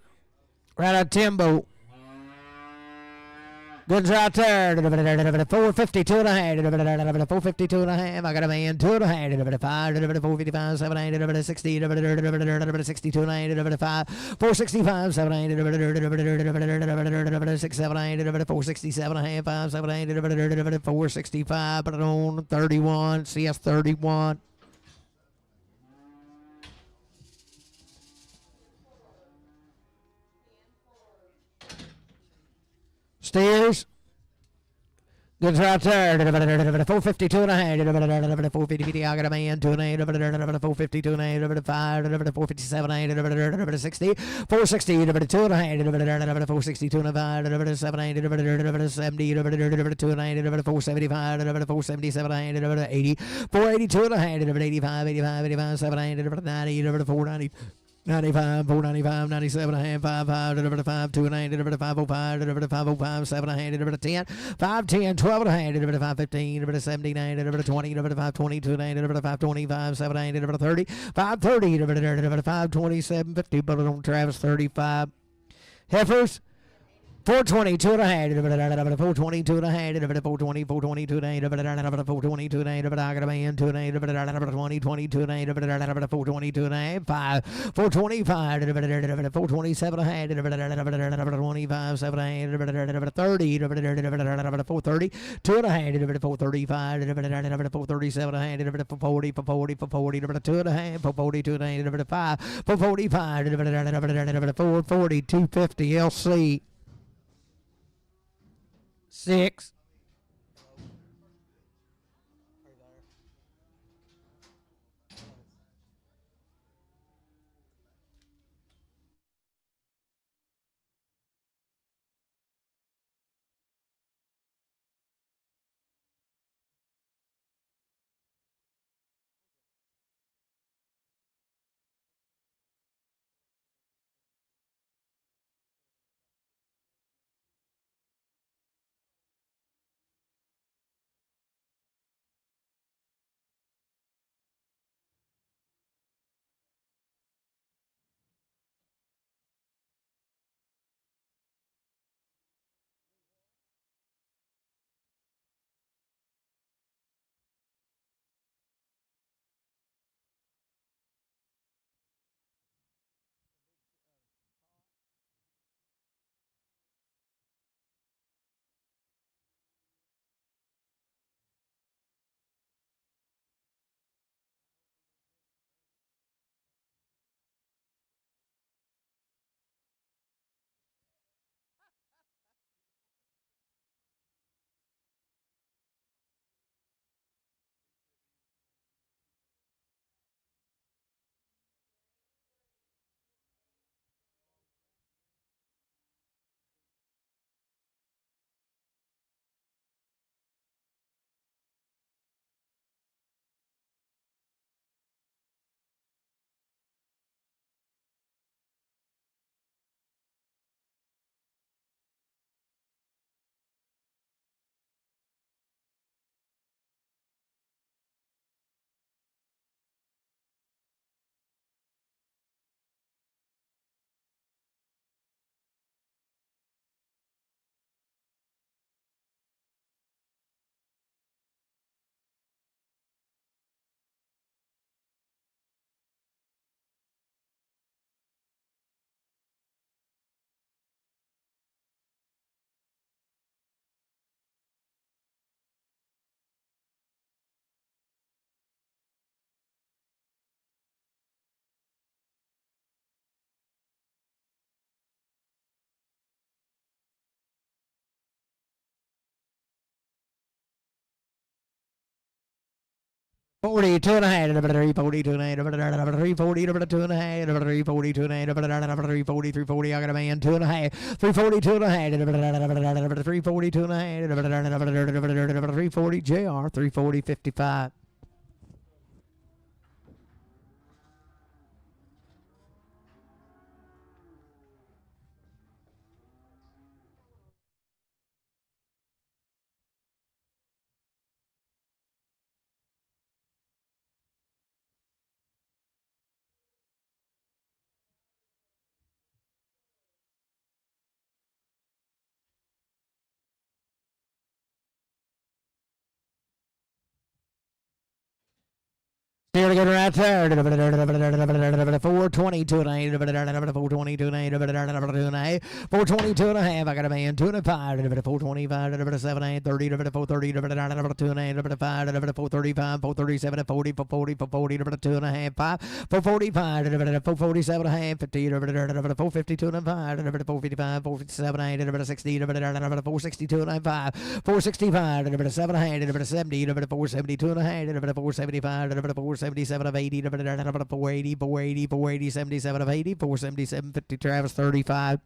Speaker 1: Right out Timbo. Goods right there. 452 and a half. 452 and a half. I got a man. 2 and a half. 5. 455. 7 8. 60. 62 and a half. 5. 465. 7 8. 6 7 8. 467 and a half. 5 7 8. 465. But on 31. CS 31. Steers. Goods right there. 452 and a half. 450. I got a man. 2 and a half. 452 and a half. 5. 457 and a half. 60. 460. 2 and a half. 462 and a 5. 7 8. 70. 2 and a half. 475. 477 and a half. 80. 482 and a half. 85. 85. 7 8. 90. 490. 95, 495, 97 and a half, 5, 5, 5, 2 and a half, 505, 505, 7 and a half, 10, 5, 10, 12 and a half, 5, 15, 79, 20, 5, 22 and a half, 5, 25, 7 and a half, 30, 5, 30, 5, 27, 50, but on Travis 35. Heifers. 422 and a half. 422 and a half. 420, 422 and a half. 422 and a half. I got a man. 2 and a half. 20, 22 and a half. 422 and a half. 5. 425. 427 and a half. 25, 7 and a half. 30. 430. 2 and a half. 435. 437 and a half. 440. 440. 440. 2 and a half. 442 and a half. 5. 445. 440. 250 LC. 6. 42 and a half, 342 and a half, 340, 2 and a half, 342 and a half, 340, 340, I got a man, 2 and a half, 342 and a half, 342 and a half, 340, JR, 340, 55. Still good right there. 422 and a half, 422 and a half, 422 and a half. I got a man, 2 and 5, 425, 7 and 30, 430, 2 and a half, 5, 435, 437, 40, 440, 440, 2 and a half, 5, 445, 447 and a half, 50, 452 and 5, 455, 457 and 60, 462 and 5, 465, 7 and 70, 472 and a half, 475, 477 of 80, 480, 480, 480, 77 of 80, 477, 50, Travis, 35.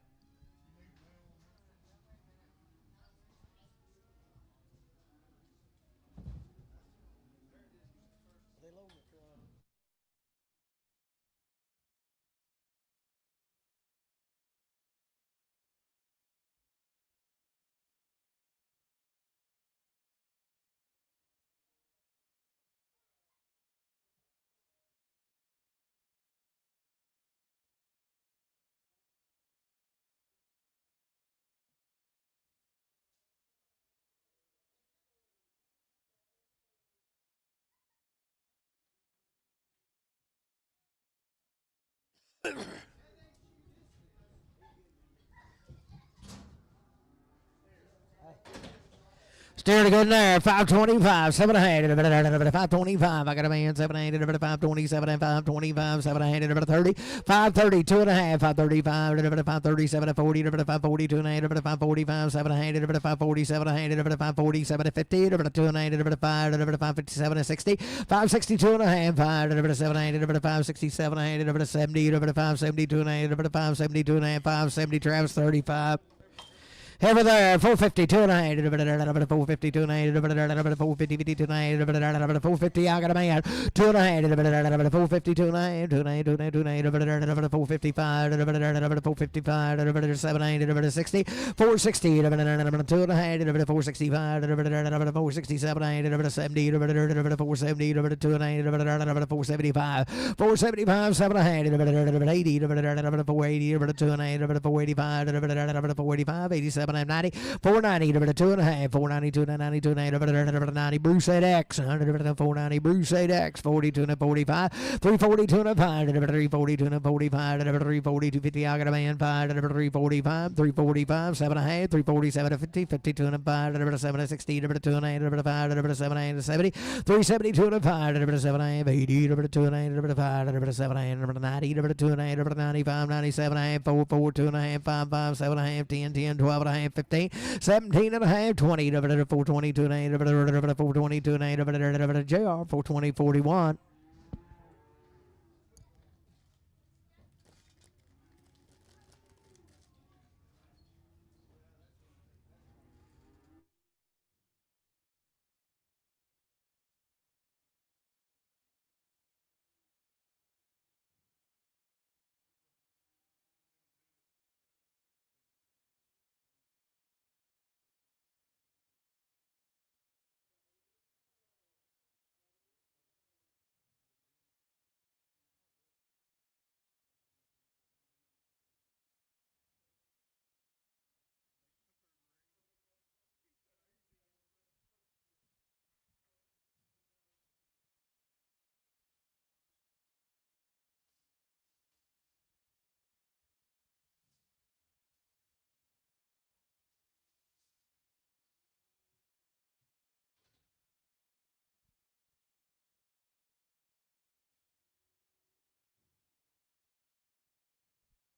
Speaker 1: Still good there. 525, 7 ahead. 525. I got a man, 7 ahead. 527 and 525, 7 ahead. 30. 530, 2 and a half. 535, 537 40, 542 and a half. 545, 7 ahead. 547 ahead. 547 50, 2 and a half. 557 and 60. 562 and a half. 507 ahead. 567 ahead. 70, 572 and a half. 572 and a half. 570, Travis, 35. Over there, 452 and a half, 452 and a half, 450, 52 and a half, 450, I got a man, 2 and a half, 452 and a half, 2 and a half, 2 and a half, 2 and a half, 455, 455, 7 and a half, 60, 460, 2 and a half, 465, 467, 70, 470, 2 and a half, 475, 475, 7 and a half, 80, 480, 2 and a half, 485, 485, 87. 90, 490, 2 and a half, 492, 92, 90, Bruce 8X, 490, Bruce 8X, 42 and 45, 342 and 5, 342 and 45, 340, 50, I got a man, 5, 345, 345, 7 and a half, 347 50, 52 and 5, 7 60, 2 and 5, 7 and 70, 372 and 5, 7 and 80, 2 and 5, 7 and 90, 2 and 95, 97 and a half, 4, 4, 2 and a half, 5, 5, 7 and a half, 10, 10, 12 and a half, 15, 17 and a half, 20, 422 and 8, 422 and 8, JR, 420, 41.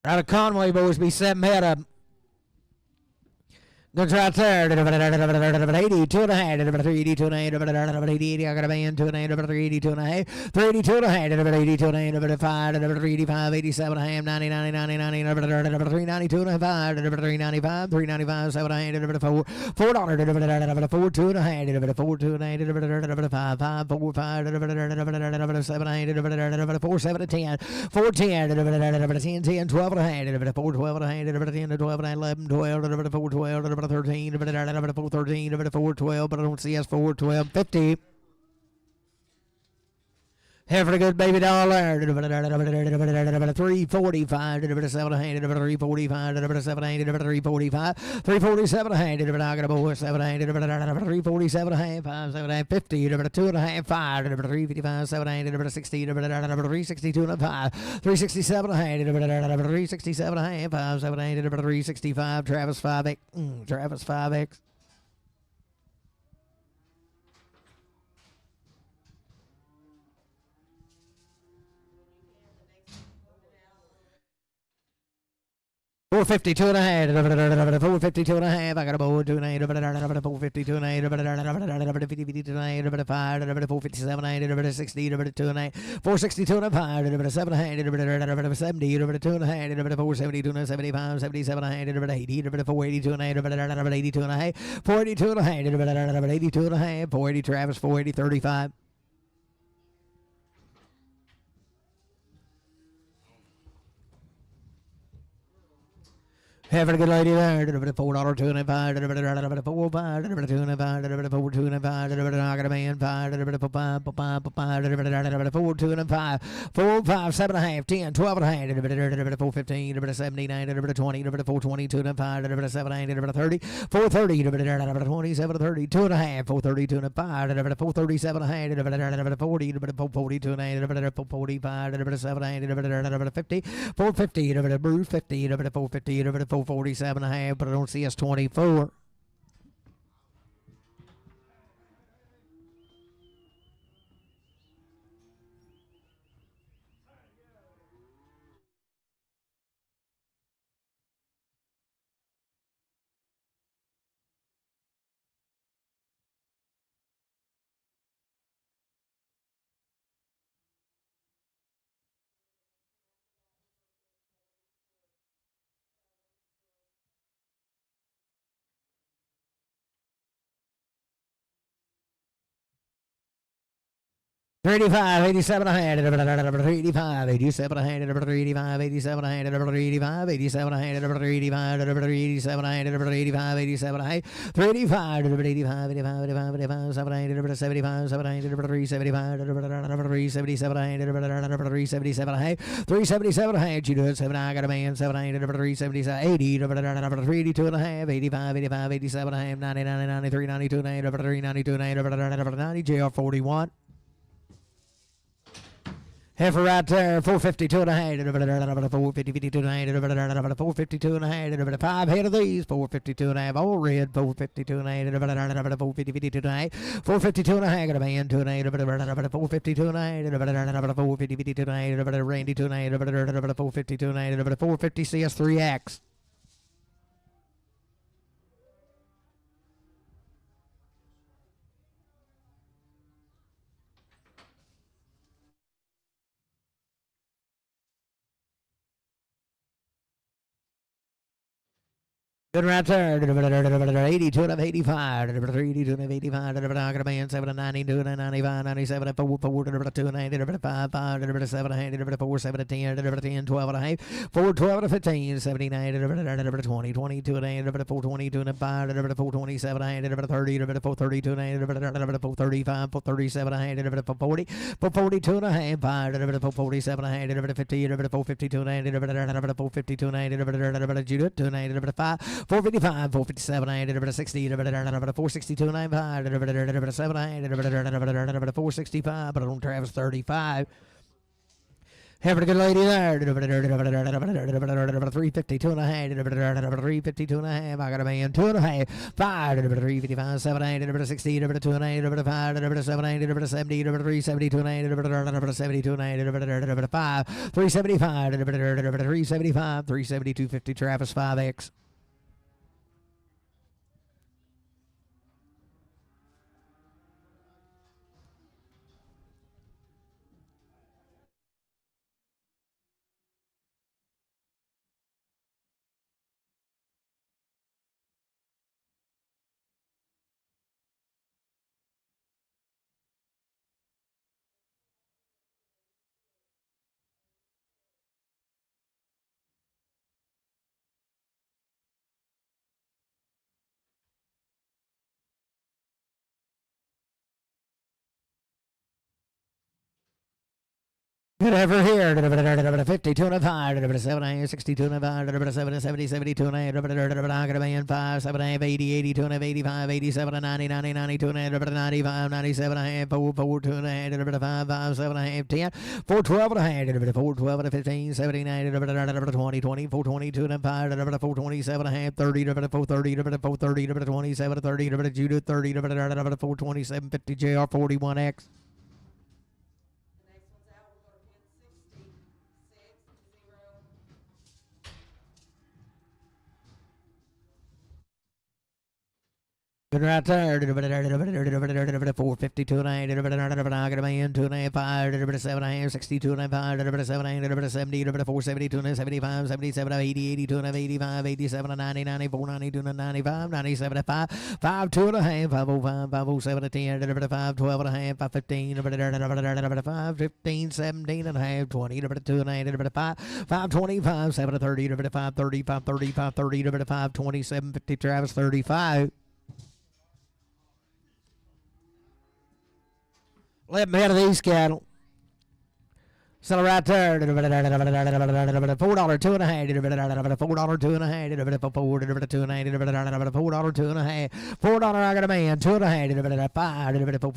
Speaker 1: Out of Conway, boys, be 7 head of Goes right there. 82 and a half. 82 and a half. 82 and a half. I got a man 2 and a half. 82 and a half. 32 and a half. 82 and a half. 5. 85. 87 and a half. 90. 90. 90. 90. 392 and a half. 395. 395. 7 and a half. 4. $4. 4 2 and a half. 4 2 and a half. 5. 5. 4 5. 7 and a half. 4 7 10. 4 10. 10 10. 12 and a half. 4 12 and a half. 10 12 and 11 12. 4 12. 13, 413, 412, but I don't see us 412, 50. Here for the good baby dollar. 345, 700, 345, 700, 345, 347, I got a boy, 700, 347, 5, 7, 50, 2 and a half, 5, 355, 700, 60, 362 and 5, 367, 367, 5, 700, 365, Travis 5X, Travis 5X. 452 and a half. 452 and a half. I got a board 2 and a half. 452 and a half. 457 and a half. 60 2 and a half. 462 and a half. 7 and a half. 70 2 and a half. 472 and a 75 77 and a half. 80 482 and a half. 82 and a half. 482 and a half. 82 and a half. 480 Travis 480 35. Have a good lady there. $4 2 and a 5. 4 5. 2 and a 5. 4 2 and a 5. I got a man 5. 4 2 and a 5. 4 5 7 and a half. 10 12 and a half. 415. 79 20. 422 and a 5. 7 30. 430. 27 30. 2 and a half. 432 and a 5. 437 and a half. 40. 442 and a half. 45. 7 50. 450. Bruce 50. 450. 447 and a half, but I don't see us 24. $35, 87 a hand, $85, 87 a hand, $85, 87 a hand, $85, 87 a hand, $85, 87 a hand, $85, 87 a hand, $385, 85, 85, 85, 85, 7 a hand, 75, 7 a hand, 375, 377 a hand, 377 a hand, 377 a hand, you do it, 7 I got a man, 7 a hand, 377, 80, 382 and a half, 85, 85, 87 a hand, 90, 90, 93, 92 and a hand, 392 and a hand, 90, JR 41. Heifer right there, 452 and a half, 452 and a half, 452 and a half, 5 head of these, 452 and a half, all red, 452 and a half, 452 and a half, 452 and a half, got a man 2 and a half, 452 and a half, 452 and a half, Randy 2 and a half, 452 and a half, 450 CS3X. Good right there. 82 and 85. 82 and 85. I got a man 7 and 92 and 95. 97 4 4 2 and 8. 5 5 7 and 4 7 10. 10 12 and a half. 4 12 and 15. 79 20 22 and 8. 4 22 and 5. 4 27 and 30. 4 32 and 4 35. 4 37 and 40. 4 42 and a half. 5 4 47 and 50. 4 52 and 4 52 and Judith 2 and 5. 455, 457, 60, 462, 95, 7, 465, but I don't Travis 35. Having a good lady there. 352 and a half. 352 and a half. I got a man 2 and a half. 5. 355, 7, 60, 2 and a half. 5, 7, 70, 372 and a half. 72 and a half. 5. 375, 375, 372, 50 Travis 5X. Good ever here. 52 and a 5, 7, 62 and a 5, 7, 70, 72 and a 5, 5, 7, 80, 82 and a 85, 87 and 90, 90, 92 and a 95, 97 and a half, 4, 4, 2 and a half, 5, 5, 7 and a half, 10, 4, 12 and a half, 4, 12 and a 15, 79, 20, 20, 4, 22 and a 5, 4, 27 and a half, 30, 4, 30, 4, 30, 27, 30, Judah, 30, 4, 27, 50, JR, 41X. Right there, 452 and a half, 2 and a half, 5, 7 and a half, 62 and a half, 7, 70, 472 and a 75, 77, 80, 82 and a 85, 87 and 90, 94, 92 and 95, 97 and 5, 5, 2 and a half, 505, 507 and 10, 5, 12 and a half, 5, 15, 5, 15, 17 and a half, 20, 2 and a half, 5, 5, 25, 7, 30, 5, 30, 5, 30, 5, 30, 5, 27, 50, Travis, 35. Let me out of these cattle. Sell it right there. $4, 2 and a half. $4, 2 and a half. $4, 2 and a half. $4, 2 and a half. $4, I got a man. 2 and a half. 5, 4,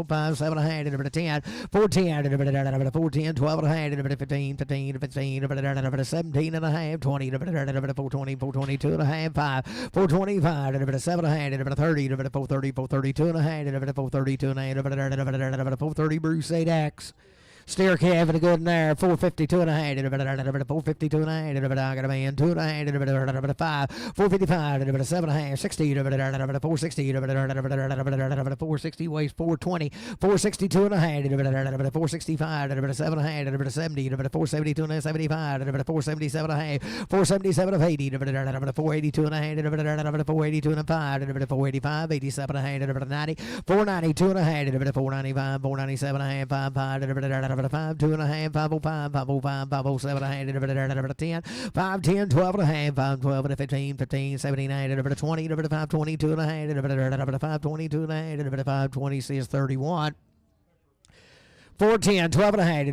Speaker 1: 5, 7 and a half. 10, 14, 14, 12 and a half. 15, 15, 17 and a half. 20, 420, 422 and a half. 5, 425, 7 and a half. 30, 430, 432 and a half. 432 and a half. 430 Bruce 8X. Steer calf and a good in there. 452 and a half. 452 and a half. I got a man. 2 and a half. 5. 455. 7 and a half. 60. 460. 460 weighs 420. 462 and a half. 465. 7 and a half. 70. 472 and a 75. 477 and a half. 477 of 80. 482 and a half. 482 and a 5. 485. 87 and a half. 90. 492 and a half. 495. 497 and a half. 5. 5, 2 and a half, 505, 505, 507 and a half, 10, 5, 10, 12 and a half, 5, 12 and a 15, 15, 79, 20, 5, 22 and a half, 5, 22 and a half, 5, 26, 31. 410, 12 and a half,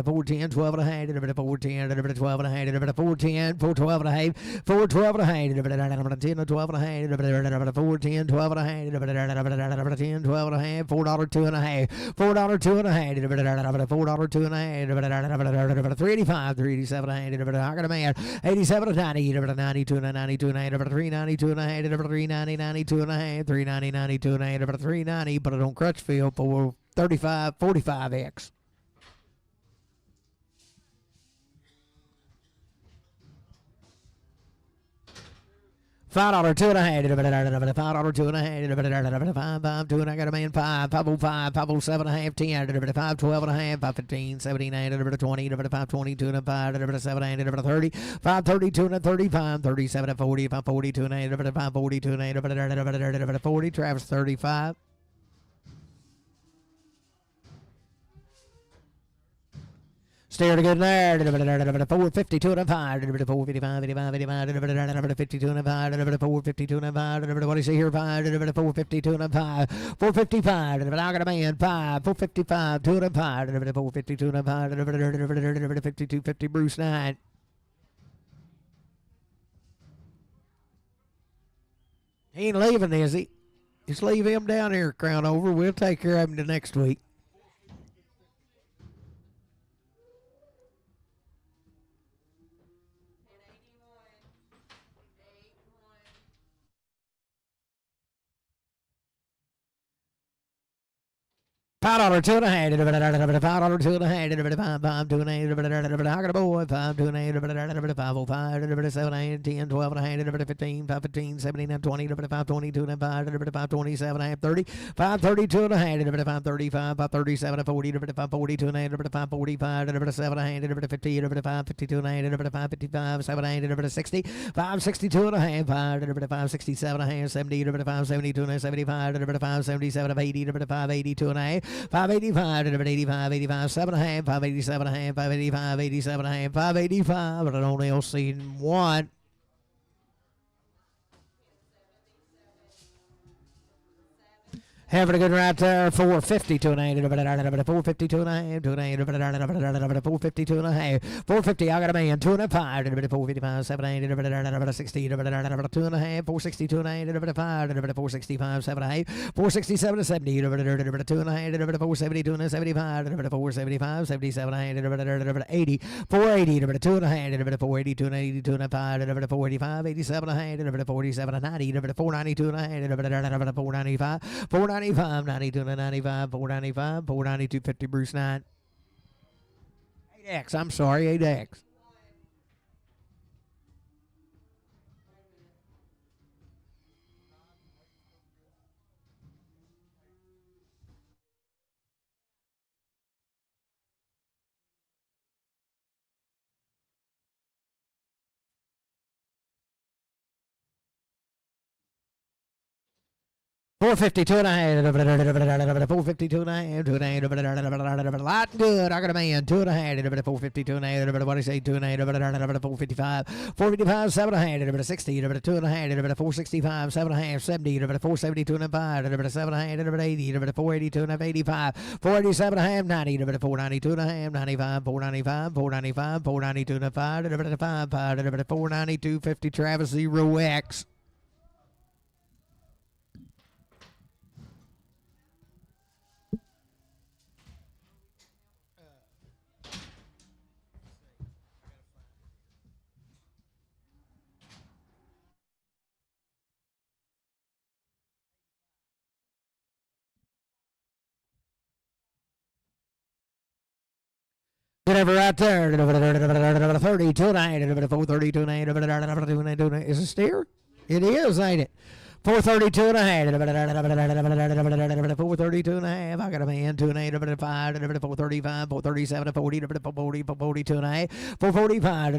Speaker 1: 410, 12 and a half, 410, 12 and a half, 410, 412 and a half, 412 and a half, 10, 12 and a half, 410, 12 and a half, 10, 12 and a half, $4, 2 and a half, $4, 2 and a half, $4, 2 and a half, 385, 387 and a half, I got a man, 87 and 90, 92 and a 92 and a half, 392 and a half, 390, 92 and a half, 390, 92 and a half, 390, put it on Crutchfield for 35, 45X. $5, 2 and a half, $5, 2 and a half, 5, 5, 2 and I got a man, 5, 505, 507 and a half, 10, 5, 12 and a half, 5, 15, 79, 20, 5, 22 and a 5, 7, 30, 5, 32 and a 35, 37 and 40, 5, 42 and a 5, 42 and a 40, Travis 35. Stare to good there. 452 and a 5. 455, 85, 85, 52 and a 5. 452 and a 5. What do you see here? 5. 452 and a 5. 455. I got a man. 5. 455. 2 and a 5. 452 and a 5. 52, 50 Bruce 9. He ain't leaving, is he? Just leave him down here, Crown Over. We'll take care of him the next week. $5, 2 and a half, $5, 2 and a half, 5, 2 and a half, I got a boy, 5, 2 and a half, 505, 7, 10, 12 and a half, 15, 5, 15, 17, 20, 5, 22 and a 5, 27 and a half, 30, 5, 32 and a half, 5, 35, 5, 37, 40, 5, 42 and a half, 5, 45, 7 and a half, 50, 5, 52 and a half, 5, 55, 7 and a half, 60, 5, 62 and a half, 5, 67 and a half, 70, 5, 72 and a half, 75, 5, 77, 80, 5, 82 and a half, 585, 85, 85, 7 and a half, 587 and a half, 585, 87 and a half, 585, but I only seen one. Having a good right there. 452 and a half. 452 and a half. 452 and a half. 450. I got a man. 205. 455. 7 60. 2 and a half. 462 and a half. 5. 465. 7 8. 467 70. 2 and a half. 472 and 75. 475. 77 and a half. 80. 480. 2 and a half. 482 and 82 and 5. 485. 87 and a half. 47 and 90. 492 and a half. 495. 495, 92 to 95, 495, 492, 50, Bruce 9. 8X, I'm sorry, 8X. $452 and a half. $452 and a half. Lot good. I got a man. 2 and a half. $452 and a half. What do you say? 2 and a half. $455. $455. 7 and a half. $60. 2 and a half. $465. 7 and a half. $70. $472 and a 5. $7 and a half. $80. $482 and a 85. $487 and a half. $90. $492 and a half. $95. $495. $495. $492 and a 5. $492. 50. Travis 0X. Whatever right there. 32 and a half. 432 and a half. Is it steer? It is, ain't it? 432 and a half. 432 and a half. I got a man. 2 and a half. 5. 435. 437. 40. 42 and a half. 445.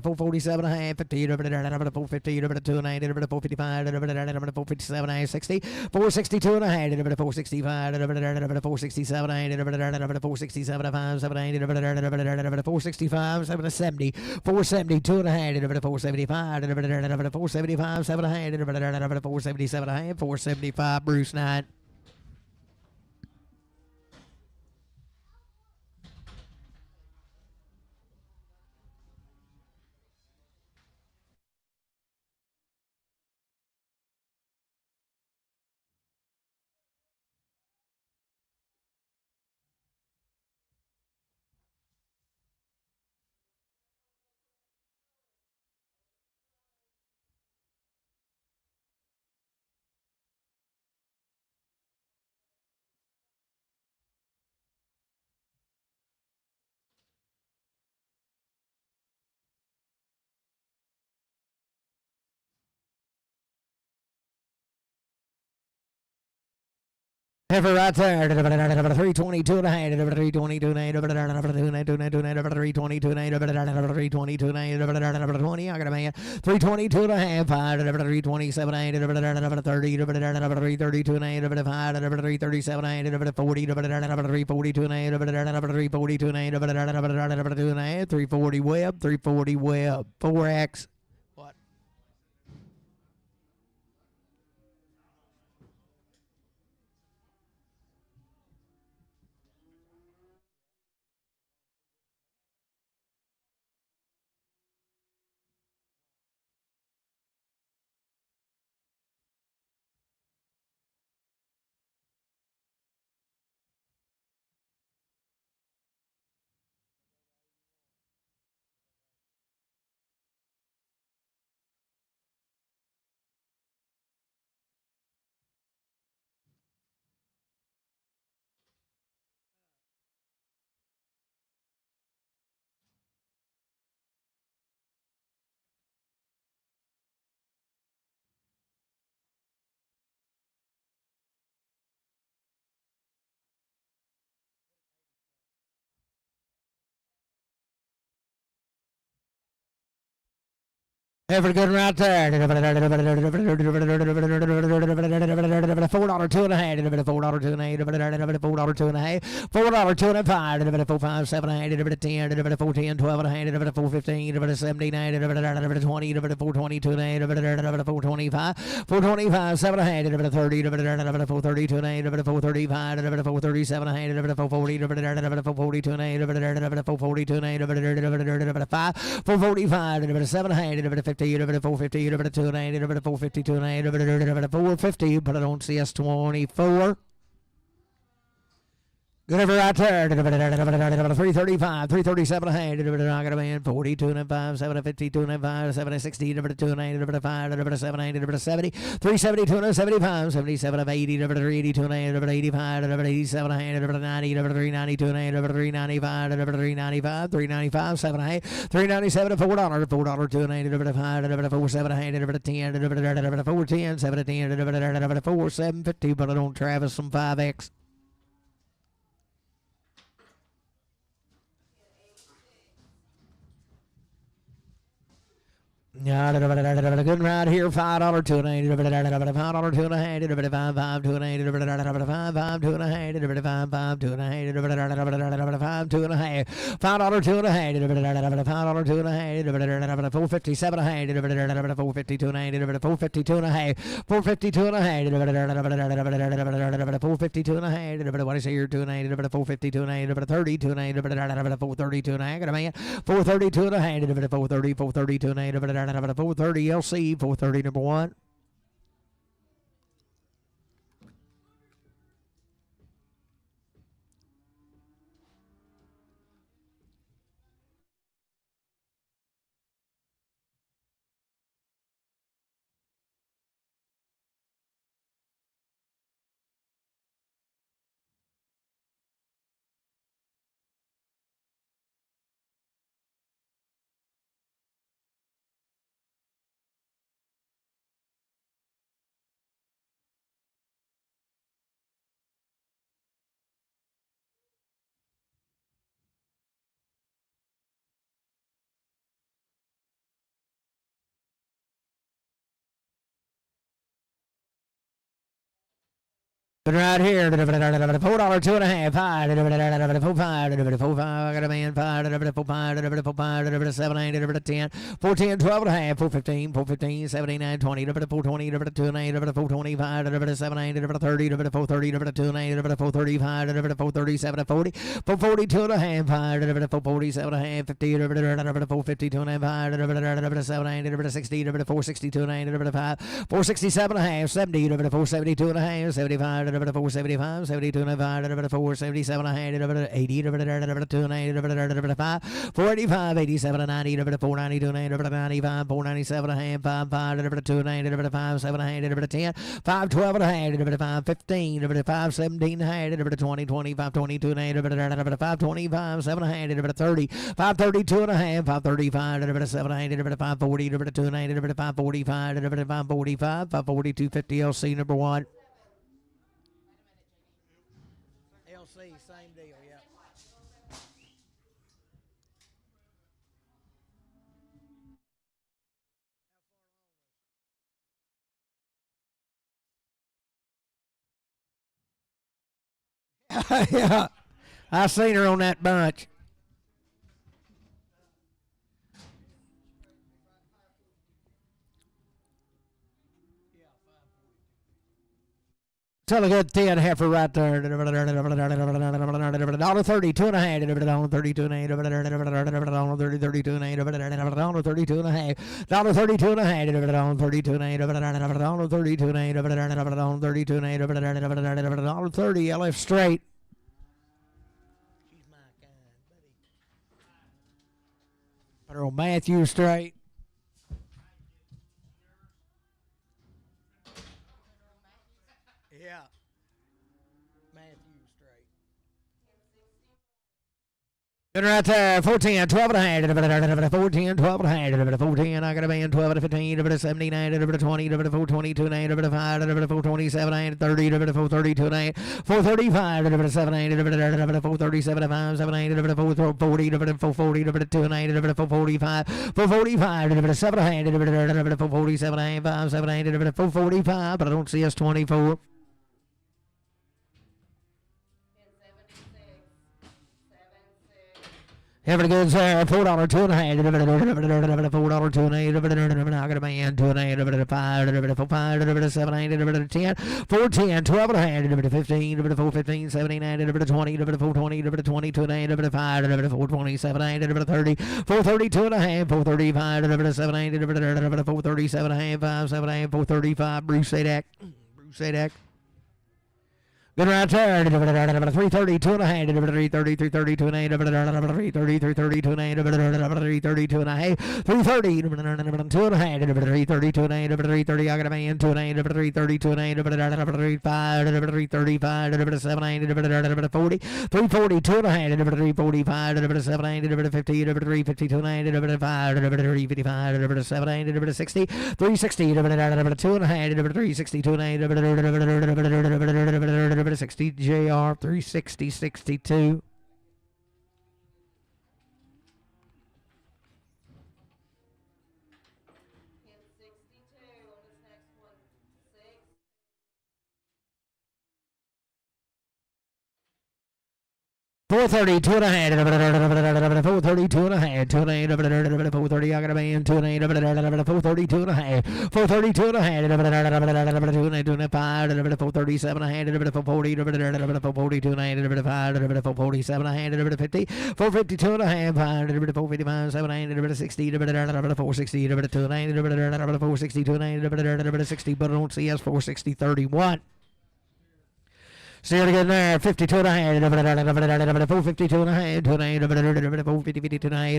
Speaker 1: 447 and a half. 50. 450. 2 and a half. 455. 457 and a half. 60. 462 and a half. 465. 467 and a half. 467 and a 5. 7 and a half. 465. 7 70. 472 and a half. 475. 475. 7 and a half. 477 and a half. 475. Bruce 9. Heifer right there. 322 and a half. 322 and a half. 322 and a half. 322 and a half. 20. I got a man. 322 and a half. 327 and a half. 30. 332 and a half. 337 and a half. 40. 342 and a half. 342 and a half. 340 web. 340 web. 4X. What? Every good right there. $4 two and a half. $4 two and a half. $4 two and a half. $4 two and a five. $4 5 7 8. $10. $4 10 12 and a half. $4 15. $17 8. $20. $4 22 and a half. $4 25. $4 25 7 and a half. $30. $4 32 and a half. $4 35. $4 37 and a half. $4 40. $4 42 and a half. $4 42 and a half. $5. $4 45. $7 and a half. $450, 290, 450, 290, 450, put it on CS24. Good ever right there. 335, 337 ahead. I got a man 42 and 5, 752 and 5, 760, 290, 5, 790, 70, 372 and 75, 77 of 80, 382 and 85, 87 ahead, 90, 392 and 395, 395, 395, 7 ahead, 397 $4, $4 2 and 5, 4 7 ahead, 10, 4 10, 7 10, 4 750, put it on Travis some 5X. Yeah, good right here. $5 two and a half. $5 two and a half. $5 two and a half. $5 two and a half. $5 two and a half. $5 two and a half. $5 two and a half. $5 two and a half. $457 and a half. $452 and a half. $452 and a half. $452 and a half. $452 and a half. What is here? 2 and a half. $452 and a half. $32 and a half. $432 and a half. Got a man. $432 and a half. $430. $432 and a half. 430 LC, 430 number one. Right here, $4 two and a half, $5, $4 I got a man, $5, $4 7 8, $10, $4 12 and a half, $4 15, 79 20, $4 20, $2 and a half, $4 25, 7 8, $30, $4 30, $2 and a half, $4 35, $4 37, $40, $4 42 and a half, $4 47 and a half, $50, $4 52 and a half, $7 8, $60, $4 62 and a half, $4 67 and a half, $70, $4 72 and a half, $75, 475, 72 and a half, 477 and a half, 80, 2 and a half, 485, 87 and 90, 492 and a half, 95, 497 and a half, 5, 2 and a half, 5, 7 and a half, 10, 5, 12 and a half, 5, 15, 5, 17 and a half, 20, 25, 22 and a half, 5, 25, 7 and a half, 30, 5, 32 and a half, 5, 35, 7 and a half, 5, 40, 2 and a half, 5, 45, 5, 45, 5, 42, 50 LC number one.
Speaker 2: Same deal, yeah.
Speaker 1: Yeah, I seen her on that bunch. Tell a good 10 heifer right there. $1.30, 2 and a half. $32 and a half. $30, 32 and a half. $32 and a half. $32 and a half. $32 and a half. $32 and a half. $32 and a half. $30 LF straight.
Speaker 2: She's my kind, buddy.
Speaker 1: Put her on Matthew straight.
Speaker 2: Yeah. Matthew straight.
Speaker 1: Good right there. 410, 12 and a half. 410, 12 and a half. 410, I got a man. 12 to 15. 79, 20, 422, 9, 5, 427, 30, 432, 9, 435, 7, 437, 5, 7, 440, 440, 2, 9, 445, 445, 7, 447, 5, 7, 445, but I don't see us 24. Every good sir, $4, 2 and a half, $4, 2 and a half, I got a man, 2 and a half, 5, 5, 7, 8, 10, 410, 12 and a half, 15, 415, 79, 20, 420, 22 and a half, 5, 427, 30, 432 and a half, 435, 7, 8, 437 and a half, 5, 7, 8, 435, Bruce Sadak. Good right there. 330, 2 and a half. 330, 330, 2 and a half. 330, 330, 2 and a half. 330, 2 and a half. 330, 2 and a half. 330, 2 and a half. 330, I got a man. 2 and a half. 330, 2 and a half. 335, 335, 7, 8, 40. 340, 2 and a half. 345, 7, 8, 50, 350, 2 and a half. 5, 355, 7, 8, 60. 360, 2 and a half. 360, 2 and a half. 60 JR 360 62. $430, 2 and a half. $430, 2 and a half. 2 and a half. $430, I got a man. 2 and a half. $430, 2 and a half. $430, 2 and a half. 2 and a half. 2 and a 5. $437 and a half. $440, 442 and a half. 5. $447 and a half. 50. $452 and a half. 455, 7, 8, 60. 460, 2 and a half. 462 and a half. 60, but I don't see us. 460, 31. See it again there. 52 and a half. 452 and a half. 2 and a half. 452 and a half.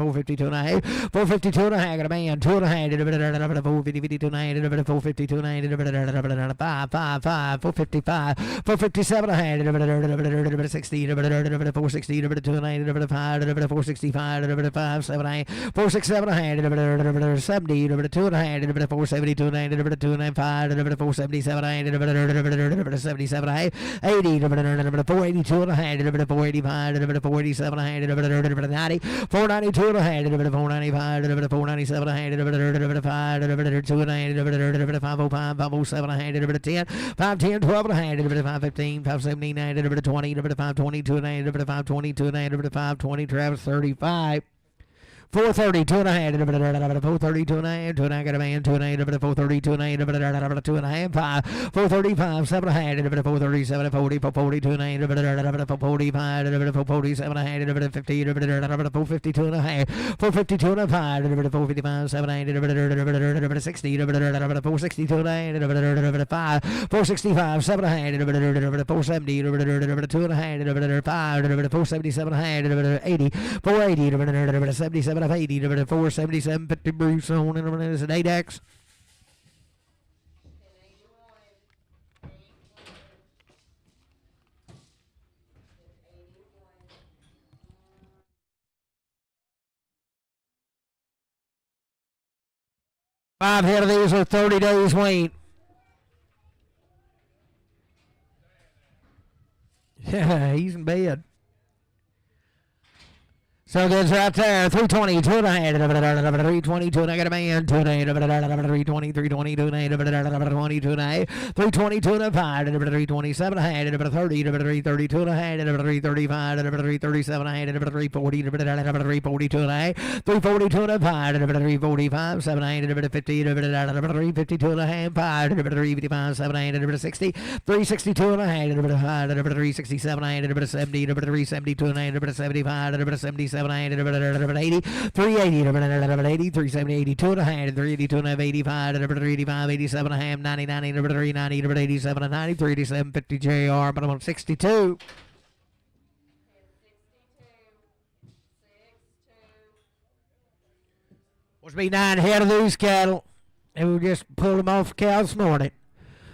Speaker 1: 452 and a half. 452 and a half. Got a man. 2 and a half. 452 and a half. 452 and a half. 5, 5, 5. 455. 457 and a half. 60. 460. 2 and a half. 5. 465. 5, 7, 8. 467 and a half. 70. 2 and a half. 472 and a half. 2 and a half. 5. 477 and a half. 77 and a half. 80, 482 and a half, 485, 487 and a half, 90, 492 and a half, 495, 497 and a half, 5, 2 and a half, 505, 507 and a half, 10, 510, 12 and a half, 515, 579, 20, 522 and a half, 522 and a half, 520, Travis 35. 430, 2 and a half, 430, 2 and a half, 2 and a half, got a man, 2 and a half, 432 and a half, 2 and a half, 5, 435, 7 and a half, 437, 40, 442 and a half, 445, 447 and a half, 50, 452 and a half, 452 and a half, 455, 7 and a half, 60, 462 and a half, 5, 465, 7 and a half, 470, 2 and a half, 5, 477 and a half, 80, 480, 77 of 80, 477, 50 Bruce on, and it's an 8X. Five head of these are 30 days wait. Yeah, he's in bed. So that's right there. 320, 2 and a half, 320, 2 and a half, got a man, 2 and a half, 320, 320, 2 and a half, 20, 2 and a half, 320, 2 and a half, 327 and a half, 30, 332 and a half, 335, 337 and a half, 340, 342 and a half, 342 and a half, 345, 7 and 50, 352 and a half, 355, 7 and 60, 362 and a half, 367 and 70, 372 and a half, 75, 77 and 80, 380, 370, 82 and a half, 382 and a half, 85, 385, 87 and a half, 99, 390, 87 and 90, 387, 50 JR, but I'm on 62. Must be 9 head of these cattle. And we just pulled them off the cow this morning.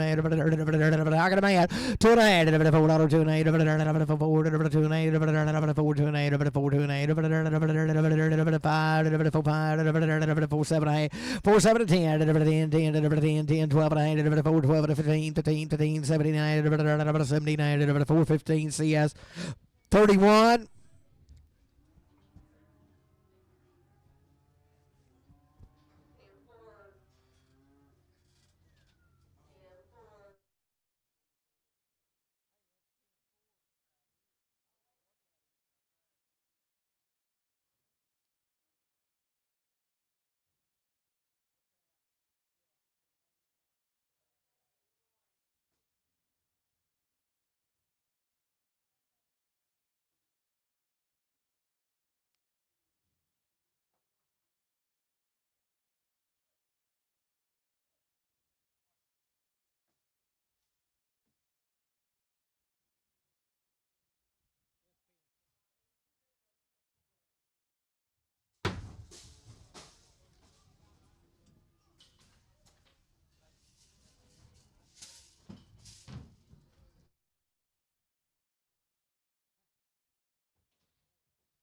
Speaker 1: and a half, I got a man, 2 and a half, $4, 2 and a half, $4, 2 and a half, $4, 2 and a half, $4, 2 and a half, $5, $4, 5, $4, 5, $4, 7 and a half, 4, 7 to 10, 10, 10, 10, 10, 12 and a half, 4, 12 to 15, 15, 15, 79, 79, 4, 15, CS, 31.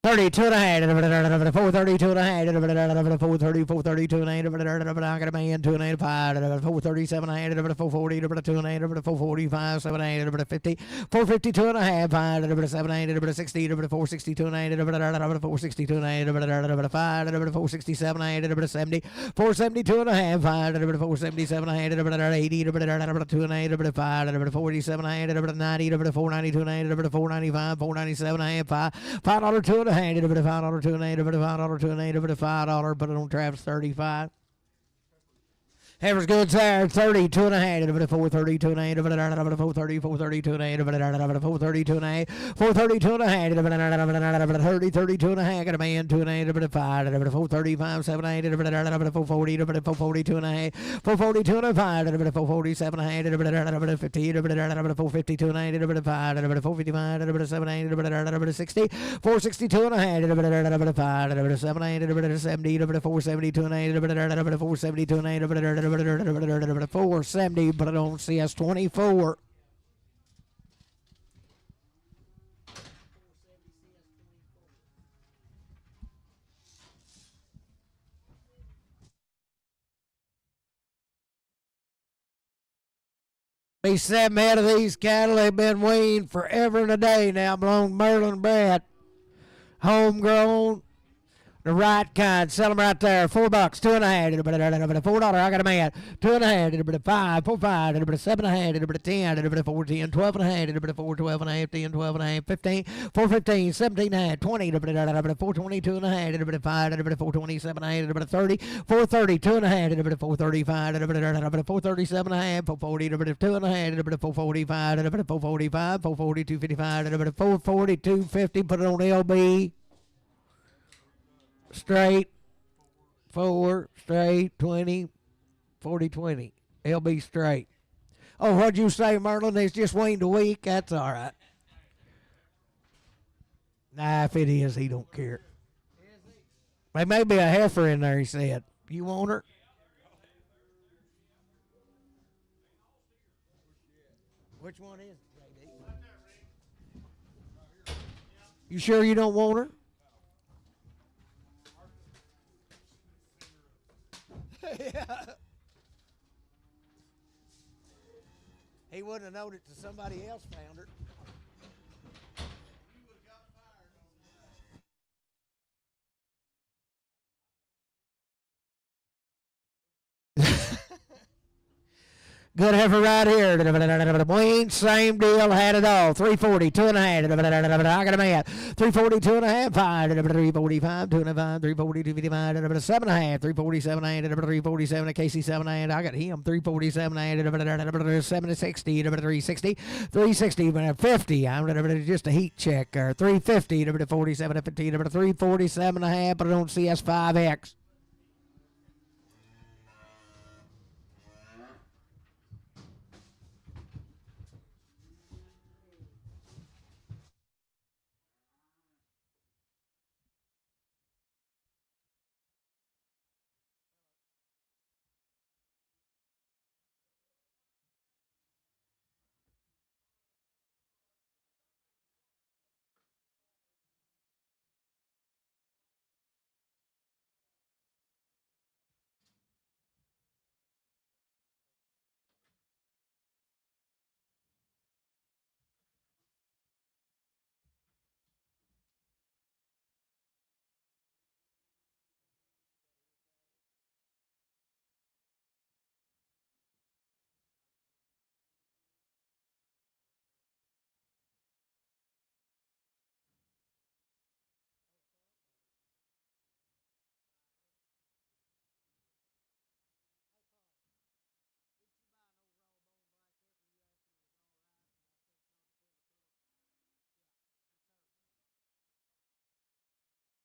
Speaker 1: $32 and a half, $432 and a half, $430, $432 and a half, I got a man, 2 and a half, $437 and a half, $440, $2 and a half, $445, 7 and a half, $50, $452 and a half, $7 and a half, $60, $462 and a half, $462 and a half, $5, $467 and a half, $70, $472 and a half, $477 and a half, $80, $2 and a half, $5, $47 and a half, $90, $492 and a half, $495, $497 and a half, $5, 2 and a half, $5, 2 and a half, $5, 2 and a half, $5, put it on Travis 35. Average goods there, 32 and a half, 432 and a half, 430, 432 and a half, 432 and a half, 432 and a half, 30, 32 and a half, got a man, 2 and a half, 5, 435, 7 and a half, 440, 442 and a half, 442 and a 5, 447 and a half, 50, 452 and a half, 5, 455, 7 and a half, 60, 462 and a half, 5, 7 and a half, 70, 472 and a half, 472 and a half, 470, but I don't see us 24. Be 7 out of these cattle have been weaned forever and a day now, belong to Merlin Brad. Homegrown, The right kind. Sell them right there. $4, $2.5. $4. I got a man. $2.5. $5. $4.5. $7.5. $10. $4.10. $12.5. $4. $12.5. $10. $12.5. $15. $4.15. $17.5. $20. $4.20. $2.5. $5. $4.27.5. $30. $4.30. $2.5. $4.35. $4.37.5. $4.40. $2.5. $4.45. $4.45. $4.40. $2.55. $4.40. $2.50. Put it on LB. Straight, 4, straight, 20, 40, 20. LB straight. Oh, what'd you say, Merlin? It's just waned a week? That's all right. Nah, if it is, he don't care. There may be a heifer in there, he said. You want her? Which one is it, JD? You sure you don't want her? Yeah. He wouldn't have known it till somebody else found her. Good heifer right here. Wayne, same deal, had it all. 340, 2.5. I got a man. 340, 2.5, 5. 345, 2.5, 340, 255, 7.5. 347, 347, a Casey 7.5. I got him. 347, 760, 360, 360, 50. I'm just a heat check. 350, 47, 15, 347.5, but I don't see S5X.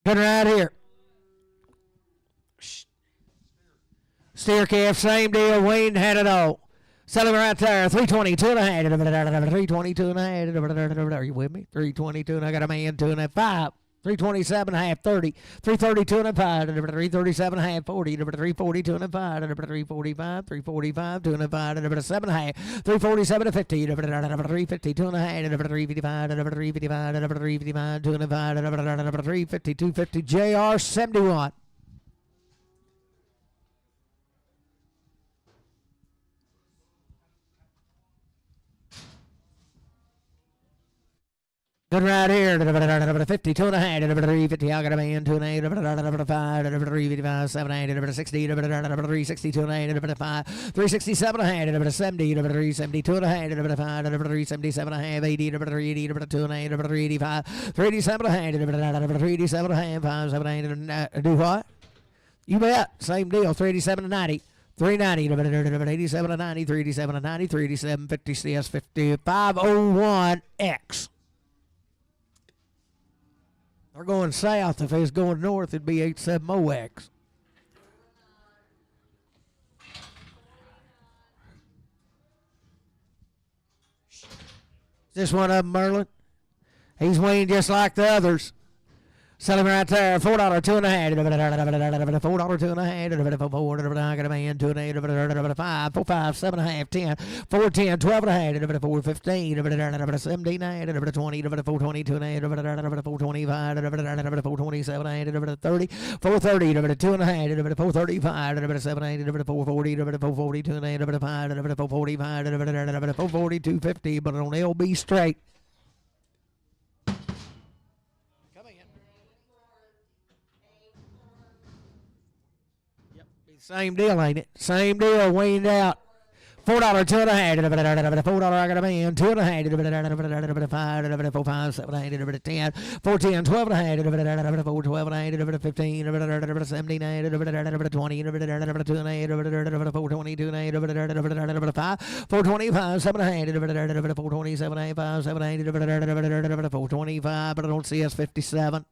Speaker 1: Good right here. Steer calf, same deal. Wayne had it all. Selling right there. 320, 2.5. 320, 2.5. Are you with me? 322, and I got a man, 2.5. 327.5, 30. 330, 2.5. 337.5, 40. 340, 2.5. 345, 345, 2.5. 7.5. 347 to 50. 350, 2.5. 355, 355, 355, 2.5. 350, 250. JR 71. Good right here. 50, 2.5. 350. I got a man. 2.8. 5. 355. 7.8. 60. 360. 2.8. 5. 367. 70. 370. 2.5. 5. 377. 80. 380. 2.8. 385. 387. 387. 5. 7. Do what? You bet. Same deal. 387 to 90. 390, 87 to 90, 387 to 90, 387, 50 CS, 50, 501X. They're going south. If it's going north, it'd be 870X. Is this one of them, Merlin? He's weighing just like the others. Selling right there, $4, 2.5. $4, 2.5. I got a man, 2.8. 5, 4, 5, 7.5, 10, 4, 10, 12.5. 4, 15. 17, 20, 420, 2.8. 425. 427. 30, 430. 2.5. 435. 7, 440. 440, 2.8. 5, 445. 440, 250. But on LB straight. Same deal, ain't it? Same deal, weaned out. $4, two and a half, $4 I got a man, two and a half, five, 4, 5, 7, 8, 10, 14, 12 and a half, 4, 12 and a half, 15, 17, 20, 2 and a half, 422 and a half, 5, 425, 7 and a half, 427, 5, 7, 8, 425, but I don't see us 57.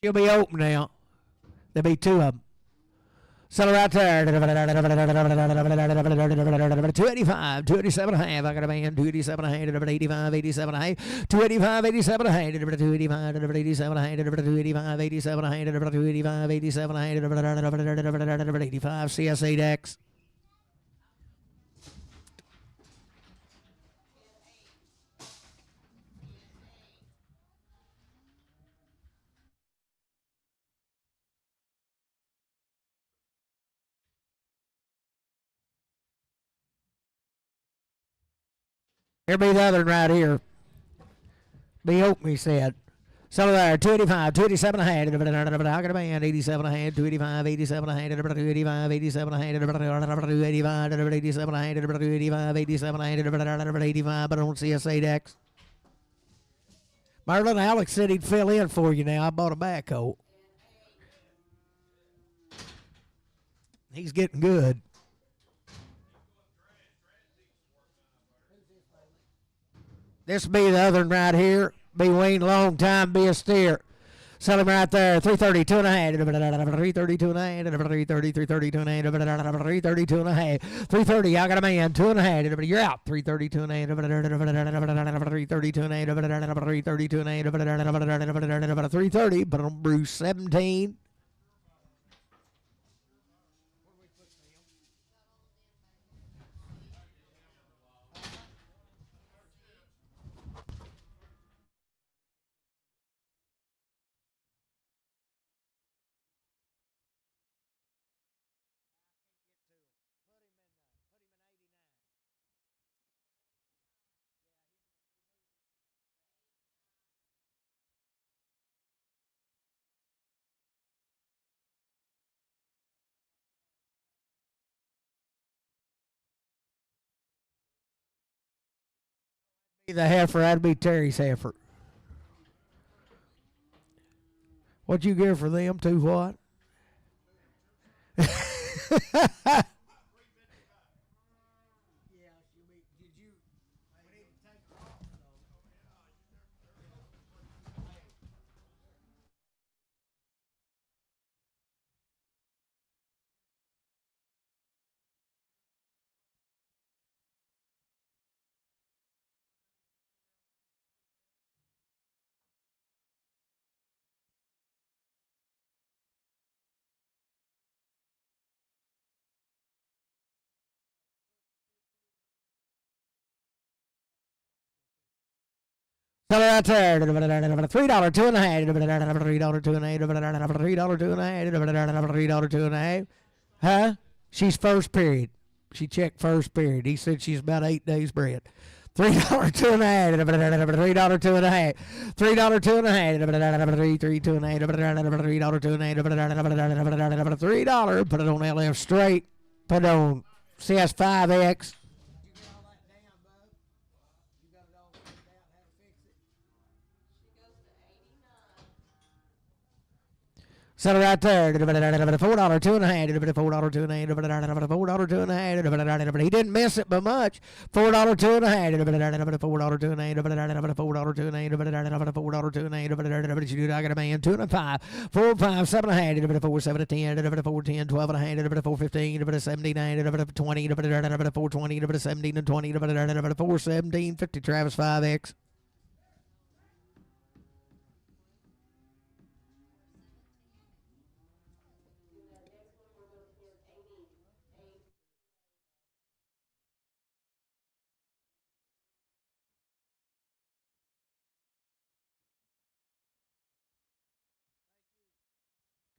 Speaker 1: She'll be open now. There'll be two of them. Settle right there. 285, 287 and a half. I got a man. 287 and a half. 85, 87 and a half. 285, 87 and a half. 285, 87 and a half. 285, 87 and a half. 285, 87 and a half. 85 CS8X. Here be the other one right here. Be open, he said. So there, 285, 287 and a half. I got a man, 87 and a half, 285, 87 and a half, 285, 87 and a half, 285, 87 and a half, 285, 87 and a half, 85, but I don't see a 8X. Marlon Alex said he'd fill in for you now. I bought a backhoe. He's getting good. This be the other one right here. Be weaned long time, be a steer. Sell him right there. 332 and a half. 332 and a half. 330, 332 and a half. 332 and a half. 330. I got a man. 2 and a half. You're out. 332 and a half. 332 and a half. 332 and a half. 330. But on Bruce 17. The heifer, that'd be Terry's heifer. What'd you give for them? 2 what? Sell it right there. $3, 2 and a half. $3, 2 and a half. $3, 2 and a half. $3, 2 and a half. Huh? She's first period. She checked first period. He said she's about 8 days bred. $3, 2 and a half. $3, 2 and a half. $3, 2 and a half. $3, 2 and a half. $3, 2 and a half. $3. Put it on LF straight. Put it on CS5X. Sell it right there. $4, 2 and a half. $4, 2 and a half. $4, 2 and a half. He didn't miss it by much. $4, 2 and a half. $4, 2 and a half. $4, 2 and a half. $4, 2 and a half. You I got a man. 2 and a 5. 4, 5, 7 and a half. 4, 7 to 10. 4, 10, 12 and a half. 4, 15. 17, 20. 4, 20. 17 and 20. 4, 17, 50. Travis 5X.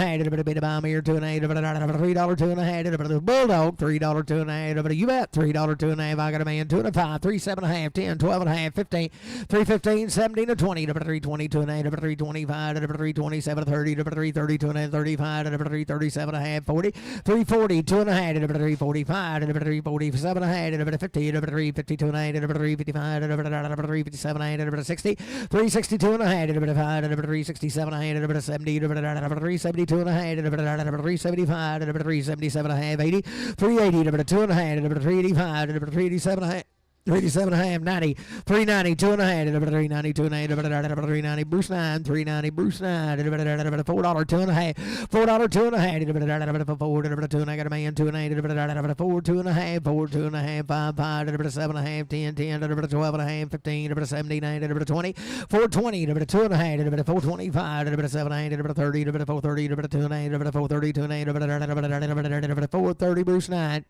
Speaker 1: half, a bit of bomb here, $2.50, $3, $2.50, the Bulldog, $3, $2.50, you bet, $3, $2.50, I got a man, 2.5, 3, 7.5, 10, 12.5, 15, 3.15, 17 to 20, $3.20, $2.50, $3.25, $3.27, $30, $3.30, $2.35, $3.37.5, 40, $3.40, $2.50, $3.45, $3.47.5, $50, $3.52.5, $3.55, $3.57.5, $60, $3.62.5, $3.67.5, $70, $3.72.5, $3.75, $3.77.5, $80, $3.80, $2.50, $3.85, $3.87.5. 387.5, 90, 390, 2.5, 390, 2.5, 390, Bruce 9, 390, Bruce 9, $4, 2.5, $4, 2.5, $4, 2, I got a man, 2.8, 4, 2.5, 4, 2.5, 5, 5, 7.5, 10, 10, 12.5, 15, 17, 20, 420, 2.5, 425, 7, 30, 430, 2.8, 430, 2.8, 430, Bruce 9.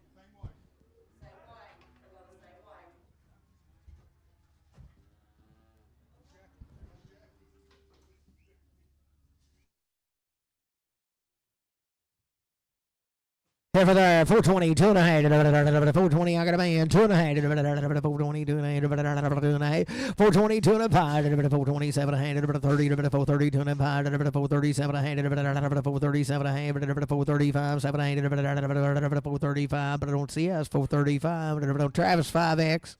Speaker 1: Here for there, 420, 2.5, 420, I got a man, 2.5, 420, 2.5, 420, 2.5, 427, 30, 430, 2.5, 437, 437, 435, 7, 435, but I don't see us, 435, Travis 5X.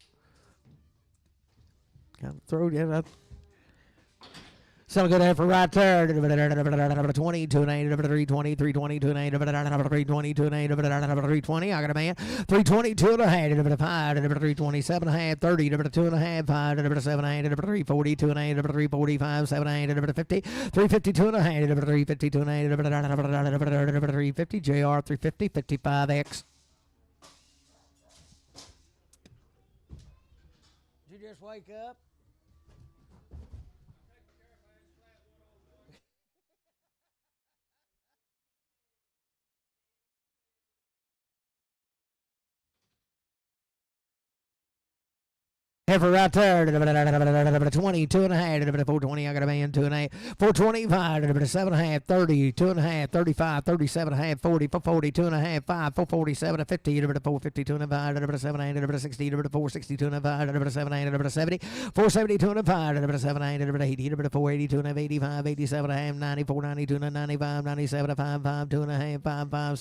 Speaker 1: Got to throw it. Some good effort right there. 20, 2.8, 320, 320, 2.8, 320, 2.8, 320. I got a man. 320, 2.5, 5, 327, 30, 2.5, 5, 7, 340, 2.8, 345, 7, 50, 350, 2.5, 350, 2.8, 350, JR 350, 55X. Did you just wake up? Heifer right there, 20, 2.5, 420, I got a man, 2.5, 425, 7.5, 30, 2.5, 35, 37.5, 40, 440, 2.5, 5, 447, 50, 450, 2.5, 7, 60, 460, 2.5, 7, 70, 470, 2.5, 7, 80, 480, 2.5, 85, 87.5, 90, 490, 295, 97, 5, 2.5, 5, 7.5, 5,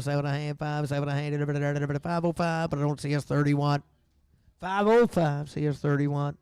Speaker 1: 7.5, 5, 7.5, 505, but I don't see us 31. 505, CS 31.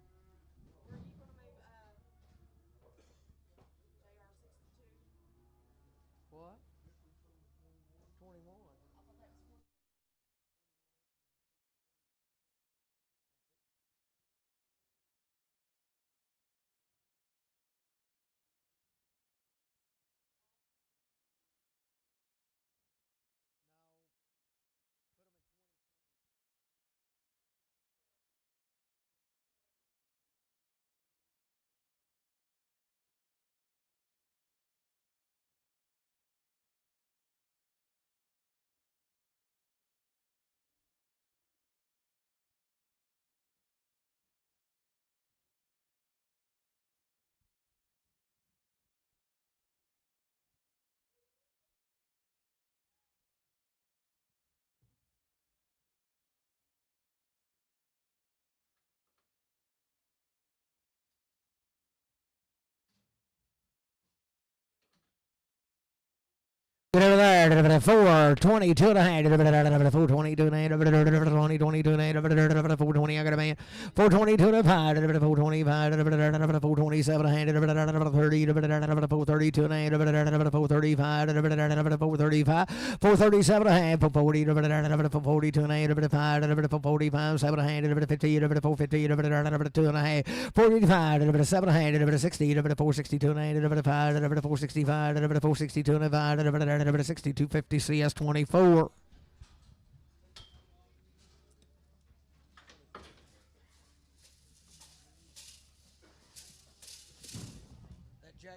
Speaker 1: Get over there, 422 and a half, 422 and a half, 422 and a half, 420, I got a man, 422 and a half, 425, 427 and a half, 30, 432 and a half, 435, 435, 437 and a half, 40, 442 and a half, 5, 7 and a half, 50, 450, 2 and a half, 45, 7 and a half, 60, 462 and a half, 5, 465, 462 and a half, 6250 CS24.
Speaker 2: That J.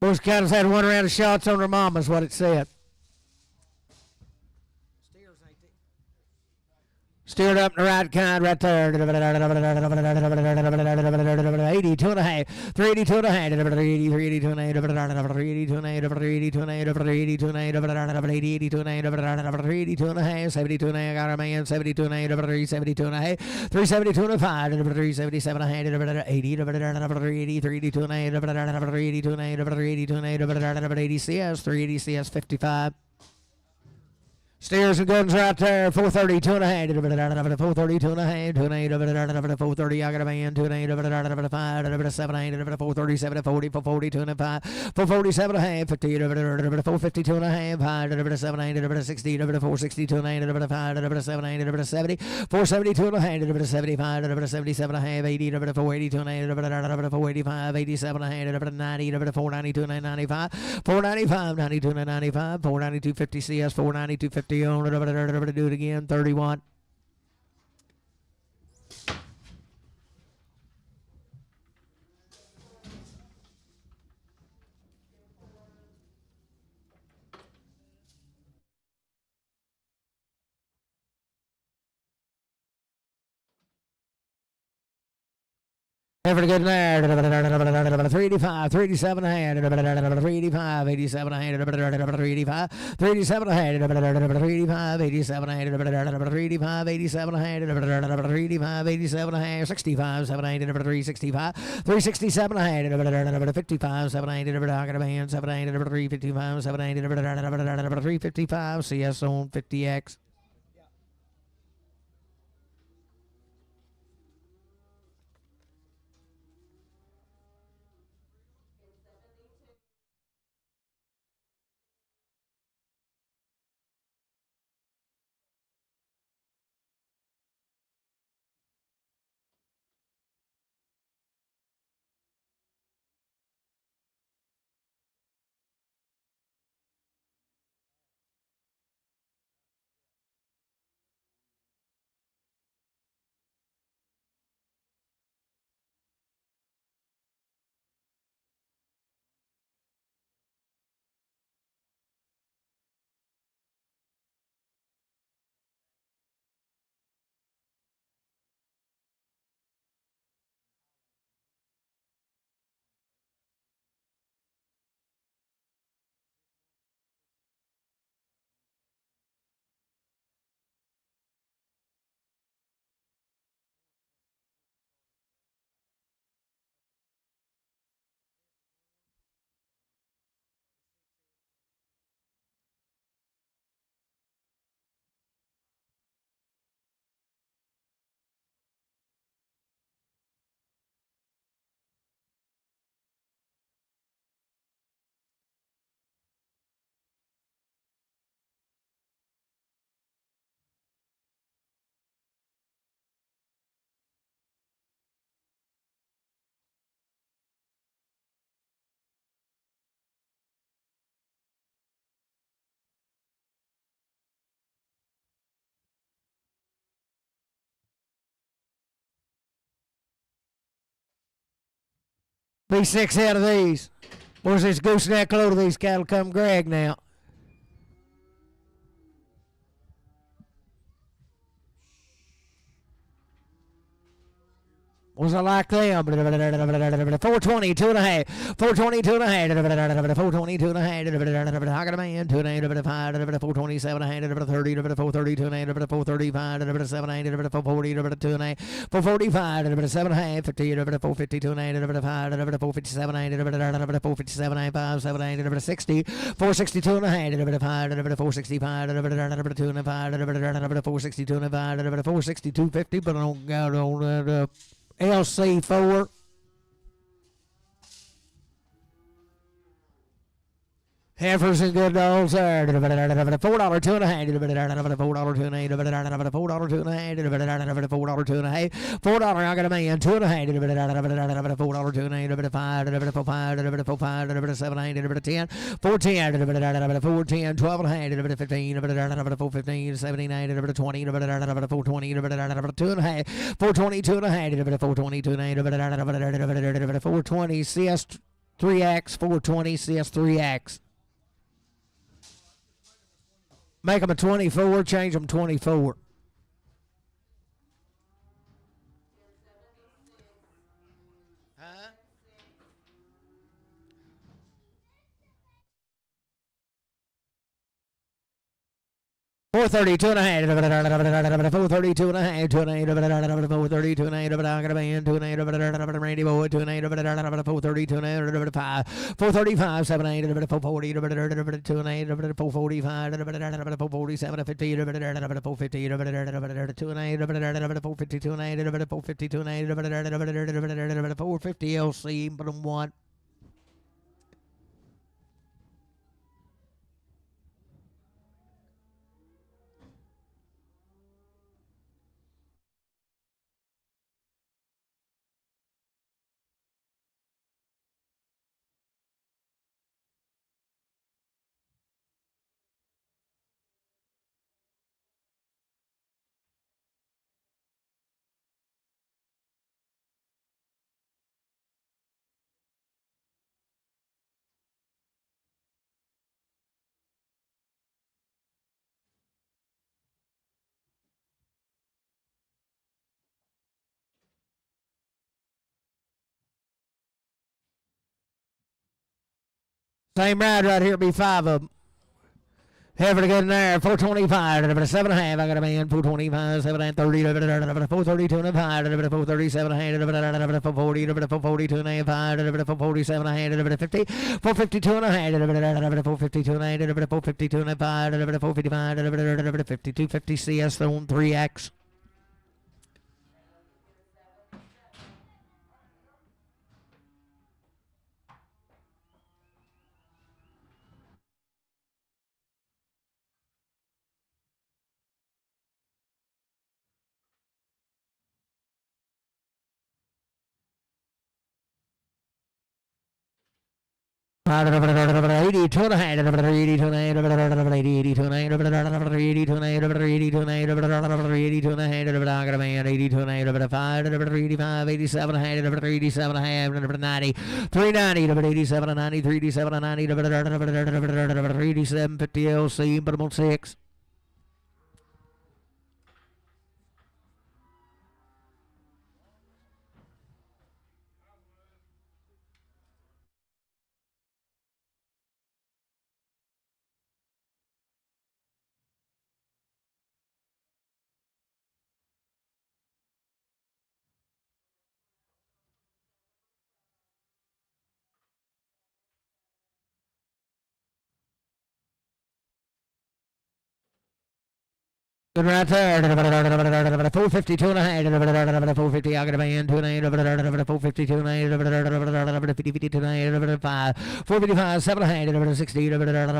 Speaker 1: Both cows had one round of shots on their mamas, what it said.
Speaker 2: Steers ain't the.
Speaker 1: Steered up in the right kind right there. 82 and a half. 382 and a half. 382 and a half. 382 and a half. 382 and a half. 382 and a half. 382 and a half. 382 and a half. 72 and a half. Got a man. 72 and a half. 372 and a half. 372 and a 5. 377 and a half. 80. 380. 382 and a half. 382 and a half. 382 and a half. 80 CS. 380 CS 55. Steers and guns right there. 432 and a half. 432 and a half. 430. I got a man. 2 5. 7 437 40. 442 and a 5. 447 and a half. 50. 452 and a half. 7 60. 462 and a half. 7 70. 472 and a half. 75. 77 and a half. 80. 482 and a half. 485. 87 and a half. 90. 492 and a 95. 495. 92 and a 95. 492 50 CS. 492 50 on it. Do it again. 31. Never get there. 385, 387 ahead. 385, 87 ahead. 385, 387 ahead. 385, 87 ahead. 385, 87 ahead. 385, 87 ahead. 65, 7 ahead. 365, 367 ahead. 55, 7 ahead. 7 ahead. 355, 7 ahead. 355. CS on 50X. Be 6 out of these. Where's this gooseneck load of these cattle come Greg now? Was I like them? 420, 2.5. 420, 2.5. 420, 2.5. I got a man, 2.5, 427, 30, 430, 2.5, 435, 7, 440, 2.5, 445, 7.5, 50, 450, 2.5, 5, 457, 457, 5, 7, 60, 462 2.5, 5, 465, 2.5, 462, 462, 50, but I don't got on that. LC4. Heifers and good dogs there. $4, 2.5. $4, 2.5. $4, 2.5. $4, 2.5. $4, I got a man. 2.5. $4, 2.5. 5. 5. 7. 10. 410. 410. 12.5. 15. 415. 79. 20. 420. 2.5. 420. 2.5. 420. 2.5. 420. CS 3X. 420. CS 3X. Make them a 24, change them 24. Huh? 432 and a half. 432 and a half. 432 and a half. I got a man. 2 and a half. Randy Boy. 2 and a half. 432 and a half. 435. 7 8. 440. 2 and a half. 445. 447. 50. 450. 2 and a half. 452 and a half. 452 and a half. 450 LC. But I'm what? Same ride right here, be 5 of them. Heifer to get in there, 425, 7.5. I got a man, 425, 7 30, 432 and a 5, 437, 440, 442 and a 5, 447, 50, 452 and a half, 452 and a 452 and a 5, 455, 52, 50 CS on 3X. $80 to a hand, $80 to a hand, $80 to a hand, $80 to a hand, $80 to a hand, $80 to a hand, $80 to a hand, $80 to a hand, $80 to a hand, $5, $85, 87 a hand, $87 a hand, $90, $390, $87 a 90, $387 a 90, $87 50 LC, but I'm on 6. Good right there. 452 and a half. 450. I got a man. 2 and a 452 and a 50, 52 and a 5. 455. 7 and a 60. 462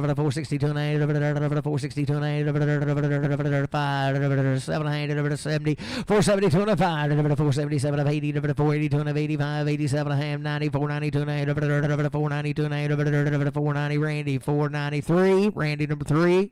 Speaker 1: and a 462 and a 5. 7 and 70. 472 and a 5. 477 of 80. 482 and 85. 87 and a half. 90. 492 and a 492 and a 490. Randy. 493. Randy number 3.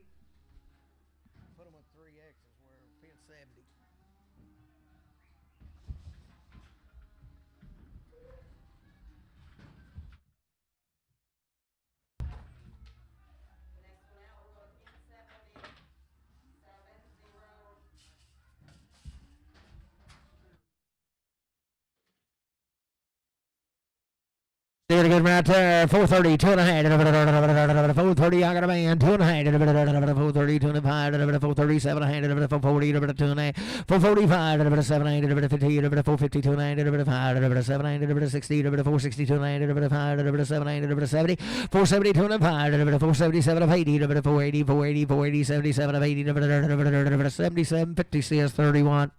Speaker 1: Steer good right there. 430, 2.5. 430, I got a man. 2.5. 430, 2.5. 437, 440, 2.5. 445, 7, 50, 450, 2.9. 5, 7, 60, 460, 2.9. 5, 7, 70, 470, 2.5. 477 of 80, 480, 480, 480, 77 of 80, 77, 50, CS 31.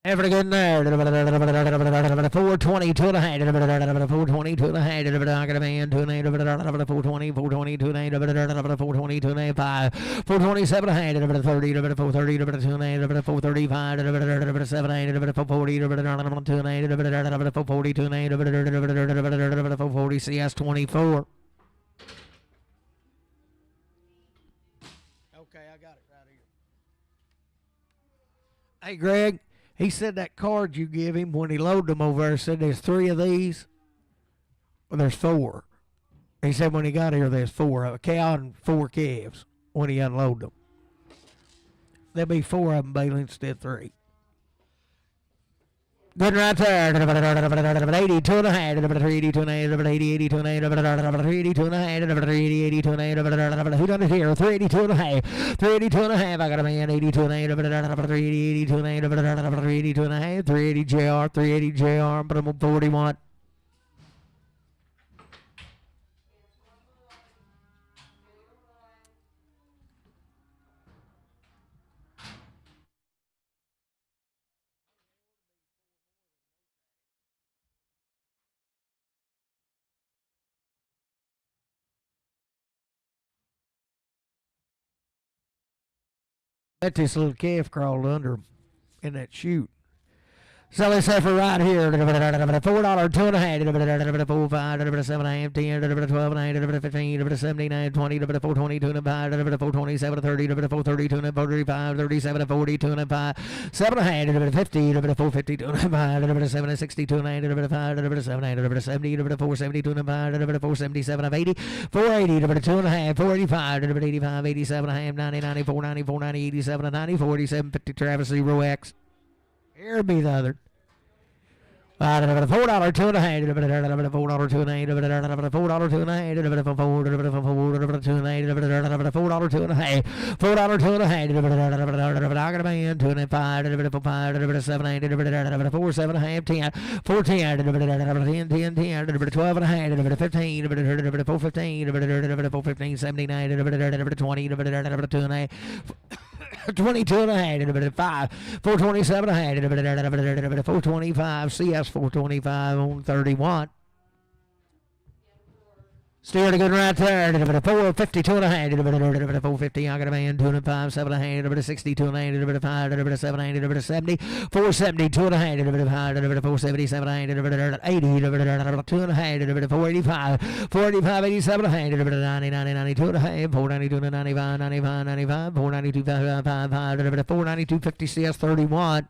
Speaker 1: Ever again there. 420, 2.5. 420, 2.5. I got a man. 2.8. 420, 420, 2.8. 420, 2.5. 427, 30. 430, 2.8. 435, 7, 440, 2.8. 440, 2.8. 440, CS 24.
Speaker 2: Okay, I got it right here.
Speaker 1: Hey, Greg. He said that card you give him when he loaded them over there said there's 3 of these. Well, there's 4. He said when he got here there's 4. A cow and 4 calves when he unloaded them. There'll be 4 of them, Bailey, instead of 3. Good right there. 82 and a half. 82 and a half. 80, 82 and a half. 82 and a half. 80, 82 and a half. Who done it here? 382 and a half. 382 and a half. I got a man. 82 and a half. 382 and a half. 382 and a half. 380 JR. 380 JR. But I'm 41. Bet this little calf crawled under him in that chute. So let's say for right here, $4, 2.5, 4, 5, 7.5, 10, 12, 9, 15, 79, 20, 420, 2.5, 427, 30, 430, 2.35, 37, 40, 2.5, 7.5, 50, 450, 2.5, 7, 60, 2.9, 5, 7, 70, 470, 2.5, 477, 80, 480, 2.5, 485, 85, 87, 90, 94, 94, 90, 87, 90, 47, 50, Travis 0X. Here be the other. $4, 2.5. $4, 2.5. $4, 2.5. $4, 2.5. $4, 2.5. $4, 2.5. $4, 2.5. I got a man. 2.5. 5, 7, 8. 4, 7.5. 10. 4, 10. 10, 10, 10. 12.5. 15. 4, 15. 4, 15. 79. 20. 2.5. 22 and a half, 5, 427 and a half, 425, CS 425 on 31. Steered a good right there. 452 and a half. 450. I got a man. 2.5. 7 and a half. 62 and a half. 5. 7 and a 70. 472 and a half. 5. 477 and a 80. 2 and a half. 485. 485. 87 and a half. 90. 92 and a half. 492 and 95. 95. 95. 492. 5. 492. 50 CS 31.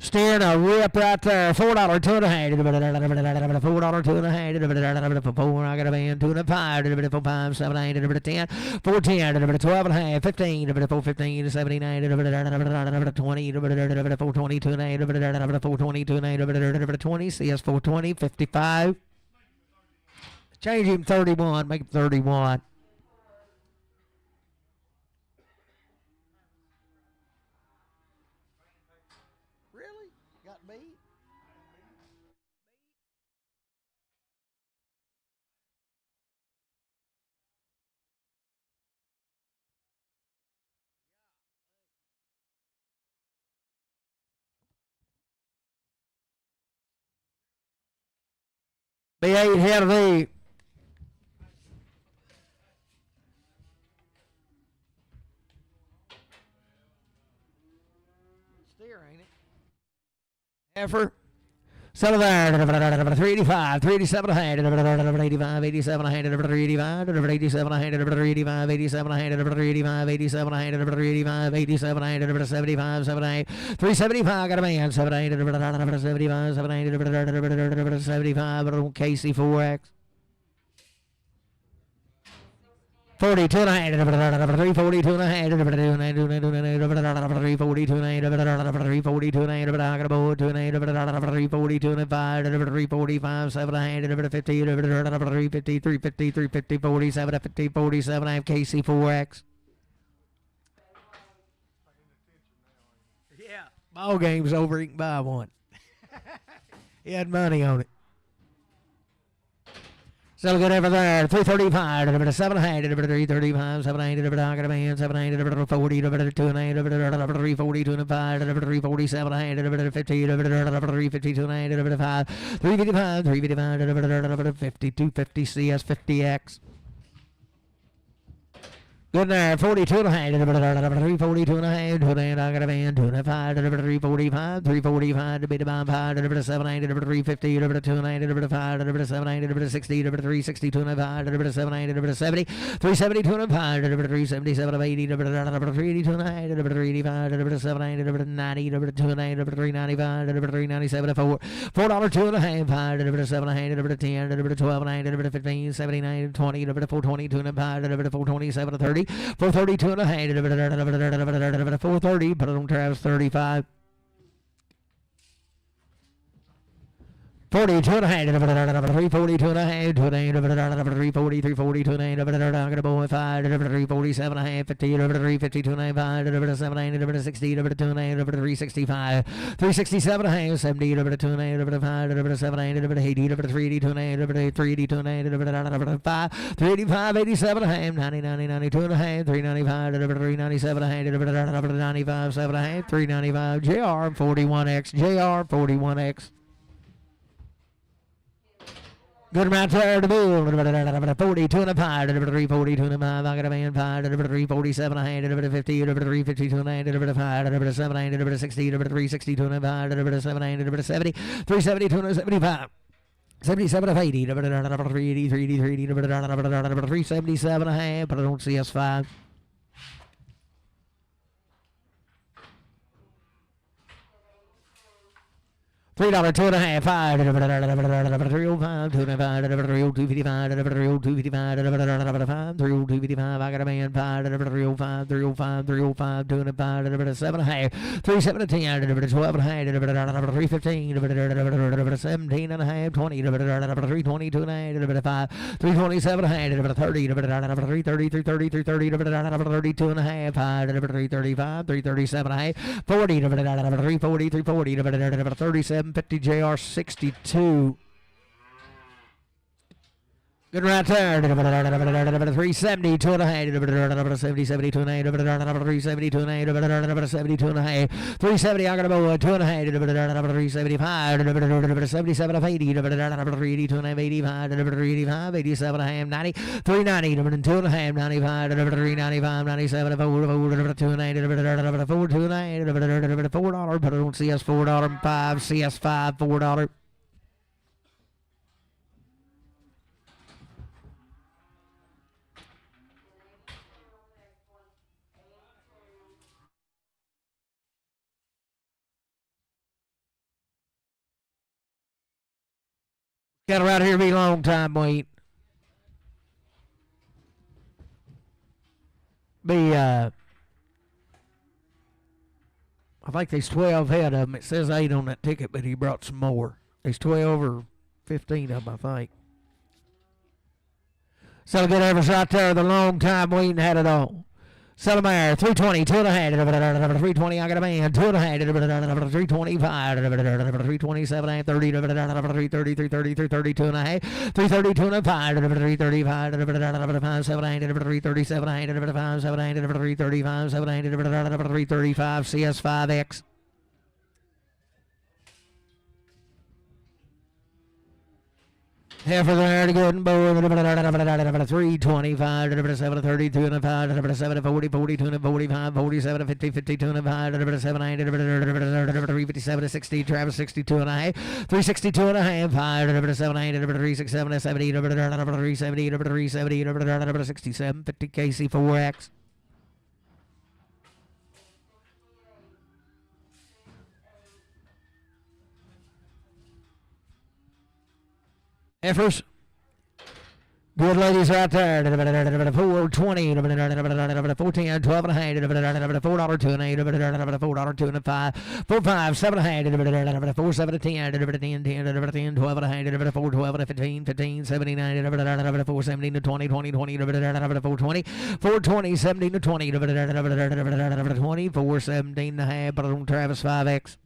Speaker 1: Steering a rip right there. $4, 2.5. $4, 2.5. 4, I got a man. 2.5. 4, 5, 7, 8. 10. 4, 10. 12 and a half. 15. 4, 15. 79. 20. 420. 2.8. 420. 2.8. 20. CS 420. 55. Change him 31. Make him 31.
Speaker 2: Got beat?
Speaker 1: B8 head of E.
Speaker 2: Steer, ain't it?
Speaker 1: Heifer. Settle there. 385, 387, 85, 87, 385, 87, 85, 87, 85, 87, 85, 87, 75, 78, 375. Got a man. 78, 75, 78, 75. Casey 4X. 42 and a half, 342 and a half, 342 and a half, 342 and a half, 342 and a half, 342 and a 5, 345, 7 and a half, 50, 350, 350, 350, 47, 50, 47, I have KC 4X. Yeah, ball game's over, he can buy one. He had money on it. So good over there. 335, 700, 335, 700, I got a man, 700, 40, 2 and 340, 2 and 5, 347, 50, 350, 2 and 5, 355, 355, 50, 250 CS 50X. Good there, 42 and a half, 342 and a half, 2 and I got a man, 2 and 5, 345, 345 to be the bomb 5, 700, 350, 2 and 5, 700, 60, 360, 2 and 5, 700, 70, 370, 2 and 5, 377, 80, 382 and a half, 385, 700, 90, 2 and 395, 397, $4, 2 and a half, 5, 700, 10, 12 and 15, 79, 20, 420, 2 and 5, 427, 30. 432 and a half, 430, put it on Travis 35. 42 and a half, 342 and a half, 340, 342 and a half, I'm gonna go with 5, 347 and a half, 50, 352 and a half, 7, 60, 2 and a half, 365, 367 and a half, 70, 2 and a half, 5, 7, 80, 382 and a half, 382 and a half, 5, 385, 87 and a half, 90, 92 and a half, 395, 397 and a half, 95, 7 and a half, 395, JR 41X, JR 41X. Good right there to bull. 42 and a 5, 342 and a 5, I got a man 5, 347 and a half, 50, 352 and a 5, 7, 60, 362 and a 5, 7, 70, 372 and a 75. 77 of 80, 380, 377 and a half, but I don't see S5. $3, 2 and a half, 5, 305, 2 and a 5, 302.55, 302.55, 302.55, I got a man 5, 305, 305, 305, 2 and a 5, 7 and a half, 37 and 10, 12 and a half, 315, 17 and a half, 20, 322 and a half, 5, 327 and a half, 30, 330, 330, 330, 32 and a half, 5, 335, 337 and a half, 40, 340, 340, 37. 50 JR 62. Good right there. 370, 2 and a half, 70, 72 and a half, 372 and a half, 72 and a half, 370, I got a bow, 2 and a half, 375, 77 of 80, 382 and a half, 85, 385, 87 and a half, 90, 390, 2 and a half, 95, 395, 97, 4, 2 and a half, 4, 2 and a half, $4, put it on CS $4, 5, CS 5, $4. Got around here be a long time wait. I think there's 12 head of them. It says 8 on that ticket, but he brought some more. There's 12 or 15 of them, I think. So good efforts right there. The long time waiting had it all. Selamare, 320, 2 and a half, 320, I got a man, 2 and a half, 325, 327, 30, 330, 330, 332 and a half, 332 and a 5, 335, 5, 700, 337, 5, 700, 335, 700, 335, CS5X. Half of there to good and bow, 325, 732 and a 5, 740, 42 and 45, 47, 50, 52 and a 5, 700, 340, 357, 60, Travis 62 and a half, 362 and a half, 578, 367, 70, 370, 370, 67, 50, Casey 4X. Effers. Good ladies right there. 420, 410, 12 and a half, $4 2 and 8, $4 2 and 5, 4 5, 7 and a half, 4 7 10, 10 10, 10 12 and a half, 4 12 15, 15, 79, 4 17 to 20, 20 20, 420, 420, 17 to 20, 20, 4 17 and a half, Travis 5X.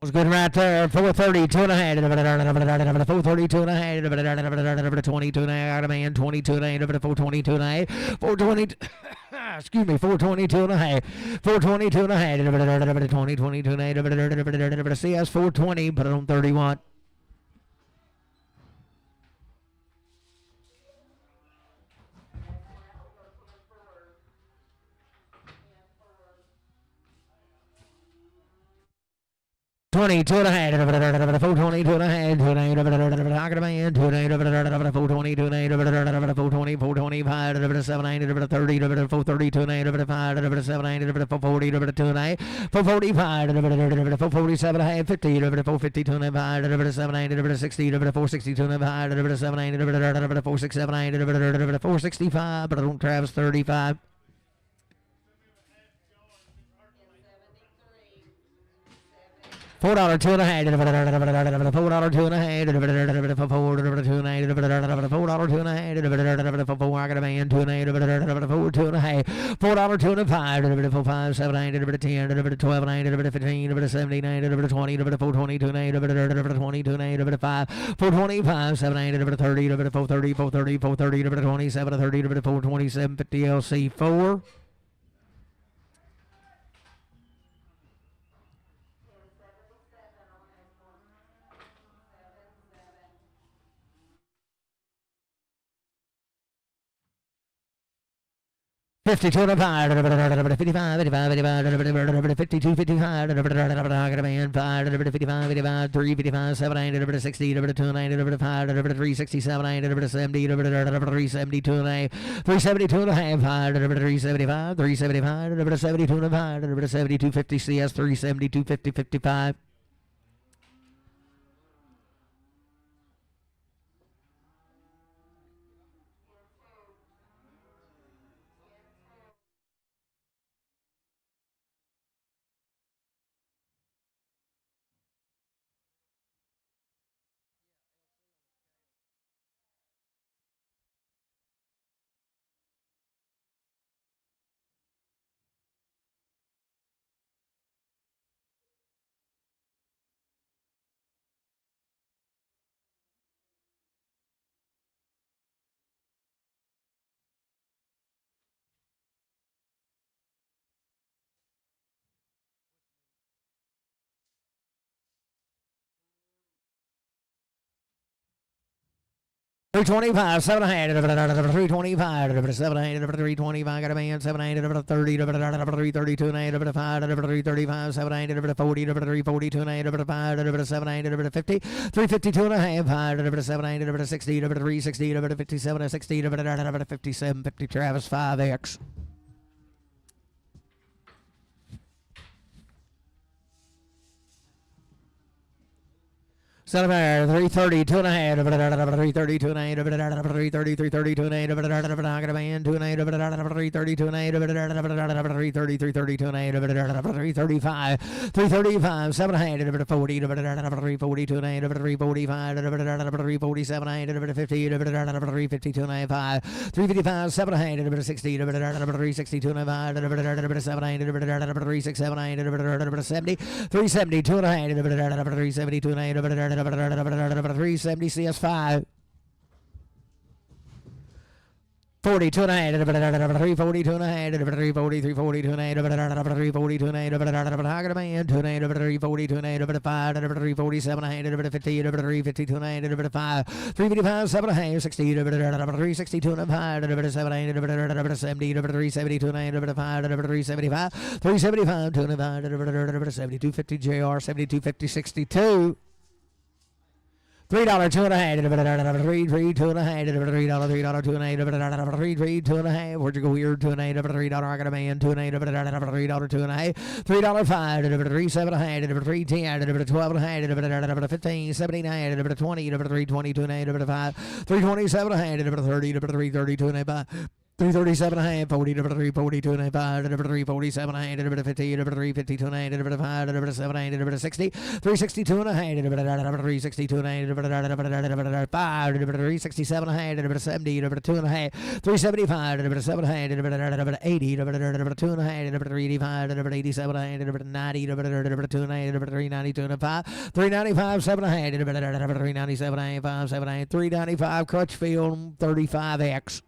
Speaker 1: Was good right there. 430, 2 and a half, 430, 2 and a half, 22 and a half, got a man, 22 and a half, 422 and a half, 420, excuse me, 422 and a half, 422 and a half, 20, 22 and a half, CS 420, put it on 31. $22 and a half, $422 and a half, $2 $422 and a half, $420, $425, $790, $30, $432 and a half, $5, $790, $440, $2 and a half, $445, $447 and a half, $50, $452 and a half, $790, $60, $462 and a half, $790, $467, $465, Travis 35. $4 2 and a half, $4 2 and a half, $4 2 and a half, $4 2 and a half, $4 I got a man, 2 and a half, $4 2 and a half, $4 2 and a 5, $4 5, 7 8, 10, 12 9, 15, 17, 20, 422 and a half, 22 and a 5, 425, 7 8, 30, 430, 430, 430, 27, 30, 427, 50 LC 4. $52 and a half, $55, $55, $52, $55, I got a man, $5, $55, $3, $55, $7, $60, $2, $5, $367, $70, $372 and a half, $372 and a half, $375, $375, $72 and a half, $72, $50 CS, $372, $50, $55. $325, 7 $325, 7 $325, got a man, 7 $30, $332 and a 5, $335, 7 $40, $342 and a 5, 7 $50, $352 and a half, 5 7 $60, $360, $57, $60, $57, $50, Travis 5X. Centimeter, 330, 2 and a half, 330, 2 and a half, 330, 330, 2 and a half, I got a man, 2 and a half, 330, 2 and a half, 330, 330, 2 and a half, 335, 335, 7 and a half, 40, 340, 2 and a half, 345, 347, 50, 352 and a half, 355, 7 and a half, 60, 362 and a half, 7 367, 70, 370, 2 and a half, 372 and a half, 370 CS5. 42 and a half, 342 and a half, 340, 342 and a half, 342 and a half, I got a man, 2 and a half, 342 and a half, 5, 347 and a half, 50, 352 and a half, 5, 355, 7 and a half, 60, 362 and a half, 7, 8, 70, 372 and a half, 5, 375, 375, 2 and a half, 7250 JR, 7250, 62. $3 two and a half, three two and a half, $3 two and a half, three two and a half. Where'd you go here? $2 and a half, $3. I got a man. $2 and a half, $3 two and a half, $3 5, $3 7 and a half, $3 10, $12 and a half, $15 17 and a half, $20, $3 22 and a half, $5, $3 27 and a half, $30, $3 32 and a half. 337 and a half, 40, 342 and a half, 347 and a half, 50, 352 and a half, 5, 7, 8, 60, 362 and a half, 362 and a half, 5, 367 and a half, 70, 2 and a half, 375, 7 and a half, 80, 2 and a half, 385, 87 and a half, 90, 2 and a half, 392 and a half, 395, 7 and a half, 397 and a half, 5, 7 and a half, 395, Crutchfield, 35X.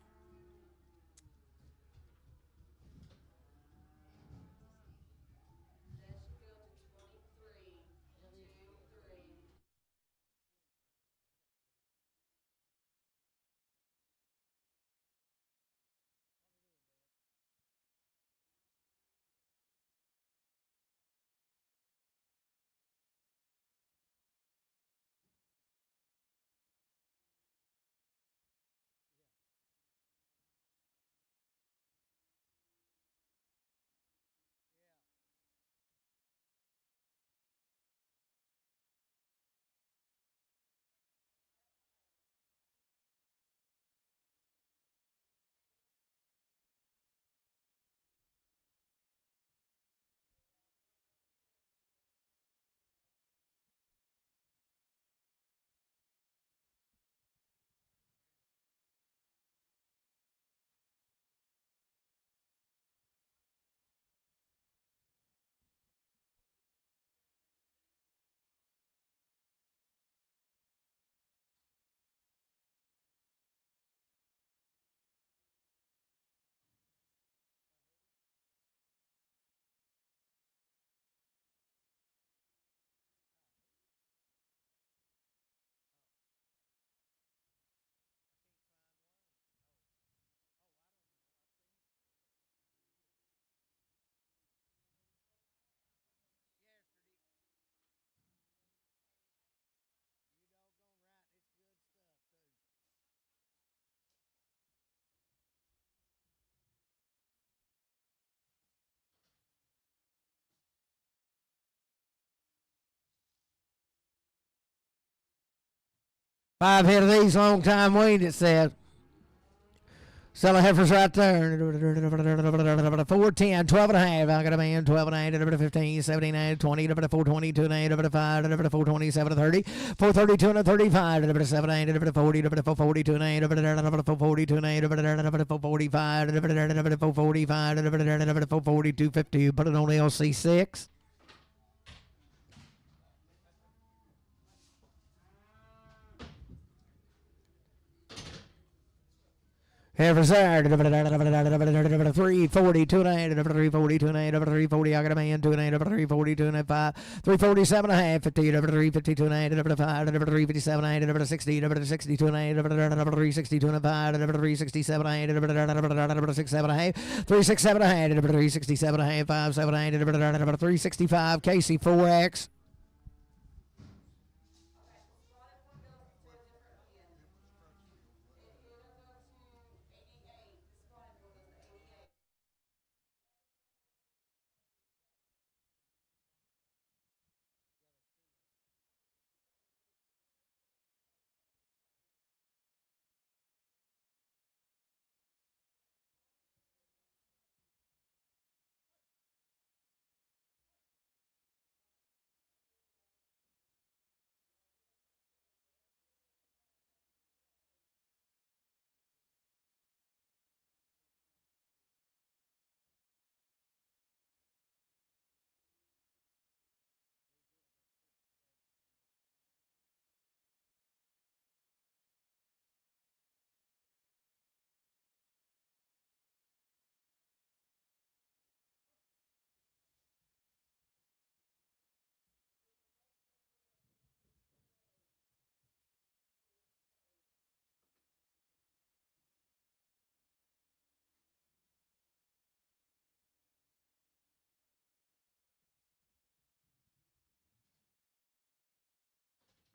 Speaker 1: Five head of these, long time weaned, it says. Selling heifers right there. 4, 10, 12 and a half. I got a man, 12 and a half, 15, 17, 20, 422 and a half, 5, 427, 30, 432 and a 35, 7, 40, 442 and a half, 442 and a half, 445, 445, 442, 50. Put it on LC6. Heifers there. 342 and a half, 342 and a half, 340. I got a man, 2 and a half, 342 and a half, 347 and a half, 50, 352 and a half, 5, 357 and a half, 60, 62 and a half, 362 and a half, 367 and a half, 67 and a half, 367 and a half, 367 and a half, 5, 7 and a half, 365. Casey 4X.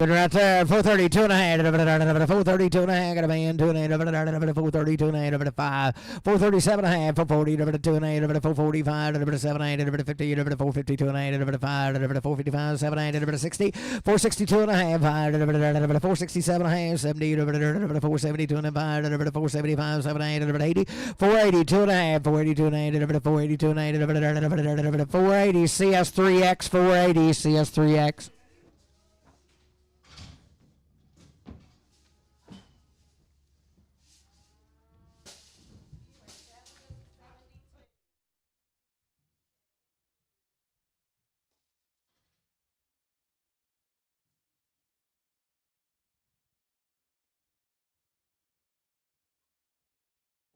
Speaker 1: Good right there, 432 and a half, 432 and a half, got a man, 2 and a half, 432 and a half, 5, 437 and a half, 440, 2 and a half, 445, 7, 8, 50, 452 and a half, 5, 455, 7, 8, 60, 462 and a half, 5, 467 and a half, 70, 472 and a half, 475, 7, 8, 80, 482 and a half, 482 and a half, 482 and a half, 480, CS3X, 480, CS3X.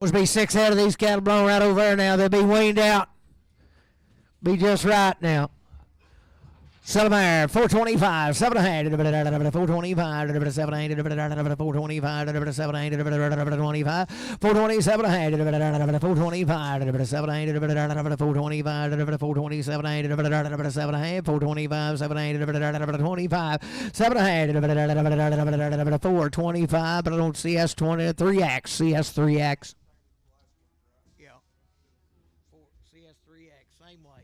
Speaker 1: Must be 6 out of these cattle blown right over there now. They'll be weaned out. Be just right now. Sell them there, 425, 7 and a half, 425, 7 8, 425, 7 8, 25, 427 and a half, 425, 7 8, 425, 427 8, 7 and a half, 425, 7 8, 25, 7 and a half, 425, but I don't see S20, 3X, CS3X.
Speaker 2: Yeah. CS3X, same way.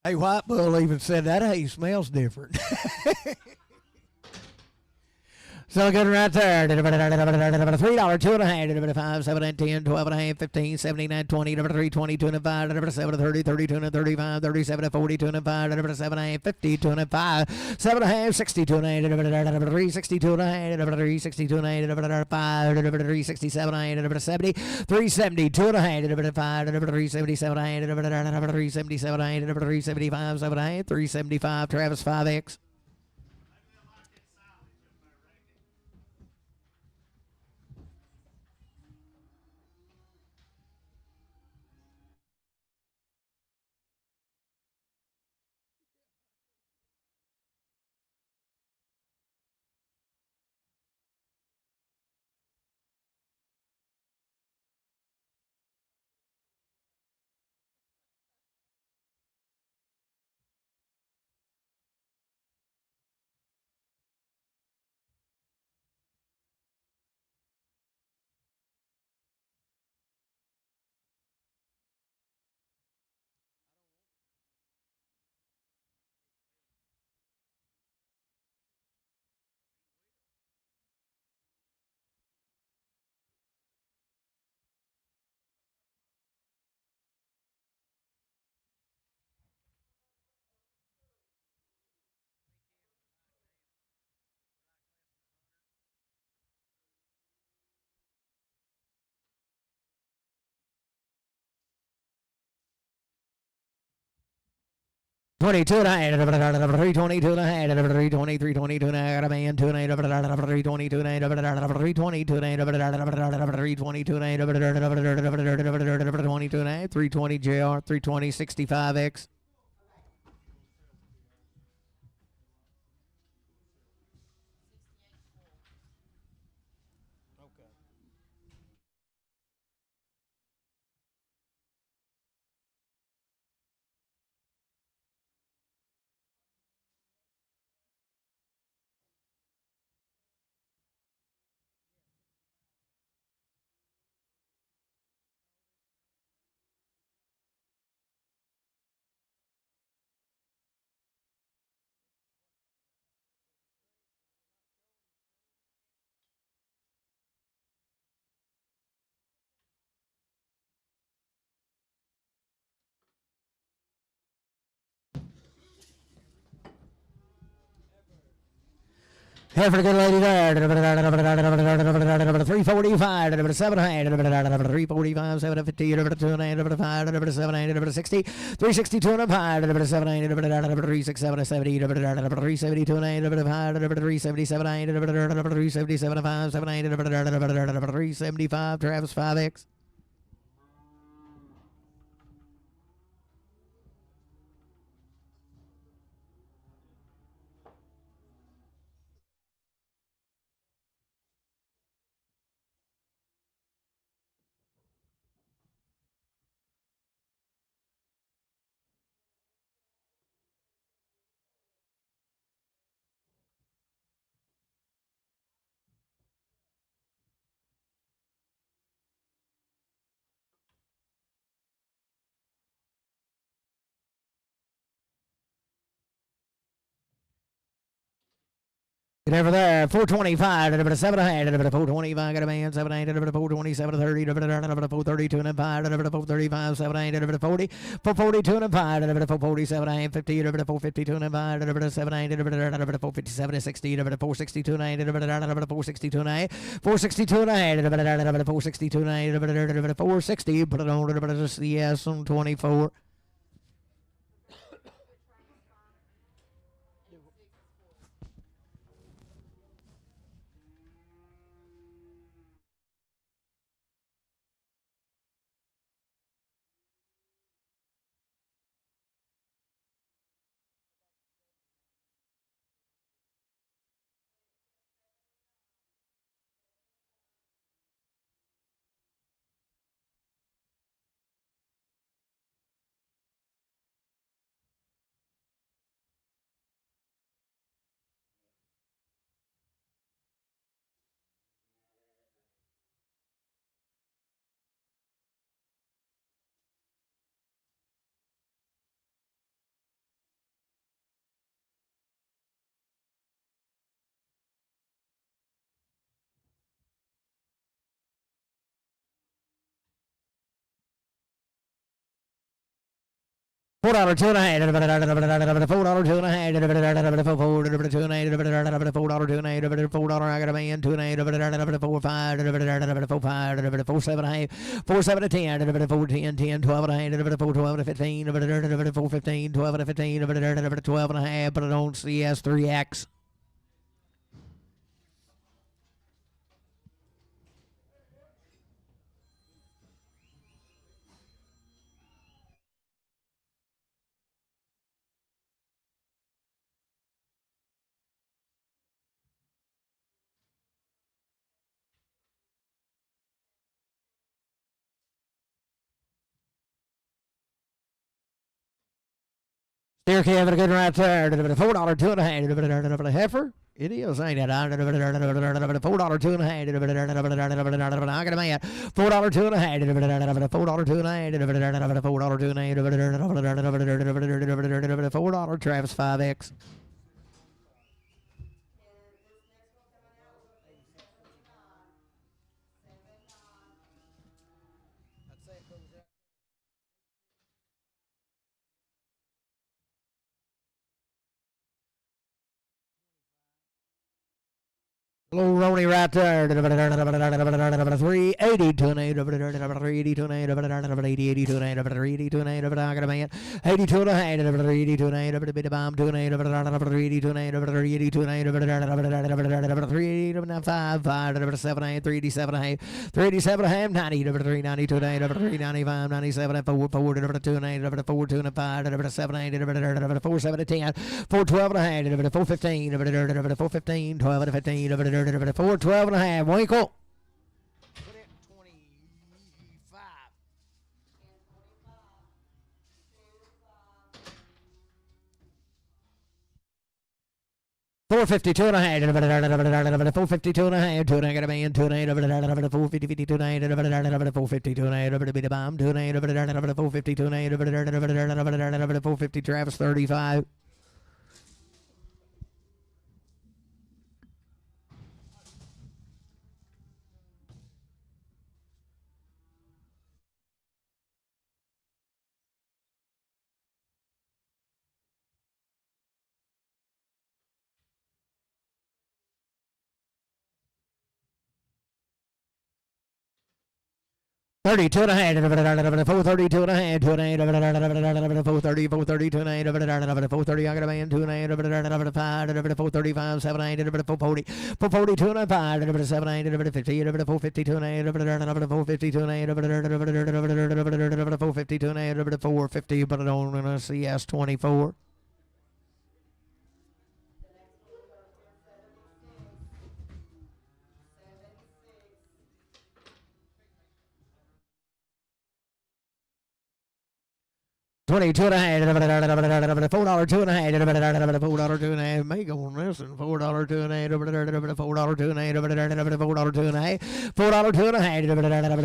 Speaker 1: Hey, White Bull even said that hay smells different. So good right there. $3, 2 and a half, 5, 7, 8, 10, 12 and a half, 15, 79, 20, 3, 22 and a 5, 7, 30, 32 and a 35, 37, 42 and a 5, 7 and a half, 52 and a 5, 7 and a half, 62 and a 8, 3, 62 and a half, 3, 62 and a 8, 5, 3, 67 and a 70, 372 and a half, 5, 377 and a 377 and a 375, 7 and a half, 375, Travis 5X. Twenty-two and a half, 322 and a half, 320, 322 and a half, got a man, 2 and a half, 322 and a half, 322 and a half, 322 and a half, 22 and a half, 320 JR, 320, 65X.
Speaker 2: Okay.
Speaker 1: Here for the good lady there. 345, 7 345, 750, 2 and 5, 7 60, 362 and 5, 7 367, 70, 372 and 5, 377, 377, 5, 7 375, Travis 5X. over there. 425. 7 425. Got a man. 7 8. 427. 30. 432 and 5. 435. 7 8. 40. 442 and 5. 447 and 50. 452 and 5. 7 8. 457 and 60. 462 and 8. 462 and 8. 462 and 8. 462 and 8. 460. Put it on CS on 24. $4 $2 and a half. $4 $2 and a half. $4 $2 and a half. $4 $2 and a half. $4 $2 and a half. $4 I got a man. 2 and a half. $4 5. $4 5. $4 7 and a half. $4 7 to 10. $4 10 10. 12 and a half. $4 12 to 15. $4 15. 12 to 15. $4 12 and a half. But I don't see S3X. Steer calf a good right there. $4 2 and a half. Heifer. It is, ain't it? $4 2 and a half. I got a man. $4 2 and a half. $4 2 and a half. $4 2 and a half. $4 Travis 5X. Little Rony right there. 380 to an 8. 380 to an 8. 80 to an 8. 380 to an 8. I got a man. 82 and a half. 380 to an 8. Bit of bomb to an 8. 380 to an 8. 380 to an 8. 380 to an 5. 5. 7 8. 387 and a half. 387 and a half. 90. 390 to an 8. 395. 97 4. 4 to an 8. 4 to an 5. 7 8. 4 7 to 10. 412 and a half. 415. 415. 12 to 15. 412 and a half. Winkle.
Speaker 2: Put it 25.
Speaker 1: $452 and a half. $452 and a half. 2 and a man. 2 and a 452 and a half. 452 and a half. Bit of bomb. 2 and a 452 and a half. 450 Travis 35. $32 and a half. $432 and a half. 2 and a 430. 432 and a half. 430. I got a man. 2 and a 5. 435. 7 8. 440. 442 and a 5. 7 8. 50. 452 and a 452 and a 452 and a 450. Put it on in a CS 24. 22 and a half, $4 2 and a half, $4 2 and a half, make on this, and $4 2 and a half, $4 2 and a half, $4 2 and a half, $4 2 and a half,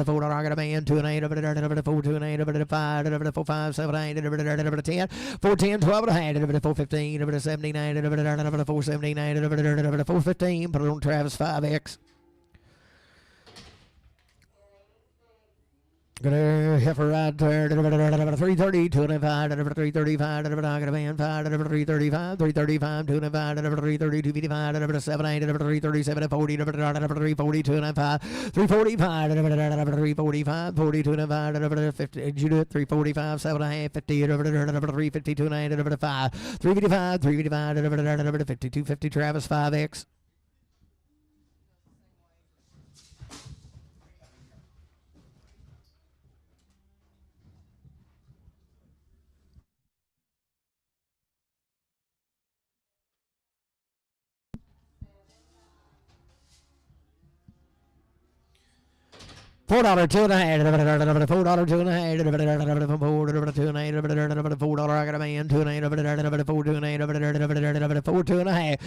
Speaker 1: $4 I got a man, 2 and a half, 4 2 and a half, 5, 4 5 7 8, 10, 4 10 12 and a half, 4 15, 79, 4 79, 4 15, put it on Travis 5X. Gonna heifer right there, 330, 205, 335, I got a man, 5, 335, 335, 205, 330, 255, 78, 337, 40, 340, 205, 345, 345, 40, 205, 50, did you do it? 345, 7.5, 50, 350, 205, 355, 355, 52, 50, Travis 5X. $4 2 and a half, $4 2 and a half, $4 2 and a half, $4 I got a man, 2 and a half, 4 2 and a half, 4 2 and a half, $4 2 and a half, $4 2 and a half,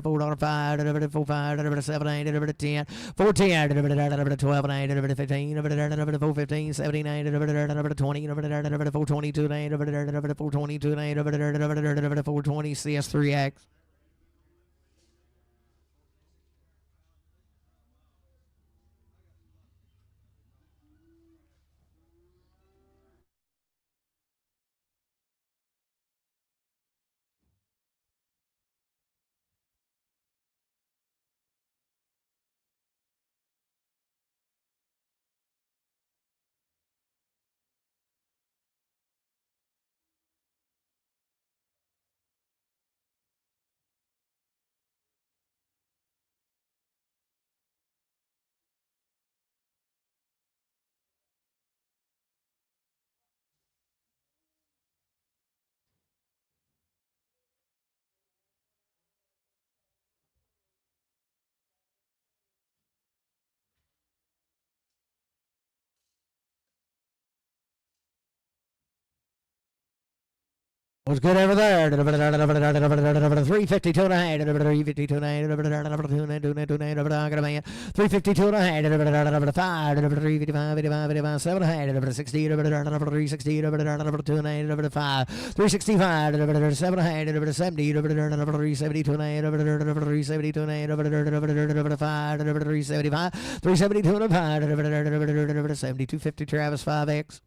Speaker 1: $4 5, 4 5, 7 8, 10, 4 10, 12 and a half, 15, 4 15, 79, 20, 4 22 and a half, 4 22 and a half, 4 20 CS3X. What's good over there? 352 and a half, 352 and a half, 352 and a half, 5, 355, 85, 7 and a half, 60, 360, 2 and a half, 5, 365, 7 and a half, 70, 372 and a half, 372 and a half, 5, 375, 372 and a half, 7250 Travis 5X.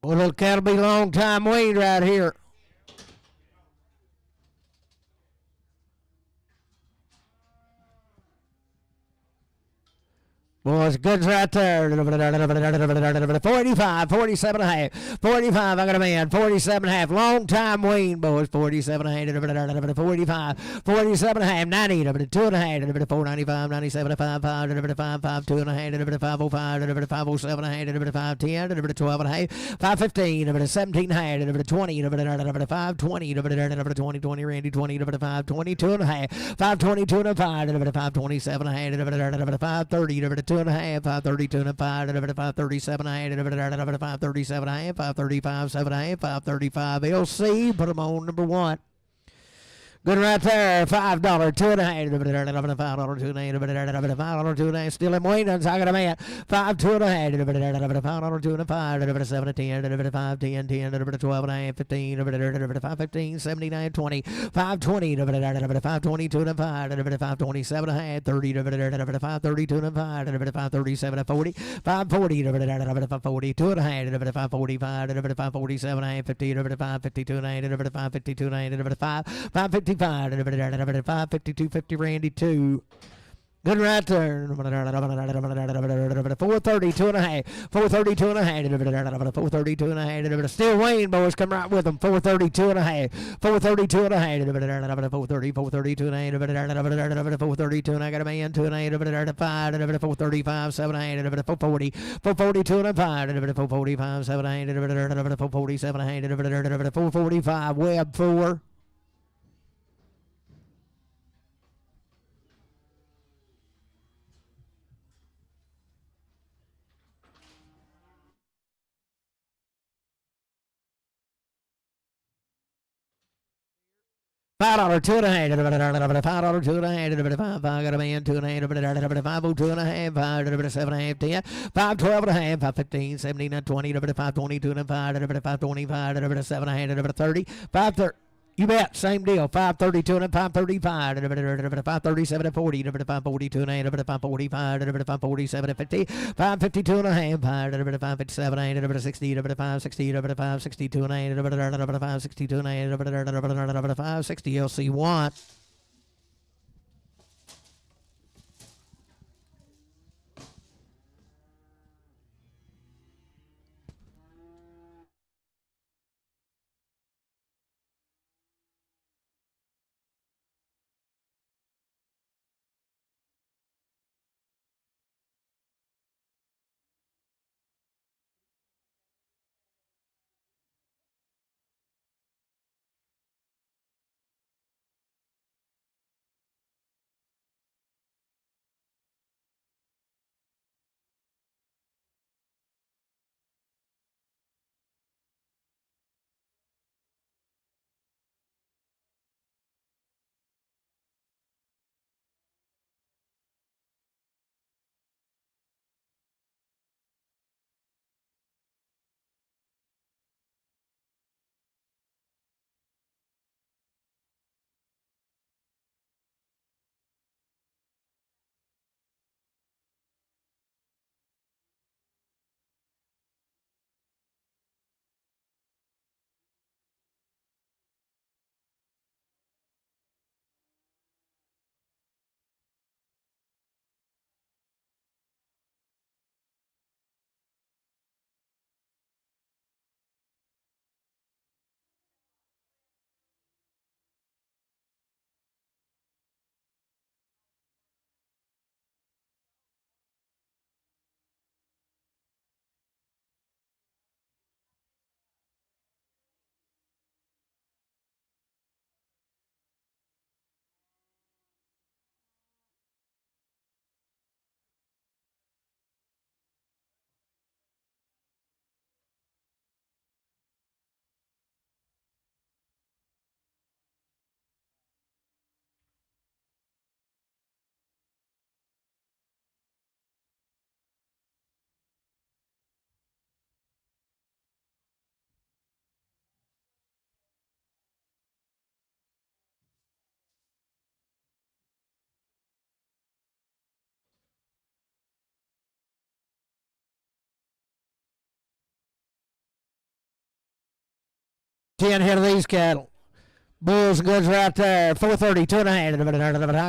Speaker 1: Well, look, that'll be long time weed right here. Well, it's goods right there. 485, 47 and a half. 45, I got a man. 47 and a half. Long time wean, boys. 47 and a half. 45, 47 and a half. 90, 2 and a half. 495, 97, 5, 5, 5, 2 and a half. 505, 507 and a half. 510, 12 and a half. 515, 17 and a half. 20, 520, 20, 20, Randy, 20, 522 and a half. 522 and a 5, 527 and a half. 530, 2 and a half, 532 and a 5, 537 and a half, 537 and a half, 535, 7 and a half, 535 LC. Put them on number 1. Good right there. $5, two and a half. $5, two and a half. $5, two and a half. Still in Wayne's. I got a man. 5, two and a half. $5, two and a five. 7 10. 5 10 10. 12 and a half. 15. 5 15. 79 20. 520. 520 two and a five. 527 and a half. 30. 532 and a five. 537 and 40. 540. 540 two and a half. 545. 547 and a half. 50. 552 and a half. 552 and a half. 555. 552, 50 Randy 2. Good right there. 430, two and a half. 432 and a half. 432 and a half. Still Wayne, boys. Come right with them. 432 and a half. 432 and a half. 430, 432 and a half. 432 and I got a man. 2 and a half. 5. 435, 7 and a half. 440. 442 and a 5. 445, 7 and a half. 447 and a half. 445. Web 4. $5, two and a half. $5, two and a half. $5 got a man. 2 and a half. $5, 2 and a half. 5, 7 and a half. 10. 5, 12 and a half. 5, 15, 17, 20. 5, 22 and a 5. 5, 25. 7 and a half. 30. 5, 30. You bet. Same deal. 532 and 535. 537 and 40. 542 and 545. 547 and 50. 552 and a half. 557 and 60. 560. 562 and 562 and 560 LC1. Ten head of these cattle. Bulls and goods right there. 430, two and a half. I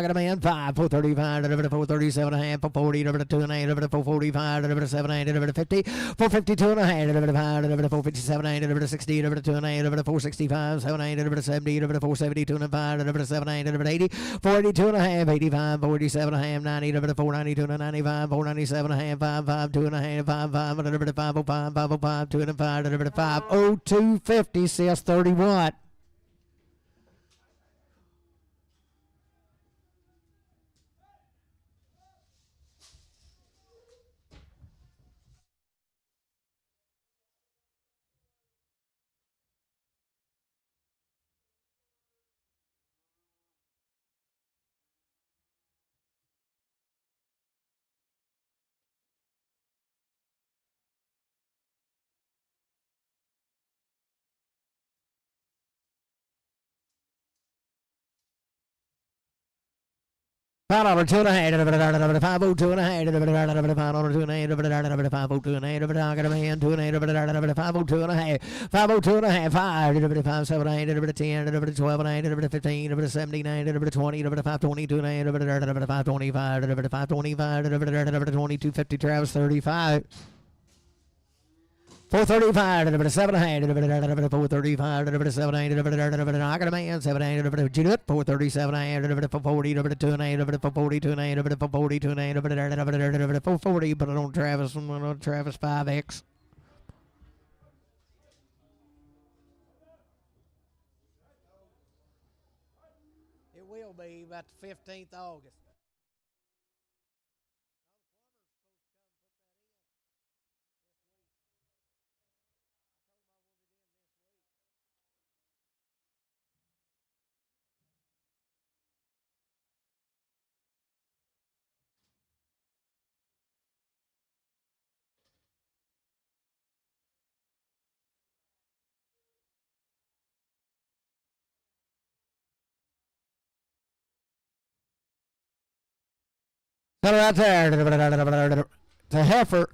Speaker 1: got a man. 5, 435, 437 and a half, 440, 2 and a half, 445, 7 and a half, 50, 452 and a half, 457 and a 60, 2 and a half, 465, 7 and a 70, 472 and a 5, 7 and a 80, 482 and a half, 85, 487 and a half, 90, 492 and a 95, 497 and a half, 5, 2 and a half, 5, 505, 505, 2 and a 5, 502, 50, says 31. $5 two and a half, $502 and a half, $502 and a half, $502 and a half, I got a man, 2 and a half, $502 and a half, $502 and a half, 5, 7, 8, 10, 12 and a half, 15, 17, 20, 522 and a half, 525, 525, 2250, Travis, 35. 435, 7 and a half, 435, 7 and a half, I got a man, 7 and a half, 437 and a half, 440, 2 and a half, 442 and a half, 442 and a half, 440, put it on Travis, 5X.
Speaker 2: It will be about the 15th of August.
Speaker 1: Got it right there. It's a heifer.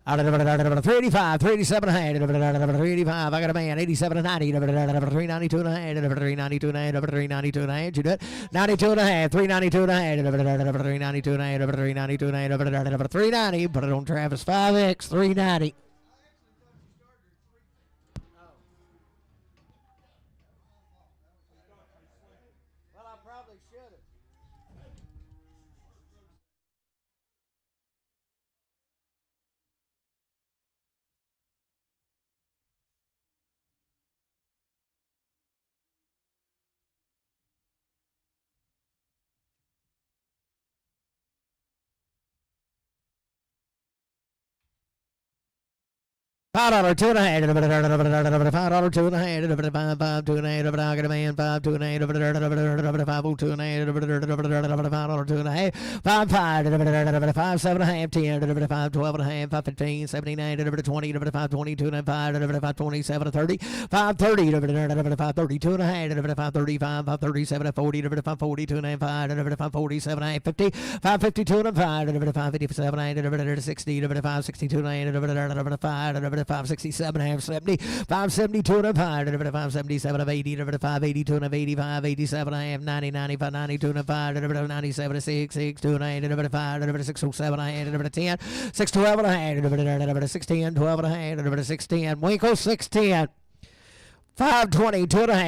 Speaker 1: 385, 387 and a half, 385. I got a man, 87 and 90, 392 and a half, 392 and a half, 392 and a half. You do it. 92 and a half, 392 and a half, 392 and a half, 392 and a half, 390. Put it on Travis, 5X, 390.
Speaker 2: Well, I probably should have.
Speaker 1: $5, 2 and a half, $5, 2 and a half, $5, 2 and a half, I got a man, 5, 2 and a half, 502 and a half, $5, 2 and a half, 5, 5, 7 and a half, 10, 5, 12 and a half, 5, 15, 79, 20, 5, 22 and a half, 5, 27, 30, 5, 30, 5, 32 and a half, 5, 35, 5, 37, 40, 5, 42 and a half, 5, 47 and a half, 50, 5, 52 and a half, 5, 57 and a half, 60, 5, 62 and a half, 5, 567 and a half, 70, 572 and a half, 577 of 80, 582 and a half, 85, 87 and a half, 90, 95, 92 and a half, 97, 6, 2 and a half, 5, 607 and a half, 10, 612 and a half, 610, 12 and a half, 610, Winkle 610. 520, 2 and a half,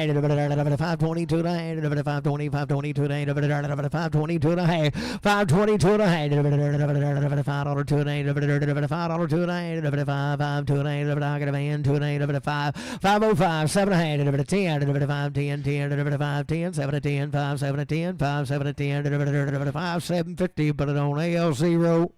Speaker 1: 522 and a half, 520, 522 and a half, 522 and a half, 522 and a half, $5 2 and a half, $5 2 and a half, 5 2 and a half, I got a man, 2 and a half, 5, 505, 7 and a half, 10, 5 10, 10, 5 10, 7 10, 5 7 10, 5 7 10, 5 750, put it on AL0.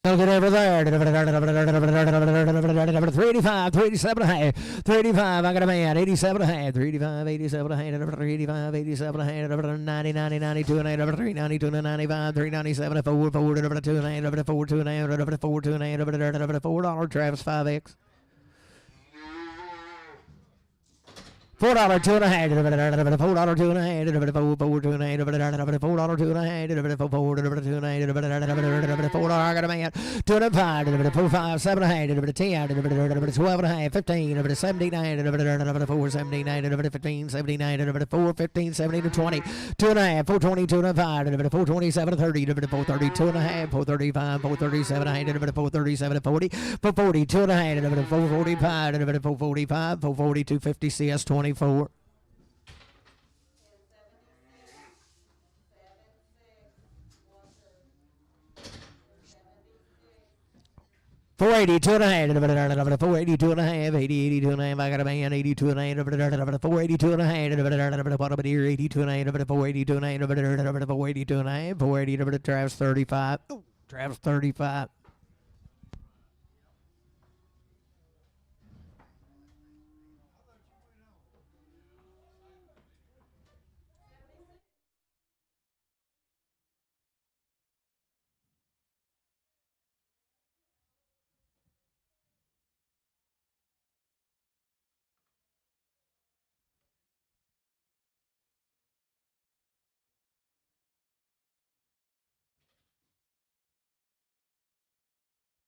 Speaker 1: I'll get over there. 385, 387 and a half, 385. I got a man, 87 and a half, 385, 87 and a half, 385, 87 and a half, 90, 90, 92 and a half, 392 and 95, 397, 4, 4, 2 and a half, 4, 2 and a half, 4, 2 and a half, $4, Travis, 5X. $4 2 and a half, $4 2 and a half, $4 2 and a half, $4 2 and a half, $4 2 and a half, $4 I got a man, 2 and a 5, 4 5 7 and a half, 10, 12 and a half, 15, 79, 4 79, 15, 79, 4 15, 70 20, 2 and a half, 420, 2 and a 5, 427, 30, 432 and a half, 435, 437 and a half, 437, 40, 440, 2 and a half, 445, 445, 442, 50 CS 24. 480, 2 and a half, 482 and a half, 80, 82 and a half, I got a man, 82 and a half, 482 and a half, what about here, 82 and a half, 482 and a half, 482 and a half, 480, Travis 35, Travis 35.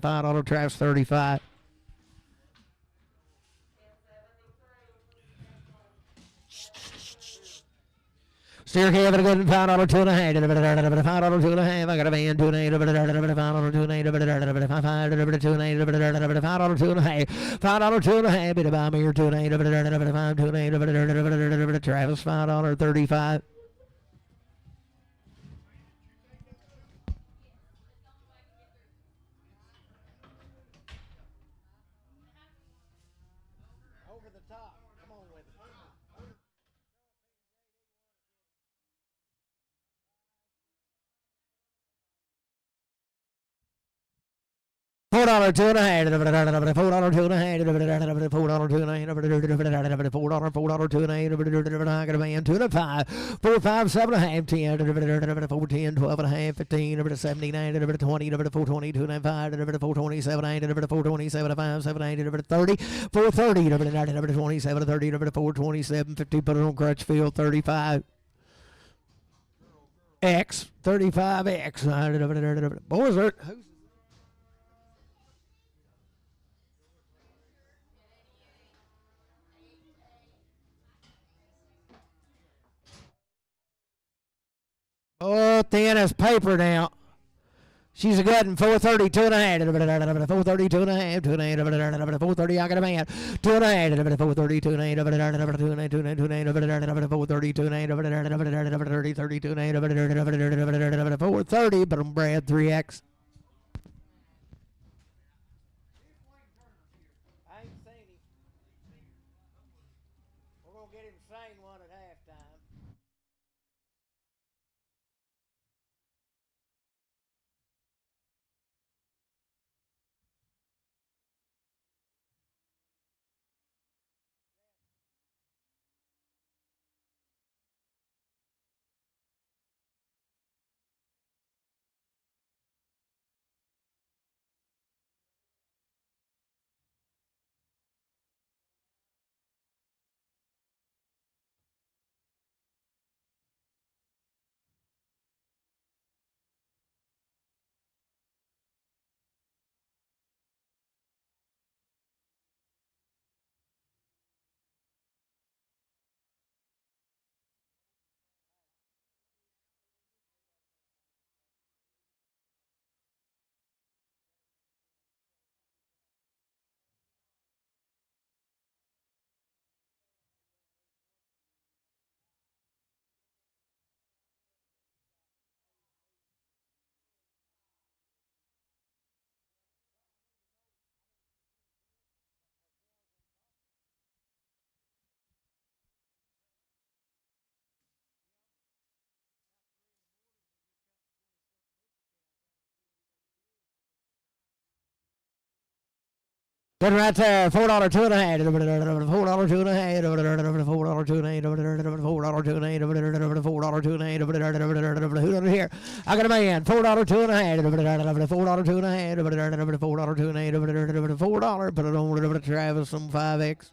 Speaker 1: $5, Travis 35. Steer Kevin, a good $5, $2.5, $5, $2.5. I got a van, $2.8, $5, $2.8, $5, $2.5, $5, $2.5. Bit of bomb here, $2.8, $5, $2.8, Travis $5.35.
Speaker 2: Over the top. Come on with it.
Speaker 1: $4, $2.5, $4, $2.5, $4, $2.5, $4, $2.8, I got a man, 2.5, 4, 5, 7.5, 10, 4, 10, 12.5, 15, 79, 20, 420, 2.95, 427, 427, 5, 7, 8, 30, 430, 27, 30, 427, 50, put it on Crutchfield, 35. X, 35X. Boys, who's oh, thin as paper now. She's a good one. 430, 2.5. 430, 2.5. 2.8. 430, I got a man. 2.5. 430, 2.8. 430, 2.8. 30, 2.8. 430, but I'm Brad 3X.
Speaker 2: I ain't seen him. We're going to get him saying one at halftime.
Speaker 1: Good right there. $4 two and a half. $4 two and a half. $4 two and a half. $4 two and a half. $4 two and a half. Who's under here? I got a man. $4 two and a half. $4 two and a half. $4 two and a half. $4. Put it on Travis some 5X.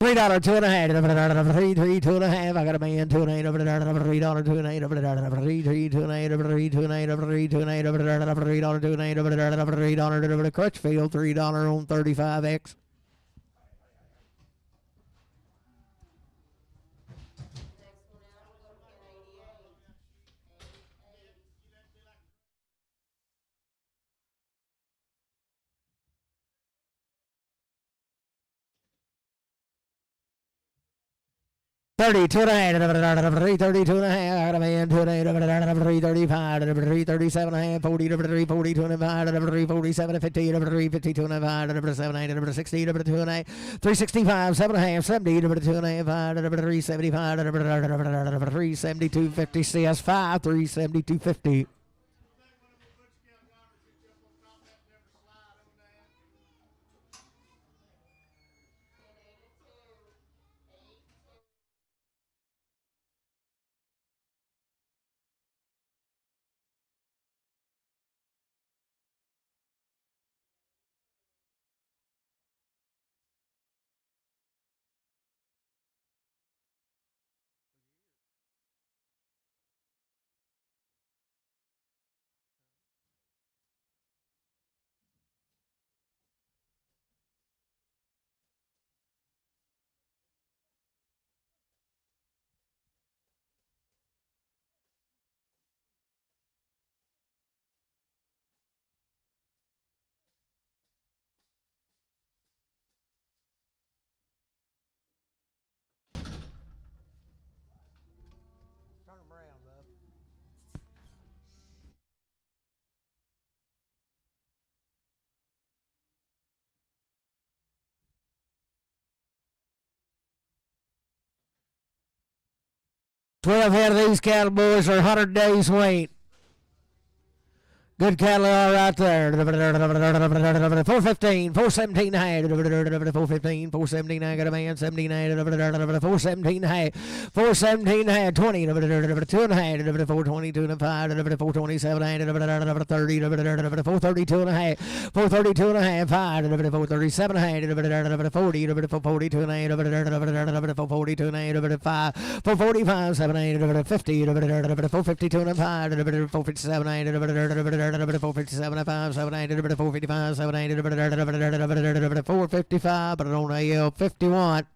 Speaker 1: $3 two and a half. Three two and a half. I got a man two and a half. $3 two and a half. Three two and a half. Three two and a half. Three two and a half. $3 two and a half. $3 Crutchfield. $3 on 35X. $32 and a half. $32 and a half. I got a man two and a half. $335. $337 and a half. $42 and a half. $47 and 50. $52 and a half. $7 $60. $2 and a half. $365. $7 and a half. $70. $2 and a half. $375. $372.50. CS5. $372.50.
Speaker 2: Turn them around, bub.
Speaker 1: $12 head of these cattle boys are 100 days weight. Good cattle all right there. 415, 417 high. 415, 417 high. Got a man 17 high. 417 high. 417 high. 20. 2 and a half. 422 and a 5. 427 high. 30. 432 and a half. 432 and a half. 5. 437 high. 40. 442 and a half. 442 and a half. 5. 445 7 8. 50. 452 and a 5. 457 8. 457 5 7 8 455 7 8 455, but on AL 51.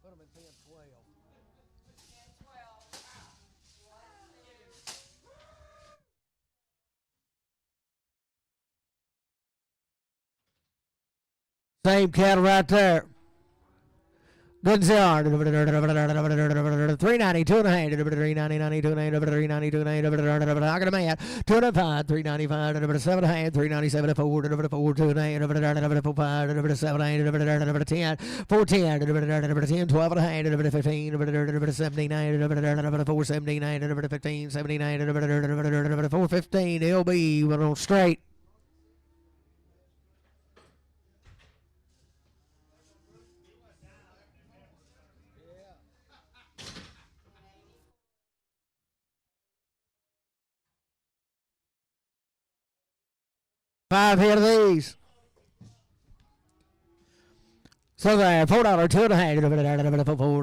Speaker 2: Put them in 10, 12.
Speaker 1: Same cattle right there. Good yard. 392 and a half. 392 and a half. 392 and a half. I got a man. 205. 395. 7 and a half. 397 4. 4 2 and a half. 4 5. 7 8. 10. 410. 10. 12 and a half. 15. 79. 479. 15. 79. 415. LB went on straight. Five here of these. So there, $4, 2 and a half. 4,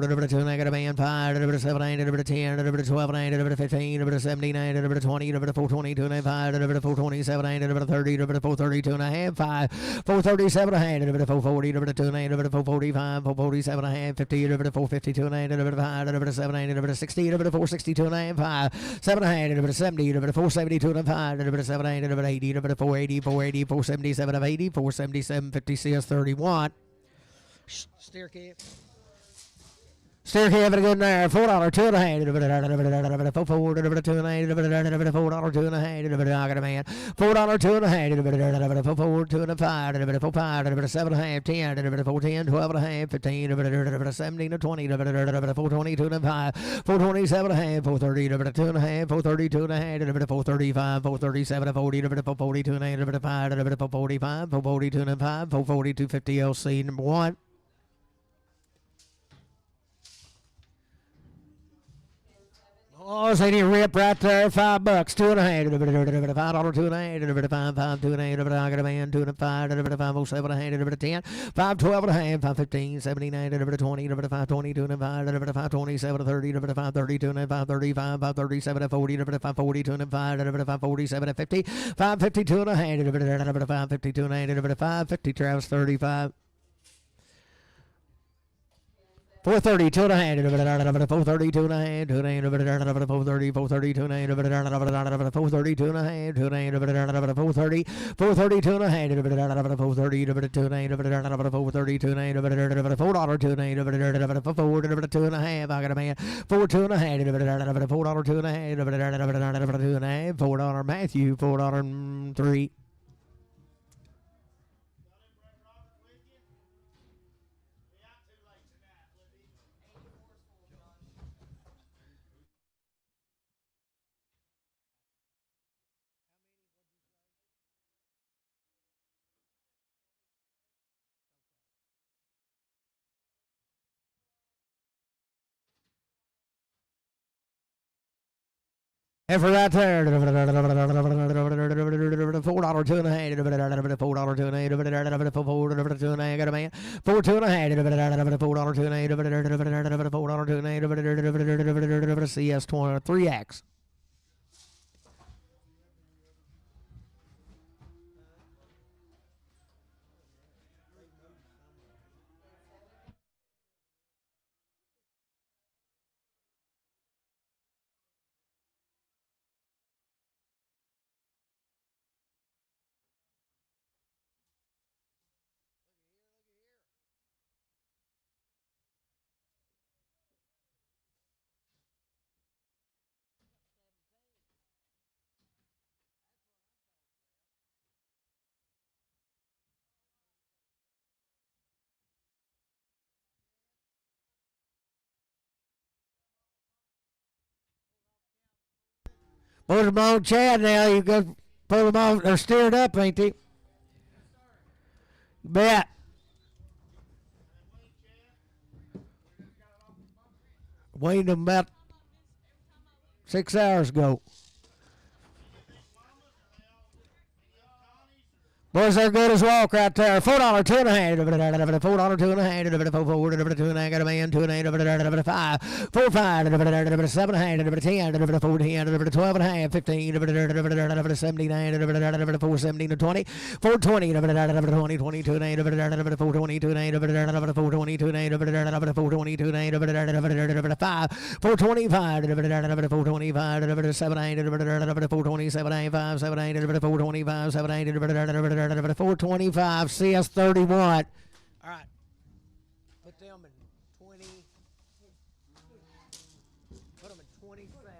Speaker 1: 2 and a half, man, 5, 7, 8, 10, 12, 8, 15, 17, 20, 422 and a half, 5, 427, 8, 30, 432 and a half, 5, 437 and a half, 440, 2 and a half, 445, 447 and a half, 50, 452 and a half, 5, 7, 8, 60, 462 and a half, 5, 7 and a half, 70, 472 and a half, 7, 8, 80, 480, 480, 477 of 80, 477, 50 CS 31.
Speaker 2: Steer kit.
Speaker 1: Steer Kevin good there. $4, 2 and a half. $4, 2 and a half. $4, 2 and a half. I got a man. $4, 2 and a half. $4, 2 and a 5. $4, 5. 7 and a half. 10. $4, 10. 12 and a half. 15. 17 to 20. $4, 2 and a 5. $4, 7 and a half. $4, 2 and a half. $4, 2 and a half. $4, 5. $4, 7. $40. $4, 2 and a half. $5. $4, 5. $4, 2 and a 5. $4, 250 LC number 1. Oh, so he rip right there. $5, 2 and a half. $5, 2 and a half. $5, 2 and a half. I got a man. 2 and a 5. $5, 7 and a half. 10. $5, 12 and a half. $5, 15. 79. $20. $5, 22 and a 5. $5, 27. 30. $5, 32 and a 5. 35. $5, 37. 40. $5, 42 and a 5. $5, 47. 50. $5, 52 and a half. $5, 52 and a half. $5, 50. Travis 35. $4.30, 2 and a half. $4.30, 2 and a half. $4.30, 4.30, 2 and a half. $4.30, 2 and a half. $4.30, 4.30, 2 and a half. $4.30, 2 and a half. $4.30, 2 and a half. $4.32 and a half. $4, 2 and a half. I got a man. 4, 2 and a half. $4, 2 and a half. 2 and a half. $4 Matthew. $4 3. And for right there, $4, 2 and a half. $4, 2 and a half. $4, 2 and a half. Got a man. 4, 2 and a half. $4, 2 and a half. $4, 2 and a half. CS 3X. Put them on Chad now. You go put them on. They're steered up, ain't they? Bet. Weighed them about 6 hours ago. Boys, they're good as walk right there. $4, 2 and a half. $4, 2 and a half. $4, 2 and a half. Got a man. 2 and a half. $5. 4, 5. 7 and a half. 10. 14. 12 and a half. 15. 79. 4, 17 to 20. 420. 20. 22 and a half. 422 and a half. 422 and a half. 422 and a half. 5. 425. 425. 7 and a half. 427 and a half. 7 and a half. 425. 7 and a half. 425 CS 31. All right. Put them in 20. Put them in 27.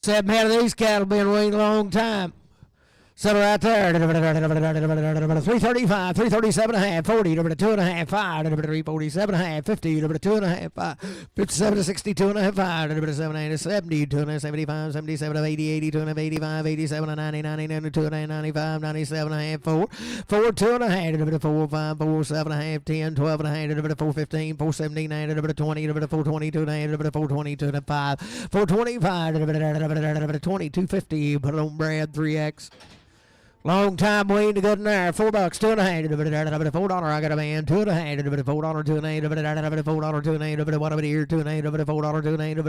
Speaker 1: Seven head of these cattle been waiting a long time. Settle right there. 335, 337 and a half, 40, 2 and a half, 5, 347 and a half, 50, 2 and a half, 5, 57 to 62 and a half, 5, 7 and a half, 70, 2 and a half, 75, 77 of 80, 80, 2 and a half, 85, 87 and 90, 90, 2 and a half, 95, 97 and a half, 4, 4, 2 and a half, 4, 5, 4, 7 and a half, 10, 12 and a half, 4, 15, 4, 17, 20, 4, 22 and a half, 4, 22 and a 5, 4, 25, 22, 50, put it on Brad, 3X. Long time waiting to good in there. $4, $2.5. $4. I got a man. $2.5. $4, $2.8. $4, $2.8. What over here? $2.8. $4, $2.8. $5.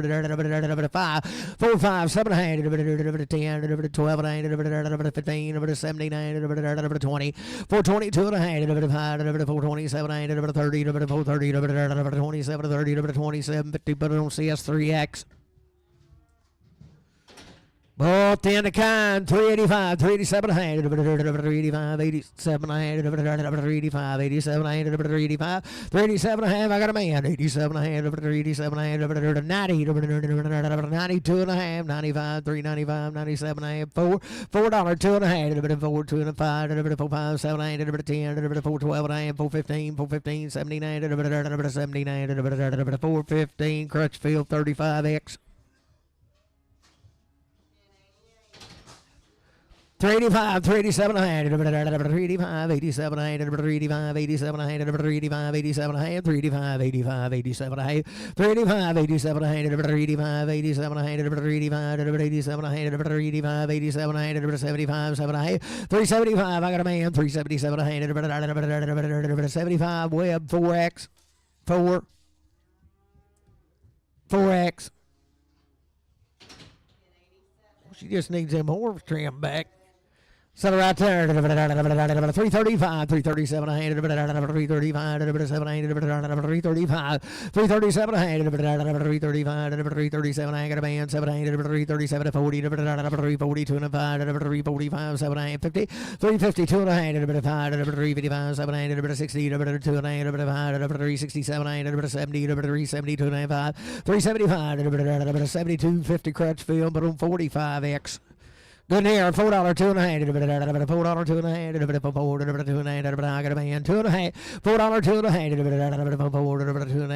Speaker 1: $4, $5. $7.5. $10. $12.8. $15. $79. $20. $4.20. $2.5. $5. $4.27. $30. $4.30. $27. $30. $27. $50. Put it on CS3X. Both in the kind, 385, 387, 385, 87, 385, 87, 385, 387, I got a man, 87, 387, 90, 92 and a half, 95, 395, 97, 4, $4, 2 and a half, 4, 2 and 5, 4, 5, 7, 10, 4, 12 and a half, 4, 15, 4, 15, 79, 79, 4, 15, Crutchfield, 35X. 385, 387, 385, 87, 385, 87, 385, 87, 385, 85, 87, 385, 87, 385, 87, 385, 87, 385, 87, 75, 7, 375, I got a man, 377, 75, Webb, 4X, 4X. She just needs them horse trim back. So right there, 335, 337, 335, 335, 337, 337, I got a band, 337, 40, 342 and 5, 345, 750, 352 and 5, 355, 700, 60, 2 and 367, 70, 372 and 5, 375, 7250 Crutchfield, but on 45X. Good here, $4, 2 and a half, $4, 2 and a half, $4, 2 and a half, I got a man, 2 and a half, $4, 2 and a half, $4, 2 and a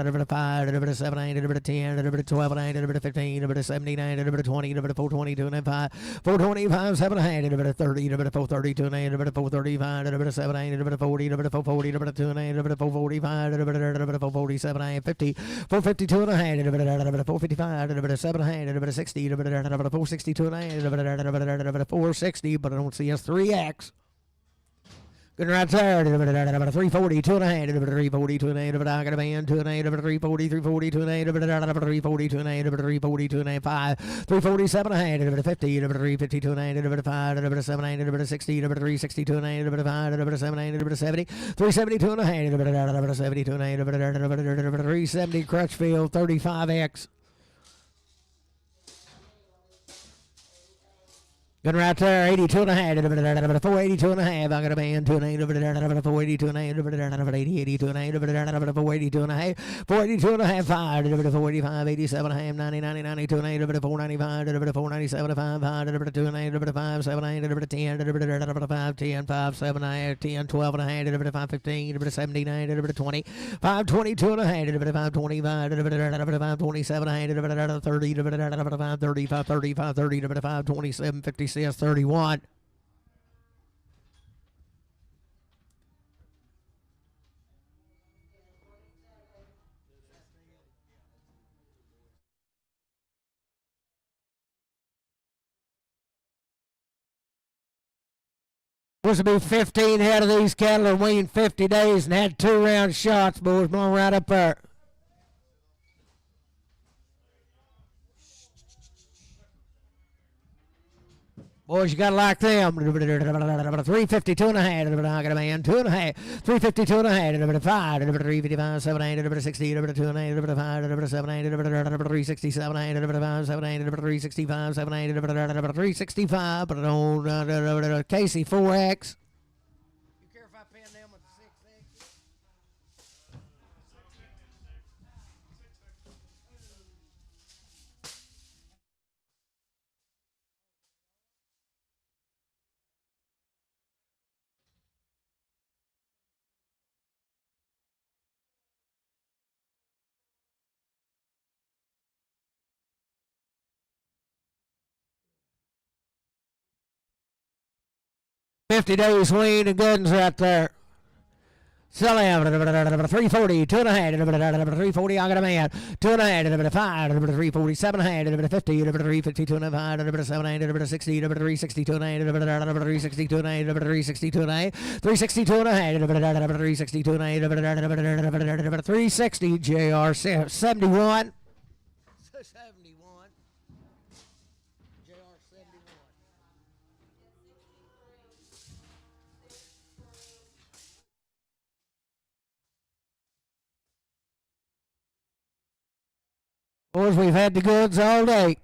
Speaker 1: half, 5, 7, 10, 12, 15, 79, 20, 422 and 5, 425, 7 and a half, 30, 432 and a half, 435, 7, 40, 440, 2 and a half, 445, 447, 50, 452 and a half, 455, 7 and a half, 60, 462 and a half, 460, but I don't see us 3X. Good right there, 340, 2 and a half, 340, 2 and a half, I got a man, 2 and a half, 340, 340, 2 and a half, 340, 2 and a half, 340, 2 and a half, 5, 347 and a half, 50, 352 and a half, 5, 7, 60, 362 and a half, 5, 7, 70, 372 and a half, 72 and a half, 370 Crutchfield, 35X. Good right there, 82 and a half, 482 and a half, I got a man, 2 and a half, 482 and a half, 82 and a half, 482 and a half, 482 and a half, 5, 485, 87 and a half, 90, 92 and a half, 495, 497, 5, 2 and a half, 5, 7, 10, 5, 10, 5, 7, 10, 12 and a half, 5, 15, 79, 20, 5, 22 and a half, 5, 25, 5, 27 and a half, 30, 5, 35, 35, 30, 5, 27, 56. CS31. Supposed to be 15 head of these cattle and weaned 50 days and had 2 round shots, boys. Blown right up there. Boys, you gotta like them. 352 and a half. I got a man. 2 and a half. 352 and a half. 5. 355. 7, 60. 2 and a half. 5. 7, 367. 5. 7, 365. 7, 365. But on Casey 4X.
Speaker 2: You care if I pin them with the 6X?
Speaker 1: $50 weaned and goodens right there. Sell out 340, 2.5, 340. I got a man. 2.5, 5, 340, 7.5, 50, 350, 2.5, 7, 60, 360, 2.5, 360, 2.5, 360, 2.5, 360, 2.5, 360, 2.5, 360, JR 71. 71. JR 71. Boys, we've had the goods all day.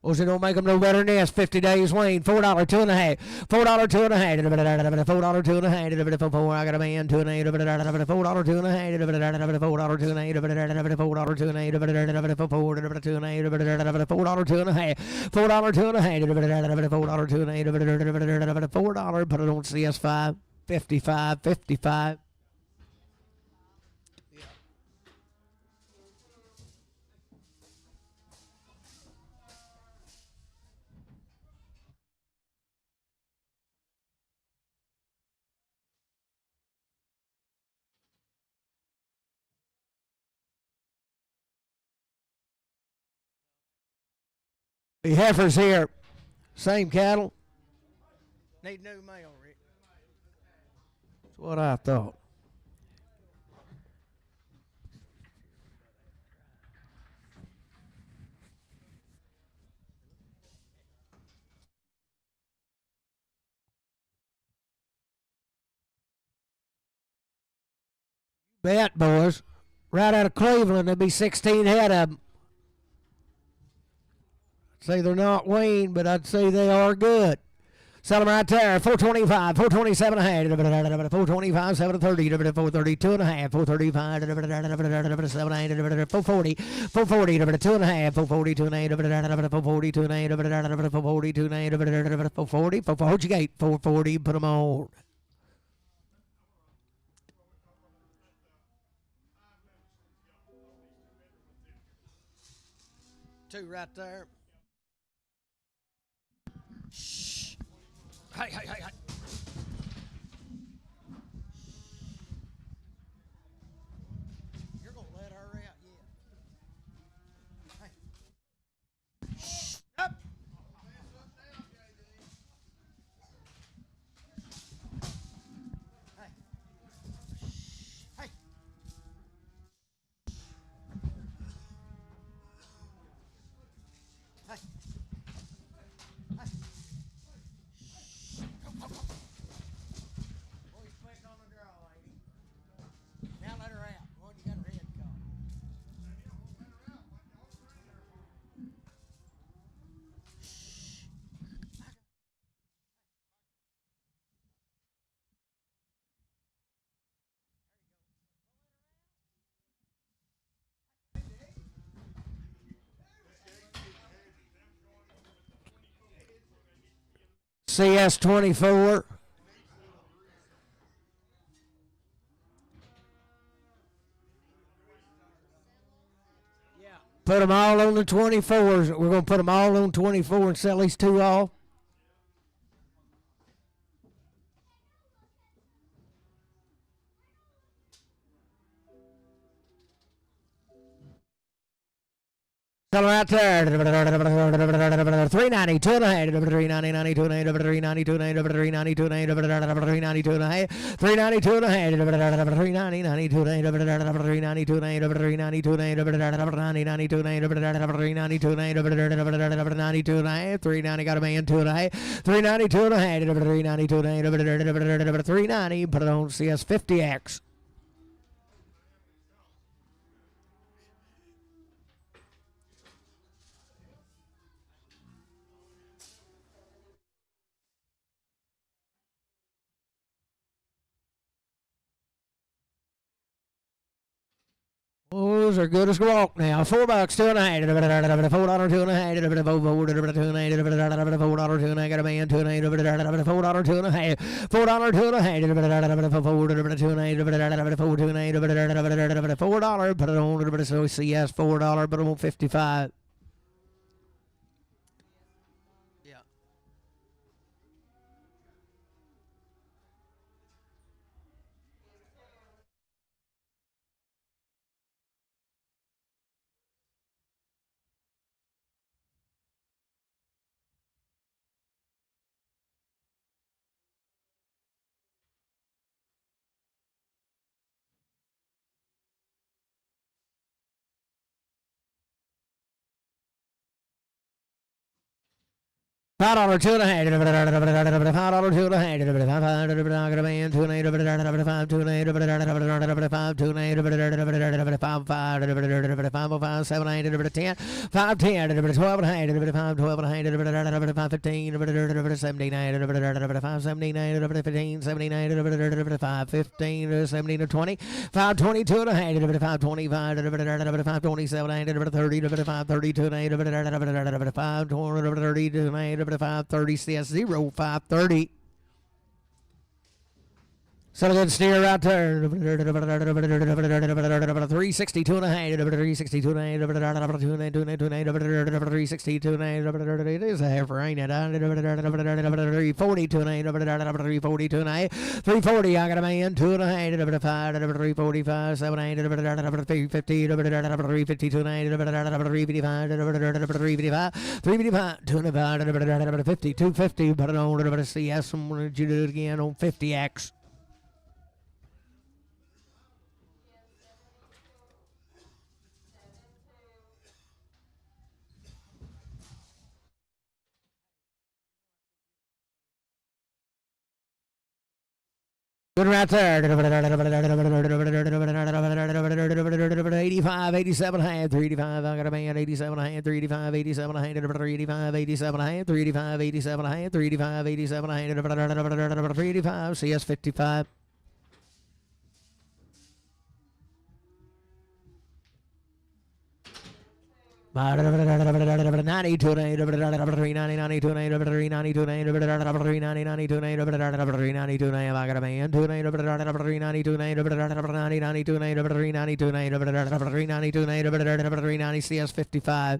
Speaker 1: Boys, it don't make them no better than this. 50 days Wayne. $4, 2.5. $4, 2.5. $4, 2.5. 4. I got a man. 2.5. $4, 2.5. $4, 2.5. $4, 2.5. $4, 2.5. $4, 2.5. $4, 2.5. $4, put it on CS5. 55. 55. The heifers here. Same cattle. Need new mail, Rick. That's what I thought. Bet, boys. Right out of Cleveland, there'll be 16 head of them. I'd say they're not Wayne, but I'd say they are good. Sell them right there. 425, 427 a head. 425, 730, 432 and a half. 435, 780, 440, 440, 2 and a half. 442 and 8, 442 and 8, 442 and 8, 440, 440 gate, 440, put them on. Two right there. Shh. Hey, hey, hey, hey. You're going to let her out yet. Hey. Shh. Up. Hey. Hey. Hey. Now let her out. Well, you got her head caught. CS24. Put them all on the 24s. We're going to put them all on 24 and sell these two off. Sell right there. 390, 2 and a half, 390, 92 and a half, 392 and a half, 392 and a half, 392 and a half, 392 and a half, 390, 92 and a half, 392 and a half, 392 and a half, 392 and a half, 392 and a half, 92 and a half, 390 got a man, 2 and a half, 392 and a half, 392 and a half, 390, put it on CS 50X. Those are good as walk now. $4, 2 and a half. $4, 2 and a half. $4, 2 and a half. $4, 2 and a half. $4, 2 and a half. Got a man, 2 and a half. $4, 2 and a half. $4, 2 and a half. $4, 2 and a half. $4, 2 and a half. $4, put it on. So CS $4, put it on 55. Yeah. $5 two and a half. $5 two and a half. $5 two and a half. $5 two and a half. $5 two and a half. $5 5 7 8 10 $5 10 $12 and a half. $5 12 and a half. $5 15 $79 $5 79 $15 79 $5 15 17 20 $5 22 and a half. $5 25 $5 27 $30 $5 32 and a half. $5 32 and a half. 530 CS 0 530. So good steer right there. 362 and a half. 362 and a half. 362 and a half. It is a half rain. 342 and a half. 342 and a half. 340. I got a man. 2 and a half. 345. 7 8. 350. 352 and a half. 355. 355. 355. 205. 50. 250. But I don't see. Did you do it again on 50X? Good right there. 85, 87 half, 385. I got a man. 87 half, 385, 87 half, 385, 87 half, 385, 87 half, 385, 87 half, 385. CS 55. $92 CS 55.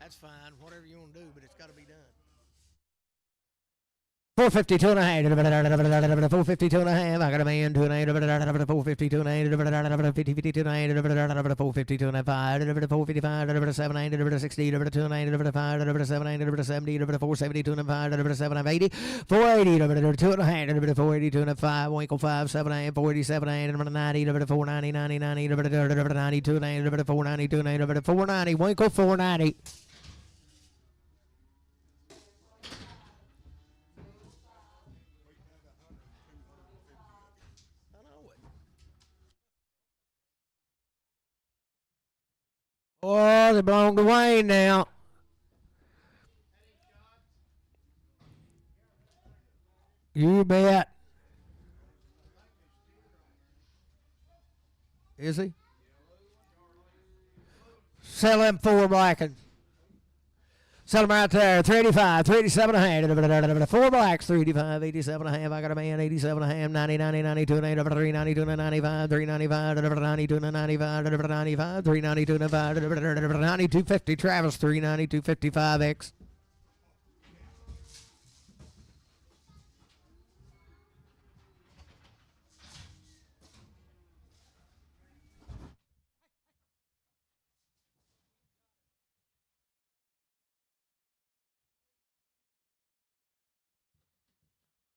Speaker 1: That's fine, whatever you want to do, but it's got to be done. 452 and a half. 452 and a half. I got a man. 2 and a half. 452 and a half. 52 and a half. 452 and a half. 455. 7 8. 60. 2 and a half. 5. 7 8. 70. 472 and a half. 7 80. 480. 2 and a half. 482 and a 5. Winkle 5. 7 8. 487 8. 90. 490. 90. 90. 92 and a half. 492 and a half. 490. Winkle 490. Oh, they belong to Wayne now. You bet. Is he? Sell him 4 black. Sell them right there. 385, 387 and a half. 4 blacks, 385, 87 and a half. I got a man, 87 and a half, 90, 90, 92 and a half, 392 and a 95, 395, 92 and a 95, 95, 392 and a 5, 9250. Travis, 392, 55X.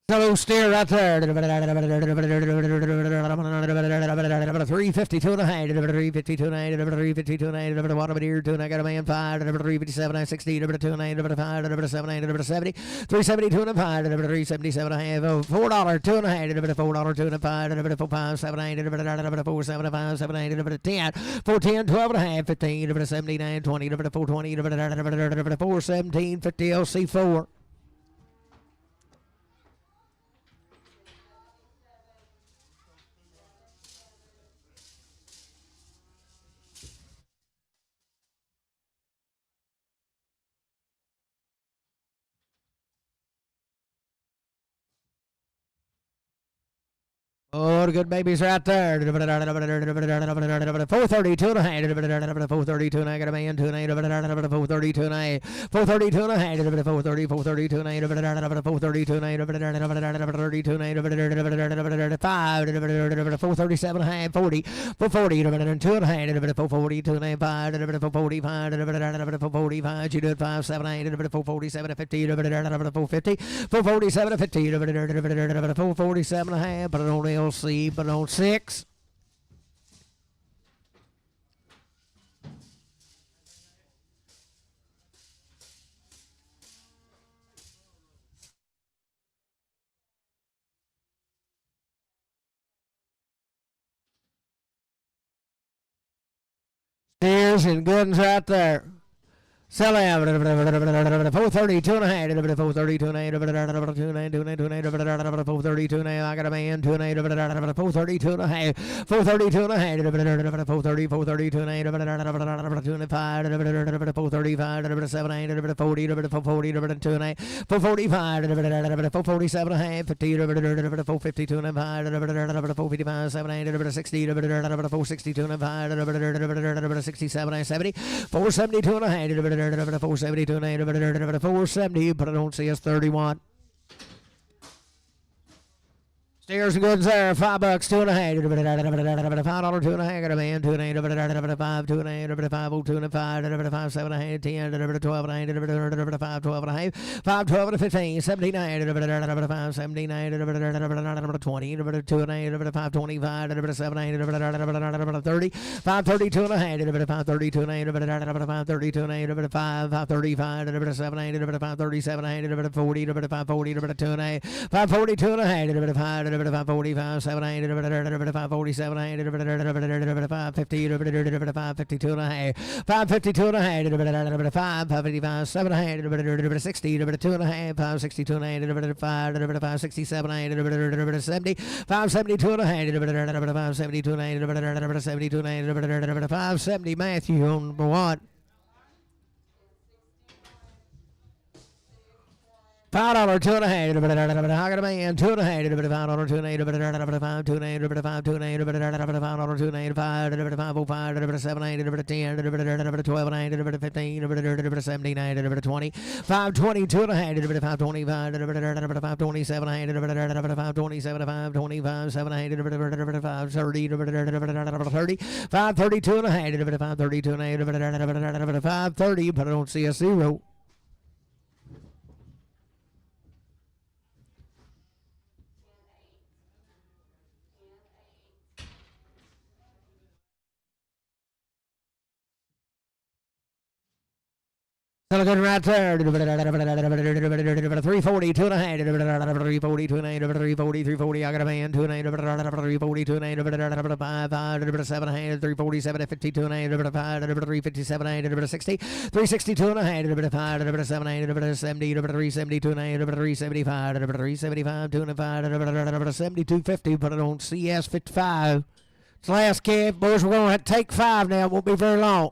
Speaker 1: Hello, steer right there. 352 and a half. 352 and a half. 352 and a half. Water deer. 2 and I got a man. 5. 357. 60. 2 and a half. 5. 7 8. 70. 372 and a 5. 377 and a half. $4. 2 and a half. $4. 2 and a 5. 4 5 7 8. 4 7 5 7 8. 10. 4 10 12 and a half. 15. 79 20. 420. 4 17 50 LC4. Oh, the good baby's right there. 432 and a half. 432 and I got a man. 2 and a half. 432 and a half. 432 and a half. 430, 432 and a half. 432 and a half. 32 and a half. 5. 437 and a half. 40. 440. 2 and a half. 442 and a half. 5. 445. 445. You do it 5, 7, 8. 447 50. 450. 447 50. 447 and a half. But I don't LC, but on 6. position. Good one's right there. Sell out. 432 and a half. 432 and a half. 432 and a half. I got a man. 432 and a half. 432 and a half. 432 and a half. 205. 435. 7 40. 440. 2 and a half. 445. 447 and a half. 50. 452 and a half. 455. 7 60. 462 and a half. 67 70. 472 and a half. 472 and 470, but I don't see us 31. Stairs and goods there, $5, $2.5. $5, $2.5. Got a man, 2 and 8, 5, 2 and 8, 5, 2 and 5, 5, 7 and 8, 10, 12 and 8, 5, 12 and a half, 5, 12 and 15, 79, 5, 79, 20, 2 and 8, 5, 25, 7, 8, 30, 5, 32 and a half, 5, 32 and 8, 5, 32 and 8, 5, 35, 7, 8, 5, 37, 8, 40, 5, 40, 2 and 8, 5, 42 and a half, 5, 545, 7, 8, 547, 8, 550, 552 and a half, 552 and a half, 555, 7, 8, 60, 2 and a half, 562 and a half, 567, 8, 70, 572 and a half, 572 and a half, 72 and a half, 570. Matthew on number 1. $5, 2 and a half. I got a man, 2 and a half. $5, 2 and 8, 5, 2 and 8, 5, 2 and 8, $5, 2 and 8, 5, 5, 7, 8, 10, 12 and 8, 15, 17, 20, 522 and a half, 525, 527 and a half, 527, 525, 7, 8, 530, 30, 532 and a half, 532 and a half, 530, but I don't see a 0. Looking right there. 340, 2 and a half. 340, 2 and a half. 340, 340. I got a man. 2 and a half. 340, 2 and a half. 5, 7 and a half. 347, 52 and a half. 5, 357 and a half. 60, 362 and a half. 5, 7 and a half. 70, 372 and a half. 375, 375, 2 and a half. 7250, but I don't see S55. It's the last calf. Boys, we're going to take 5 now. It won't be very long.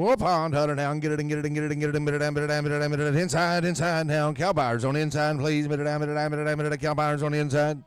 Speaker 3: Whoop on, $100 now. Get it and get it and get it and get it. Inside now. Cow buyers on the inside, please. Cow buyers on the inside.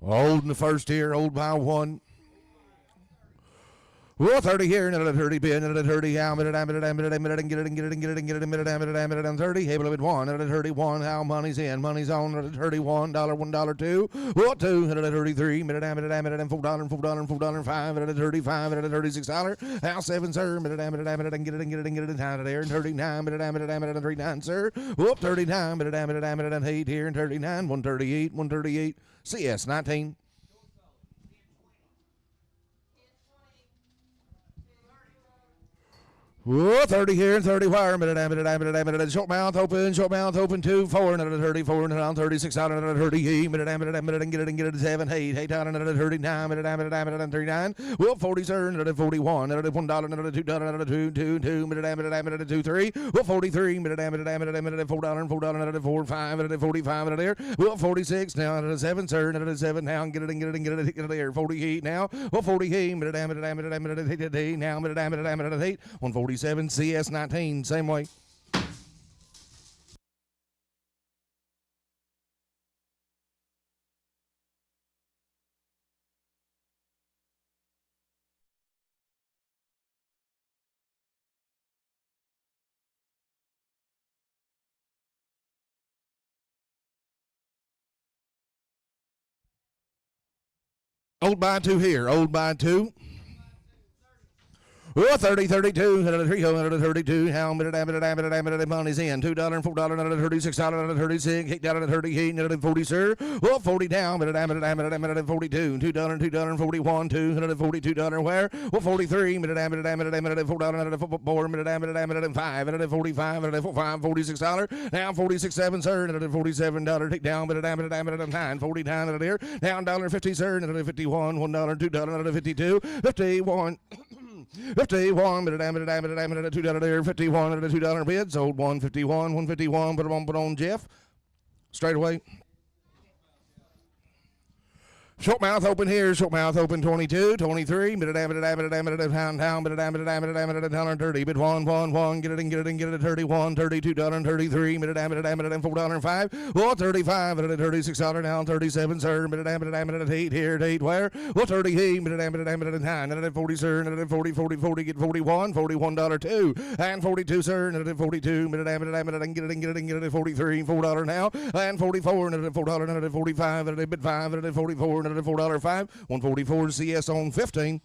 Speaker 3: Old in the first here, old by one. Well, 30 here, another 30 pin, another 30, how minute, and get it, and get it, and get it, and get it, and get it, and 30, hey, below it one, another 31, how money's in, money's on, another $31, $1, $2, well, 2, another 33, minute, and $4, $4, $4, $5, another 35, another $36, how 7, sir, minute, and get it, and get it, and get it, down there, and 39, minute, and 39, sir, whoop, 39, minute, and 8 here, and 39, 138, CS 19. Whoa, 30 here and 30 wire. Minute. Short mouth open, 2, 4, another 34, another 36, another 38, minute, and get it, 7, 8 down, another 39, minute, and 39. Whoa, 40, sir, another 41, another $1, another $2, another 2, minute, 2, 3. Whoa, 43, minute, $4, another 4, 5, another 45, another there. Whoa, 46, now, another 7, sir, another 7, now, get it there. 48 now. Whoa, 48, minute, now, minute, 8, 140. 47 CS 19, same way. Old by 2 here, old by 2. Oh, 30, 32, 32, how minute, money's in. $2, $4, $36, $36, $8, 38, 40, sir. Oh, 40 down, minute, 42, $2, 41, $242, where? Oh, 43, minute, $4, 4, minute, 5, 45, $46, now 46, 7, sir, $47, take down, minute, 9, 40 down, there, down, $1.50, sir, $51, $1, $2, 52, 51. 51, $2 there, 51, $2 bid, sold 151, put it on Jeff, straight away. Short mouth open here, short mouth open 22, 23, pound down, $130, bid 1, get it, 31, $32, $33, $4, 5, 35, $36 down, 37, sir, 8 here, 8 where? 30, hey, 9, 40, sir, 40, get 41, $41, 2, and 42, sir, 42, get it, 43, $4 now, and 44, $4, 45, bid 5, 44, $4.5, 144 CS on 15.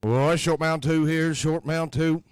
Speaker 3: Oh, short mount 2 here, short mount 2.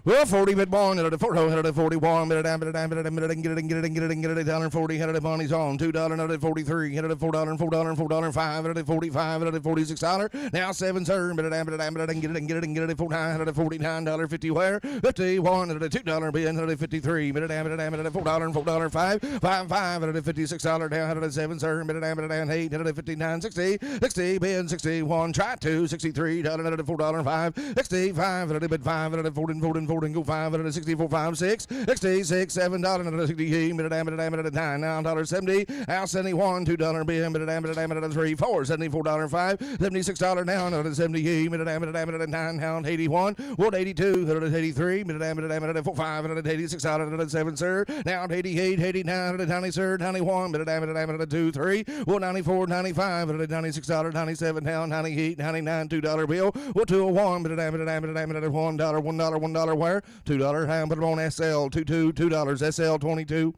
Speaker 3: Well, 40 bit one, at a 41, minute, get it, $1.40, at a money's on, $2.43, at a $4, $5, at a 45, at a $46. Now 7, sir, minute, get it, $49, at a $49.50, where 51, at a $2 bin, at a 53, minute, at a $4, $5, at a $56 down, at a 7, sir, minute, 8, at a 59, 60 bin, 61, try 2, $63, at a $4, 5, 65, at a bid 5, at a 14, and go 5 at a 64, 5, 6, 66, $7 and a 60, minute, at a 9, now $1.70, out 71, $2 bill, minute, at a 3, 4, $74, 5, $76 now, at a 70, minute, at a 9, now 81, 182, at a 83, minute, at a 4, 5, at a $86, at a 7, sir, now 88, 89, at a 90, sir, 91, minute, at a 2, 3, 194, 95, at a $96, 97, now 98, 99, $2 bill, 201, minute, at $1, $1, where? $2, ham, put it on SL, $2, SL 22.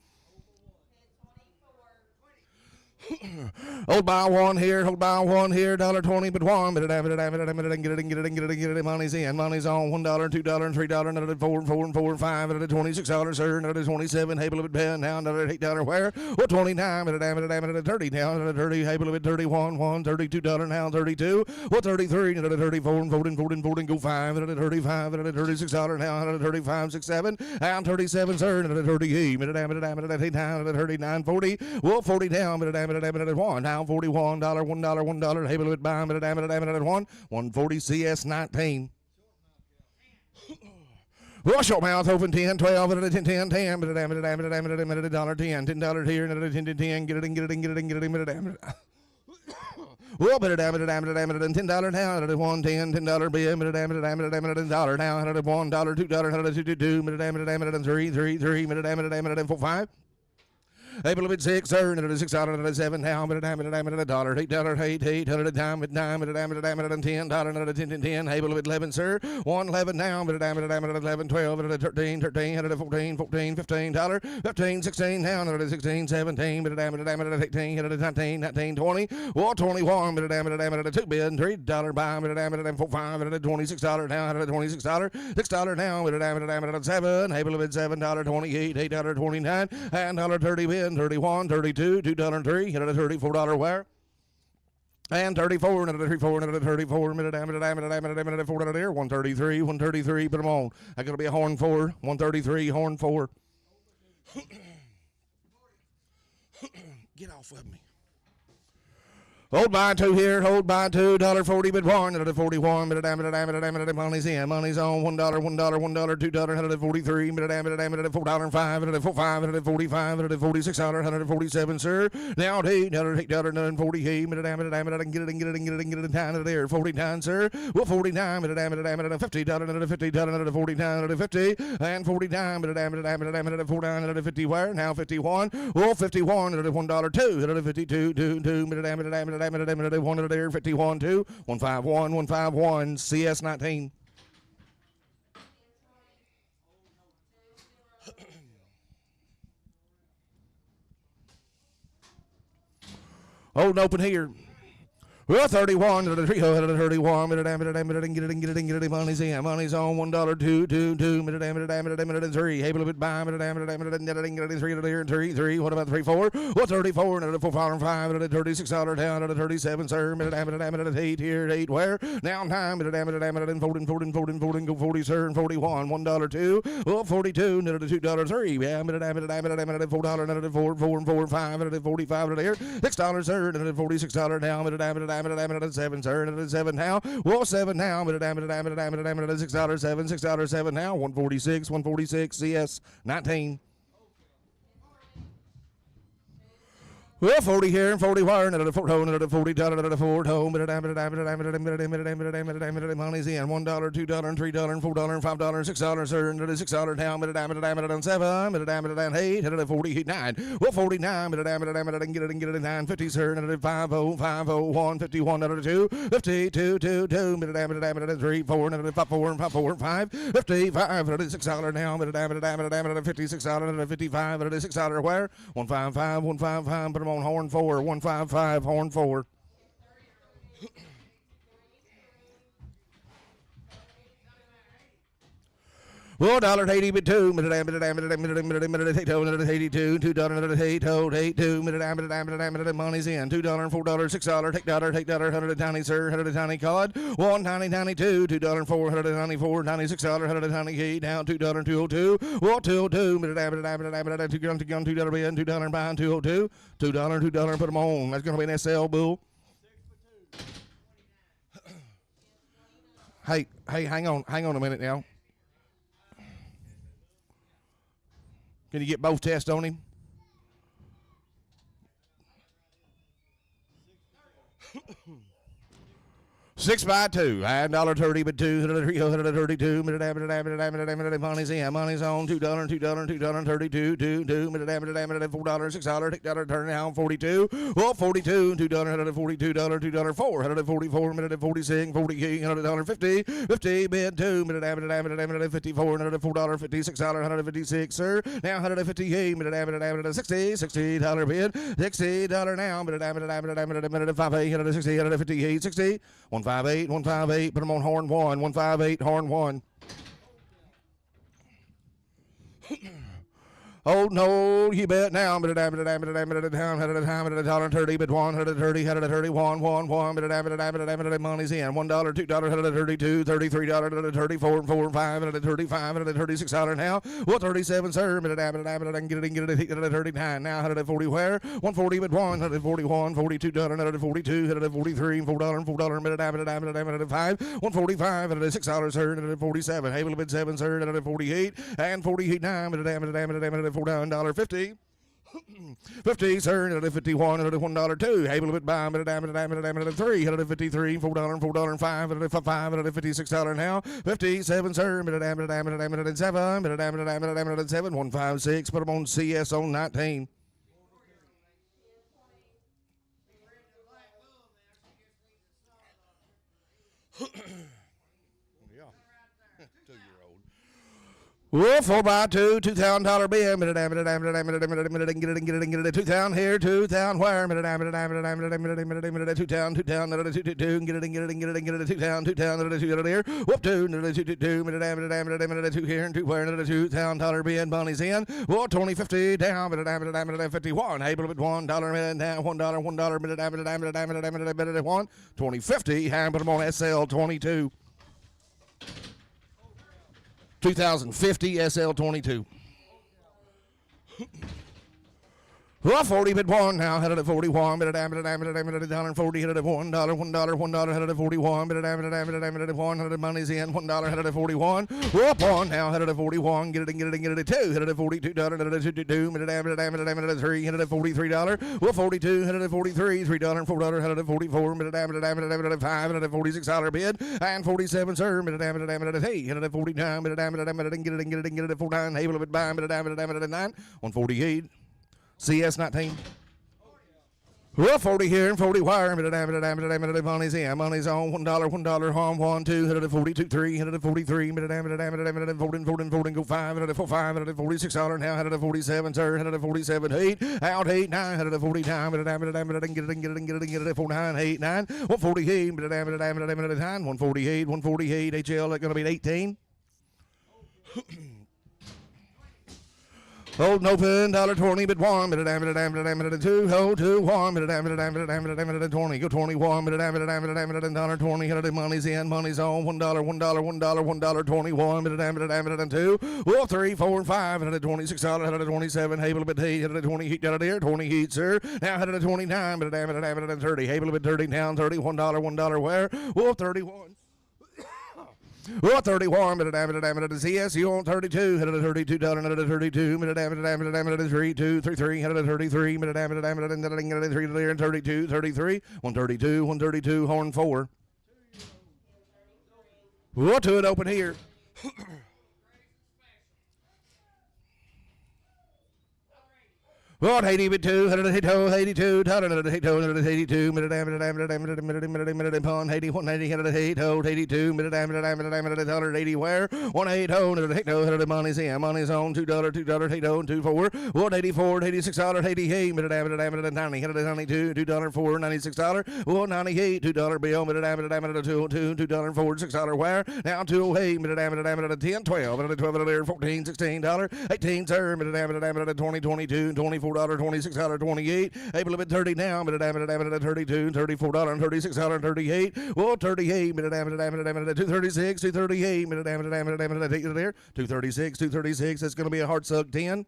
Speaker 3: Hold by one here, $1.20, but one, get it, money's in, money's on, $1, $2, $3, another 4, 5, another $26, sir, another 27, Hable of it, pen, now another $8, where? Well, 29, another 30, now another 30, Hable of it, 31, $32, now 32, well, 33, another 34, and 14, go 5, another 35, another $36, now another 35, 6, 7, and 37, sir, another 38, another 39, 40, well, 40 down, at 1, now $41, $1, Hable of it, buy, at 1, 140 CS 19. Well, short mouth open 10, 12, at a 10, 10, 10, but a $1.10, $10 here, and a 10, 10, get it, well, but a $10 now, at a 110, $10 bill, but a $1 now, at a $1, $2, $2, $2, 3, 4, 5. Able to bid 6, sir, and $6, and a 7, now, but a $1, $8, 8, at a dime, at $10, and a 10, 10, able to bid 11, sir, 111 now, but a $11, 12, at a 13, at a 14, $15, 15, 16 now, and a 16, 17, but a $18, at a 19, 20, 21, but a 2 bid, $3 buy, but a 4, 5, at a $26 now, at a $26, $6 now, but a 7, able to bid $7, 28, $8, 29, and $30 bid. 31, 32, $2.03, at a $34 wire. And 34, and a 34, and a 34, minute, $4 there, 133, put them on. I got to be a horn 4, 133, horn 4. Get off of me. Hold by 2 here, hold by $2.40, bid 1, at a 41, money's in, money's on, $1, $2, at a 43, at a $4, 5, at a 45, at a 45, at a $46, at a 47, sir. Now $8, $8, 48, get it, down there, 49, sir. Well, 49, at a $50, at a $50, at a 49, at a 50, and 49, at a 49, at a 50, where? Now 51, well, 51, at a $1, 2, at a 52, 2, at 1 at there, 51, 2, 151, 151, CS 19. Holding open here. Well, 31, at a 31, get it, money's in, money's on, $1, 2, 3, able to bid buy, get it, 3, what about 3, 4? Well, 34, at a 4, 5, at a $36 down, at a 37, sir, at 8 here, 8 where? Now 9, at 14, go 40, sir, and 41, $1, 2, well, 42, at a $2, 3, yeah, at $4, at a 4, 5, at a 45, at there, $6, sir, at a $46 down, at 7, sir, at 7 now. Well, 7 now, but at $6, 7, $6, now, 146, CS 19. Well, 40 here and 40 wire, and at a 4 home, and at a 40 dollar, at a 4 home, but at money's in, $1, $2, and $3, and $4, and $5, $6, sir, and at a $6 down, but at 7, but at 8, and at a 49. Well, 49, but at get it, 950, sir, and at a 50, 501, 51, at a 2, 52, 2, but at 3, 4, and at a 5, 4, and 5, 4, 5, 55, at a $6 now, but at a $56, and at a 55, at a $6 where? 155, but on horn 4, 155, horn 4. Well, $1.80 but two, minute, 82, $2.82, minute, money's in, $2, $4, $6, take dollar, 100 tiny, sir, 100 tiny cod, 1.90, 92, $2, $4, $96, 100 tiny, down, $2, 202, well, 202, minute, $2 bin, $2 behind, 202, $2, put them on, that's going to be an SL bull. Hey, hang on a minute now. Can you get both tests on him? 6 by 2, $1.30 but two, $332, minute, money's in, money's on, $2, $32, minute, $4, $6, take dollar, turn down, 42, well, 42, $2, $42, $2, $4, minute, 46, 48, $50, 50, bid 2, minute, 54, $4, $56, $156, sir, now $158, minute, 60, $60 bid, $60 now, minute, 58, 60, 158, 60, 158, put them on horn 1, 158, horn 1. Oh no, you bet now. But $1.30, but $1.31, money's in. $1, $2, $32, $33, $34, $4, $5, $35, $36 now. Well, 37, sir. Get it, 39 now. 140 where? 140, but $141, $42, $42, $43, $4, $5, $145, $6, sir. $47, able to bid 7, sir. 48 and 48 9. $4.50. 50, sir, $51, $1, 2, able to bid by, $3, $53, $4, $5, $56 now, 57, sir, $7, 156, put them on CS on 19. Well, 4 by 2, $2,000 bid, get it, 2,000 here, 2,000 where, 2,000, here, whoop, 2 here, and 2 where, $2,000 bid, money's in, well, 20, 50, down, 51, able to bid $1, down, $1, 1, 20, 50, hand, put them on SL 22. 2050 SL22. Well, 40 bid 1 now, headed at 41, $1, $40, headed at $1, headed at 41, $1, money's in, $1, headed at 41, well, 1 now, headed at 41, get it, 2, headed at $42, headed at 2, headed at 3, headed at $43, well, 42, headed at 43, $3, $4, headed at 44, headed at 5, headed at $46 bid, and 47, sir, headed at 49, get it, 49, able to bid by, 9, 148. CS 19. Well, 40 here and 40 wire. Money's in. Money's on. $1, home 1, 2, headed at 42, 3, headed at 43, 14, go 5, headed at 45, headed at $46 now, headed at 47, sir, headed at 47, 8, out 8, 9, headed at 49, get it, 49, 8, 9, 148, 148, HL, that's going to be 18. Hold open, $1.20, but 1, 2, hold 2, 1, 20, go 21, $1.20, headed money's in, money's on, $1, 21, 2, well, 3, 4, and 5, headed $26, headed 27, able bit headed 20 heat, got there, 20 heat, sir, now headed 29, 30, able bit 30 down, $31, where, well, 31. Well, 31, CSU on 32, headed at $32, headed at 32, headed at 3, 2, 3, 3, headed at 33, headed at 32, 33, 132, horn 4. We'll do it open here. What 82, 182, 82, 182, 182, minute, minute, pon, 81, 80, 82, minute, 80, where? 180, money's in, money's on, $2, $2, 24, 184, 86, 88, minute, 90, 92, $2, $4, $96, 198, $2 bill, minute, $2, $4, $6, where? Now 208, minute, 10, 12, 12, 14, $16, 18, sir, minute, 20, 22, 24. $26, 28, able to bid 30 now, minute, 32, $34, $36, 38, whoa, 38, minute, 236, 238, minute, there, 236, 236, that's going to be a hard suck 10.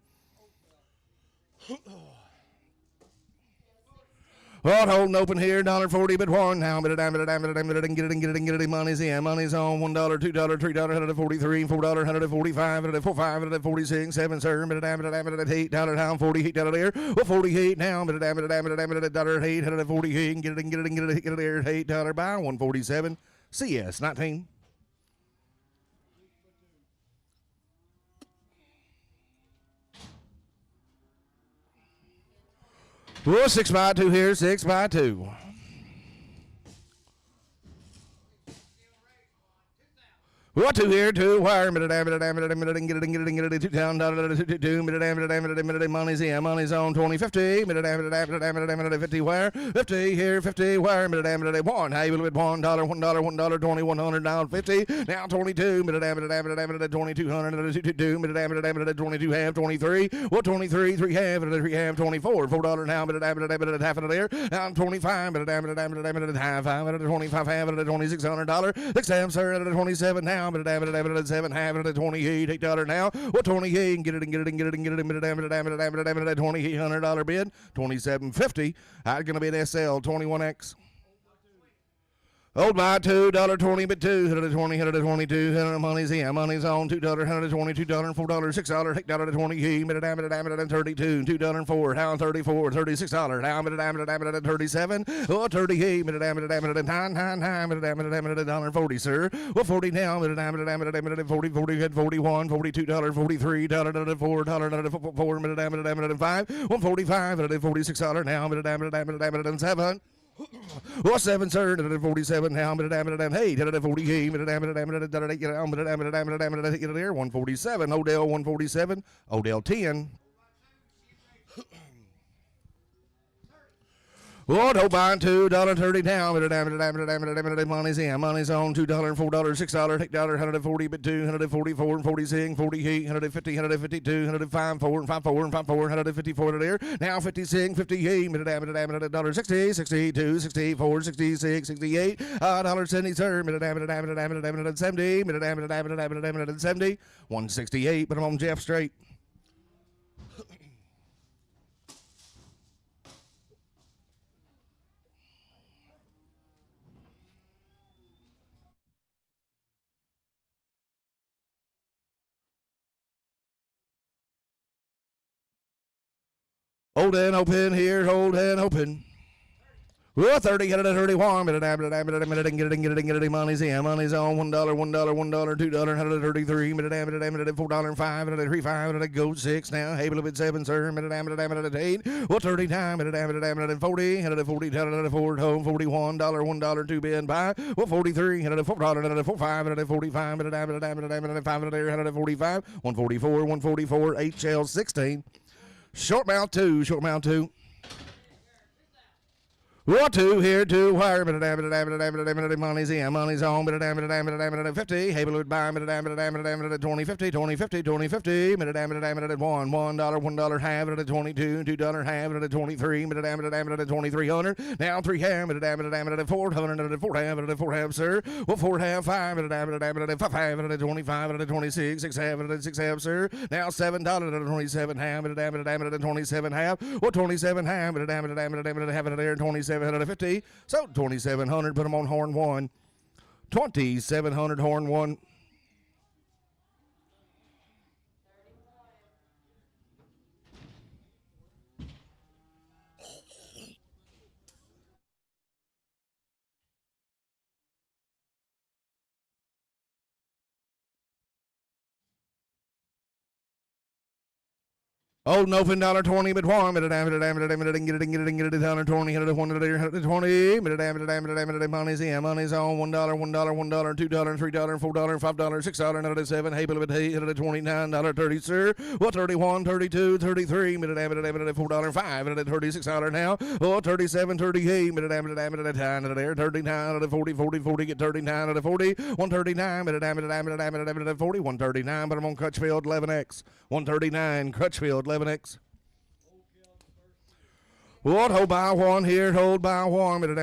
Speaker 3: Well, holding open here, $1.40, but one now. Get it, money's in, money's on, $1, $2, $3, $143, $4, $145, $145, $146, 7, sir, $8, down, $48 there. Well, 48 now, $8, $148, get it there, $8 buy, 147, CS 19. Well, 6 by 2 here, 6 by 2. Well, 2 here, 2 wire, minute, get it, $2 down, minute, money's in, money's on, 20, 50, minute, 50 wire, 50 here, 50 wire, minute, 1, hey, $1, $1, 20, 100 down, 50, now 22, minute, 2200, 22, minute, 22 half, 23, well, 23, 3 half, 24, $4 now, minute, half of there, down 25, minute, half, 25 half, $2,600, 6 half, sir, 27 now. 7, half, $28, $8 now. Well, 28, get it, $2,800 bid, $27.50. I'm going to be an SL 21X. Old buy $2, $20, but $2, $120, money's in, money's on, $2, $122, $4, $6, $8, $20, 32, $2, $4, $34, $36, now, 37, oh, 38, $9, sir, well, 40 now, 40, 41, $42, $43, $4, 5, $145, $46, now, 7. Well, 7, sir, 47 now, hey, 48, 147, Odell 147, Odell 10. Well, no buying $2.30 down, money's in, money's on, $2, $4, $6, $8, $140, but $2, $144, $46, $48, $150, $152, $105, $4, $54, $154 there. Now 56, $58, $60, $62, $64, $66, $68, $70, sir, $70, $70, $168, but I'm on Jeff straight. Hold and open here, hold and open. Well, 30, 31, get it, money's in, money's on, $1, $2, $133, $4, 5, $3, go 6 now, hey, bit 7, sir, 8, well, 30 time, 40, 40, 4, home, $41, $1, 2 bid buy, well, 43, $4, 45, 45, 45, 144, HL 16. Short mount 2, short mount 2. Well, 2 here, 2 wire, money's in, money's on, 50, hey, blue buy, 20, 50, 20, 50, 20, 50, $1, $1, half, $22, $2, half, $23, 2,300, now 3 half, 400, 4 half, sir, well, 4 half, 5, 5, 25, 26, 6 half, sir, now $7, 27 half, 27 half, well, 27 half, half it there, 27. 750, so 2,700, put them on horn 1. 2,700 horn 1. Old and open $1.20, but one minute, get it, $1.20, hit it, $1.20, minute, money's in, money's on, $1, $2, $3, $4, $5, $6, $7, hey, bill, hit it, $29.30, sir. Well, 31, 32, 33, minute, $4, $5, minute, $36 now. Oh, 37, 38, minute, $10, there, 39, 40, 40, get 39, 40, 139, minute, 40, 139, but I'm on Crutchfield, 11X, 139, Crutchfield, 11X. What hold by one here, hold by one, minute,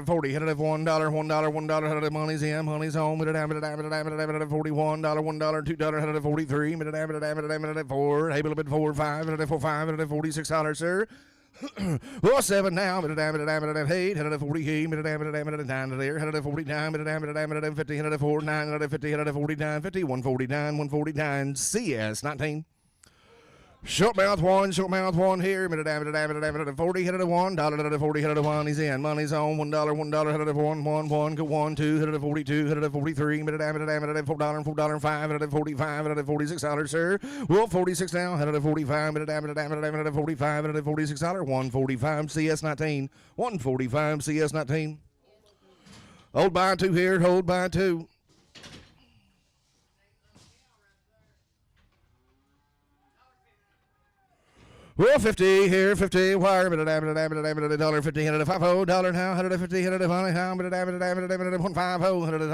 Speaker 3: 40, hit it at $1, hit it money's in, money's home, minute, $41, $2, hit it 43, minute, 4, hey, minute, 4, 5, minute, 4, 5, minute, $46, sir. Oh, 7 now, minute, 8, hit it 48, minute, 9 there, hit it 49, minute, 50, hit it 4, 9, hit it 50, hit it 49, 50, 149, CS 19. Short mouth one here, minute, 40, hit it at $1, hit it 40, hit it at 1, he's in, money's on, $1, hit it at 1, go 1, 2, hit it at 42, hit it at 43, minute, $4, $4, 5, hit it at 45, hit it at $46, sir. Well, 46 now, hit it at 45, minute, 45, hit it at $46, 145, CS 19, 145, CS 19. Hold by 2 here, hold by 2. Well, 50 here, 50 wire, $1.50, hit it at $5 now, hit it at 50, hit it at money, now, $1.50, hit it at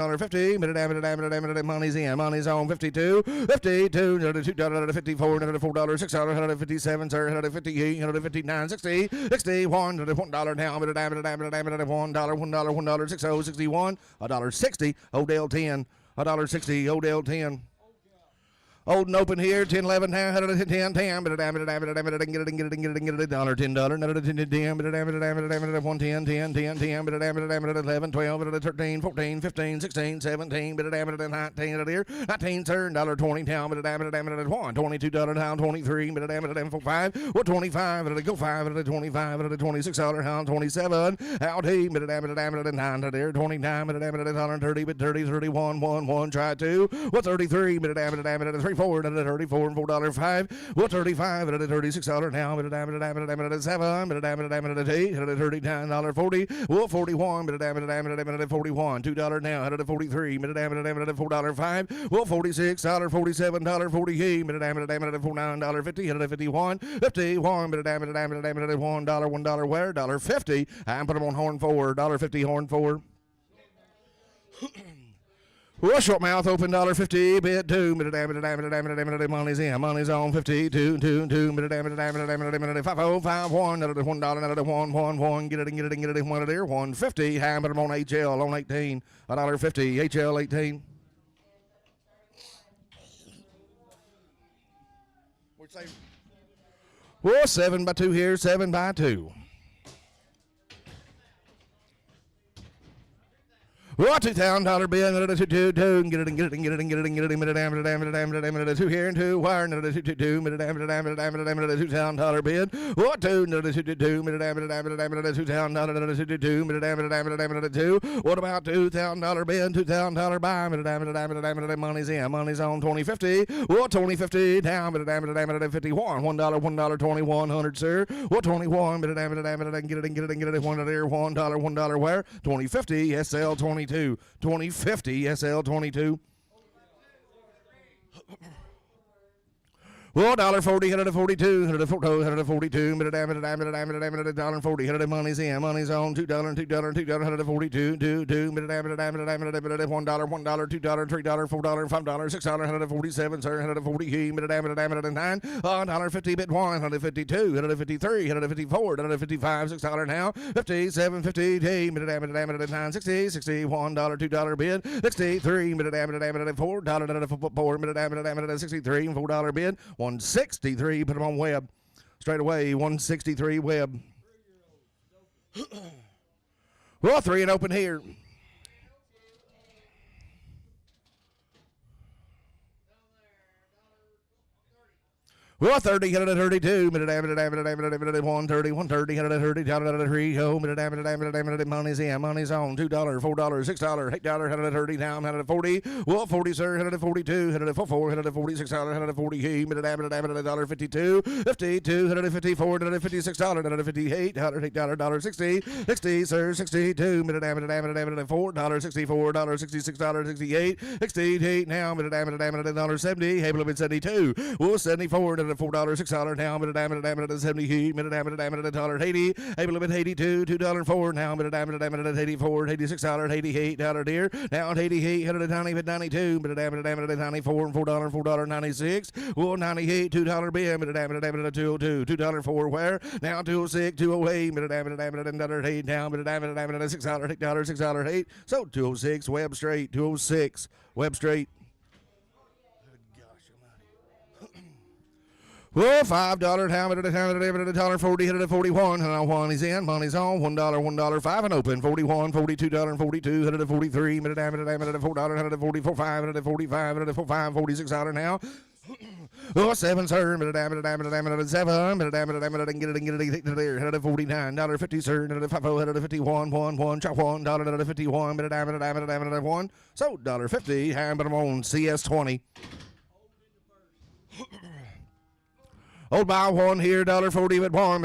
Speaker 3: $1.50, money's in, money's on, 52, hit it at $2, 54, hit it at $4, $6, hit it at 57, sir, hit it at 58, hit it at 59, 60, 61, hit it at $1 now, $1, 60, 61, $1.60, Odell 10, $1.60, Odell 10. Old and open here, 10, 11, 10, 10, 10, get it, $10, $10, $110, 11, 12, 13, 14, 15, 16, 17, 19, sir, $1.20 down, $1, $22 down, 23, $5, what 25, go 5, $25, $26 down, 27, out he, $9 there, 29, $30, but 30, 31, 1, try 2, what 33, 3, 4, $34 and $4.05. Well, 35 at $36 now. At 7, at 8, at $39.40. Well, 41, at 41, $2 now. At 43, at $4.05. Well, $46, $47, 48, at $49.50. At 51, 51, at $1, where? $1.50. I put them on horn 4, $1.50 horn 4. Well, short mouth open, $1.50, bid 2, money's in, money's on, 52, 2, 5, 5, 1, $1, 1, get it, 1 there, 150, high, put them on HL, on 18, $1.50, HL 18. Well, 7 by 2 here, 7 by 2. Well, $2,000 bill, get it, get it, 2 here and 2 wire, $2,000 bid. What 2, $2,000, 2. What about $2,000 bid, $2,000 buy, money's in, money's on, 2050. What 2050 down, 51, $1, 2100, sir. What 21, get it, $1 there, $1, where? 2050, SL 22, 2050, SL 22. Well, $1.40, hit it at 42, hit it at 42, $1.40, hit it at money's in, money's on, $2, $2, hit it at 42, $2, $1, $2, $3, $4, $5, $6, hit it at 47, sir, hit it at 40, $9, $1.50, bit 1, hit it at 52, hit it at 53, hit it at 54, hit it at 55, $6 now, 57, 50, $9, 60, 61, $2 bid, 63, $4, 63, $4 bid, 163, put them on web. Straight away, 163 web. Well, 3 and open here. Well, 30, 132, 130, 130, 130, home, money's in, money's on, $2, $4, $6, $8, 130, down, 140, well, 40, sir, 142, 144, 146, $140, $52, 52, 154, $156, $158, $8, 60, sir, 62, $4, $64, $66, $68, 68, now, $70, able to 72, well, 74, $4, $6 now, $70, $80, able to 82, $2, now, $84, $86, $88, dear, now, $88, $90, $92, $94, $4, $96, well, $98, $2 bin, $202, $2 where, now, $206, $208, $8 now, $6, $6, 8, so $206, Web straight, $206, Web straight. Well, $5 hammer at a time, $1.40, $141, and one is in, money's on, $1, 5 and open, $41, $42, $42, $143, $4, $144, $5, $45, $46 now. Oh, 7, sir, $7, $49, $50, sir, $51, $1, chop $1, 1, so $50, hammer on CS20. Hold by one here, $1.40 with one,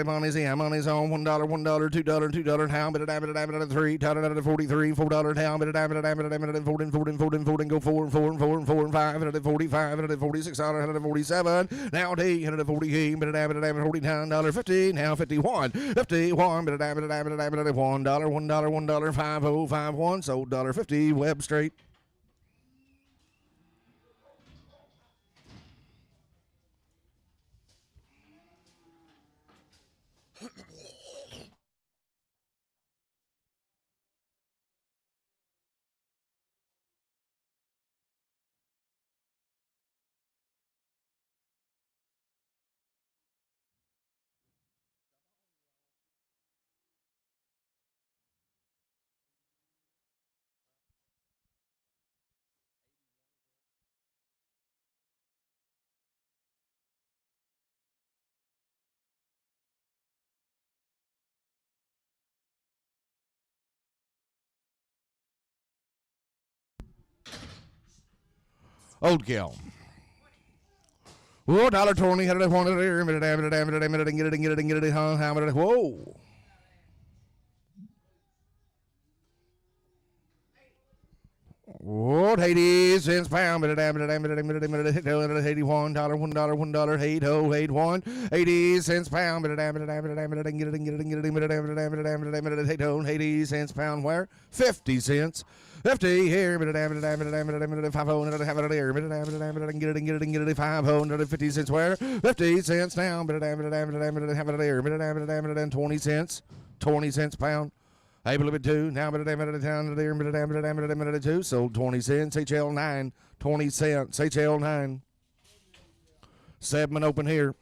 Speaker 3: money's in, money's on, $1, $2, $2, pound, $3, $43, $4 down, $14, go 4, 5, $45, $46, $47, now $48, $49, $50, now $51, $51, $1, 5051, so $50, Web straight. Old Gal. Whoa, $1.20, get it, whoa. Whoa, 80 cents pound, $81, $1, 81, 80 cents pound, 80 cents pound where? 50 cents. 50 here, 500 50 cents where? 50 cents now, 20 cents, 20 cents pound. Able to 2, now $2, sold 20 cents, HL9, 20 cents, HL9. 7 open here.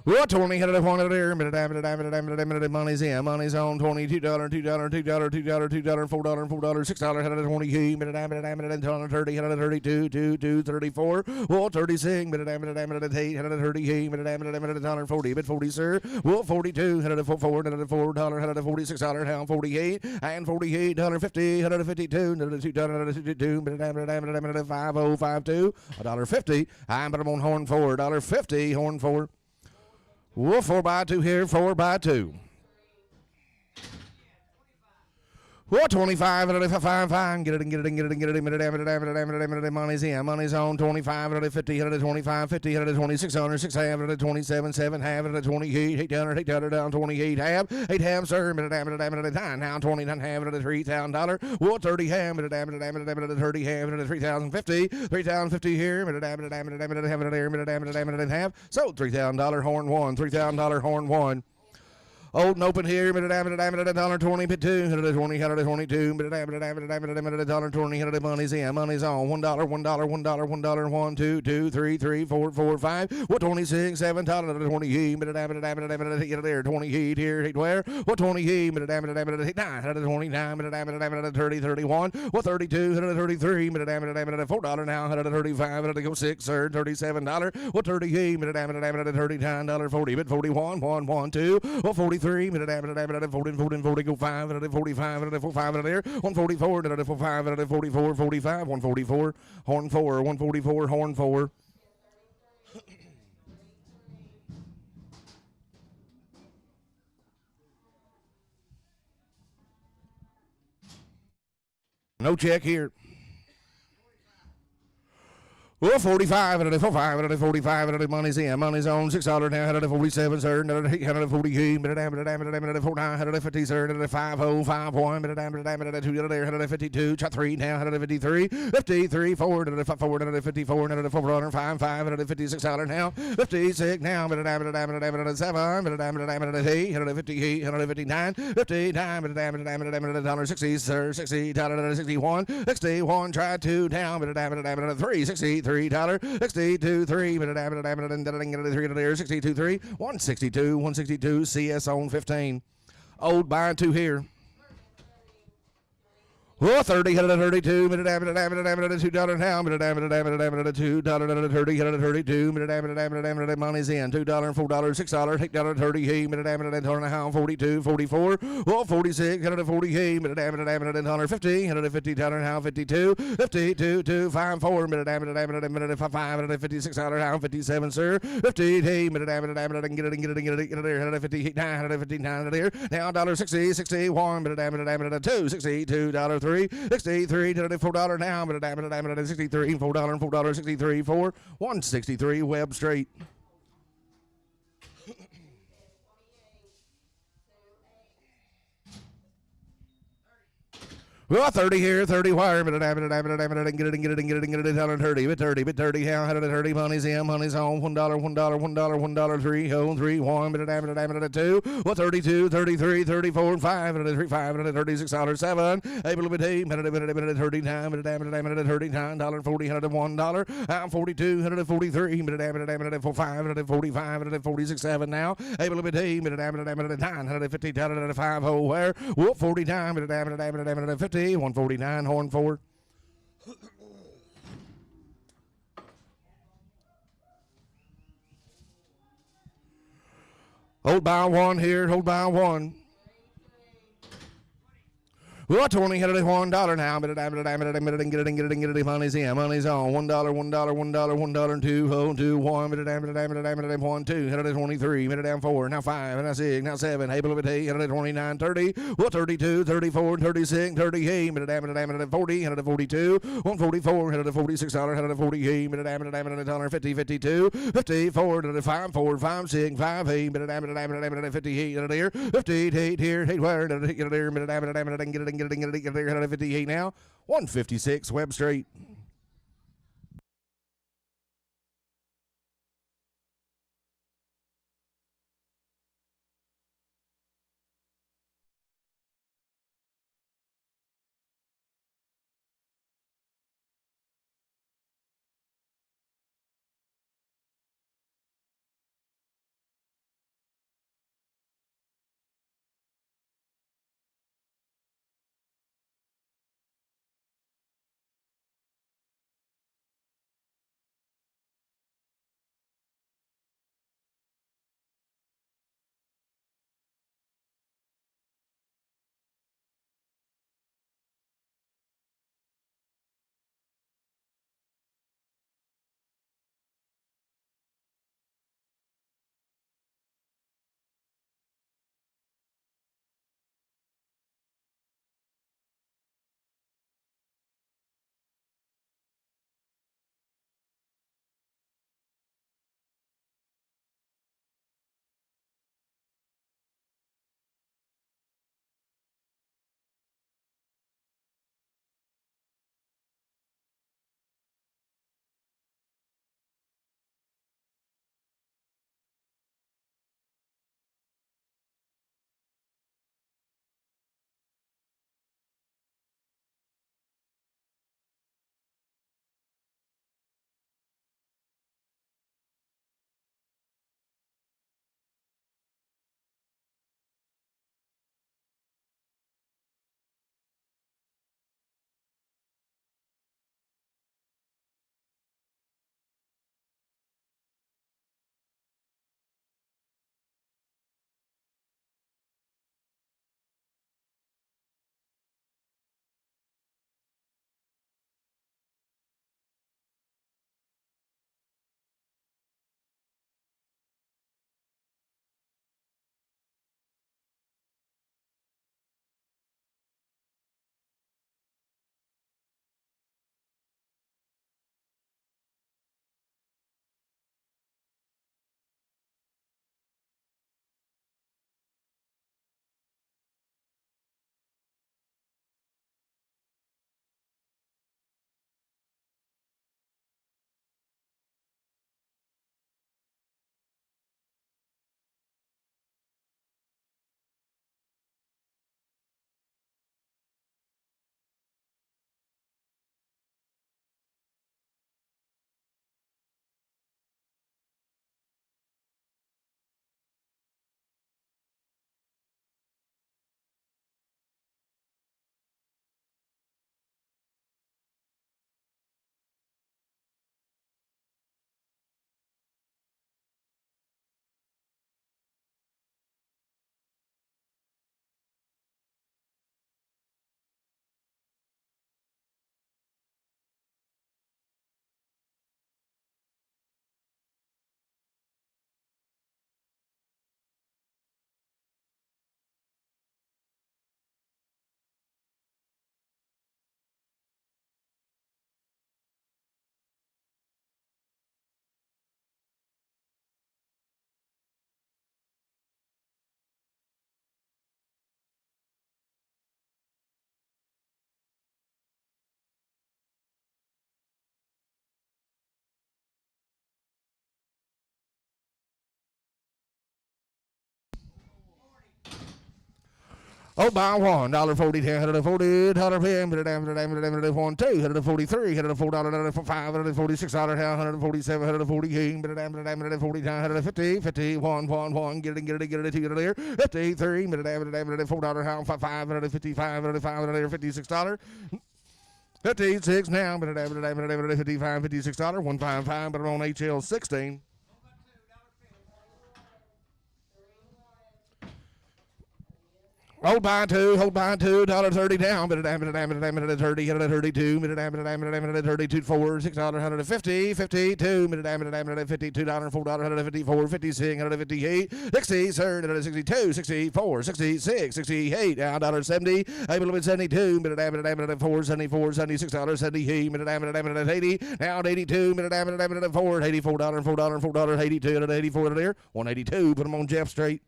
Speaker 3: Well, 20, $1, money's in, money's on, $22, $2, $4, $6, $120, $30, 2, 34, well, 36, $8, $40, 40, sir, well, 42, $4, $46, down 48, and $48, $50, $52, $2, 5052, $1.50, I'm on horn 4, $1.50, horn 4. Well, 4x2 here, 4x2. Well, 25, fine, get it, money's in, money's on, 25, 50, 25, 50, 26, 6 half, 27, 7 half, 28, 800, down 28 half, 8 half, sir, now 29 half, $3,000, well, 30 half, 30 half, 3,050, 3,050 here, half, so $3,000 horn 1, $3,000 horn 1. Old and open here, $1.20, $2, $120, $122, $1.20, money's in, money's on, $1, $1, $1, $1, 1, 2, 2, 3, 3, 4, 4, 5, what 26, $7, $20 he, there, 20 heat here, heat where, what 20 he, 9, 29, 30, 31, what 32, 33, $4 now, $35, go 6, sir, $37, what 30 he, $39, 40, but 41, 1, 1, 2, what 43, 40, go 5, 45, 45 there, 144, 45, 44, 45, 144, horn 4, 144, horn 4. No check here. Well, 45, 45, money's in, money's on, $6 now, 47, sir, 140, 49, 50, sir, 5, 5, 1, 2, 52, 3 now, 53, 53, 4, 54, 4, 5, 5, $56 now, 56 now, 7, 8, 59, 59, 60, sir, 60, 61, 61, try 2 down, 3, 63, $62, 3, 62, 3, 162, CS on 15. Old buying 2 here. Oh, 30, $32, $2 now, $2, $30, $32, money's in, $2, $4, $6, $8, 30, he, $1, 42, 44, oh, 46, 40, he, $1, 50, $50, 52, 52, 2, 5, 4, $5, $56, 57, sir, 58, he, get it, 59, 59 there, now, $60, 61, $2, $62, 3, 63, $4 now, $63, $4, 63, 4, 163, Web Street. Well, 30 here, 30 wire, get it, $30, but 30, how, 30, money's in, money's on, $1, $1, 3, 3, 1, 2, well, 32, 33, 34, 5, 36, 7, able to be 39, $39, 40, $1, 42, 43, 5, 45, 46, 7 now, able to be 9, 50, 5, where, whoop, 49, 50, 149, horn 4. Hold by 1 here, hold by 1. Well, $20, $1 now, get it, money's in, money's on, $1, $1, 2, 2, 1, 1, 2, 23, 4, now 5, now 6, now 7, able to be 29, 30, well, 32, 34, 36, 38, 40, 42, 144, $46, 48, 50, 52, 54, 5, 4, 5, 6, 5, 8, 58 there, 58 here, 8 where, get it, 58 now, 156 Web Street. Oh, by $1.40, $140, $1 $1, $2, $143, $104, $5, $46, $147, $148, $49, $50, $50, $1, get it, $2, $53, $4, $5, $55, $5, $56. 56 now, $55, $56, $155, but on HL 16. Hold by two, $1.30 down, $30, $32, $32, $4, $6.50, $52, $52, $4, $54, $56, $58, 60, sir, $62, $64, $66, $68, now $1.70, able to $72, $4, $74, $76, $78, $80, now $82, $4, $84, $4, $82, $84 there, $182, put them on Jeff Street.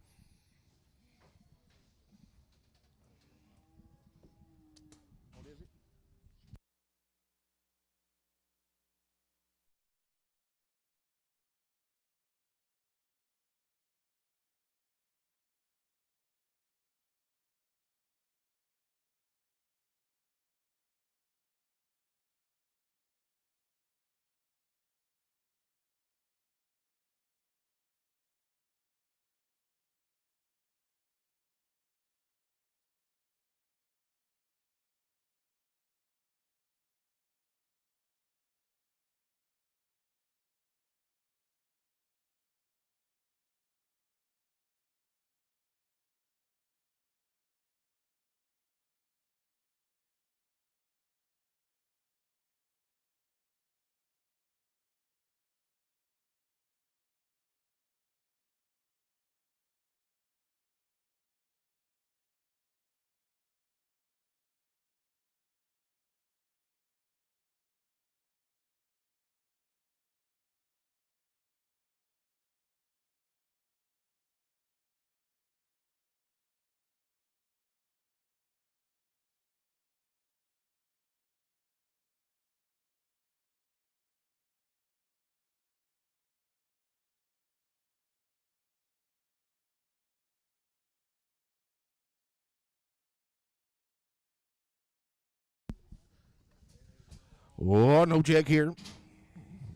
Speaker 3: Oh, no check here.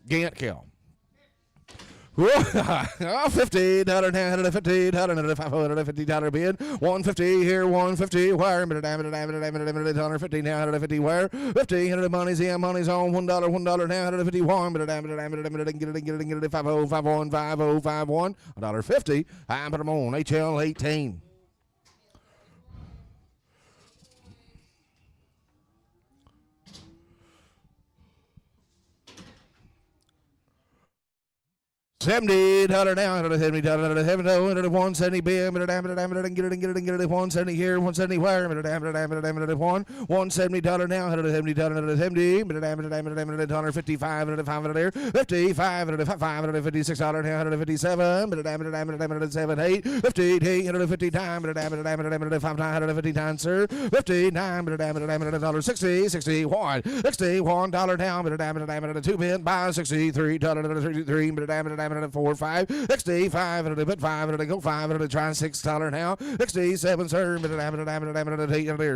Speaker 3: Gant kill. $50, $150, $550 bid, $150 here, $150 wire, $150 now, $150 wire, $50 money's in, money's on, $1 now, $151, get it, 5051, 5051, $1.50. I put them on HL 18. $70 now, $70, $170 bid, get it, $170 here, $170 wire, $170 now, $170, $155, $5 there, $55, $56 now, $57, $78, $58, time, $59, sir, $59, $60, $61 down, 2 bid, buy $63, $33, 4, 5, 65, and a bit 5, and a go 5, and a try $6 now, 67, sir,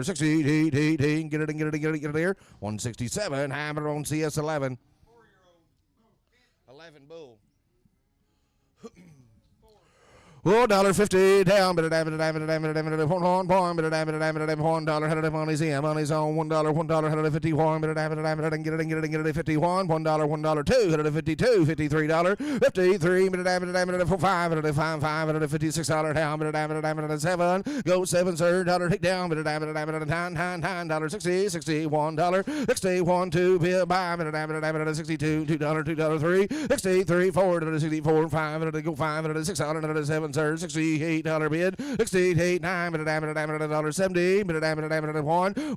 Speaker 3: 68, get it there, 167, hammer on CS 11. 11 bull. $1.50 down, $1, money's in, money's on, $1, $1.51, get it, 51, $1, $2, $52, $53, 53, $5, $56 down, 7, go 7, sir, $1 down, $9, 60, $61, 61, 2, bid buy, 62, $2, 3, 63, 4, 64, 5, go 5, $6, 7, sir, $68 bid, 68, 9, $70, $1,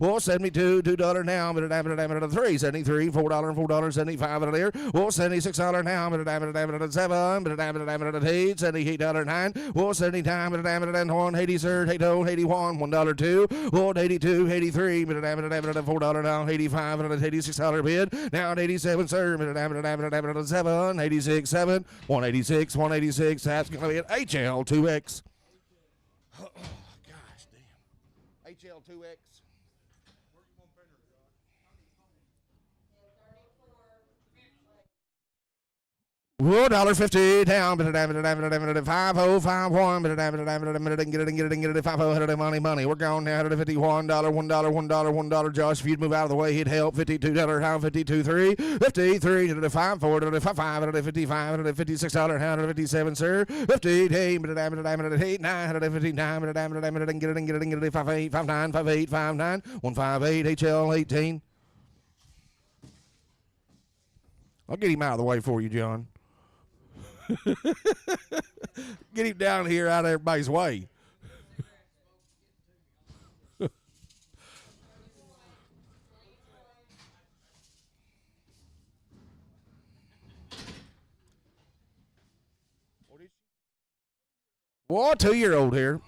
Speaker 3: $72, $2 now, $3, 73, $4, 75 there, $76 now, $7, $8, $78, 9, $79, 1, 80, sir, 81, $1, 2, $82, 83, $4 now, $85, $86 bid, now $87, sir, $7, 86, 7, $186, that's going to be an HL 2X. Oh, gosh damn. 2X. Whoa, $1.50 down, 5051, get it, 50 money. We're going now to $51, $1, Josh. If you'd move out of the way, he'd help. $52, how 52.3, 53, to the 54, to the 55, to the 55, to the $56, how to 57, sir. 58, 8, 959, get it, 58, 59, 58, 59, 158, HL 18. I'll get him out of the way for you, John. Get him down here out of everybody's way. Well, 2-year-old here.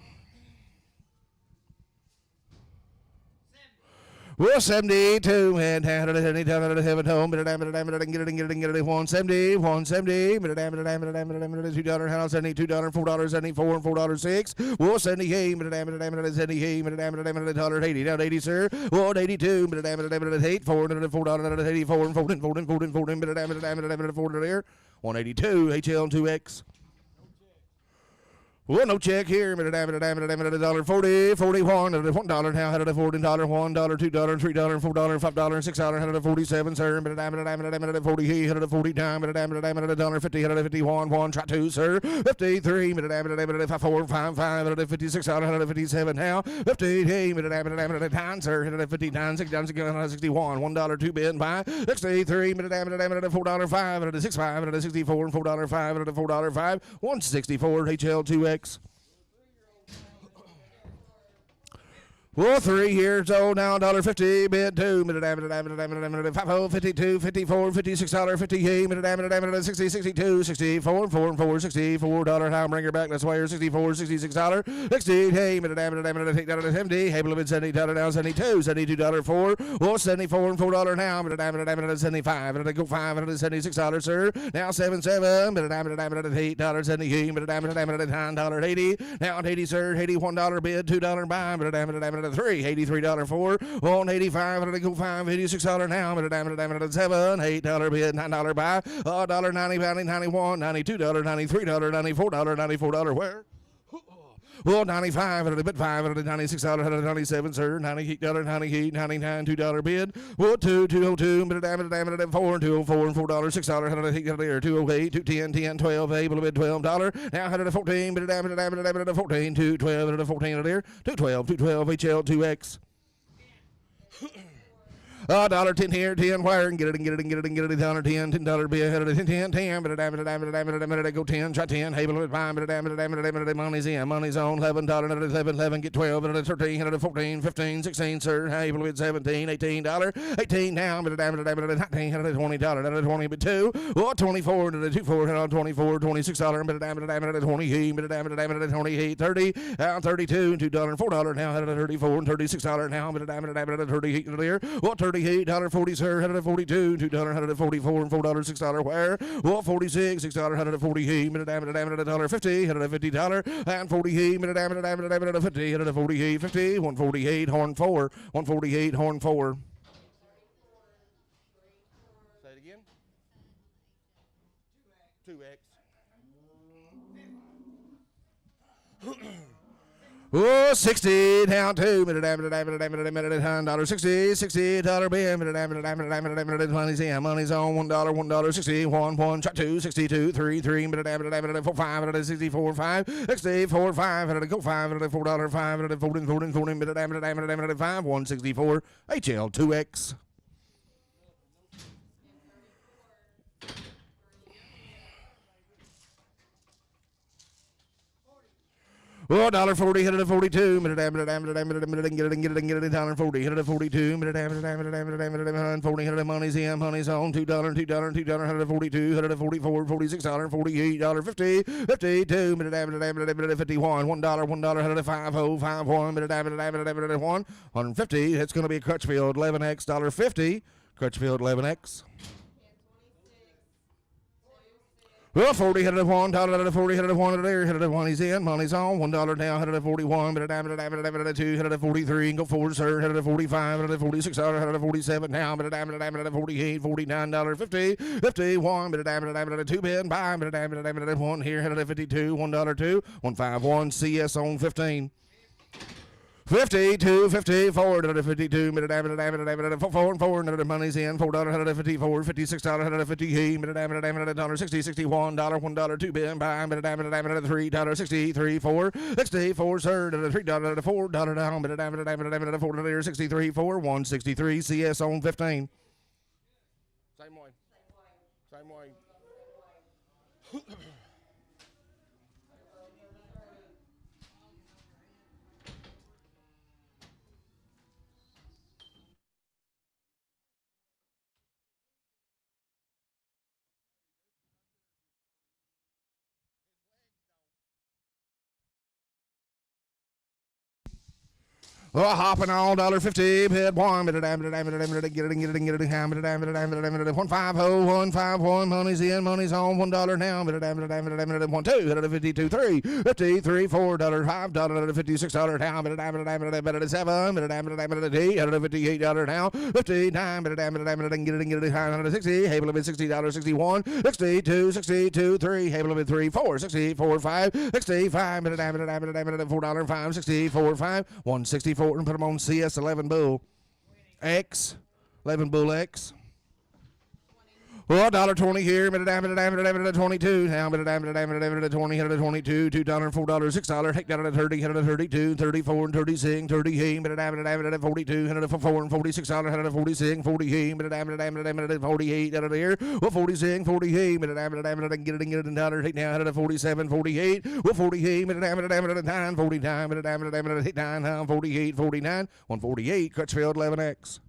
Speaker 3: Well, 72, and heaven home, get it, 170, $2, how 72, $4, $74, and $4.06. Well, 78, $80, down 80, sir. Well, 82, $8, $4, $84, and $14 there. 182, HL 2X. Well, no check here. $1.40, $41, $1 now, $1 $14, $1, $2, $3, $4, $5, $6, $6.47, sir. $40, dime, $50, $51, 1, try 2, sir. 53, $4, 5, $56, $57 now. 58, $9, sir. $59, $61, $1, 2 bid, buy. 63, $4, 5, $65, $64, and $4, 5, $4, 5, 164, HL 2X. Well, 3 years old now, $1.50, bid 2, 52, 54, $56, 58, 60, 62, 64, 4, and 4, $64, how bring her back, that's why you're $64, $66, 68, $70, Hablevin, $70 now, $72, $72, well, $74 and $4 now, $75, go $5, $76, sir, now 77, $8, $78, $9.80, now $80, sir, $81 bid, $2 buy, $3, $83, 4, $185, go $5, $86 now, $7, $8 bid, $9 buy, $1.90, $91, $92, $93, $94, $94, where? Well, 95, $1 bid, $5, $96, $97, sir, $98, $98, $99, $2 bid. Well, 2, $202, $4, $204, and $4, $6, $208, $210, $10, $12, able to bid $12. Now $114, $14, $212, $14 there, $212, HL 2X. $10 here, 10 wire, and get it, $10, $10 be ahead of the 10, go 10, try 10, Hable with mine, money's in, money's on, $11, get 12, 13, 14, 15, 16, sir, Hable with 17, $18, 18 now, $19, $20, 20 but 2, 24, 24, 24, $26, 28, 30, 32, $2, $4 now, $34, and $36 now, $38 there, $38.40, sir, $142, $2, $144, and $4, $6 where? Well, $46, $6, $148, $50, $50, and $48, $50, $48, $50, $148, horn 4, $148, horn 4. Say it again. 2X. Oh, 60 down 2, $60, $60 bid, money's in, money's on, $1, 60, 1, try 2, 62, 3, 4, 5, 64, 5, 64, 5, go 5, $4, 5, 14, 5, 164, HL 2X. Oh, $1.40, $142, $1.40, $142, money's in, money's on, $2, $2, $2, $142, $144, $46, $48, 50, $52, $51, $1, $1, $150. It's going to be Crutchfield 11X, $1.50, Crutchfield 11X. Well, 40, hit it at $1, hit it 40, hit it at 1, hit it at $1, he's in, money's on, $1 down, hit it at 41, hit it at 2, hit it at 43, and go forward, sir, hit it at 45, hit it at 46, hit it at 47, now, hit it at 48, $49, 50, 51, hit it at 2, bid, buy, hit it at 1, here, hit it at 52, $1, 2, 151, CS on 15. 52, 54, 52, minute, 4 and 4, money's in, $4, 54, $56, 58, minute, 60, 61, $1, 2 bid, buy, minute, $3, 63, 4, 64, sir, $3, $4 down, minute, $4, 63, 4, 163, CS on 15. Same way. Same way. Oh, hopping on, $1.50, bid one, get it, 150, money's in, money's on, $1 now, 1, 2, 52, 3, 53, $4, $5, $56 down, 7, $58 now, 59, get it, 60, Hable of $60, 61, 62, 62, 3, Hable of 3, 4, 64, 5, 65, $4, 5, 64, 5, 164. And put them on CS 11 Bull X, 11 Bull X. Well, $1.20 here, $22, now $20, $22, $2, $4, $6, take that at 30, $32, 34, and 36, 38, $42, $4 and $46, $46, 48, $48 out of there, well, 46, 48, get it in dollars, take now, 47, 48, well, 48, 9, 49, 9, 48, 49, 148, Crutchfield 11X.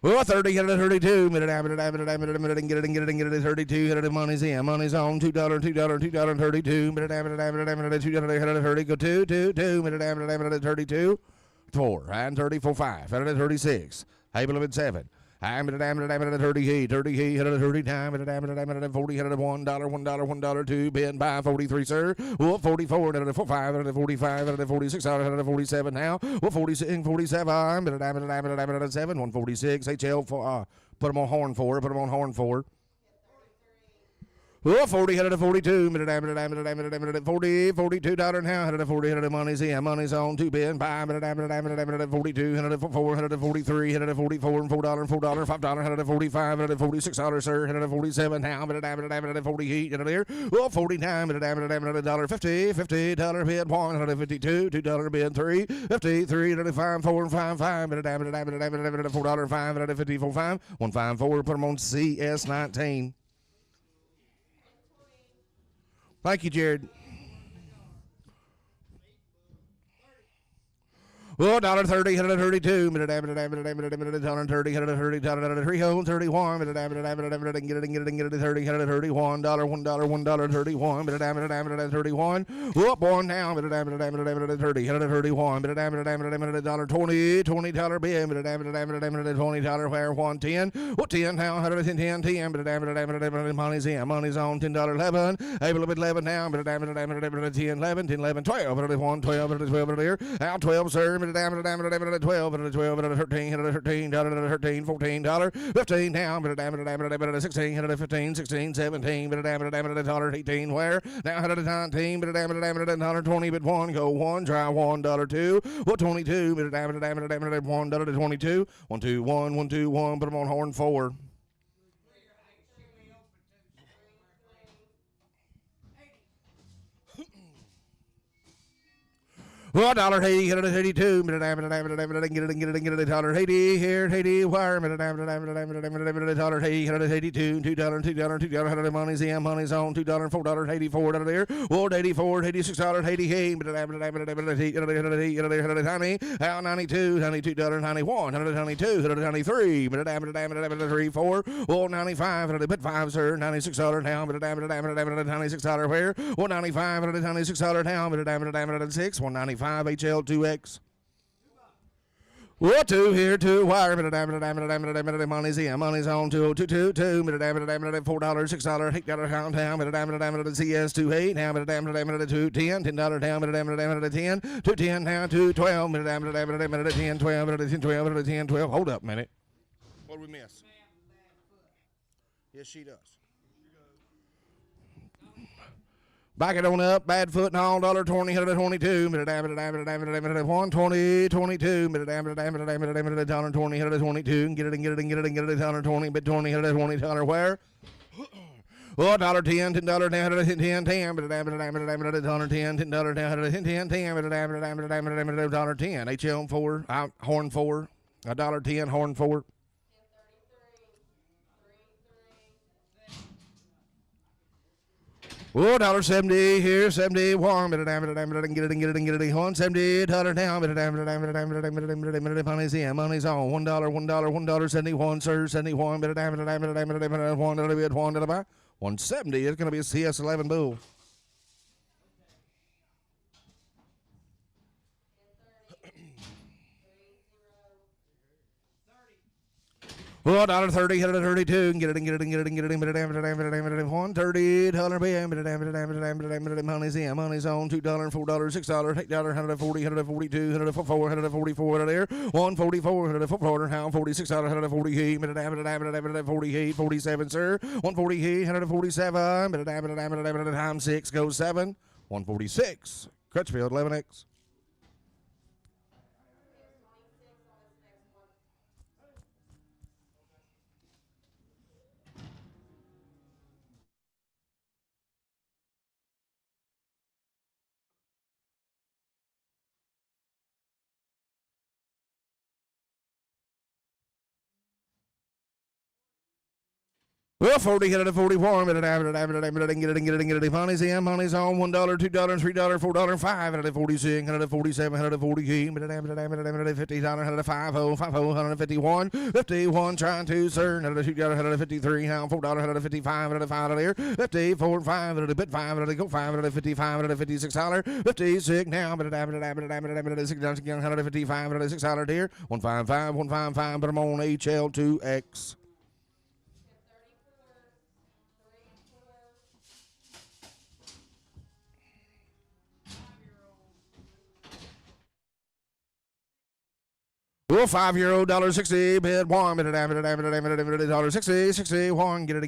Speaker 3: Well, 30, hit it at 32, minute, get it, 32, hit it, money's in, money's on, $2, $2, 32, minute, $2, hit it, 30, go 2, 2, 2, minute, 32, 4, and 34, 5, hit it at 36, Hable of 7. I'm at 38, 38, hit it 39, 40, hit it $1, $1, 2, bid, buy, 43, sir. Well, 44, hit it 45, hit it 45, hit it 46, hit it 47 now. Well, 46, 47, hit it 7, 146, HL, put them on horn 4, put them on horn 4. Oh, 40, hit it at 42, 40, $42 now, hit it at 40, hit it at money's in, money's on, 2 bid, buy, 42, hit it at 4, hit it at 43, hit it at 44, and $4, $5, hit it at 45, hit it at $46, sir, hit it at 47 now, 48, hit it there, oh, 49, $50, $50 bid, 1, hit it at 52, $2 bid, 3, 53, hit it at 5, 4, and 5, 5, $4, 5, hit it at 54, 5, 154, put them on CS 19. Thank you, Jared. Oh, $1.30, hit it at 32, $1.30, hit it at 30, $3 home, 31, get it, 30, hit it at $31, $1, 31, at 31, up, 1 now, at 30, hit it at 31, $20, $20 bid, $20 where, 110, well, 10 now, 110, 10, money's in, money's on, $10, 11, able to 11 now, 10, 11, 10, 11, 12, 1, 12, 12 there, out 12, sir, 12, 13, 13, $14, 15 now, 16, 15, 16, 17, $18, where, now, 19, $20, but 1, go 1, try $1, 2, well, 22, $1, 22, 1, 2, 1, 1, 2, 1, put them on horn 4. $1.80, $1.82, $1.80 here, $1.80 wire, $1.80, $1.82, $2, money's in, money's on, $2, $4.84 there, $1.84, $86, $88, $92, $92.91, $192, $193, $3, $4, $195, $5, sir, $96 down, $96 where, $195, $96 down, $6, $195 HL2X. What two here, two wire, money's in, money's on, 2022, $4, $6, $8 downtown, CS28, now, $210, $10 down, $10, $210 now, $212, $10, $12, $10, $12. Hold up a minute. What did we miss? Yes, she does. Back it on up, bad foot and all, $1.20, $122, $120, $22, $1.20, $122, get it, $120, bit $20, $20, where? $1.10, $10 down, $10, $10, $10, $10, $10, $10, $10, HL4, horn 4, $1.10, horn 4. $1.70 here, 71, get it, $170, down, money's in, money's on, $1, 71, sir, 71, $170, it's going to be a CS11 bull. $1.30, $132, get it, $130, money's in, money's on, $2, $4, $6, $8, $140, $142, $144, $144 there, $144, $144, how $46, $148, $48, $47, sir, $148, $147, time 6 goes 7, $146, Crutchfield 11X. Well, 40, 41, money's in, money's on, $1, $2, $3, $4, $5, 46, 47, 48, $50, $151, 51, trying to, sir, $2, now, $4, $55, there, 54, 5, bit 5, go 5, $55, $56, 56, now, $655, $6 there, 155, 155, but I'm on HL2X. Well, 5-year-old, $1.60, bid $1, $60, 61, get it,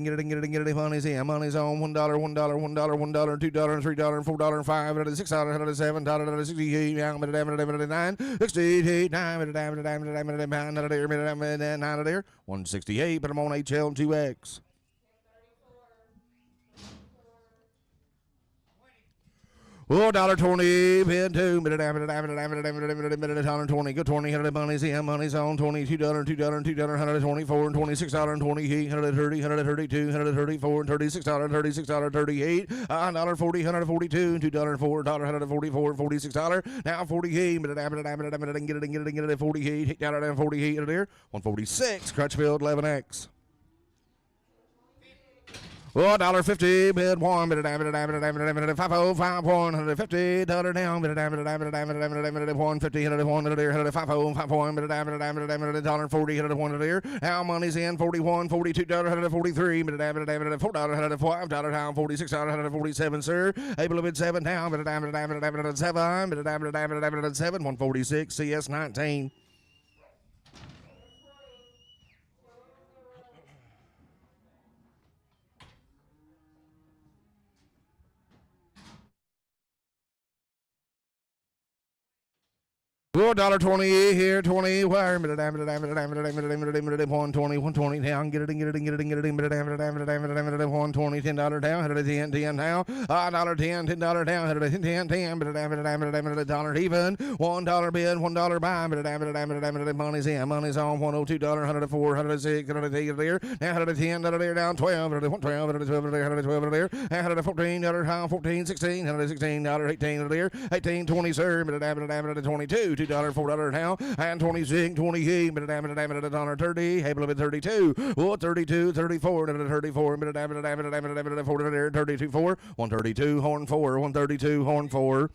Speaker 3: money's in, money's on, $1, $2, $3, $4, $5, $6, $7, $68, $9, $68, $9, there, $168, but I'm on HL2X. Oh, $1.20, bid $2, $1.20, go 20, money's in, money's on, $22, $124, $26, $28, $130, $132, $134, $36, $38, $1.40, $142, $2, $4, $144, $46, now $48, get it, $48, $48 there, $146, Crutchfield 11X. Oh, $1.50, bid $1, $50, $150, down, $150, $140, there. How money's in, $41, $42, $43, $4, down, $46, $147, sir. Able to bid 7 down, 7, 146, CS19. $1.20 here, 20 wire, 120, 120 down, get it, $120, $10 down, $10 down, $10 $10 down, $10 dollar even, $1 bid, $1 buy, money's in, money's on, $102, $104, $106, $108 there, now $10 there down, $12, $12, $12 there, $14 down, $14, $16, $16, $18 there, $18, $20 sir, $22. $2, $4 now, and 26, 28, $30, hey, below 32, oh, 32, 34, 34, 32, 4, 132, horn 4, 132, horn 4.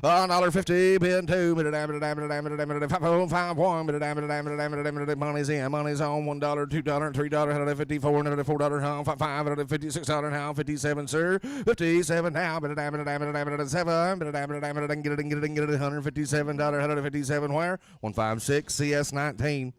Speaker 3: $1.50, bid 2, 5.1, money's in, money's on, $1, $2, $3, $54, $4, now, $5, $56 now, 57, sir, 57 now, 7, get it, $157, $157 where? 156, CS 19.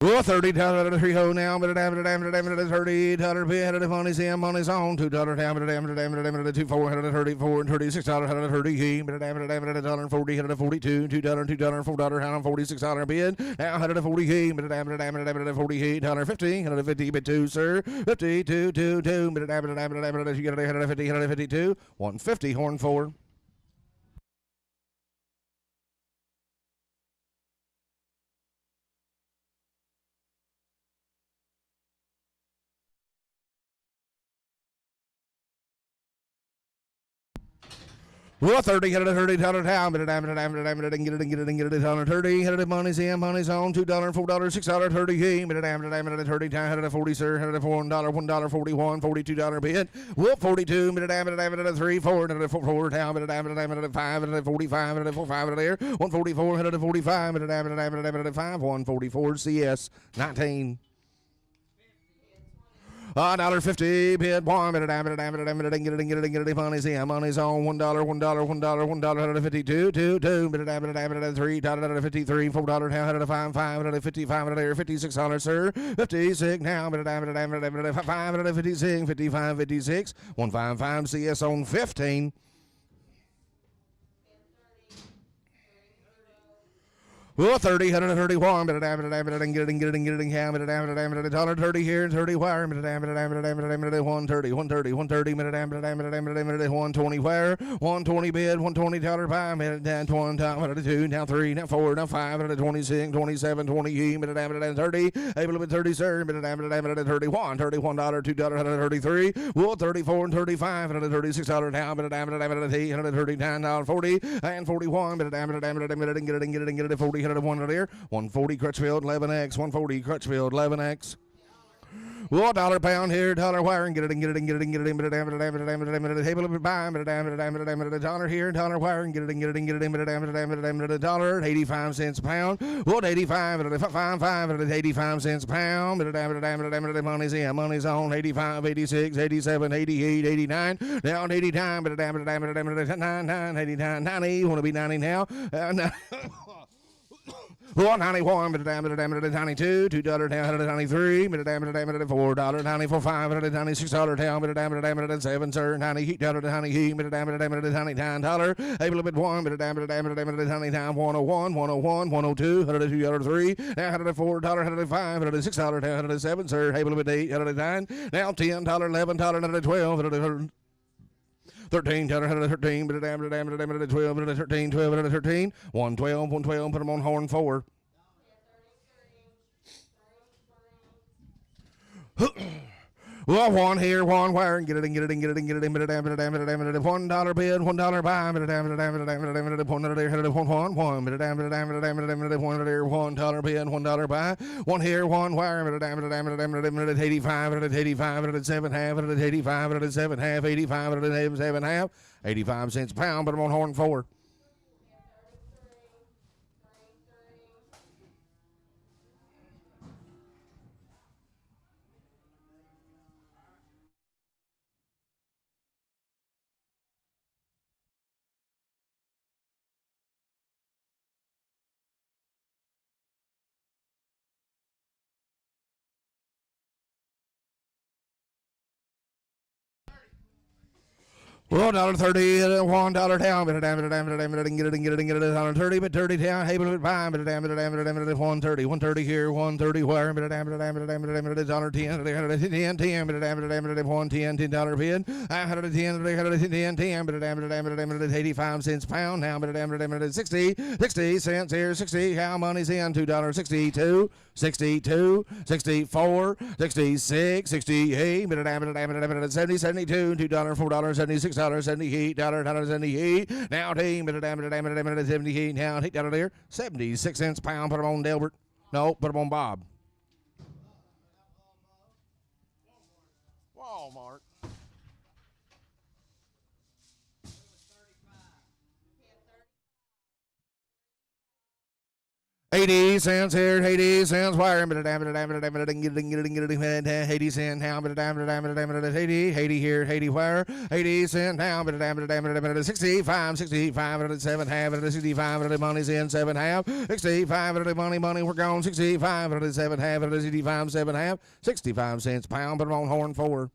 Speaker 3: Well, $30 3 ho now, $30 bid, money's in, money's on, $2 down, $2 4, $34, $36, $30 he, $40, $42, $2, $4 down, $46 bid, now $140 he, $48, $50, bid 2, sir, 52, 2, 2, you get it, $52, 150, horn 4. Well, 30, $30 down, get it, $130, money's in, money's on, $2, $4, $6, 30 he, $30 down, $40, sir, $1, $41, $42 bid. Well, 42, 3, 4, $4 down, $5, $45, $45 there, $144, $45, $144 CS 19. $1.50 bid 1, get it, money's in, money's on, $1, $152, 2, 2, $3, $53, $4 down, $5, $55 there, $56 sir, 56 now, $5, $56, $55, $56, 155 CS on 15. Well, 30, 131, $130 here, 30 wire, 130, 120 wire, 120 bid, $120 buy, down 2, down 3, down 4, down 5, 26, 27, 20, 30, able to bid 30, sir, 31, $31, $2, 33, well, 34 and 35, $36 down, $39, 40, and 41, get it, 40, 1 there, 140 Crutchfield 11X, 140 Crutchfield 11X. Well, $1 pound here, $1 wire, and get it, table buy, $1 here, $1 wire, and get it, $1, 85 cents a pound. Well, 85, 5, 85 cents a pound. Money's in, money's on, 85, 86, 87, 88, 89, down 89, 99, 89, 90, want to be 90 now. 191, $92, $2 down, $93, $4, $94, $96 down, $7, sir, $90, heat, $90, heat, $99, able to bid 1, $99, 101, 101, 102, $102, 3, now $104, $105, $6 down, $7, sir, able to bid 8, $9, now $10, $11, $12, 13, 13, 12, 13, 12, 13, 112, 112, put them on horn 4. Well, 1 here, 1 wire, and get it, $1 bid, $1 buy, $1 bid, $1 buy, 1 here, 1 wire, 85, 85, 7 half, 85, 7 half, 85, 7 half, 85 cents a pound, put them on horn 4. Well, $1.30, $1 down, but a damn, get it, $1.30, but 30 down, hey, but a fine, but a damn, 130 here, 130 where, but a damn, $1.10, $10, but a damn, $110, $10 bid, $110, but a damn, 85 cents pound, now, but a damn, 60 cents here, 60, how money's in, $2.62, 62, 64, 66, 68, but a damn, 70, 72, $2, $4, $76, $78, $78. Now, team, but a damn, 78. Now, take that out there. 76 cents a pound. Put them on Delbert. No, put them on Bob. Walmart. 80 cents here, 80 cents wire, but a damn, 80 cents down, but a damn, 80 here, 80 wire, 80 cents down, but a damn, 65, 65, 7 half, 65, money's in 7 half, 65, money, we're gone, 65, 7 half, 65, 7 half, 65 cents a pound, put them on horn 4.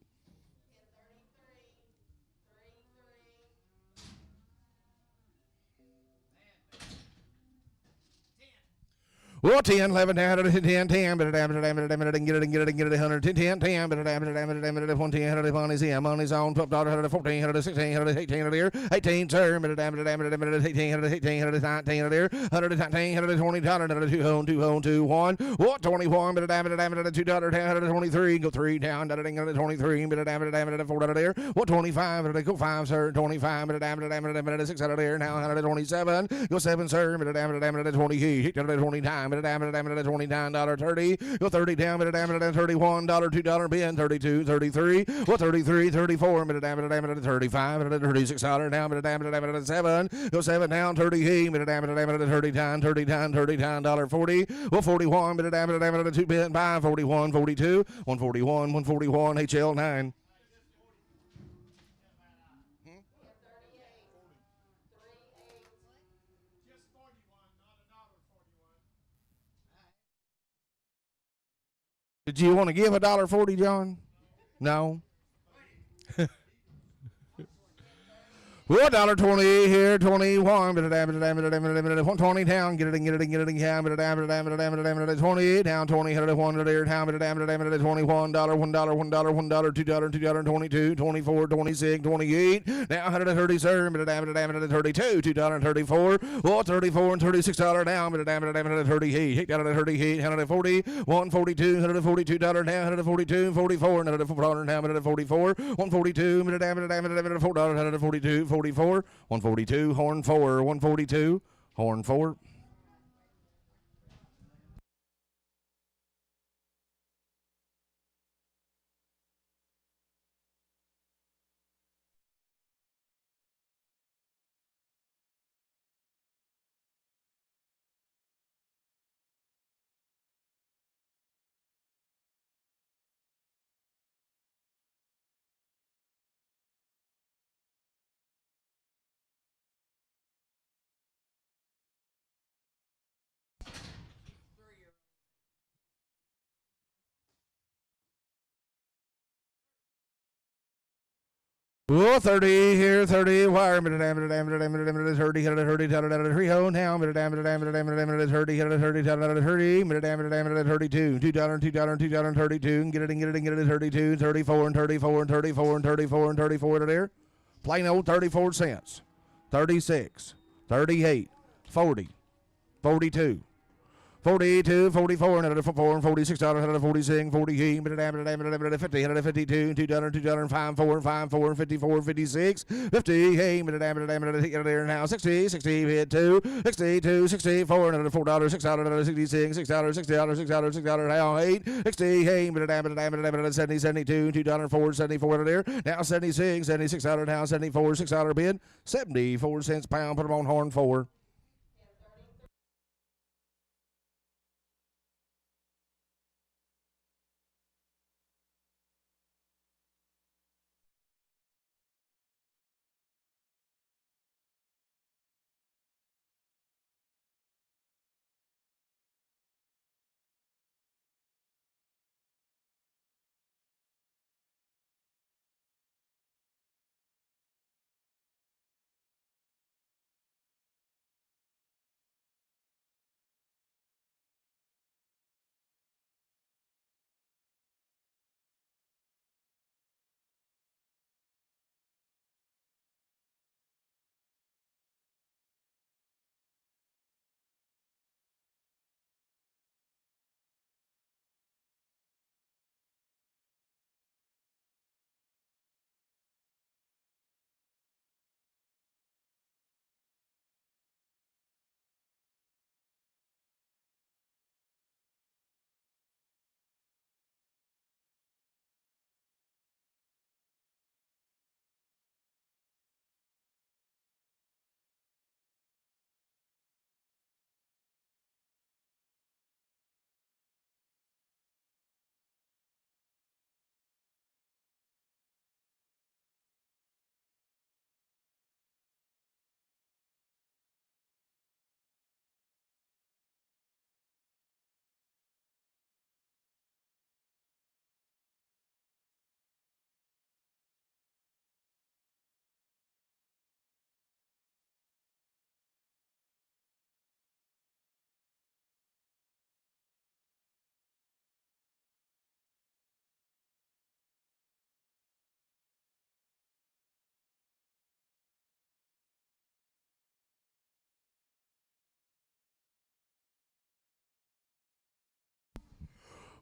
Speaker 3: Well, 10, 11, 10, 10, but a damn, get it, 110, 10, but a damn, 110, money's in, money's on, $12, 14, 16, 18, here, 18, sir, but a damn, 18, 19, there, 119, $20, 2 home, 2 1, what, 21, but a damn, $2, 10, 23, go 3 down, 23, but a damn, $4 there, what, 25, go 5, sir, 25, but a damn, 6 there, now 127, go 7, sir, but a damn, 20, 29, but a damn, $29.30, go 30 down, but a damn, $31, $2 bin, 32, 33, well, 33, 34, but a damn, $35, but a $36 down, but a damn, 7, go 7 down, 30, but a damn, $39, 40, well, 41, but a damn, 2 bin, by 41, 42, 141, 141, HL 9. Did you want to give $1.40, John? No. Well, $1.20 here, 21, but a damn, 120 down, get it, down, but a damn, 20 down, 20, 100 there, down, but a damn, $21, $1, $2, 22, 24, 26, 28, now 130, sir, but a damn, 32, $2.34, well, 34 and $36 down, but a damn, 38, $38, 140, 142, $142 down, 142, 44, $104 down, but a 44, 142, but a damn, $4, 142, 44, 142, horn 4, 142, horn 4. Oh, 30 here, 30 wire, but a damn, 30, 30, 3 hole down, but a damn, 30, 30, 30, but a damn, 32, $2, 32, get it, 32, 34, and 34, and 34, and 34, and 34 to there. Plain old 34 cents, 36, 38, 40, 42. 42, 44, another 4, and $46, another 46, 48, but a damn, 50, another 52, $2, 5, 4, 5, 4, 54, 56, 50, hey, but a damn, there now, 60, 60, hit 2, 62, 64, another $4, $6, another 66, $6, $6, now 8, 60, hey, but a damn, 70, 72, $2, 4, 74 there, now 76, $76 now, 74, $6 bid, 74 cents pound, put them on horn 4.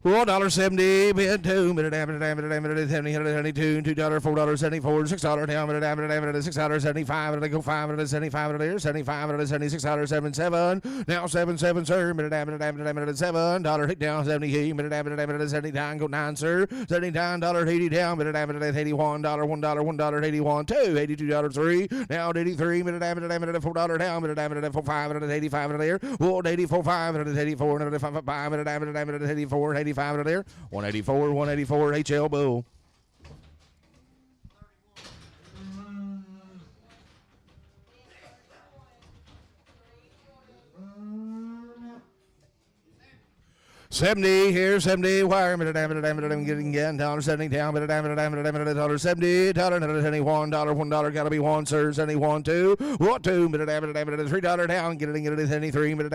Speaker 3: $1.70, bid $2, minute, 70, $72, $2, $4.74, $6 down, minute, $6.75, minute, go 5 minutes, 75 minute there, 75 minute, $76.77, now 77, sir, minute, $7, hit down, 78, minute, 79, go 9, sir, $79.80 down, minute, $81, $1.81, $2, $82.03, now 83, minute, $4 down, minute, 45, minute, 85 minute there, $84.5, minute, 84, minute, 55, minute, 84, 85 out there. 184 HL Bull. $70 here, $70 wire, minute, getting again, $70 down, minute, $70, $71, $1, gotta be one, sir, $71, $2, what, $2, minute, $3 down, get it, $73, minute,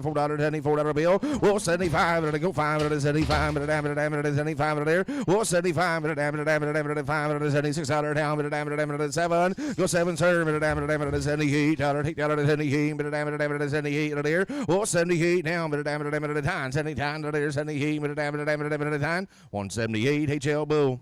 Speaker 3: $4, bill, well, $75, minute, go 5, minute, $75, minute, $75 there, well, $75, minute, $5, minute, $76 down, minute, $7, go 7, sir, minute, $78, $78, minute, $78 there, well, $78 down, minute, time, $70, there's any heat, 178 HL Bull.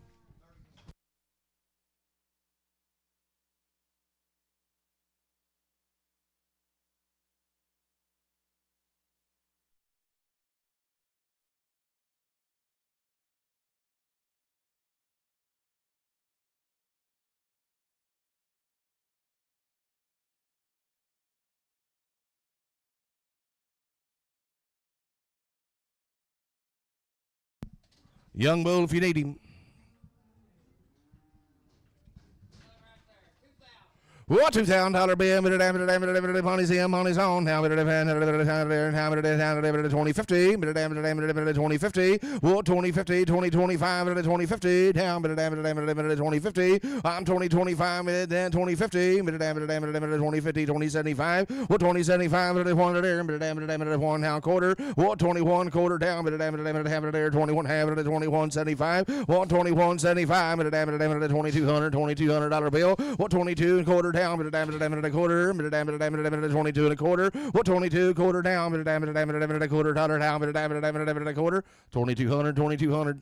Speaker 3: Young Bull if you need him. What $2,000 bill, money's in, money's on. Now, 2050, 2050, what 2050, 2025, 2050, down, 2050. I'm 2025, then 2050, 2050, 2075, what 2075, 100 there, 1 now quarter, what 21 quarter down, 21 half, 2175, what 2175, $2,200 bill, what 22 quarter down, a quarter, 22 and a quarter, what 22 quarter down, a quarter dollar down, a quarter, 2200, 2200.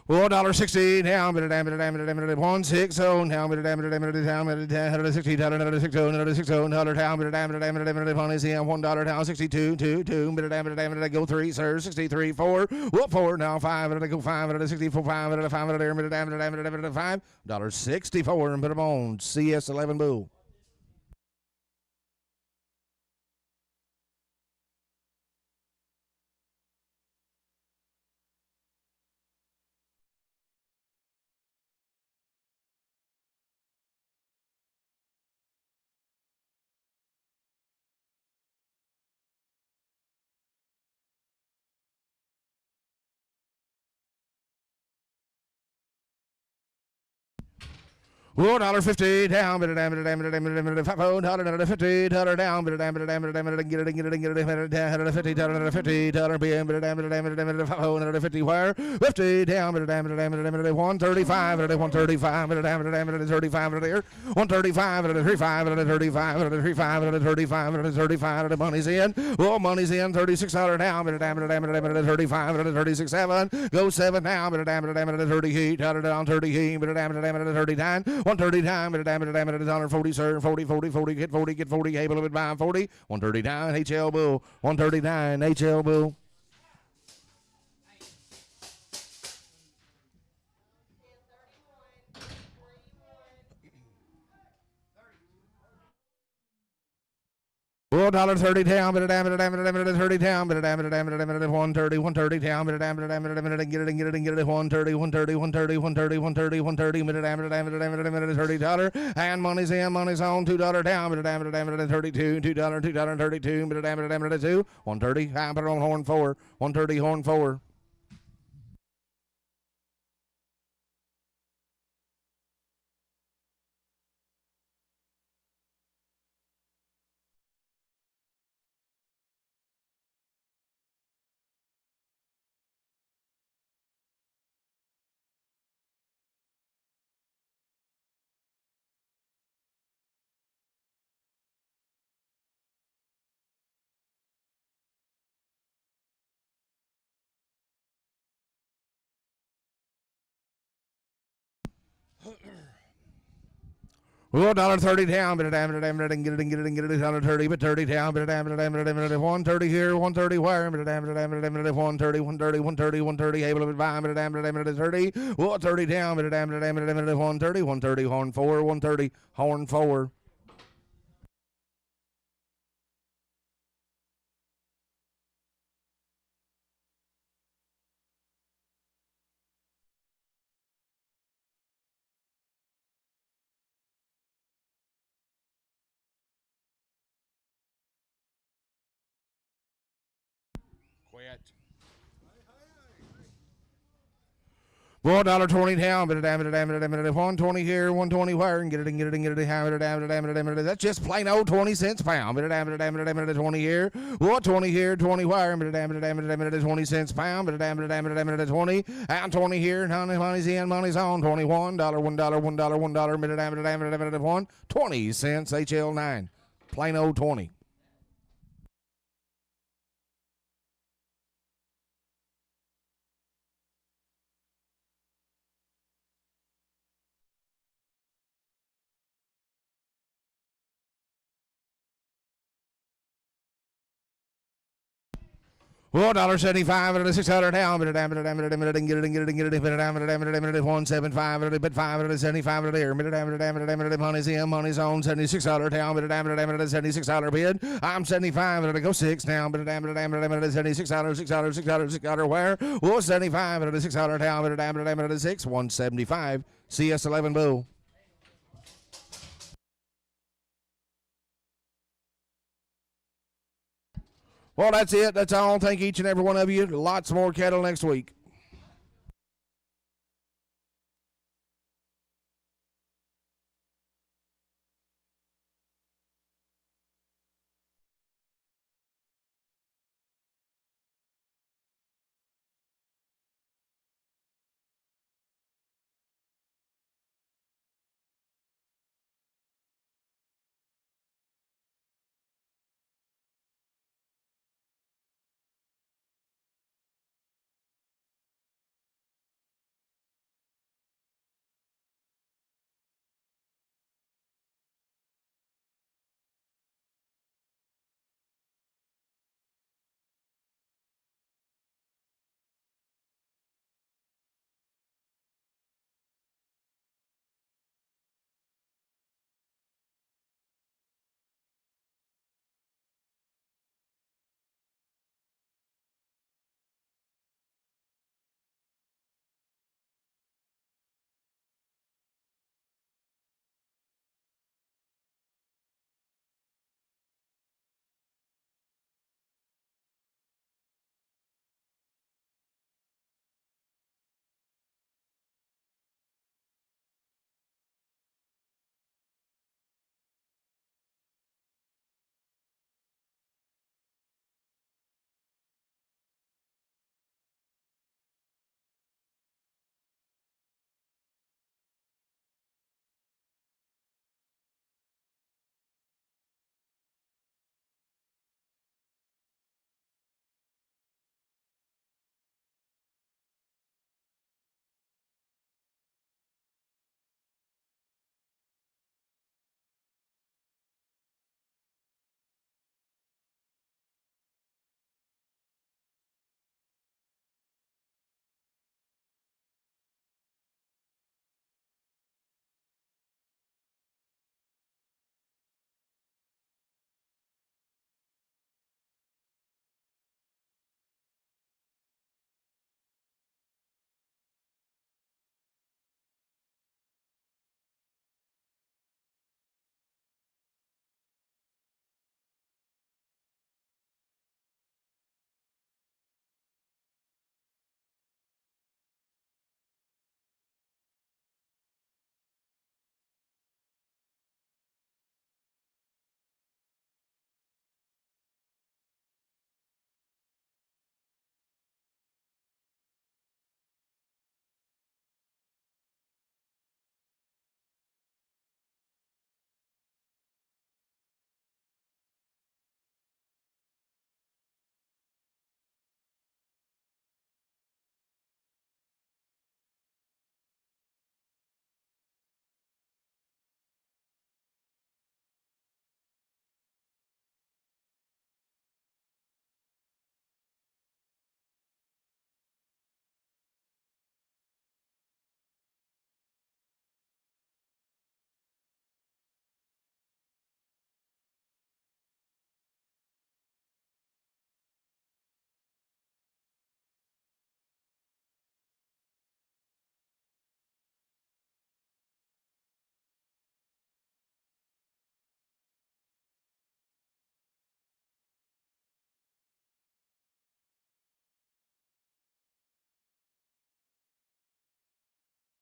Speaker 3: $1.60 down, 160 down, $1 down, 62, 2, go 3, sir, 63, 4, whoop 4, now 5, go 5, 64, 5, 5, there, $5.64 and put them on CS11 Bull. $1.50 down, $5, $50 down, $150 $50 wire, $50 down, $135, $135 there, $135, money's in, well, money's in, $36 down, $35, 36, 7, go 7 down, $30 down, $39, 139, $140, sir, 40, get 40, able to buy 40, 139, HL Bull, 139, HL Bull. $1.30 down, $30 down, 130, 130 down, get it, 130, $30, and money's in, money's on, $2 down, $32, $2, 130, I put it on horn 4, 130, horn 4. Oh, $1.30 down, but a damn it, get it, $1.30, but 30 down, but a damn it, 130 here, 130 where, but a damn it, 130, 130, able to buy, but a damn it, 30, oh, 30 down, but a damn it, 130, horn 4, 130, horn 4. Quit. $1.20 down, but a damn it, 120 here, 120 where, and get it, hammer it, damn it. That's just plain old 20 cents a pound, but a damn it, 20 here, 20 here, 20 where, but a damn it, 20 cents a pound, but a damn it, 20, and 20 here, and money's in, money's on, $21, $1, but a damn it, 1, 20 cents, HL9, plain old 20. Well, $1.75 and a $600 down, but a damn it, get it, but a damn it, 175, but 575 there, but a damn it, money's in, money's on, $76 down, but a damn it, $76 bid. I'm 75, and I go 6 down, but a damn it, $6 where? Well, 75 and a $6 down, but a damn it, 6, 175, CS11 bull. Well, that's it. That's all. Thank each and every one of you. Lots more cattle next week.